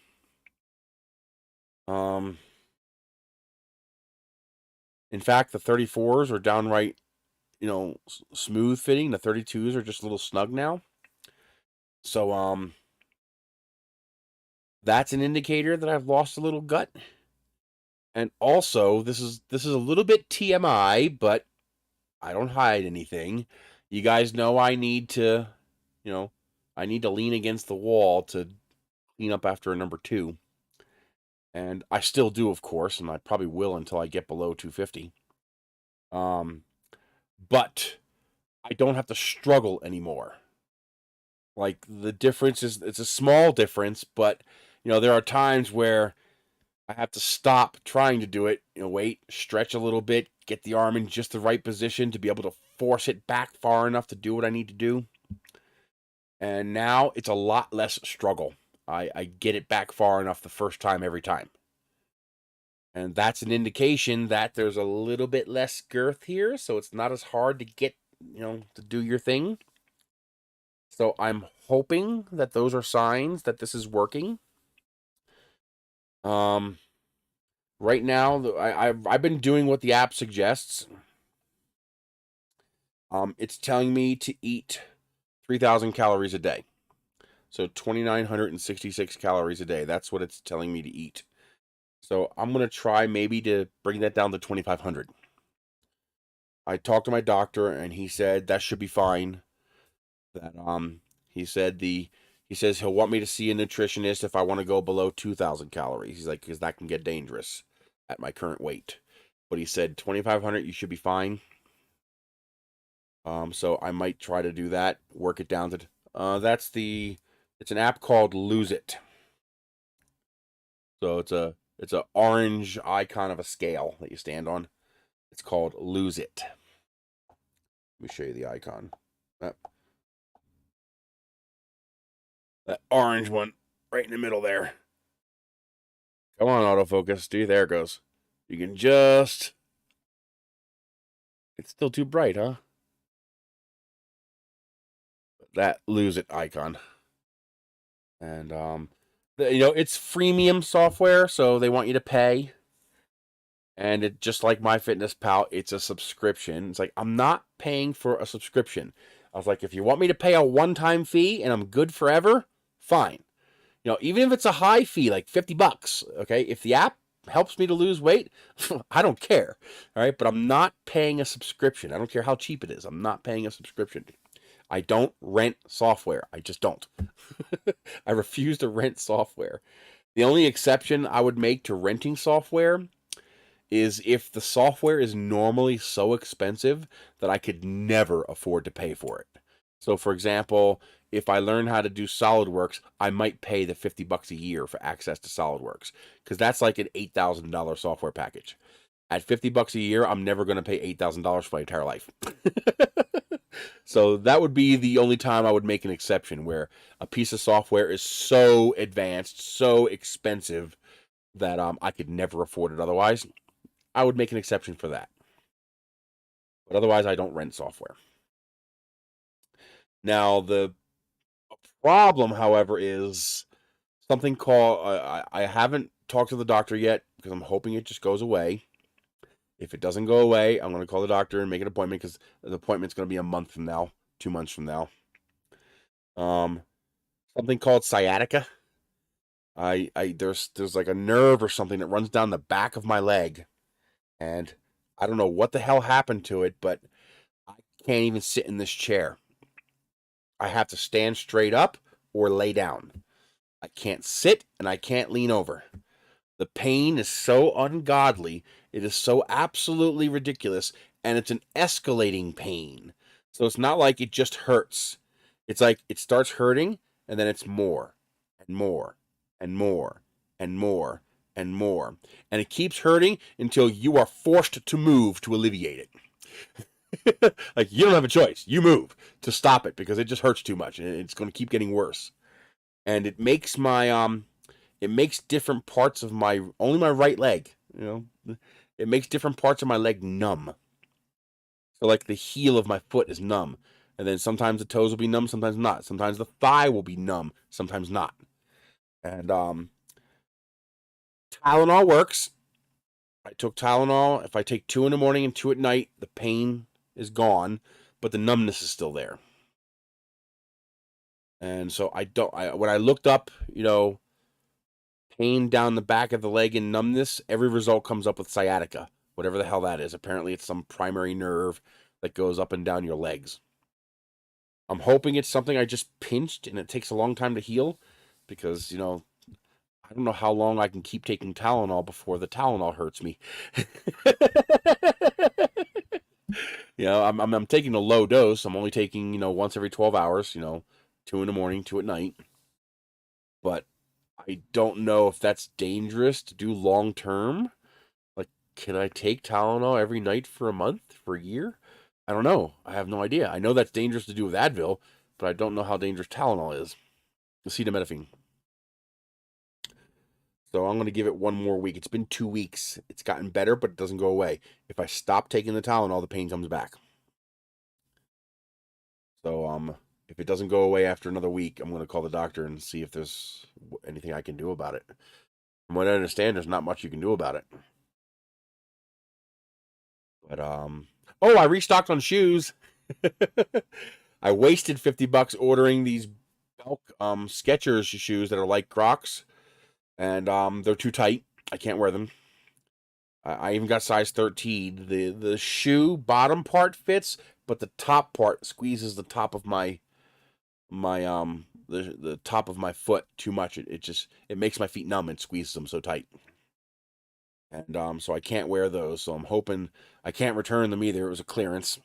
In fact, the 34s are downright, smooth fitting. The 32s are just a little snug now. So, that's an indicator that I've lost a little gut. And also, this is a little bit TMI, but I don't hide anything. You guys know I need to lean against the wall to clean up after a number 2. And I still do, of course, and I probably will until I get below 250. But I don't have to struggle anymore. Like, the difference it's a small difference, but, there are times where I have to stop trying to do it, wait, stretch a little bit, get the arm in just the right position to be able to force it back far enough to do what I need to do. And now it's a lot less struggle. I get it back far enough the first time every time. And that's an indication that there's a little bit less girth here, so it's not as hard to get, to do your thing. So I'm hoping that those are signs that this is working. Right now, I've been doing what the app suggests. It's telling me to eat 3,000 calories a day. So 2,966 calories a day. That's what it's telling me to eat. So I'm going to try maybe to bring that down to 2,500. I talked to my doctor and he said that should be fine. That he says he'll want me to see a nutritionist if I want to go below 2,000 calories. He's like, because that can get dangerous at my current weight. But he said 2,500, you should be fine. So I might try to do that, work it down to it's an app called Lose It. So it's a orange icon of a scale that you stand on. It's called Lose It. Let me show you the icon. That orange one right in the middle there. Come on, autofocus. Dude, there it goes. You can just... It's still too bright, huh? That Lose It icon. And, it's freemium software, so they want you to pay. And it just like MyFitnessPal, it's a subscription. It's like, I'm not paying for a subscription. I was like, if you want me to pay a one-time fee and I'm good forever, fine. Even if it's a high fee, like $50, okay? If the app helps me to lose weight, I don't care, all right? But I'm not paying a subscription. I don't care how cheap it is. I'm not paying a subscription. I don't rent software. I just don't. I refuse to rent software. The only exception I would make to renting software is if the software is normally so expensive that I could never afford to pay for it. So, for example, if I learn how to do SolidWorks, I might pay the $50 a year for access to SolidWorks, because that's like an $8,000 software package. At $50 a year, I'm never going to pay $8,000 for my entire life. So that would be the only time I would make an exception, where a piece of software is so advanced, so expensive that I could never afford it otherwise. I would make an exception for that. But otherwise, I don't rent software. Now, the problem, however, is something called... I haven't talked to the doctor yet because I'm hoping it just goes away. If it doesn't go away, I'm going to call the doctor and make an appointment, because the appointment's going to be a month from now, 2 months from now. Something called sciatica. There's like a nerve or something that runs down the back of my leg, and I don't know what the hell happened to it, but I can't even sit in this chair. I have to stand straight up or lay down. I can't sit and I can't lean over. The pain is so ungodly. It is so absolutely ridiculous, and it's an escalating pain. So it's not like it just hurts. It's like it starts hurting, and then it's more and more and more and more and more. And it keeps hurting until you are forced to move to alleviate it. Like, you don't have a choice. You move to stop it, because it just hurts too much, and it's going to keep getting worse. And it makes it makes different parts of only my right leg, it makes different parts of my leg numb. So like the heel of my foot is numb, and then sometimes the toes will be numb, sometimes not. Sometimes the thigh will be numb, sometimes not. And Tylenol works. I took Tylenol. If I take 2 in the morning and 2 at night, the pain is gone, but the numbness is still there. And so when I looked up, pain down the back of the leg and numbness, every result comes up with sciatica, whatever the hell that is. Apparently it's some primary nerve that goes up and down your legs. I'm hoping it's something I just pinched and it takes a long time to heal, because, I don't know how long I can keep taking Tylenol before the Tylenol hurts me. I'm taking a low dose. I'm only taking, once every 12 hours, 2 in the morning, 2 at night. But I don't know if that's dangerous to do long term. Like, can I take Tylenol every night for a month, for a year? I don't know. I have no idea. I know that's dangerous to do with Advil, but I don't know how dangerous Tylenol is. Acetaminophen. So I'm going to give it one more week. It's been 2 weeks. It's gotten better, but it doesn't go away. If I stop taking the Tylenol, the pain comes back. So if it doesn't go away after another week, I'm going to call the doctor and see if there's anything I can do about it. From what I understand, there's not much you can do about it. But oh, I restocked on shoes. I wasted $50 ordering these bulk Skechers shoes that are like Crocs, and they're too tight. I can't wear them. I even got size 13. The shoe bottom part fits, but the top part squeezes the top of my the top of my foot too much. It makes my feet numb and squeezes them so tight. And so I can't wear those. So I'm hoping I can't return them either. It was a clearance.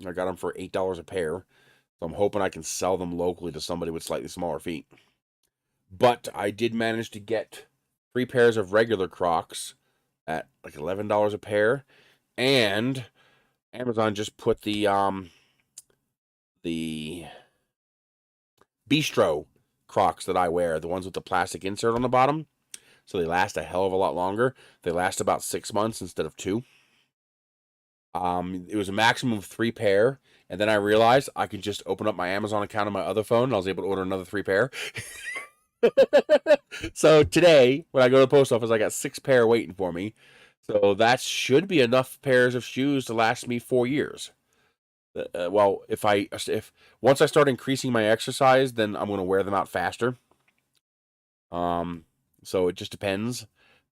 I got them for $8 a pair. So I'm hoping I can sell them locally to somebody with slightly smaller feet. But I did manage to get 3 pairs of regular Crocs at like $11 a pair, and Amazon just put the Bistro Crocs that I wear, the ones with the plastic insert on the bottom, so they last a hell of a lot longer. They last about 6 months instead of 2. It was a maximum of 3 pair, and then I realized I could just open up my Amazon account on my other phone, and I was able to order another 3 pair. So today, when I go to the post office, I got 6 pair waiting for me. So that should be enough pairs of shoes to last me 4 years. Well, if once I start increasing my exercise, then I'm going to wear them out faster. So it just depends,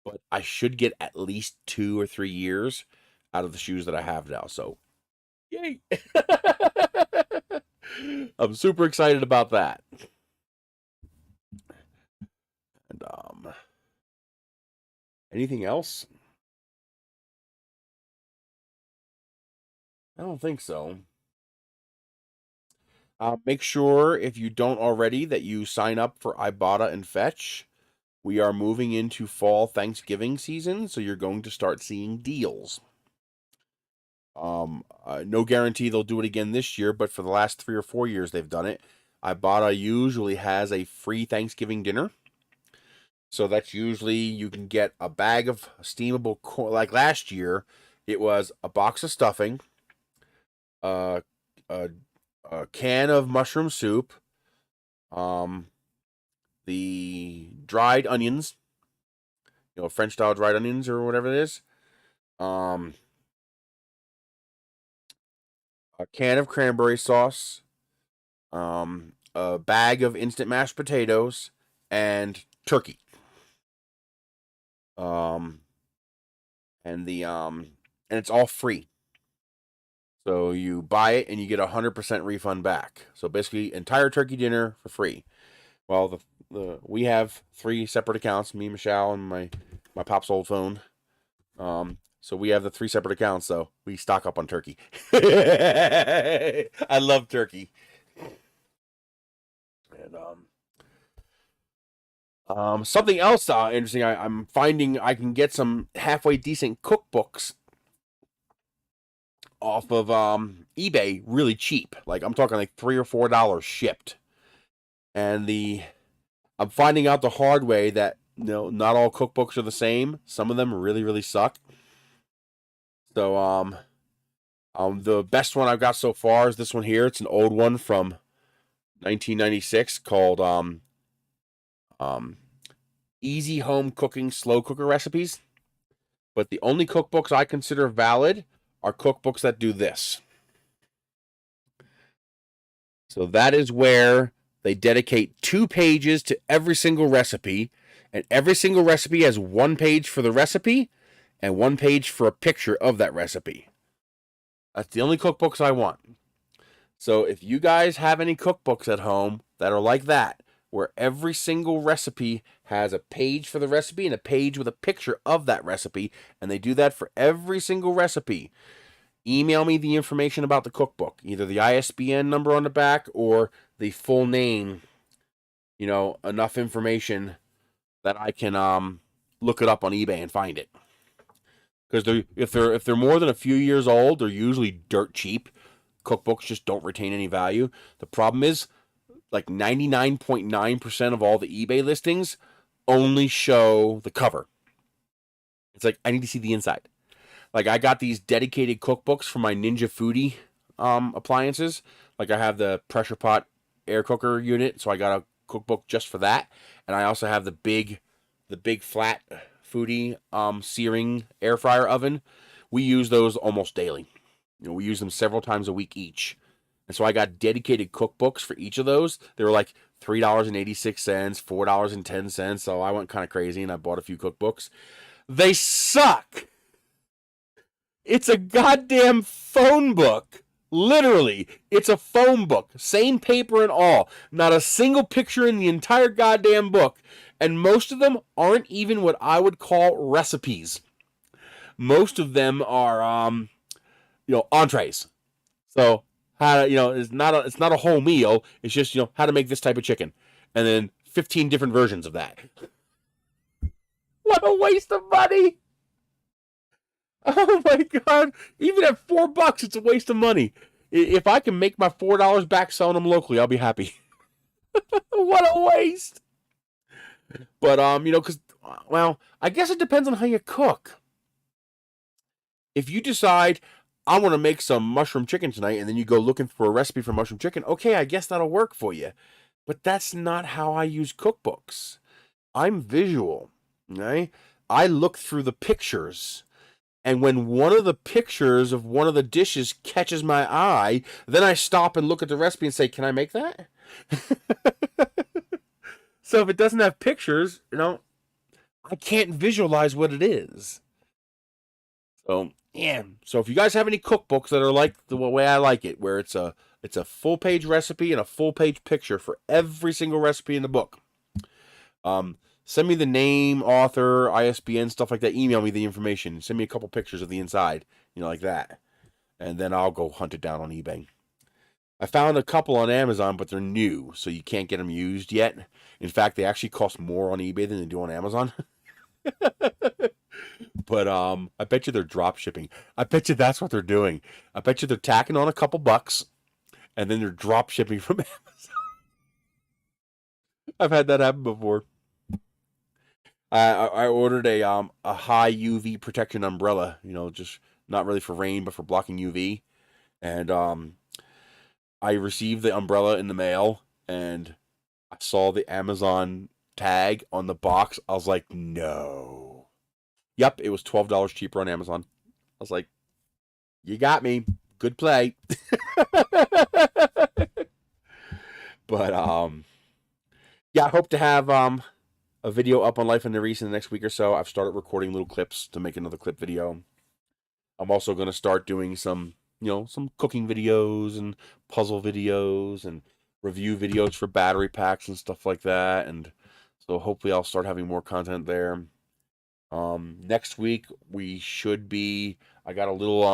but I should get at least 2 or 3 years out of the shoes that I have now. So, yay! I'm super excited about that. And anything else? I don't think so. Make sure, if you don't already, that you sign up for Ibotta and Fetch. We are moving into fall Thanksgiving season, so you're going to start seeing deals. No guarantee they'll do it again this year, but for the last 3 or 4 years they've done it. Ibotta usually has a free Thanksgiving dinner. So that's usually, you can get a bag of steamable corn. Like last year, it was a box of stuffing, a can of mushroom soup, the dried onions, French style dried onions or whatever it is, a can of cranberry sauce, a bag of instant mashed potatoes, and turkey. And it's all free. So you buy it and you get 100% refund back. So basically, entire turkey dinner for free. Well, we have 3 separate accounts, me, Michelle, and my pop's old phone. So we have the 3 separate accounts, so we stock up on turkey. I love turkey. And something else interesting, I'm finding I can get some halfway decent cookbooks off of eBay really cheap. Like, I'm talking like $3 or $4 shipped. And I'm finding out the hard way that not all cookbooks are the same. Some of them really, really suck. So the best one I've got so far is this one here. It's an old one from 1996 called Easy Home Cooking Slow Cooker Recipes. But the only cookbooks I consider valid are cookbooks that do this. So that is where they dedicate 2 pages to every single recipe, and every single recipe has 1 page for the recipe and 1 page for a picture of that recipe. That's the only cookbooks I want. So if you guys have any cookbooks at home that are like that, where every single recipe has a page for the recipe and a page with a picture of that recipe, and they do that for every single recipe, email me the information about the cookbook, either the ISBN number on the back or the full name, enough information that I can look it up on eBay and find it. Because if they're more than a few years old, they're usually dirt cheap. Cookbooks just don't retain any value. The problem is, like 99.9% of all the eBay listings only show the cover. It's like, I need to see the inside. Like, I got these dedicated cookbooks for my Ninja Foodie appliances. Like, I have the pressure pot air cooker unit, so I got a cookbook just for that. And I also have the big flat Foodie searing air fryer oven. We use those almost daily. You know, we use them several times a week each. And so I got dedicated cookbooks for each of those. They were like $3.86, $4.10. So I went kind of crazy and I bought a few cookbooks. They suck. It's a goddamn phone book. Literally, it's a phone book. Same paper and all. Not a single picture in the entire goddamn book. And most of them aren't even what I would call recipes. Most of them are, entrees. So, how to, it's not a whole meal. It's just, how to make this type of chicken. And then 15 different versions of that. What a waste of money. Oh my God. Even at $4, it's a waste of money. If I can make my $4 back selling them locally, I'll be happy. What a waste. But, because, I guess it depends on how you cook. If you decide, I want to make some mushroom chicken tonight, and then you go looking for a recipe for mushroom chicken, okay, I guess that'll work for you. But that's not how I use cookbooks. I'm visual, okay? I look through the pictures. And when one of the pictures of one of the dishes catches my eye, then I stop and look at the recipe and say, can I make that? So if it doesn't have pictures, I can't visualize what it is. So, yeah. So if you guys have any cookbooks that are like the way I like it, where it's a full-page recipe and a full-page picture for every single recipe in the book, send me the name, author, ISBN, stuff like that. Email me the information. Send me a couple pictures of the inside, like that. And then I'll go hunt it down on eBay. I found a couple on Amazon, but they're new, so you can't get them used yet. In fact, they actually cost more on eBay than they do on Amazon. But I bet you they're drop shipping. I bet you that's what they're doing. I bet you they're tacking on a couple bucks, and then they're drop shipping from Amazon. I've had that happen before. I ordered a high UV protection umbrella. Just not really for rain, but for blocking UV. And I received the umbrella in the mail, and I saw the Amazon tag on the box. I was like, no. Yep, it was $12 cheaper on Amazon. I was like, you got me. Good play. But yeah, I hope to have a video up on Life in the Reese in the next week or so. I've started recording little clips to make another clip video. I'm also going to start doing some cooking videos and puzzle videos and review videos for battery packs and stuff like that. And so hopefully I'll start having more content there. Next week we should be, I got a little,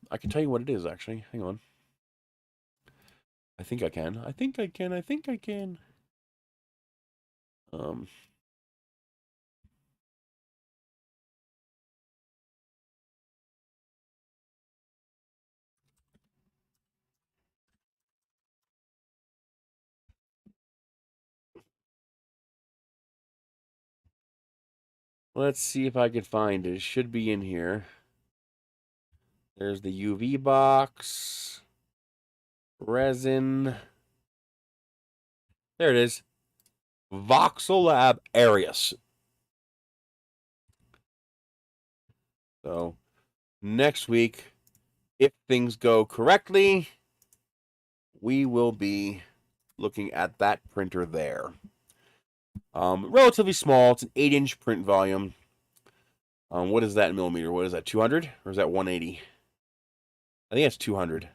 I can tell you what it is actually. Hang on. I think I can. Let's see if I can find it. It should be in here. There's the UV box. Resin. There it is. Voxelab Arius. So, next week, if things go correctly, we will be looking at that printer there. Relatively small. It's an 8-inch print volume. What is that in millimeter? What is that, 200? Or is that 180? I think it's 200.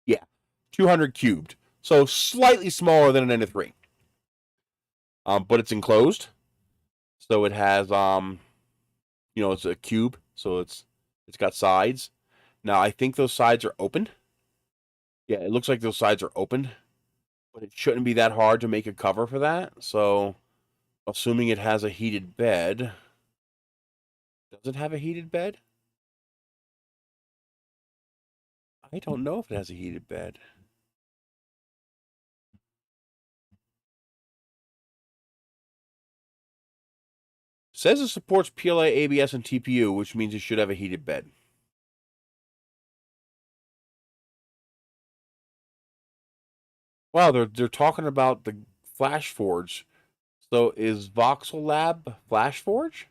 Yeah, 200 cubed. So slightly smaller than an Ender 3. But it's enclosed. So it has, it's a cube. So it's got sides. Now, I think those sides are open. Yeah, it looks like those sides are open. But it shouldn't be that hard to make a cover for that. So, assuming it has a heated bed. Does it have a heated bed? I don't know if it has a heated bed. Says it supports PLA, ABS, and TPU, which means it should have a heated bed. Wow, they're talking about the Flash Forge. So is Voxel Lab Flash Forge?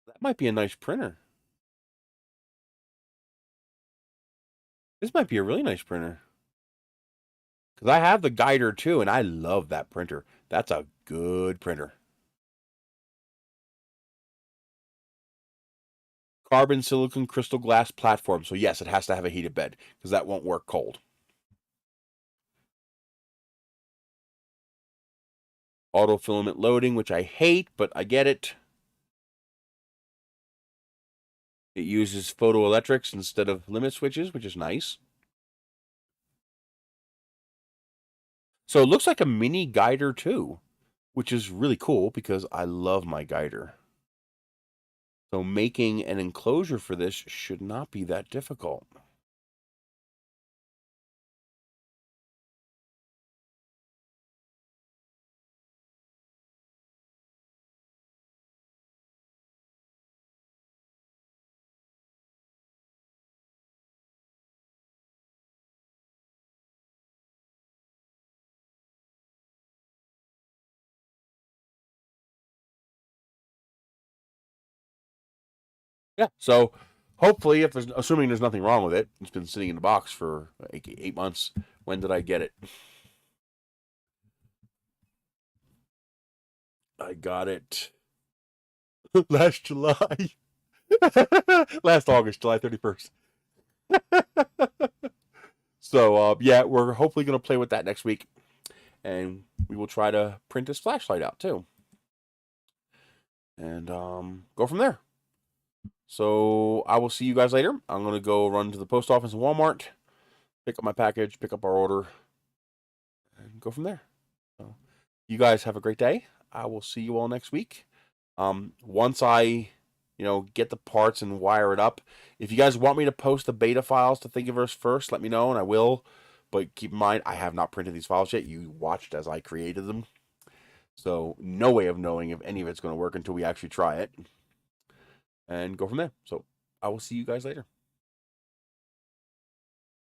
That might be a nice printer. This might be a really nice printer. Because I have the Guider too, and I love that printer. That's a good printer. Carbon silicon crystal glass platform. So yes, it has to have a heated bed because that won't work cold. Auto filament loading, which I hate, but I get it. It uses photoelectrics instead of limit switches, which is nice. So it looks like a mini Guider too, which is really cool because I love my Guider. So making an enclosure for this should not be that difficult. Yeah, so hopefully, assuming there's nothing wrong with it, it's been sitting in the box for like 8 months. When did I get it? I got it last July. Last August, July 31st. So, yeah, we're hopefully going to play with that next week. And we will try to print this flashlight out too. And go from there. So, I will see you guys later. I'm going to go run to the post office and Walmart, pick up my package, pick up our order, and go from there. So, you guys have a great day. I will see you all next week. Once I, get the parts and wire it up, if you guys want me to post the beta files to Thingiverse first, let me know and I will. But keep in mind, I have not printed these files yet. You watched as I created them. So no way of knowing if any of it's going to work until we actually try it and go from there. So I will see you guys later.